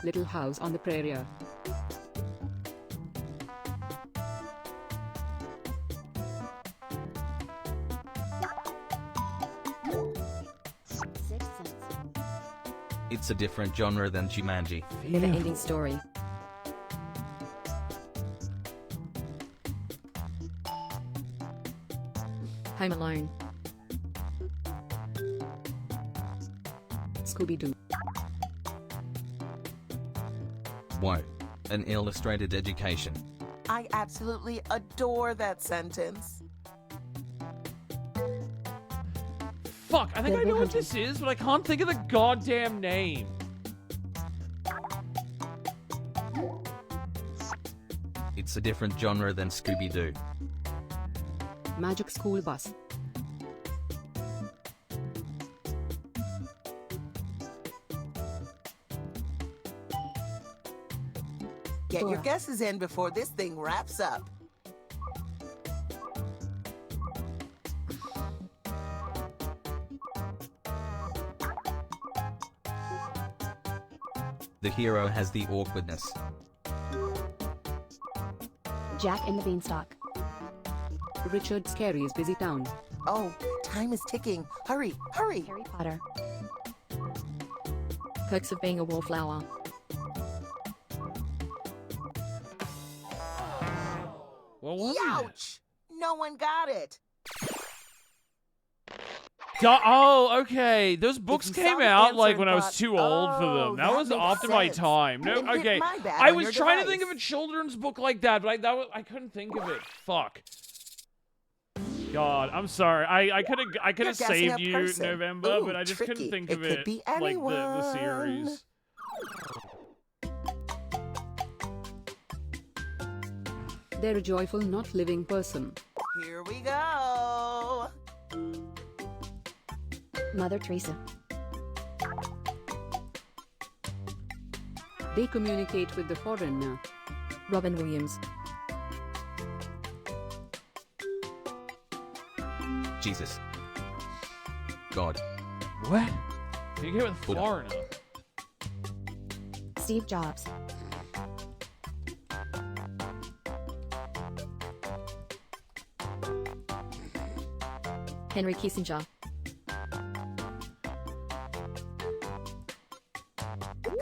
Little House on the Prairie. It's a different genre than Jumanji. Never Ending Story. Home Alone. Scooby-Doo. Whoa. An illustrated education. I absolutely adore that sentence. Fuck, I think I know what this is, but I can't think of the goddamn name. It's a different genre than Scooby-Doo. Magic School Bus. Get your guesses in before this thing wraps up. The hero has the awkwardness. Jack and the Beanstalk. Richard Scarry's Busy Town. Oh, time is ticking. Hurry, hurry. Harry Potter. Perks of Being a Wallflower. What was it? Ouch! No one got it. Oh, okay. Those books you came saw the out answer like and when I was thought, too old for "Oh, them. That that was makes after my sense," time. No, then hit okay. my bad I on was your trying to think of device. a children's book like that, but I couldn't think of it. Fuck. God, I'm sorry. I could have You're guessing saved a you, person. November, Ooh, but I just tricky. couldn't think It of could it be like the anyone. series. They're a joyful, not living person. Here we go. Mother Teresa. They communicate with the foreigner. Robin Williams. Jesus. God. What? You get with Buddha. foreigner. Steve Jobs. Henry Kissinger.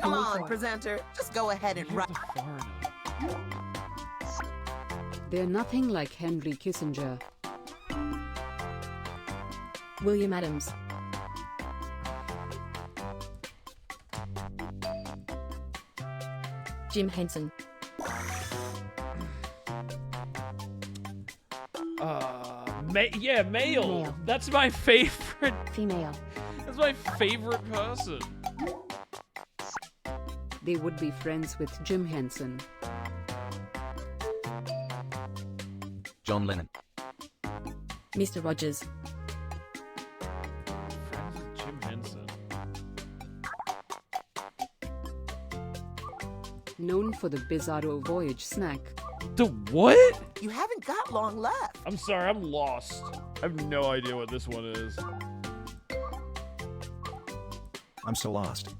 Come on, presenter. Just go ahead and write. They're nothing like Henry Kissinger. William Adams. Jim Henson. Yeah, male. That's my favorite. Female. That's my favorite person. They would be friends with Jim Henson. John Lennon. Mr. Rogers. Friends with Jim Henson. Known for the Bizarro Voyage snack. The what? You haven't got long left. I'm sorry, I'm lost. I have no idea what this one is. I'm so lost.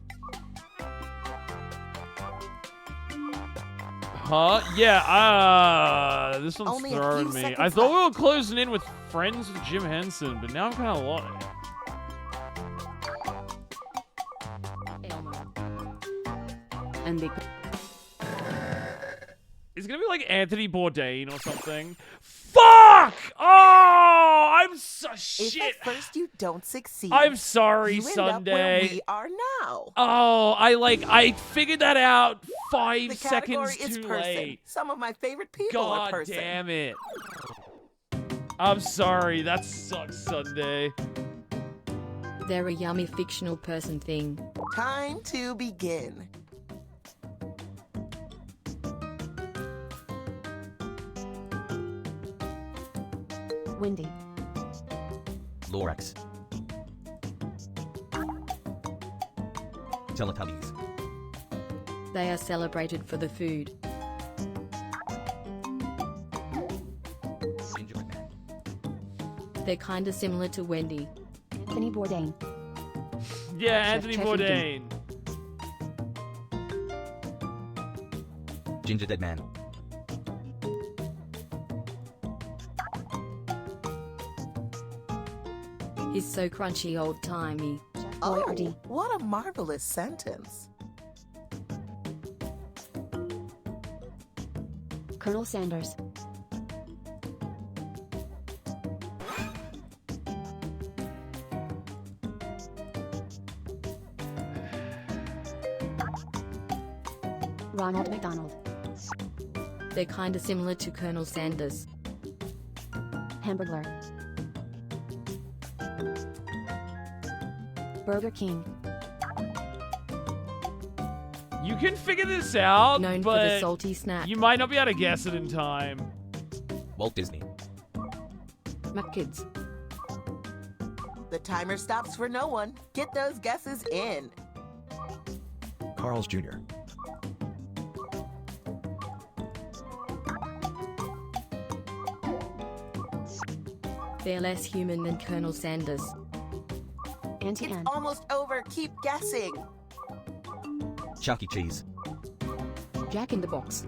Huh? Yeah, this one's Only a throwing few me. seconds I thought we left. were closing in with Friends with Jim Henson, but now I'm kind of lost. And they It's gonna be like Anthony Bourdain or something. Fuck! Oh, I'm so If shit. at first you don't succeed, I'm sorry, you end up where Sunday. we are now. Oh, I figured that out The 5 category seconds is too person. late. Some of my favorite people are God person. damn it. I'm sorry, that sucks, Sunday. They're a yummy fictional person thing. Time to begin. Wendy. Lorax. Teletubbies. They are celebrated for the food. Gingerbread Man. They're kinda similar to Wendy. Anthony Bourdain. Yeah, Chef Anthony Cheffington. Bourdain. Ginger Dead Man. He's so crunchy old-timey. Oh, what a marvelous sentence. Colonel Sanders. Ronald McDonald. They're kinda similar to Colonel Sanders. Hamburglar. Burger King. You can figure this out, Known for but the salty snack. you might not be able to guess it in time. Walt Disney. McKids. The timer stops for no one. Get those guesses in. Carl's Jr. They're less human than Colonel Sanders. It's almost over. Keep guessing. Chuck E. Cheese. Jack in the Box.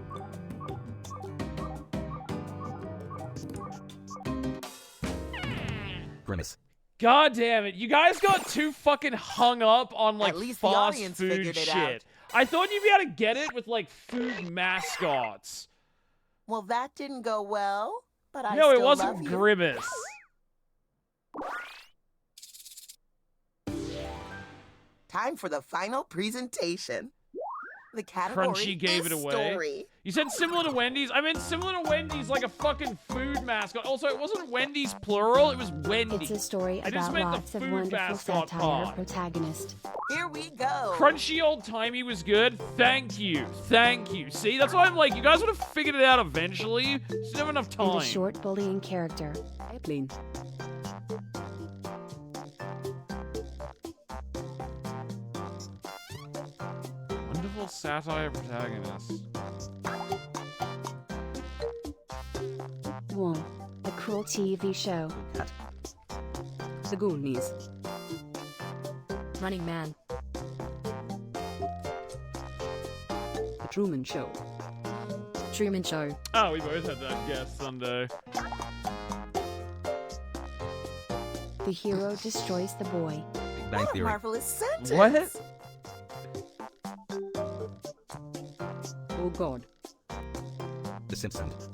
Grimace. God damn it. You guys got too fucking hung up on like At least the fast audience food figured it shit. out. I thought you'd be able to get it with like food mascots. Well, that didn't go well, but I No, it still wasn't love you. Grimace. Time for the final presentation. The category Crunchy gave is it away. story. You said similar to Wendy's? I meant similar to Wendy's, like a fucking food mascot. Also, it wasn't Wendy's plural, it was Wendy's. It's a story I just about meant lots the of food wonderful mascot satire part. protagonist. Here we go. Crunchy old timey was good. Thank you. Thank you. See, that's why I'm like, you guys would have figured it out eventually. Just didn't have enough And a time. short bullying character. Airplane. Wonderful satire protagonist. 1. A cruel TV show. The Goonies. Running Man. The Truman Show. Truman Show. Oh, we both had that guess Sunday. The hero destroys the boy. Big Bang What a Theory. marvelous sentence. What? Oh God. The Simpsons.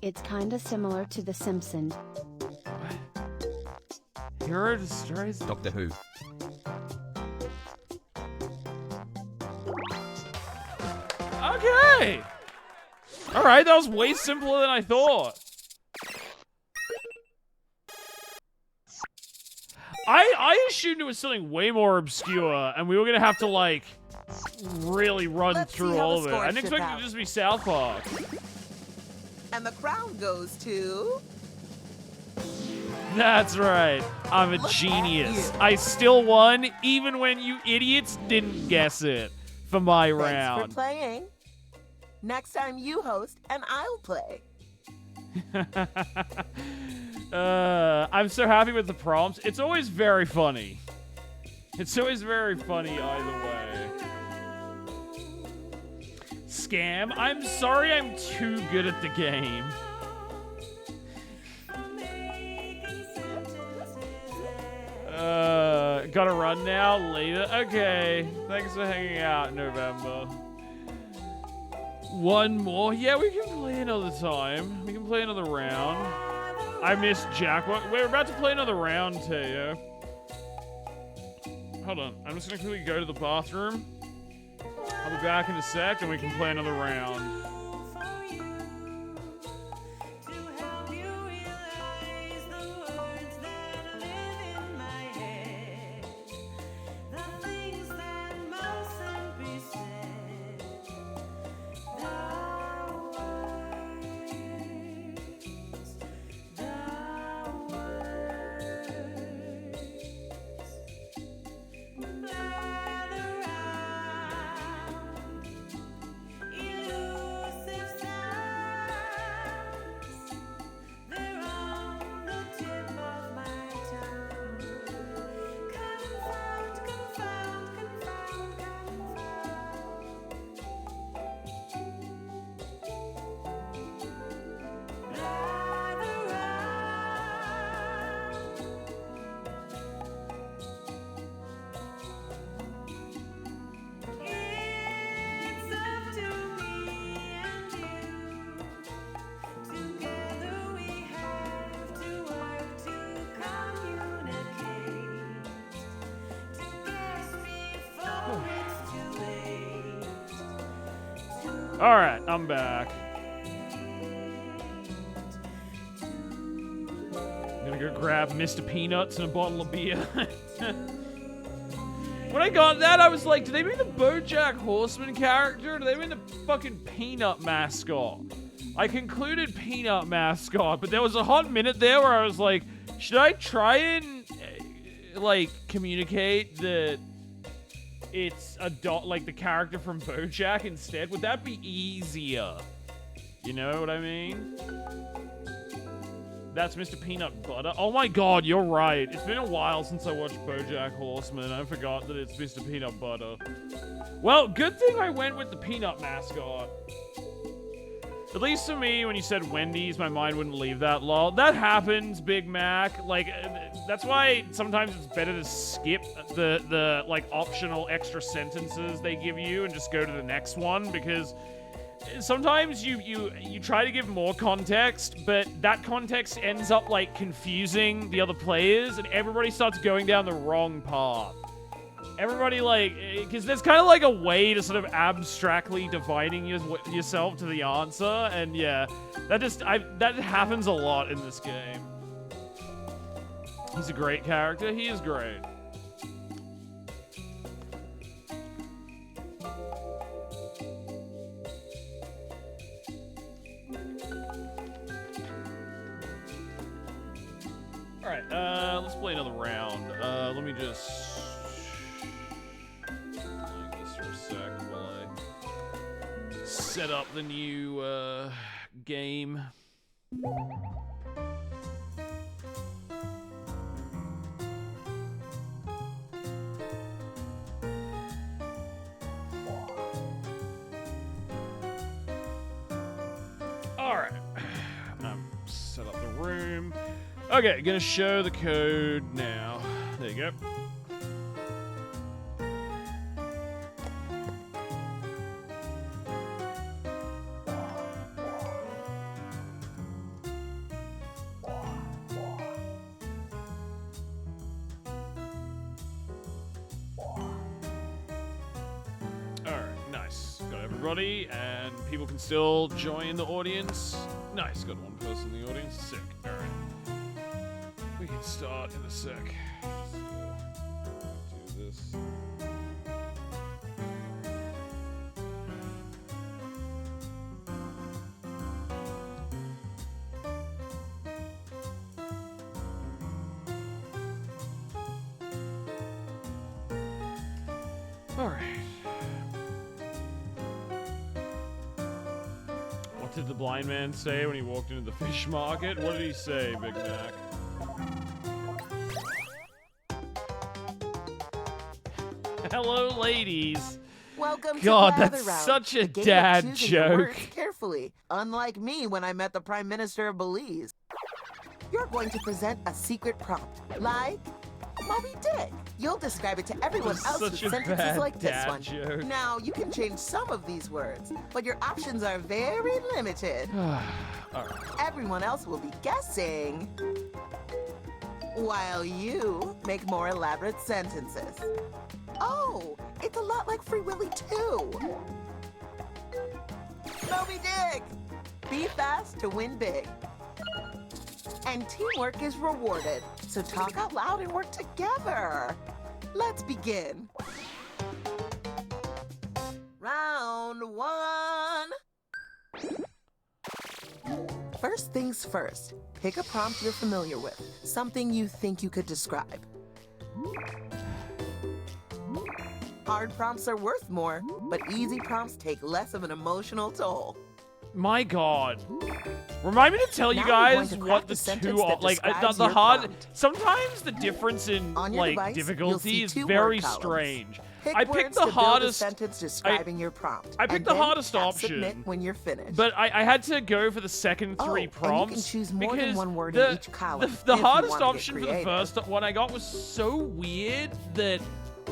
It's kinda similar to The Simpsons. Hero destroys. Doctor Who. Okay. All right, that was way simpler than I thought. I assumed it was something way more obscure, and we were gonna have to like really run Let's through see how all the of it. I scores didn't shook expect it out. to just be South Park. And the crown goes to... That's right. I'm a Look at genius. you. I still won, even when you idiots didn't guess it for my Thanks round. for playing. Next time you host, and I'll play. I'm so happy with the prompts. It's always very funny. It's always very funny either way. Scam, I'm sorry I'm too good at the game. Gotta run now? Later? Okay. Thanks for hanging out, November. One more? Yeah, we can play another time. We can play another round. I missed Jack. We're about to play another round, Teo. Hold on. I'm just gonna quickly go to the bathroom. I'll be back in a sec and we can play another round. Alright, I'm back. I'm gonna go grab Mr. Peanuts and a bottle of beer. When I got that, I was like, do they mean the BoJack Horseman character? Or do they mean the fucking Peanut mascot? I concluded Peanut mascot, but there was a hot minute there where I was like, should I try and, like, communicate that it's a like the character from BoJack instead? Would that be easier? You know what I mean? That's Mr. Peanut Butter. Oh my god, you're right. It's been a while since I watched BoJack Horseman. I forgot that it's Mr. Peanut Butter. Well, good thing I went with the Peanut mascot. At least for me, when you said Wendy's, my mind wouldn't leave that lol. That happens, Big Mac. Like, that's why sometimes it's better to skip the like, optional extra sentences they give you and just go to the next one, because sometimes you try to give more context, but that context ends up like confusing the other players, and everybody starts going down the wrong path. Everybody like, because there's kind of like a way to sort of abstractly defining yourself to the answer, and yeah, that happens a lot in this game. He's a great character. He is great. Alright, let's play another round. Let me just like this for a sec while I set up the new game. Alright. Set up the room. Okay, gonna show the code now. There you go. Alright, nice. Got everybody, and people can still join the audience. Nice, got one person in the audience. Sick. Alright. We can start in a sec. Just, do this. All right. What did the blind man say when he walked into the fish market? What did he say, Big Mac? Hello, ladies. Welcome God, to Blather that's Round, such a the game of dad choosing your words joke. Carefully, unlike me when I met the Prime Minister of Belize. You're going to present a secret prompt, like Moby Dick. You'll describe it to everyone That's else with such a sentences bad like this dad one. joke. Now, you can change some of these words, but your options are very limited. All right. Everyone else will be guessing, while you make more elaborate sentences. Oh, it's a lot like Free Willy 2. Moby Dick! Be fast to win big. And teamwork is rewarded, so talk out loud and work together. Let's begin. Round 1. First things first, pick a prompt you're familiar with, something you think you could describe. Hard prompts are worth more, but easy prompts take less of an emotional toll. My God. Remind me to tell you Now we're going guys to what craft the a sentence two are. that Like, describes the your hard. prompt. Sometimes the difference in, On your like, device, you'll difficulty see is 2 very word columns. strange. Pick I picked words the to build a hardest. sentence describing your prompt. I picked and the then hardest tap option. Submit when you're finished. But I had to go for the second 3 and you prompts. can choose more than because one word the, in each column The if you hardest wanna get option for the creative. first one I got was so weird that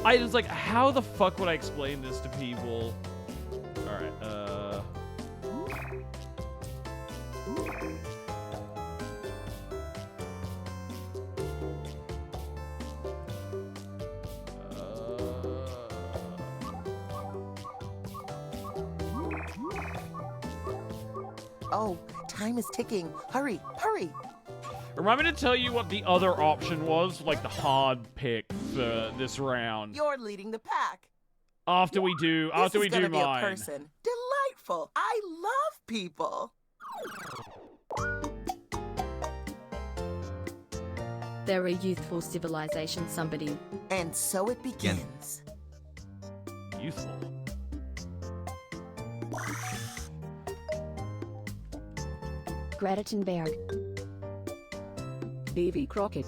I was like, how the fuck would I explain this to people? Alright, Oh, time is ticking. Hurry, hurry. Remind me to tell you what the other option was, like the hard pick for this round. You're leading the pack. After we do This is gonna be mine. a person. Delightful. I love people. They're a youthful civilization, somebody. And so it begins. Youthful. Greta Thunberg. Davy Crockett.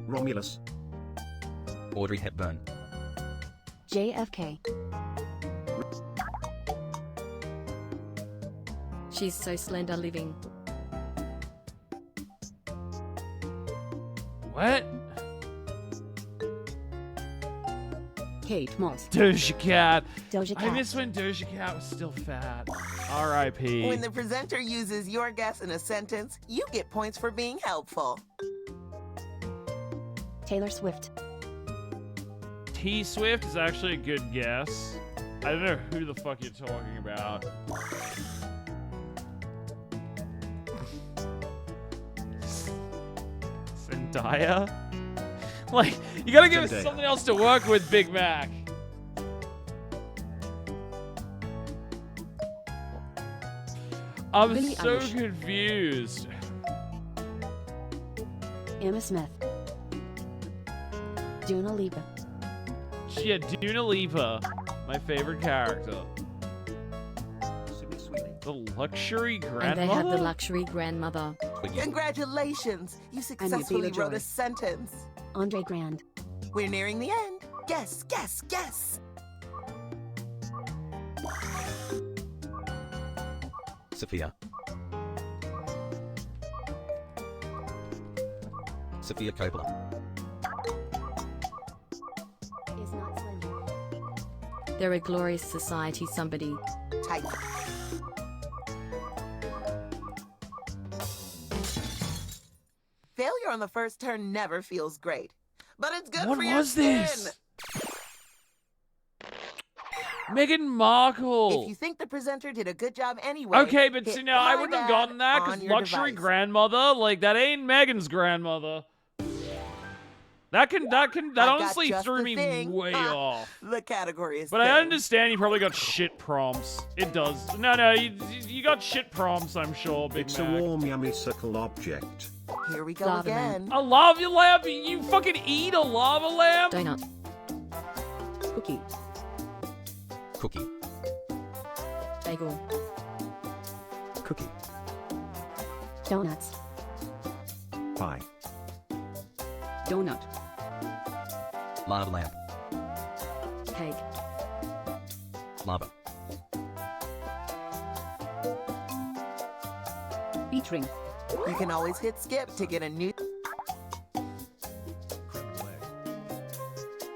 Romulus. Audrey Hepburn. JFK. She's so slender living. What? Kate Moss. Doja Cat. Doja I Cat. miss when Doja Cat was still fat. R.I.P. When the presenter uses your guess in a sentence, you get points for being helpful. Taylor Swift. T-Swift is actually a good guess. I don't know who the fuck you're talking about. Zendaya? Like, you gotta give us Zendaya. something else to work with, Big Mac. I'm Billie so Eilish. confused. Emma Smith. Dua Lipa. Yeah, Dua Lipa, my favorite character. The luxury And grandmother? they have the luxury grandmother. Congratulations! You successfully Taylor-Joy. wrote a sentence. Andre Grand. We're nearing the end. Guess, guess, guess. Sophia. Sophia Coppola. Is not Slim. They're a glorious society somebody. Type. Failure on the first turn never feels great, but it's good What for your was skin. this? Meghan Markle. If you think the presenter did a good job anyway, Okay, but hit see, now I my wouldn't have bad gotten that on because your luxury device. grandmother, like that ain't Megan's grandmother. That I've got honestly just threw the me thing. way off. The category is But I thing. understand you probably got shit prompts. It does. No, you got shit prompts, I'm sure, Big It's Mac. a warm, yummy circle object. Here we go Lava man. again. A lava lamp? You fucking eat a lava lamp? Donut. Cookie. Cookie. Bagel. Cookie. Donuts. Pie. Donut. Lava lamp. Cake. Lava. Featuring. You can always hit skip to get a new.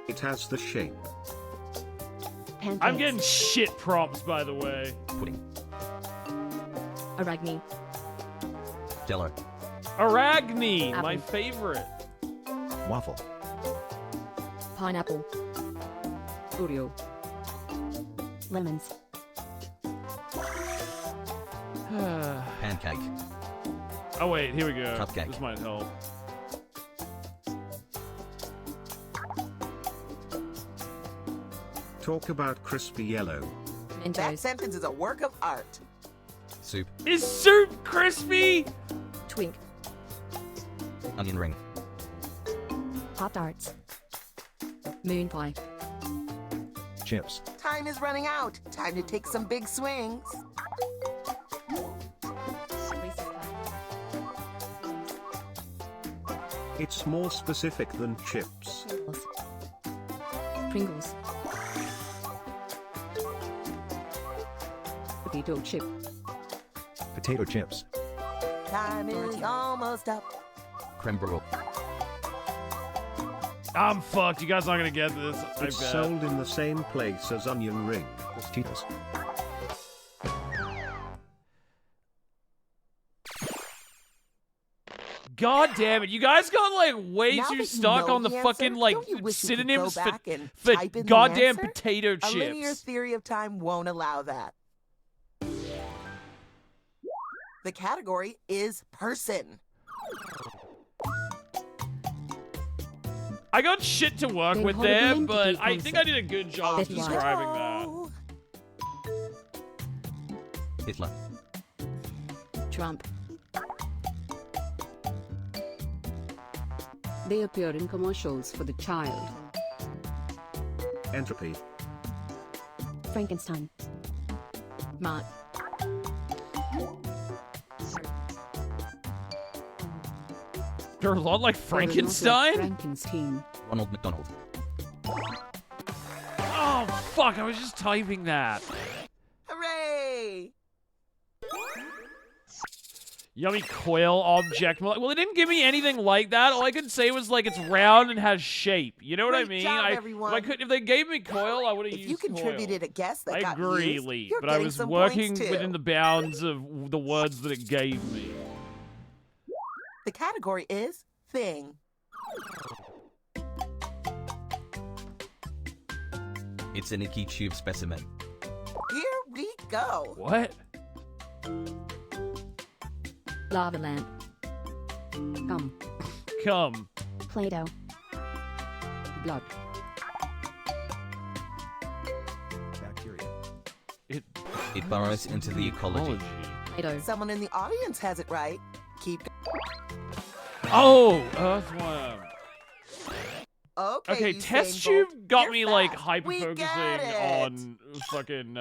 It has the shape. Pancakes. I'm getting shit prompts, by the way. Pudding. Arachne. Jello. Arachne, my Apple. favorite. Waffle. Pineapple. Oreo. Lemons. Pancake. Oh wait, here we go. Cupcake. This might help. Talk about crispy yellow. That Mentos. sentence is a work of art. Soup. Is soup crispy? Twink. Onion ring. Pop-Tarts. Moon pie. Chips. Time is running out. Time to take some big swings. It's more specific than chips. Pringles. Potato chip. Potato chips. Time is almost up. Creme brulee. I'm fucked. You guys aren't gonna get this. I It's bet. sold in the same place as onion ring. Cheetos. God damn it! You guys got like way Now too that you stuck know on the the fucking answer, like don't you wish you could synonyms go back and for type in the goddamn answer? potato A linear chips. theory of time won't allow that. The category is person. I got shit to work Then with horribly there, empty but I think I concept. did a good job of That's why. describing that. Hitler. Trump. They appear in commercials for the child. Entropy. Frankenstein. Mark. They're a lot like They were not like Frankenstein? Frankenstein. Ronald McDonald. Oh fuck! I was just typing that. Hooray! Yummy quail object. Well, it didn't give me anything like that. All I could say was like it's round and has shape. You know what I Great mean? job, everyone. If they gave me coil, I would have used If you contributed coil. a guess that I got agree, used, Lee, you're but I getting was some working points too. within the bounds of the words that it gave me. The category is thing. It's an icky tube specimen. Here we go. What? Lava lamp. Come. Play-Doh. Blood. Bacteria. It burrows into the ecology. Someone in the audience has it right. Keep. Oh, earthworm. Okay, test Usain tube Bolt, got you're me like fast. hyper We focusing get it. on fucking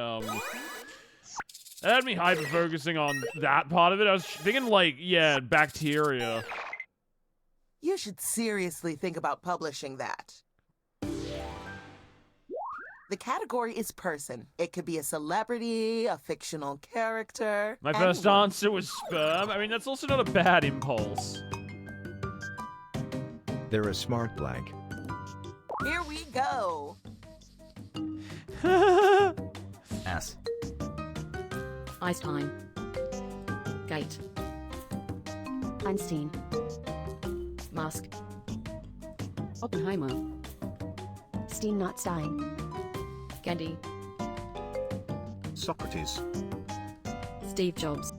It had me hyper focusing on that part of it. I was thinking like, yeah, bacteria. You should seriously think about publishing that. The category is person. It could be a celebrity, a fictional character. My first anyone. answer was sperm. I mean, that's also not a bad impulse. They're a smart blank. Here we go. Ass. Ice time. Gate. Einstein. Musk. Oppenheimer. Stein. Gandhi. Socrates. Steve Jobs.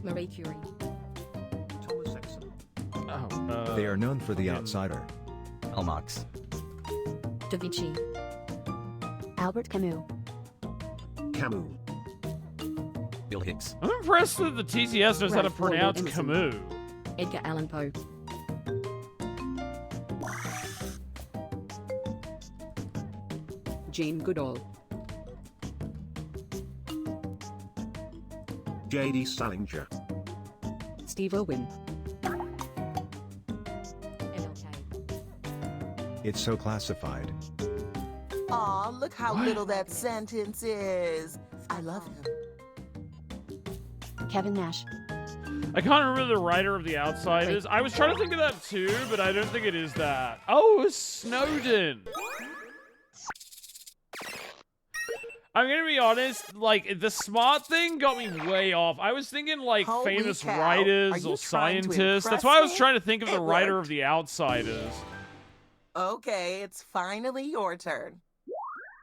Marie Curie. Thomas Edison. Oh, They are known for the outsider. Karl Marx. Da Vinci. Albert Camus. Camus. Bill Hicks. I'm impressed that the TTS knows how to Ralph Waldo pronounce Emerson. Camus. Edgar Allan Poe. Jane Goodall. J.D. Salinger. Steve Irwin. It's so classified. Aw, look how little that sentence is. I love him. Kevin Nash. I can't remember the writer of The Outsiders. I was trying to think of that too, but I don't think it is that. Oh, it was Snowden. I'm gonna be honest, like, the smart thing got me way off. I was thinking, like, Holy famous cow. Are writers you or trying to scientists. That's impress why I was me? trying to think of the It writer worked. of The Outsiders. Okay, it's finally your turn.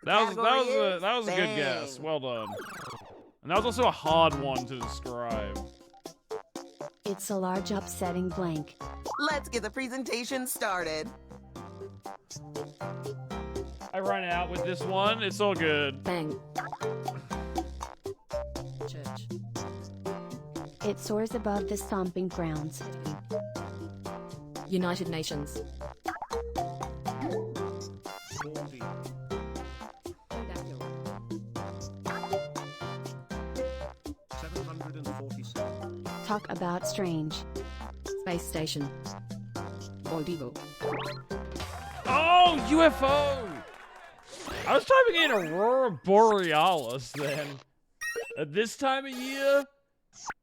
That was Category a good guess. Well done. And that was also a hard one to describe. It's a large upsetting blank. Let's get the presentation started. I run out with this one. It's all good. Bang. Church. It soars above the stomping grounds. United Nations. 747. Talk about strange. Space Station. Baldivo. Oh, UFO! I was typing in Aurora Borealis then. At this time of year,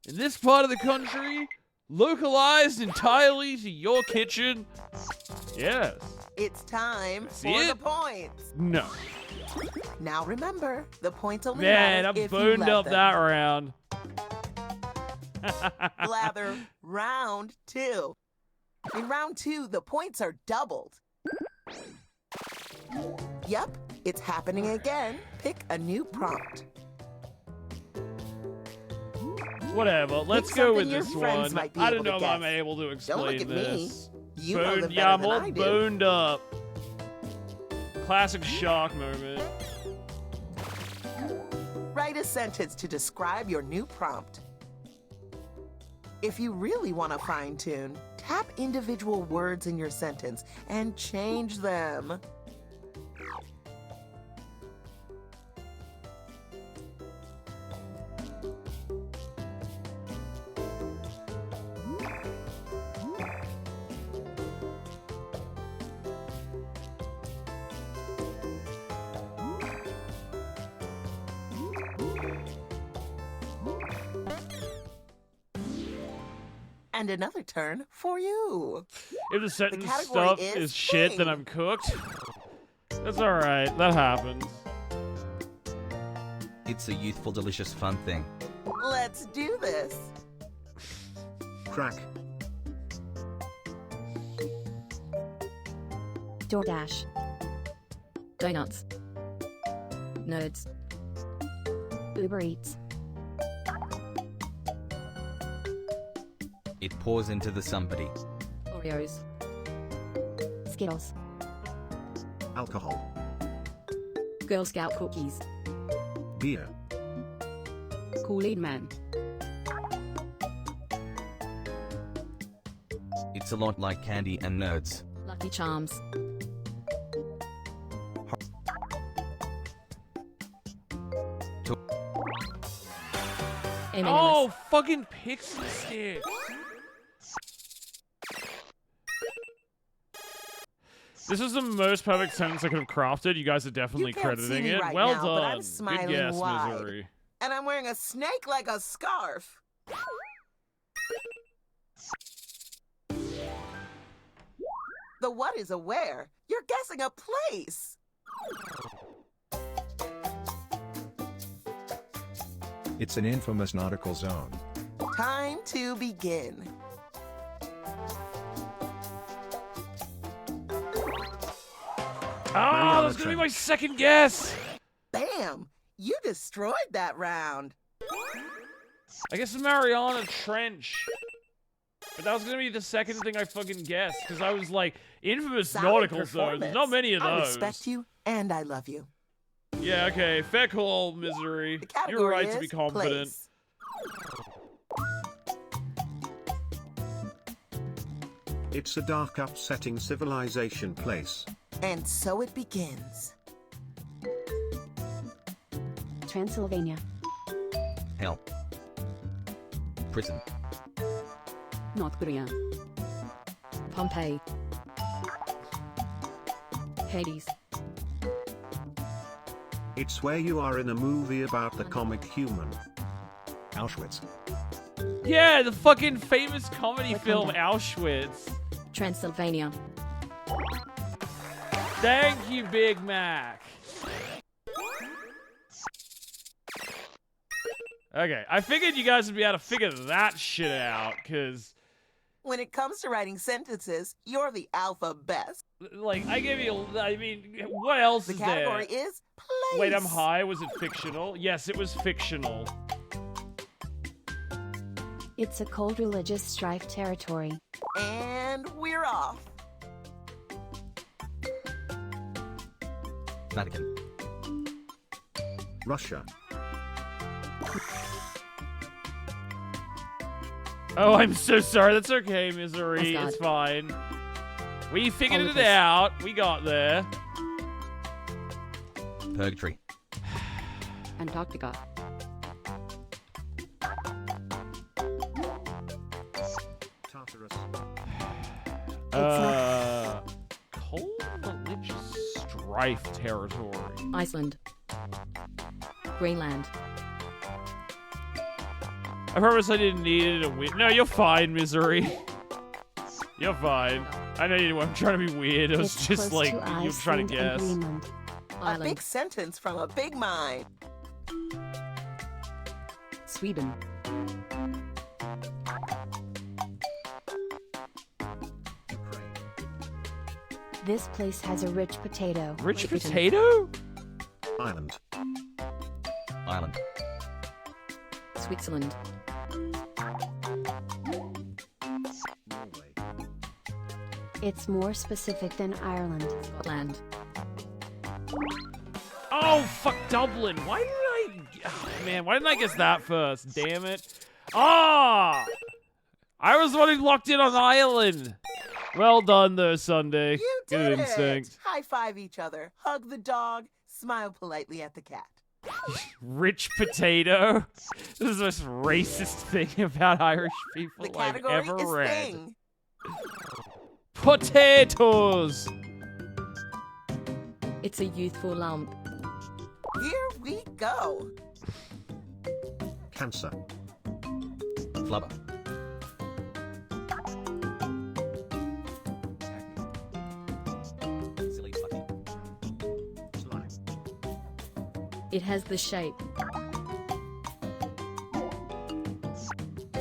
in this part of the country, localized entirely to your kitchen. Yes. It's time See for the it? points. No. Now remember, the points only Man, matter I if you boned let up them. that round. Blather, round 2. In round 2, the points are doubled. Yep, it's happening again. Pick a new prompt. Whatever, let's Pick go something with your this friends one. might be I don't able to know if I'm guess. able to Don't explain look at me. this. You know them Yeah, I'm better all than I do. boned up. Classic shark moment. Write a sentence to describe your new prompt. If you really want to fine-tune, tap individual words in your sentence and change them. And another turn for you. If the sentence category stuff is is shit, then thing. I'm cooked. That's alright. That happens. It's a youthful, delicious, fun thing. Let's do this. Crack. DoorDash. Donuts. Nerds. Uber Eats. It pours into the somebody. Oreos. Skittles. Alcohol. Girl Scout cookies. Beer. Kool-Aid Man. It's a lot like candy and nerds. Lucky Charms. M&Ms. Oh, fucking pixie stick. This is the most perfect sentence I could have crafted. You guys are definitely You can't see crediting me it. right Well now, done. but I'm smiling Good guess, wide. Misery. And I'm wearing a snake like a scarf. The what is a where? You're guessing a place. It's an infamous nautical zone. Time to begin. Oh, that's gonna be my second guess. Bam! You destroyed that round. I guess the Mariana Trench. But that was gonna be the second thing I fucking guessed, because I was like, infamous Solid nautical zone. There's not performance. many of I those. respect you, and I love you. Yeah, okay. Fair call, Misery. You're category right to be is confident. place. It's a dark, upsetting civilization place. And so it begins. Transylvania. Hell. Prison. North Korea. Pompeii. Hades. It's where you are in a movie about the comic human. Auschwitz. Yeah, the fucking famous comedy film Auschwitz. Transylvania. Thank you, Big Mac. Okay, I figured you guys would be able to figure that shit out, because... When it comes to writing sentences, you're the alpha best. Like, I gave you... I mean, what else The is category there? is place. Wait, I'm high? Was it fictional? Yes, it was fictional. It's a cold religious strife territory. And we're off. Vatican. Russia. Oh, I'm so sorry. That's okay, Misery. Asgard. It's fine. We figured it Olympus. out. We got there. Purgatory. Antarctica. Tartarus. Cold religious strife territory. Iceland. Greenland. I promise I didn't need it to win. No, you're fine, Misery. You're fine. I know you weren't trying to be weird. It was It's just close like to you were trying to Iceland and guess. Greenland. A Ireland. big sentence from a big mind. Sweden. This place has a rich potato. Rich Great Britain. potato? Island. Island. Switzerland. Norway. It's more specific than Ireland. Scotland. Oh, fuck, Dublin. Why did I... Oh, man, why didn't I guess that first? Damn it. Ah! I was the one who locked in on Ireland. Well done, though, Sunday. You Good did instinct. it. High five each other. Hug the dog. Smile politely at the cat. Rich potato? This is the most racist thing about Irish people The I've category ever is read. thing. Potatoes! It's a youthful lump. Here we go. Cancer. Flubber. It has the shape.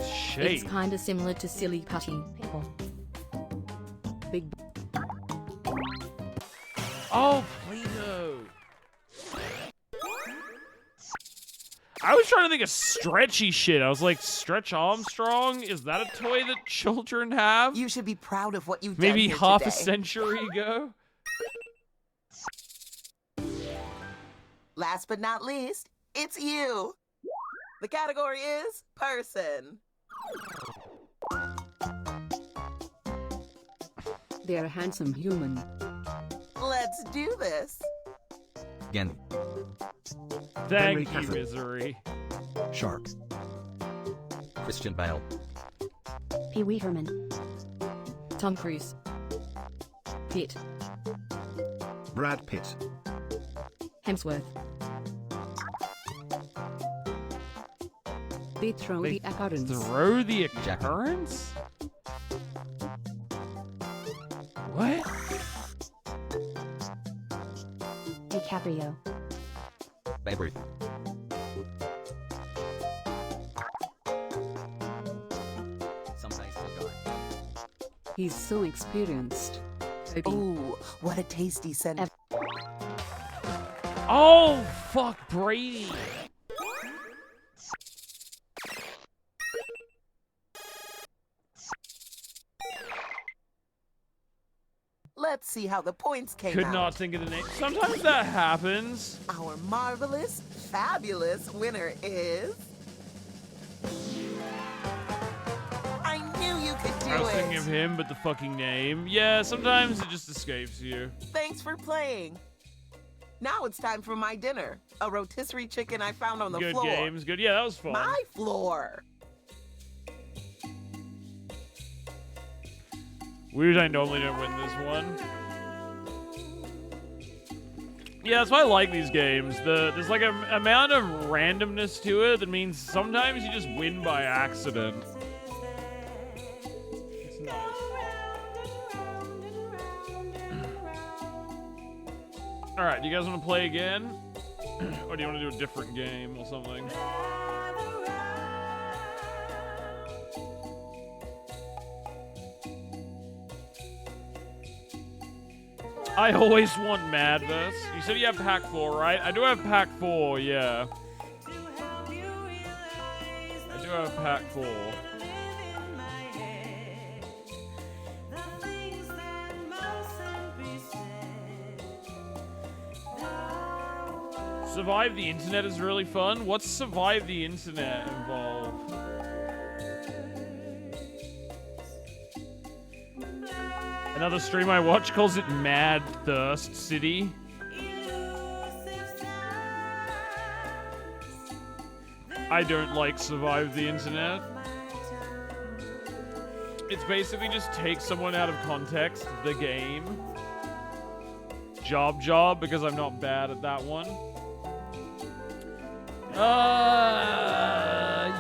Shape? It's kinda similar to Silly Putty. Big. Oh, Play-Doh. I was trying to think of stretchy shit. I was like, Stretch Armstrong? Is that a toy that children have? You should be proud of what you've done Maybe here half today. a century ago? Last but not least, it's you. The category is person. They're a handsome human. Let's do this. Again. Thank Henry you, Cavill. Misery. Shark. Christian Bale. Pee Wee Herman. Tom Cruise. Pitt. Brad Pitt. Hemsworth. They throw They the occurrence. Throw the occurrence? What? DiCaprio. Babe Ruth. Some baseball guy. He's so experienced. Ooh, what a tasty scent. Oh, fuck, Brady. Let's see how the points came Could out. not think of the name. Sometimes that happens. Our marvelous, fabulous winner is... I knew you could do I was thinking it. of him, but the fucking name. Yeah, sometimes it just escapes you. Thanks for playing. Now it's time for my dinner. A rotisserie chicken I found on the Good floor. games, good. Yeah, that was fun. My floor. Weird, I normally don't win this one. Yeah, that's why I like these games. There's like an amount of randomness to it that means sometimes you just win by accident. It's nice. Alright, do you guys want to play again? Or do you want to do a different game or something? I always want Madverse. You said you have pack 4, right? I do have pack 4, yeah. I do have pack 4. Survive the Internet is really fun. What's Survive the Internet involve? Another stream I watch calls it Mad Thirst City. I don't like Survive the Internet. It's basically just take someone out of context, the game. Job, because I'm not bad at that one.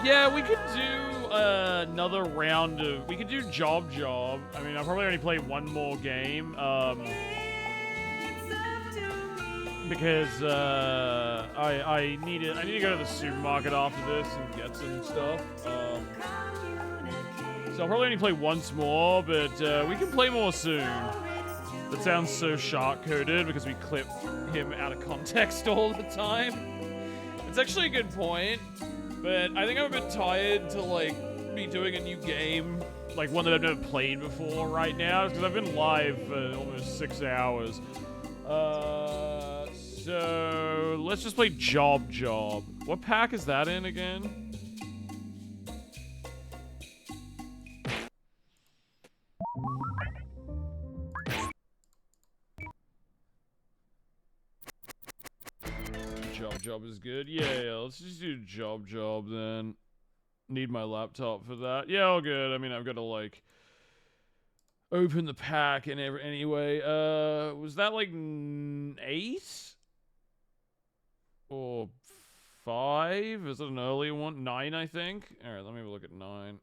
Yeah, we could do another round of... We could do Job. I mean, I'll probably only play one more game. Because I need to go to the supermarket after this and get some stuff. So I'll probably only play once more, but we can play more soon. That sounds so shark-coded because we clip him out of context all the time. It's actually a good point, but I think I'm a bit tired to like be doing a new game, like one that I've never played before right now, because I've been live for almost 6 hours. So let's just play Job. What pack is that in again? Job is good. Yeah, let's just do Job then. Need my laptop for that. Yeah, all good. I mean, I've got to like open the pack and anyway. Was that like 8 or 5? Is it an earlier one? 9, I think. All right, let me have a look at 9.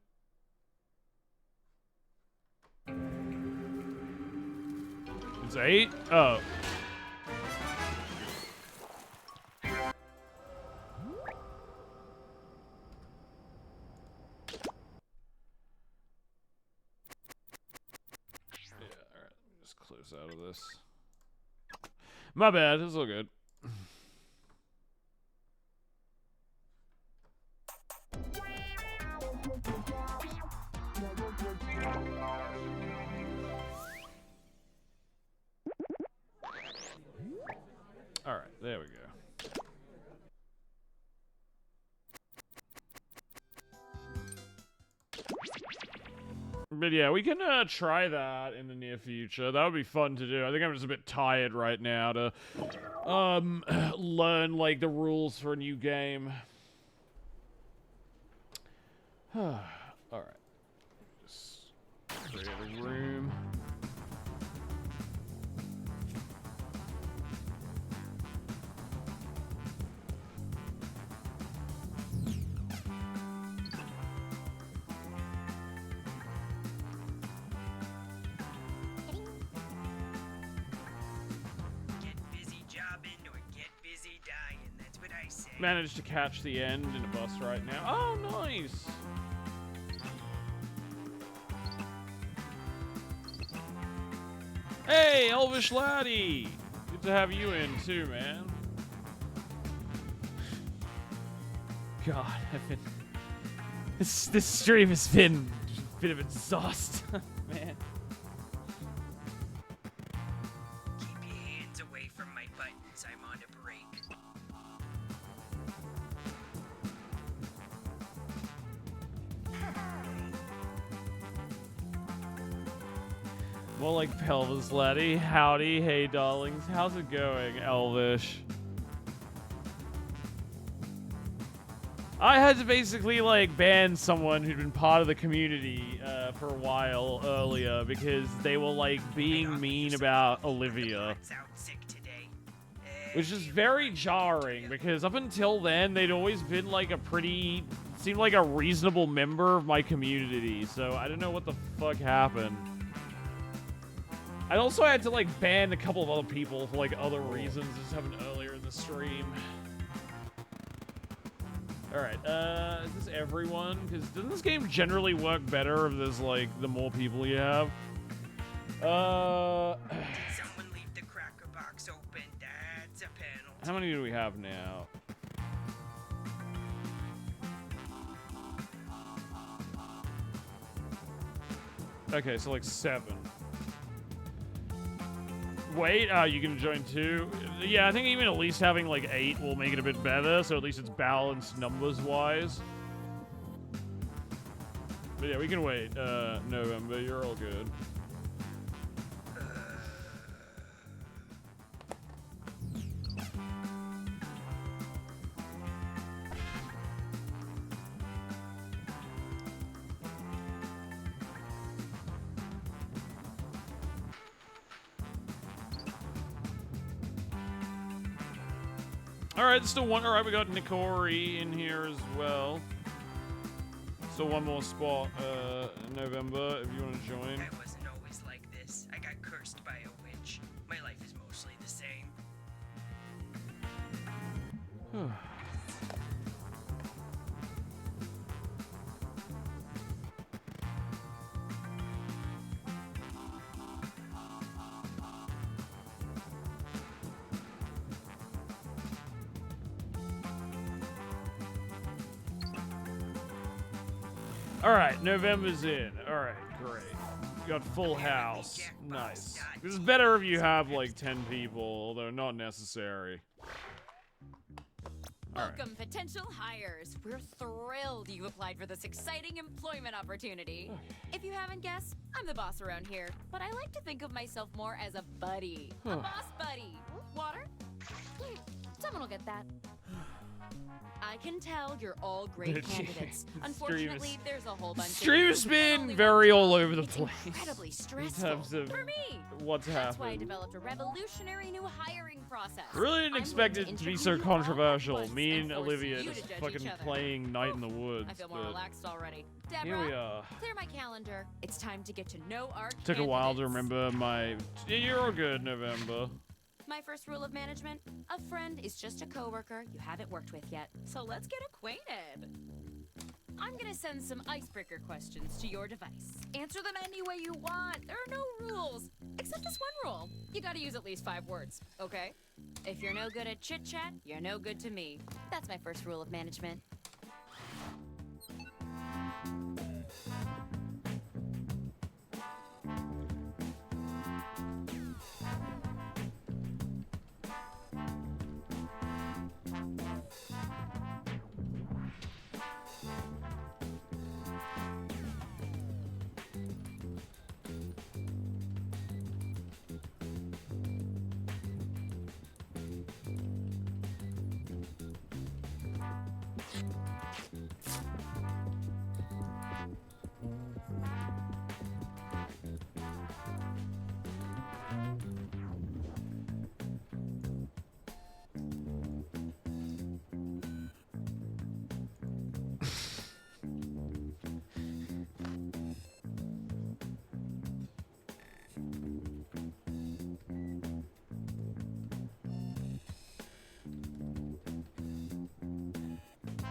It's 8. Oh. us out of this. My bad. It's all good. All right, there we go. But yeah, we can try that in the near future. That would be fun to do. I think I'm just a bit tired right now to learn like the rules for a new game. All right. Just create a room. Managed to catch the end in a bus right now. Oh, nice! Hey, Elvish Laddie! Good to have you in too, man. God, I've been... This stream has been a bit of exhaust, man. Keep your hands away from my buttons. I'm on a break. More like Pelvis Laddie. Howdy, hey darlings. How's it going, Elvish? I had to basically like ban someone who'd been part of the community for a while earlier because they were like being mean about Olivia. Which is very jarring because up until then they'd always been like seemed like a reasonable member of my community, so I don't know what the fuck happened. I also had to like ban a couple of other people for like other reasons, this happened earlier in the stream. Alright, is this everyone? Because doesn't this game generally work better if there's like the more people you have? Someone leave the cracker box open. That's a penalty. How many do we have now? Okay, so like 7. Wait, you can join too? Yeah, I think even at least having like 8 will make it a bit better, so at least it's balanced numbers-wise. But yeah, we can wait, November, you're all good. Alright, there's still one. Alright, we got Nikori in here as well. Still one more spot, November, if you want to join. I wasn't always like this. I got cursed by a witch. My life is mostly the same. Alright, November's in. Alright, great. You got full house. Nice. This is better if you have like 10 people, although not necessary. Welcome, potential hires. We're thrilled you applied for this exciting employment opportunity. If you haven't guessed, I'm the boss around here, but I like to think of myself more as a buddy. A boss buddy. Water? Someone will get that. I can tell you're all great candidates. Unfortunately, there's a whole bunch Stream's been very all over the place. Incredibly in stressful terms of for me. what's That's why I happened. developed a revolutionary new hiring process. I really didn't I'm expect going it to be so interview controversial. all Me and and force Olivia you to just judge fucking each other. playing Night in the Woods. I feel more but relaxed already. here we Deborah, are. clear my calendar. It's time to get to know our Took a while to candidates. remember my. Yeah, you're all good, November. My first rule of management, a friend is just a coworker you haven't worked with yet. So let's get acquainted. I'm gonna send some icebreaker questions to your device. Answer them any way you want. There are no rules. Except this one rule. You gotta use at least 5 words, okay? If you're no good at chit-chat, you're no good to me. That's my first rule of management.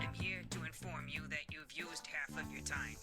I'm here to inform you that you've used half of your time.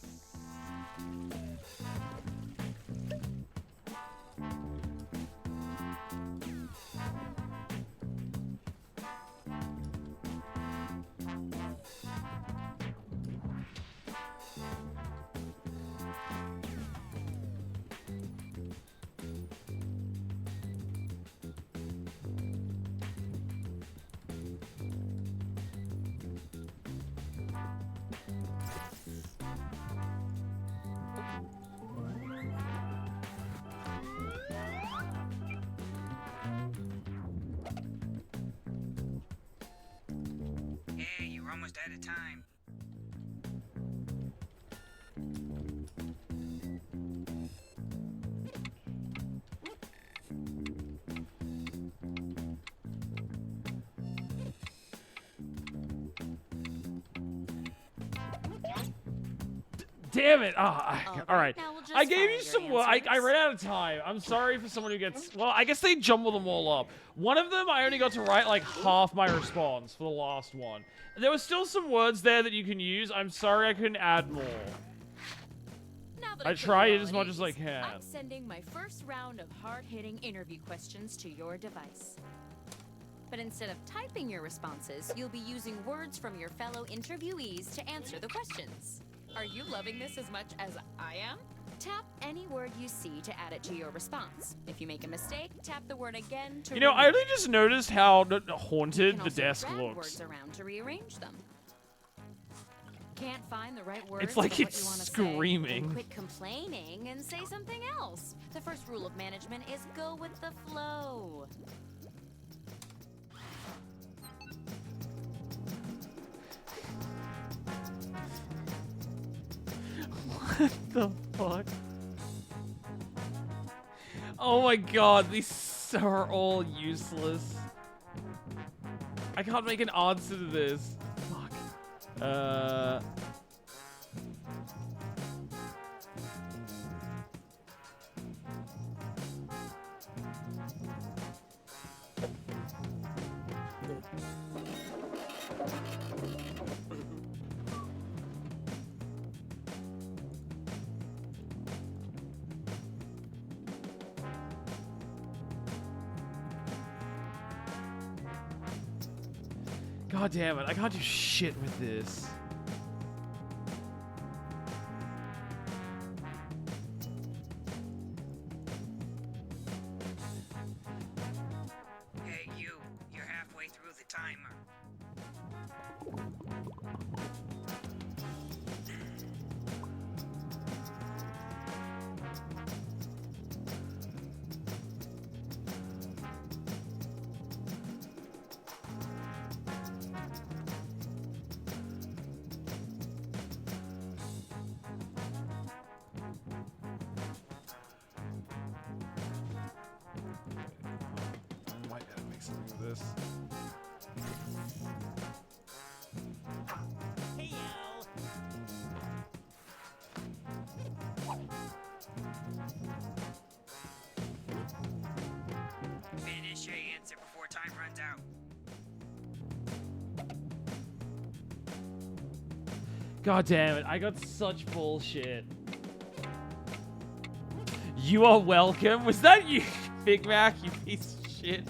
Hey, you're almost out of time. Damn it! All right. now we'll just I gave follow you your some. I answers. ran out of time. I'm sorry for someone who gets. Well, I guess they jumble them all up. One of them, I only got to write like half my response for the last one. There was still some words there that you can use. I'm sorry I couldn't add more. Now that I I've put try you it all as at much as I ease, can. I'm sending my first round of hard-hitting interview questions to your device. But instead of typing your responses, you'll be using words from your fellow interviewees to answer the questions. Are you loving this as much as I am? Tap any word you see to add it to your response. If you make a mistake, tap the word again to You know, I remove only just noticed how haunted You can the also desk drag looks. words around to rearrange them. Can't find the right words It's like for what it's you wanna screaming. Say, then quit complaining and say something else. The first rule of management is go with the flow. What the fuck? Oh my god, these are all useless. I can't make an answer to this. Fuck. God damn it, I can't do shit with this. Hey, you're halfway through the timer. Might gotta make something of this. Finish your answer before time runs out. God damn it, I got such bullshit. You are welcome? Was that you, Big Mac, you piece of shit?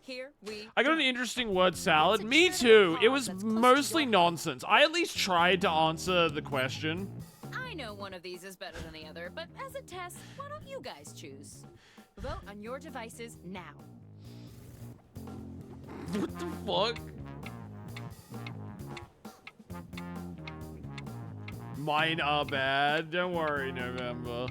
Here we I got an interesting word salad. Me too. It was mostly nonsense. I at least tried to answer the question. I know one of these is better than the other, but as a test, why don't you guys choose? Vote on your devices now. What the fuck? Mine are bad. Don't worry, November.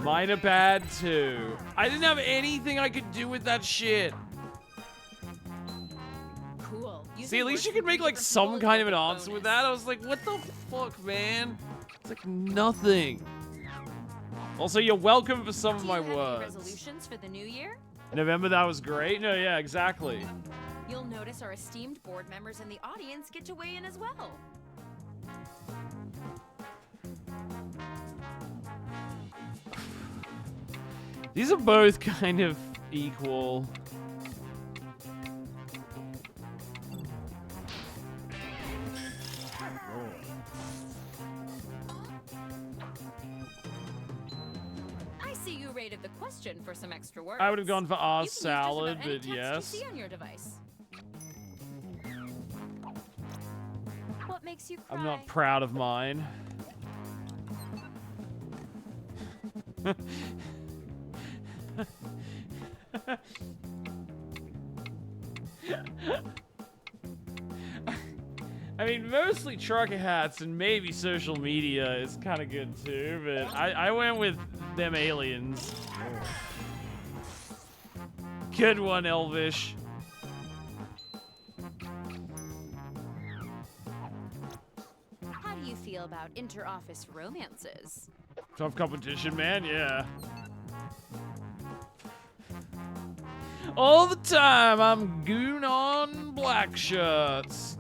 Mine are bad too. I didn't have anything I could do with that shit. Cool. See, at least you could make like some kind of an answer with that. I was like, what the fuck, man? It's like nothing. Also, you're welcome for some of my words. Resolutions for the new year? November, that was great. No, yeah, exactly. You'll notice our esteemed board members in the audience get to weigh in as well. These are both kind of equal. I see you rated the question for some extra words. I would have gone for our You can use just salad, about any but text yes. you see on your device. What makes you cry? I'm not proud of mine. I mean, mostly trucker hats and maybe social media is kind of good too, but I went with them aliens. Good one, Elvish. How do you feel about inter-office romances? Tough competition, man, yeah. All the time, I'm goon on black shirts.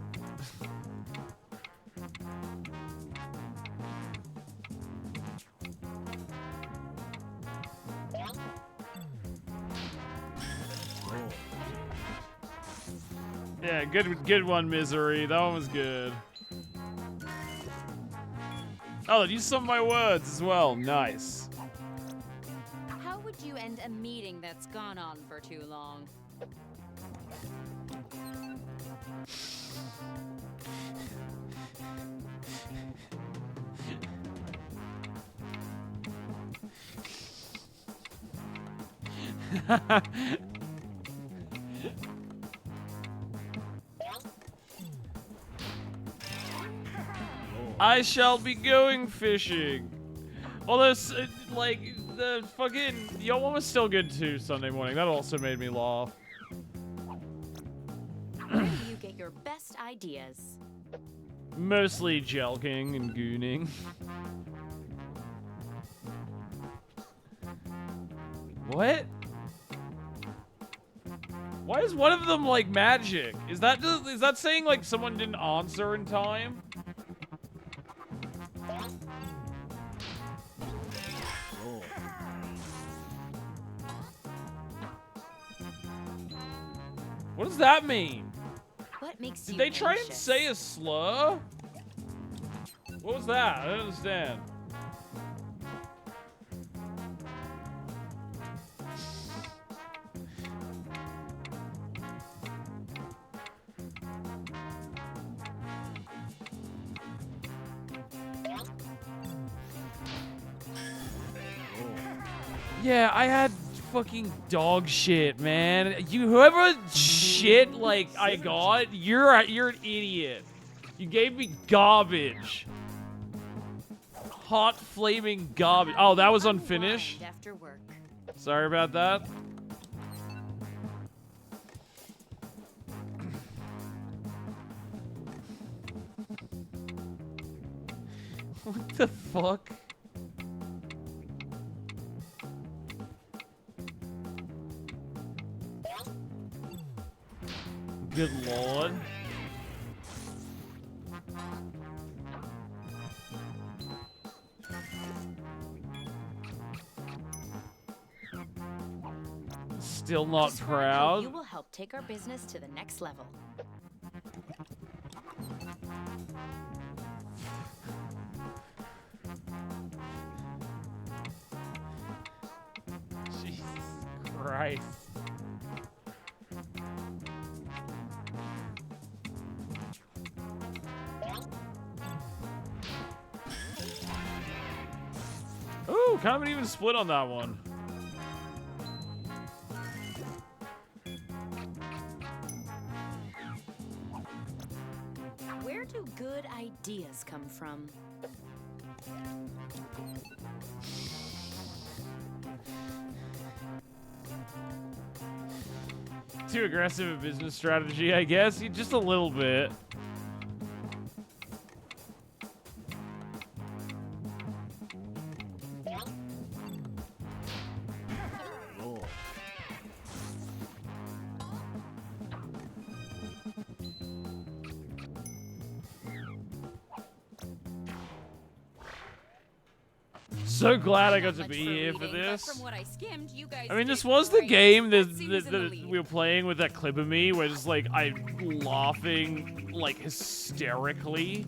Yeah, good one, Misery. That one was good. Oh, use some of my words as well. Nice. How would you end a meeting that's gone on for too long? I shall be going fishing. Although, like, the fucking... Your one was still good too, Sunday morning. That also made me laugh. Where do you get your best ideas? Mostly jelking and gooning. What? Why is one of them, like, magic? Is that saying, like, someone didn't answer in time? What does that mean? What makes Did you they try and anxious? say a slur? What was that? I don't understand. Yeah, I had fucking dog shit, man. Whoever shit like I got, you're an idiot. You gave me garbage. Hot flaming garbage. Oh, that was unfinished. After work. Sorry about that. What the fuck? Good lord. Still not Just where I hope proud. You will help take our business to the next level. Jesus Christ. Ooh, kind of an even split on that one. Where do good ideas come from? Too aggressive a business strategy, I guess. Just a little bit. So glad I got to be here for this. From what I skimmed, you guys I mean, this did was the great. game that, Red Team is in the that lead. we were playing with that clip of me where just like I'm laughing like hysterically.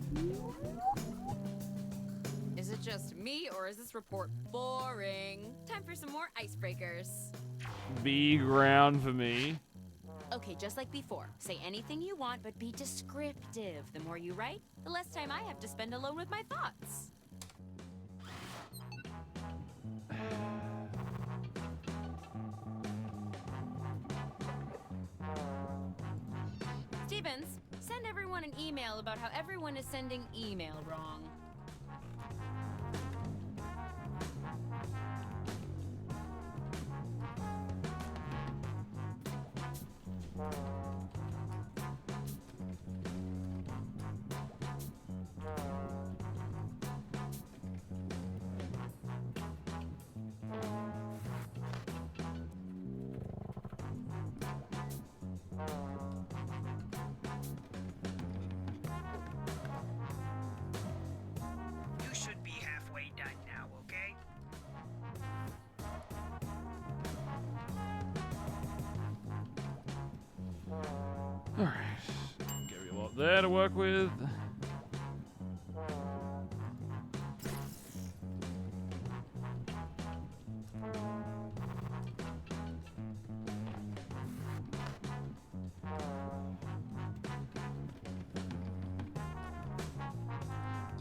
Is it just me, or is this report boring? Time for some more icebreakers. B ground for me. Okay, just like before. Say anything you want, but be descriptive. The more you write, the less time I have to spend alone with my thoughts. Stevens, send everyone an email about how everyone is sending email wrong. You should be halfway done now, okay? Alright. Give you a lot there to work with.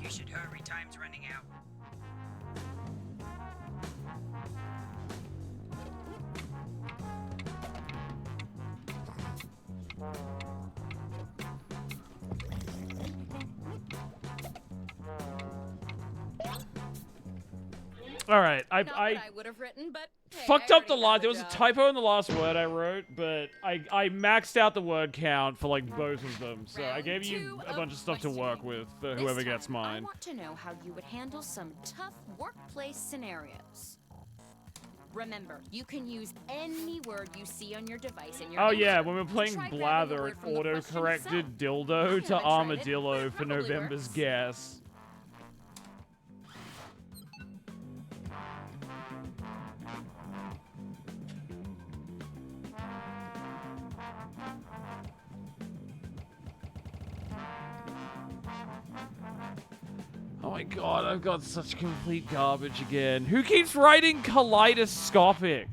You should hurry, time's running out. Alright, Not what I would have written, but hey, fucked I up the already last. have There was a job. typo in the last word I wrote, but I maxed out the word count for like both of them. So I gave you a bunch of stuff to work with for This whoever time, gets I mine. want to know how you would handle some tough workplace scenarios. Remember, you can use any word you see on your device in your Oh answer. yeah, when we were playing Try grabbing a Blather, word it from the question auto-corrected itself. dildo I to haven't tried it, armadillo but it for probably November's works. guess. Oh my god, I've got such complete garbage again. Who keeps writing kaleidoscopic?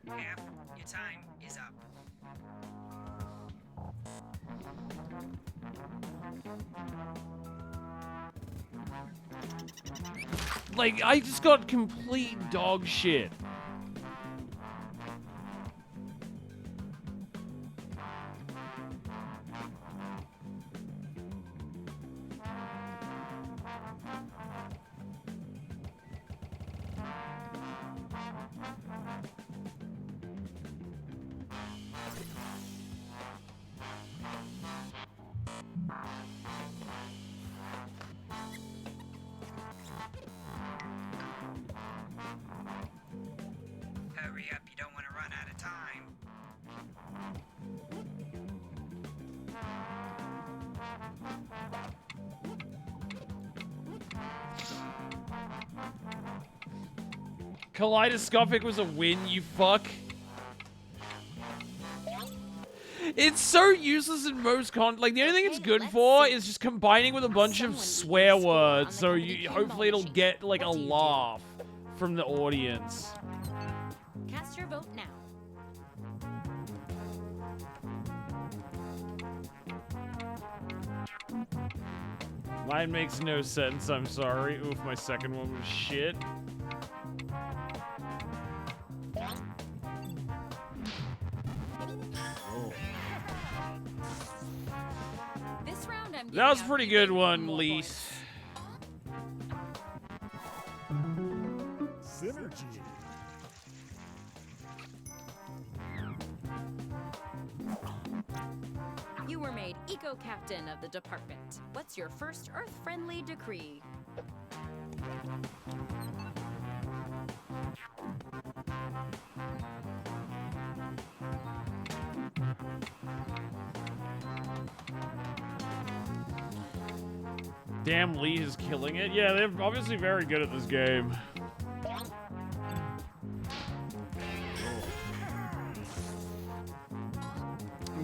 Half your time is up. Like, I just got complete dog shit. hurry up, you don't want to run out of time. Kaleidoscopic was a win, you fuck. It's so useless in most like the only thing it's good for is just combining with a bunch of swear words, so hopefully it'll get like a laugh from the audience. Cast your vote now. Mine makes no sense, I'm sorry. Oof, my second one was shit. This round I'm That was a pretty good one, Lise. Synergy. You were made eco-captain of the department. What's your first Earth-friendly decree? Damn, Lee is killing it. Yeah, they're obviously very good at this game.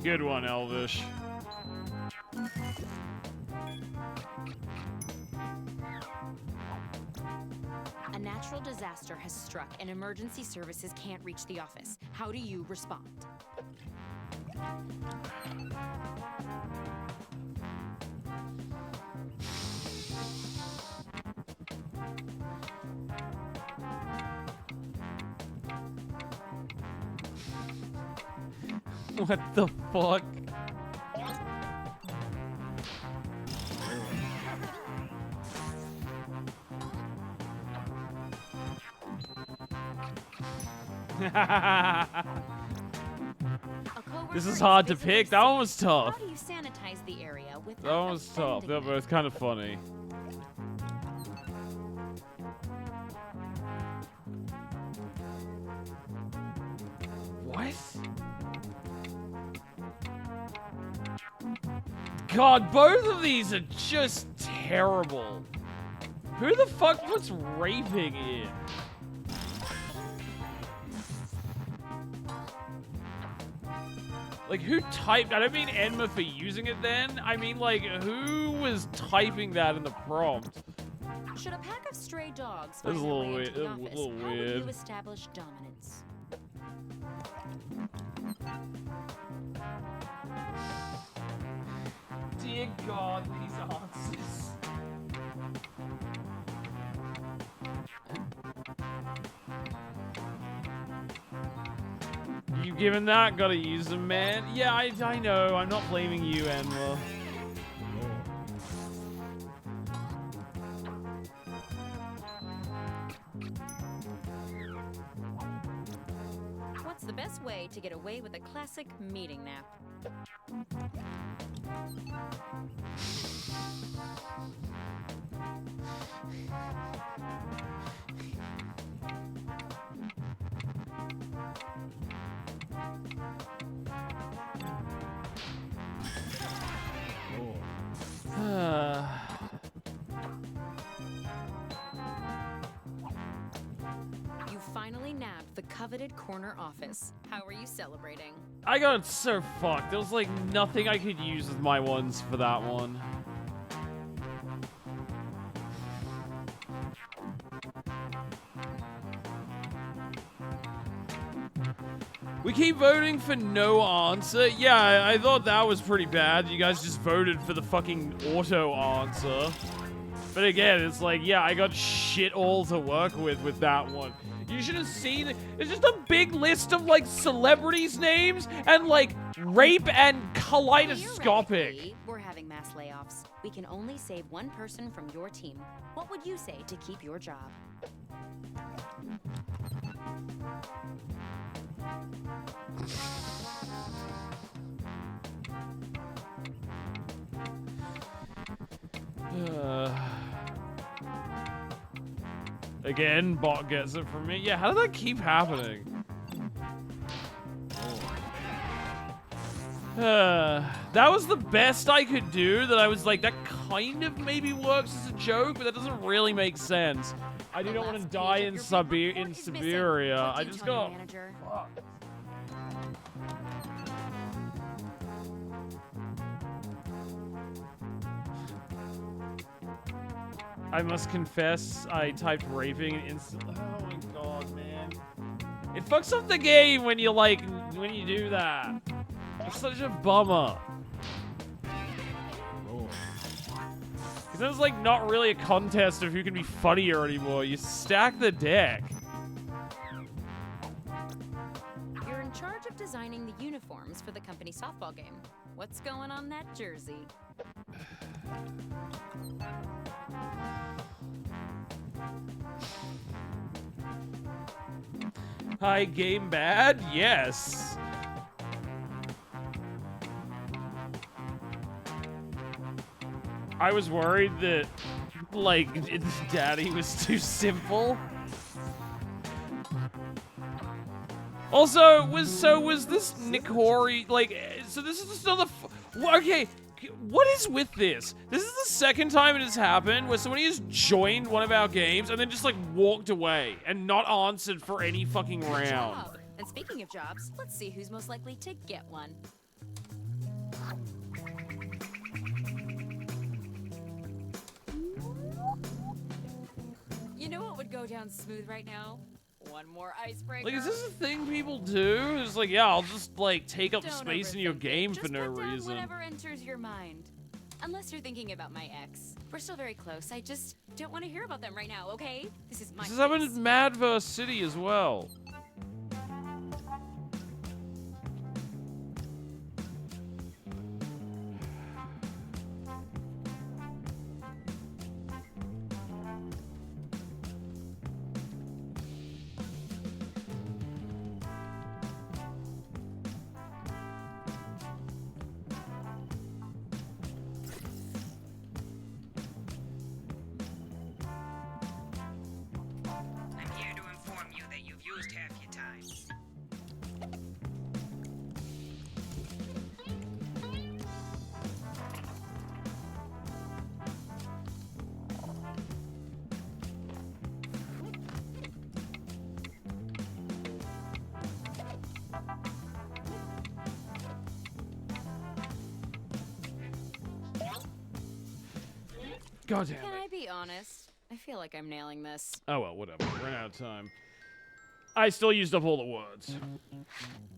Good one, Elvish. A natural disaster has struck and emergency services can't reach the office. How do you respond? What the fuck? This is hard to pick. That one was tough. How do you sanitize the area without That one was tough. That was kind of funny. What? God, both of these are just terrible. Who the fuck puts raping in? Like, who typed? I don't mean Enma for using it then. I mean, like, who was typing that in the prompt? Should a pack of stray dogs This find is a their little way into the weird- a office, little how would weird. you establish dominance? Dear God, these answers. You given that? Gotta use them, man. Yeah, I know. I'm not blaming you, Enma. What's the best way to get away with a classic meeting nap? You finally nabbed the coveted corner office. How are you celebrating? I got so fucked. There was like nothing I could use with my ones for that one. We keep voting for no answer. Yeah, I thought that was pretty bad. You guys just voted for the fucking auto answer. But again, it's like, yeah, I got shit all to work with that one. You should have seen it. It's just a big list of like celebrities' names and like rape and kaleidoscopic. Theoretically, we're having mass layoffs. We can only save one person from your team. What would you say to keep your job? Again, bot gets it from me. Yeah, how did that keep happening? That was the best I could do. That I was like, that kind of maybe works as a joke, but that doesn't really make sense. I do not want to die in Siberia. I just got. Fuck. I must confess, I typed raping and instantly. Oh my god, man! It fucks up the game when you when you do that. It's such a bummer. Because it was like not really a contest of who can be funnier anymore. You stack the deck. You're in charge of designing the uniforms for the company softball game. What's going on that jersey? Hi, game bad? Yes. I was worried that, like, Daddy was too simple. Also, was this Nikori, like, so this is just another, okay, what is with this? This is the second time it has happened where somebody has joined one of our games and then just, like, walked away and not answered for any fucking Good round. job. And speaking of jobs, let's see who's most likely to get one. You know what would go down smooth right now? One more icebreaker. Like, is this a thing people do? It's like, yeah, I'll just, like, take up Don't space in your overthink it. game for Just no put down reason. whatever enters your mind. Unless you're thinking about my ex. We're still very close. I just don't want to hear about them right now, okay? This is my This has happened case. in Mad vs. City as well. I'm here to inform you that you've used half your time. God damn Can it. I be honest? I feel like I'm nailing this. Oh well, whatever. Ran out of time. I still used up all the words.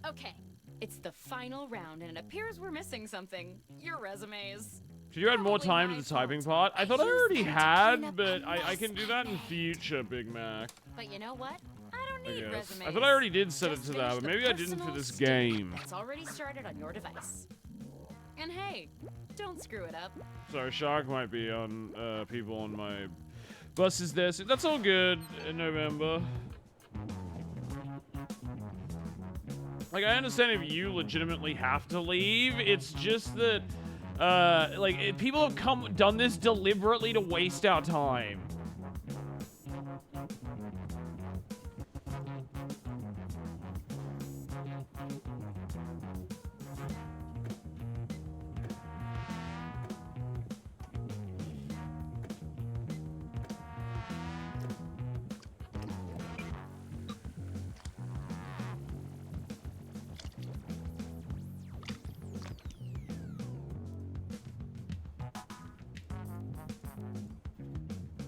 Okay, it's the final round, and it appears we're missing something. Your resumes. Should you add more time to the typing part? I thought I already had, but I can do that in future, Big Mac. But you know what? I don't I need guess. resumes. I thought I already did set it Just to finish that, but the maybe I didn't for personal this stick game. That's already started on your device. And hey, don't screw it up. Sorry, Shark might be on people on my buses there. So that's all good in November. Like, I understand if you legitimately have to leave. It's just that, people have done this deliberately to waste our time.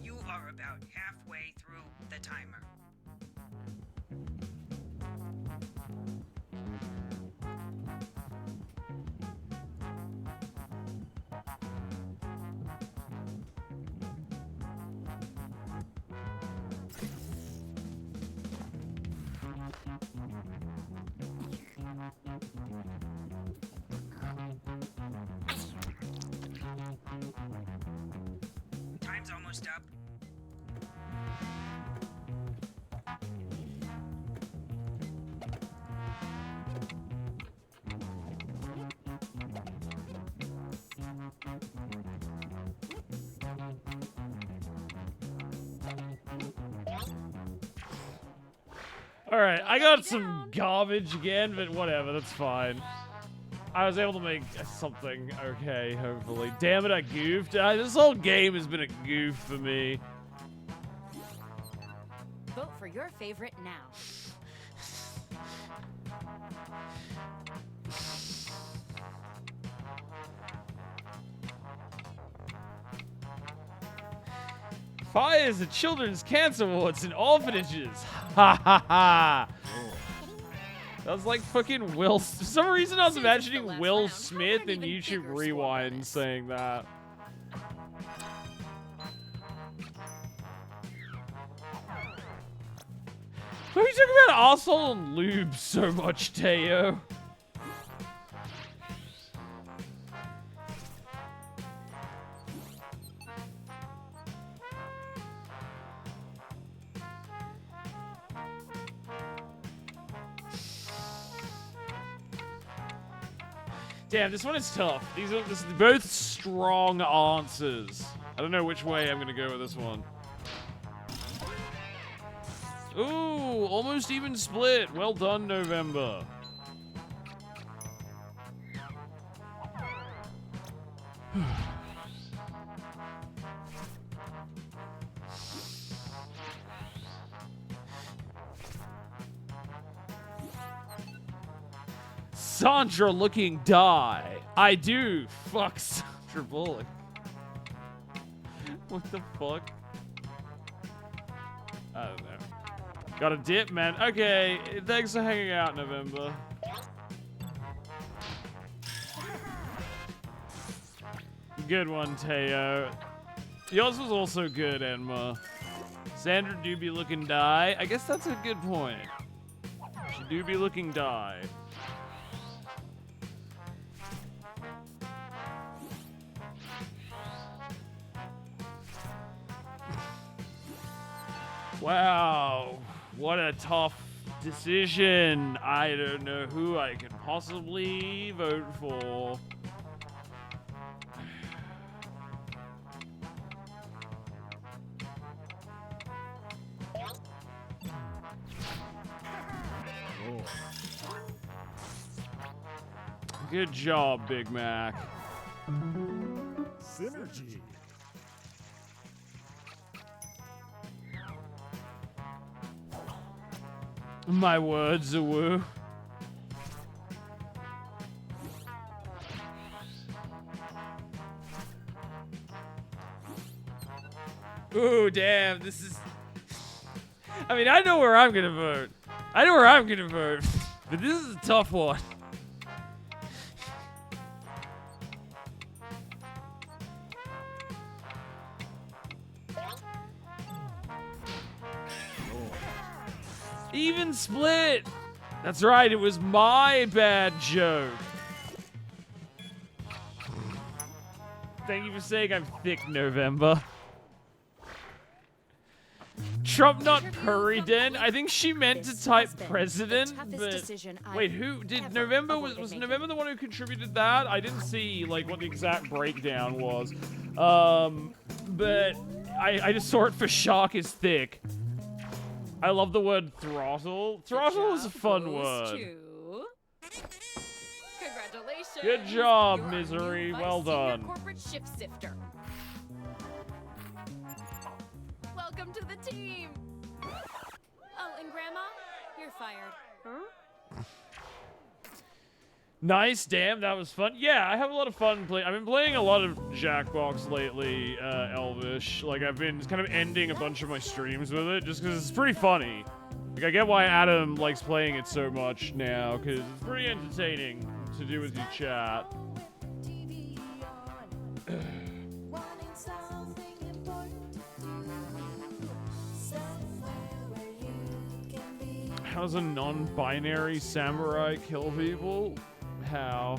You are about halfway through the timer. Time's almost up. All right, I got some garbage again, but whatever, that's fine. I was able to make something okay, hopefully. Damn it, I goofed. This whole game has been a goof for me. Vote for your favorite now. Fires at children's cancer wards and orphanages. Ha ha ha. That was like fucking Will. For some reason, I was imagining Will Smith in YouTube Rewind saying that. Why are you talking about arsehole and lube so much, Teo? Damn, this one is tough. This is both strong answers. I don't know which way I'm gonna go with this one. Ooh, almost even split. Well done, November. Sandra looking die. I do. Fuck Sandra Bullock. What the fuck? I don't know. Got a dip, man. Okay, thanks for hanging out, November. Good one, Teo. Yours was also good, Enma. Sandra do be looking die. I guess that's a good point. She do be looking die. Wow, what a tough decision. I don't know who I can possibly vote for. Good job, Big Mac. Synergy. My words are woo. Ooh, damn, this is... I mean, I know where I'm gonna vote. I know where I'm gonna vote. But this is a tough one. Even split. That's right, it was my bad joke. Thank you for saying I'm thick, November. Trump not Purryden? I think she meant to type president, but wait, who did November was November the one who contributed that? I didn't see like what the exact breakdown was. But I just saw it for shark is thick. I love the word throttle. Throttle is a fun word. Congratulations. Good job, You're our Misery. new Well Vice Senior done. Corporate shift sifter. Welcome to the team. Oh, and Grandma, you're fired. Nice, damn, that was fun. Yeah, I have a lot of fun playing. I've been playing a lot of Jackbox lately, Elvish. Like, I've been kind of ending a bunch of my streams with it, just because it's pretty funny. Like, I get why Adam likes playing it so much now, because it's pretty entertaining to do with your chat. How does a non-binary samurai kill people? How?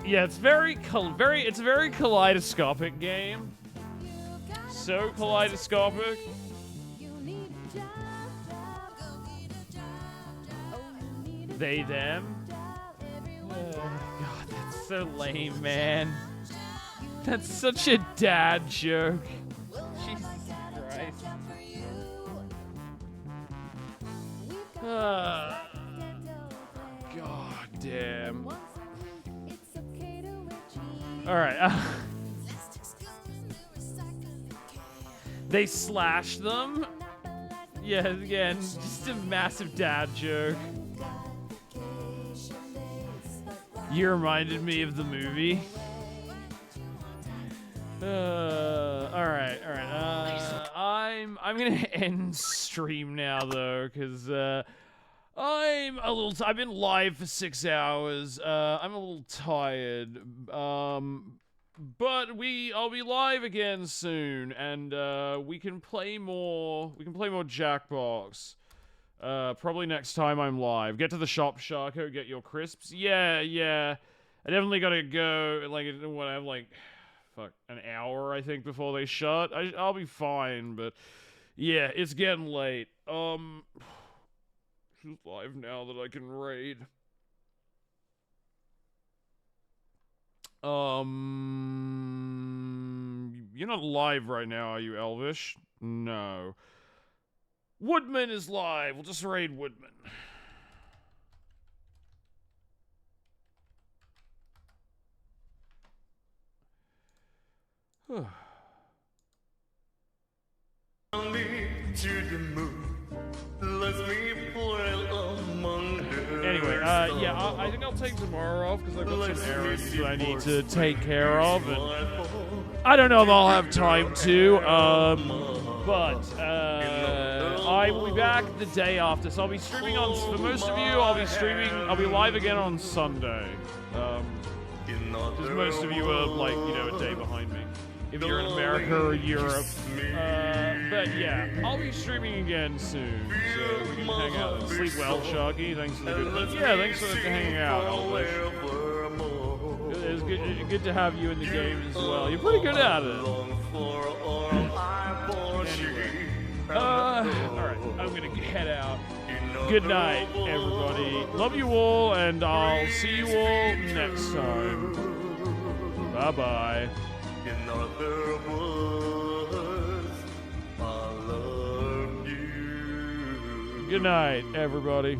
Yeah, it's it's a very kaleidoscopic game. So kaleidoscopic. They, them. Oh god, that's so lame, man. That's such a dad joke. Jesus Christ. damn. Alright. They slash them? Yeah, again, just a massive dad joke. You reminded me of the movie. Alright. I'm gonna end stream now though, cause I've been live for 6 hours. I'm a little tired. But I'll be live again soon, and we can play more. We can play more Jackbox. Probably next time I'm live. Get to the shop, Sharko. Get your crisps. Yeah. I definitely gotta go. Like, what I have like, an hour I think before they shut. I'll be fine, but yeah, it's getting late. Who's live now that I can raid? You're not live right now, are you, Elvish? No. Woodman is live. We'll just raid Woodman. Anyway, yeah, I think I'll take tomorrow off because I've got some errands that I need to take care of, and I don't know if I'll have time to, but I will be back the day after, so I'll be streaming on, for most of you, I'll be live again on Sunday, because most of you are, like, you know, a day behind me, if you're in America or Europe, but yeah, I'll be streaming again soon, so we can hang out and sleep well, Sharky. Thanks for the good. Yeah, thanks for hanging out, Elvish. It's good to have you in the game as well. You're pretty good at it. Anyway, alright, I'm gonna head out. Good night, everybody. Love you all, and I'll see you all next time. Bye-bye. In other words, I love you. Good night, everybody.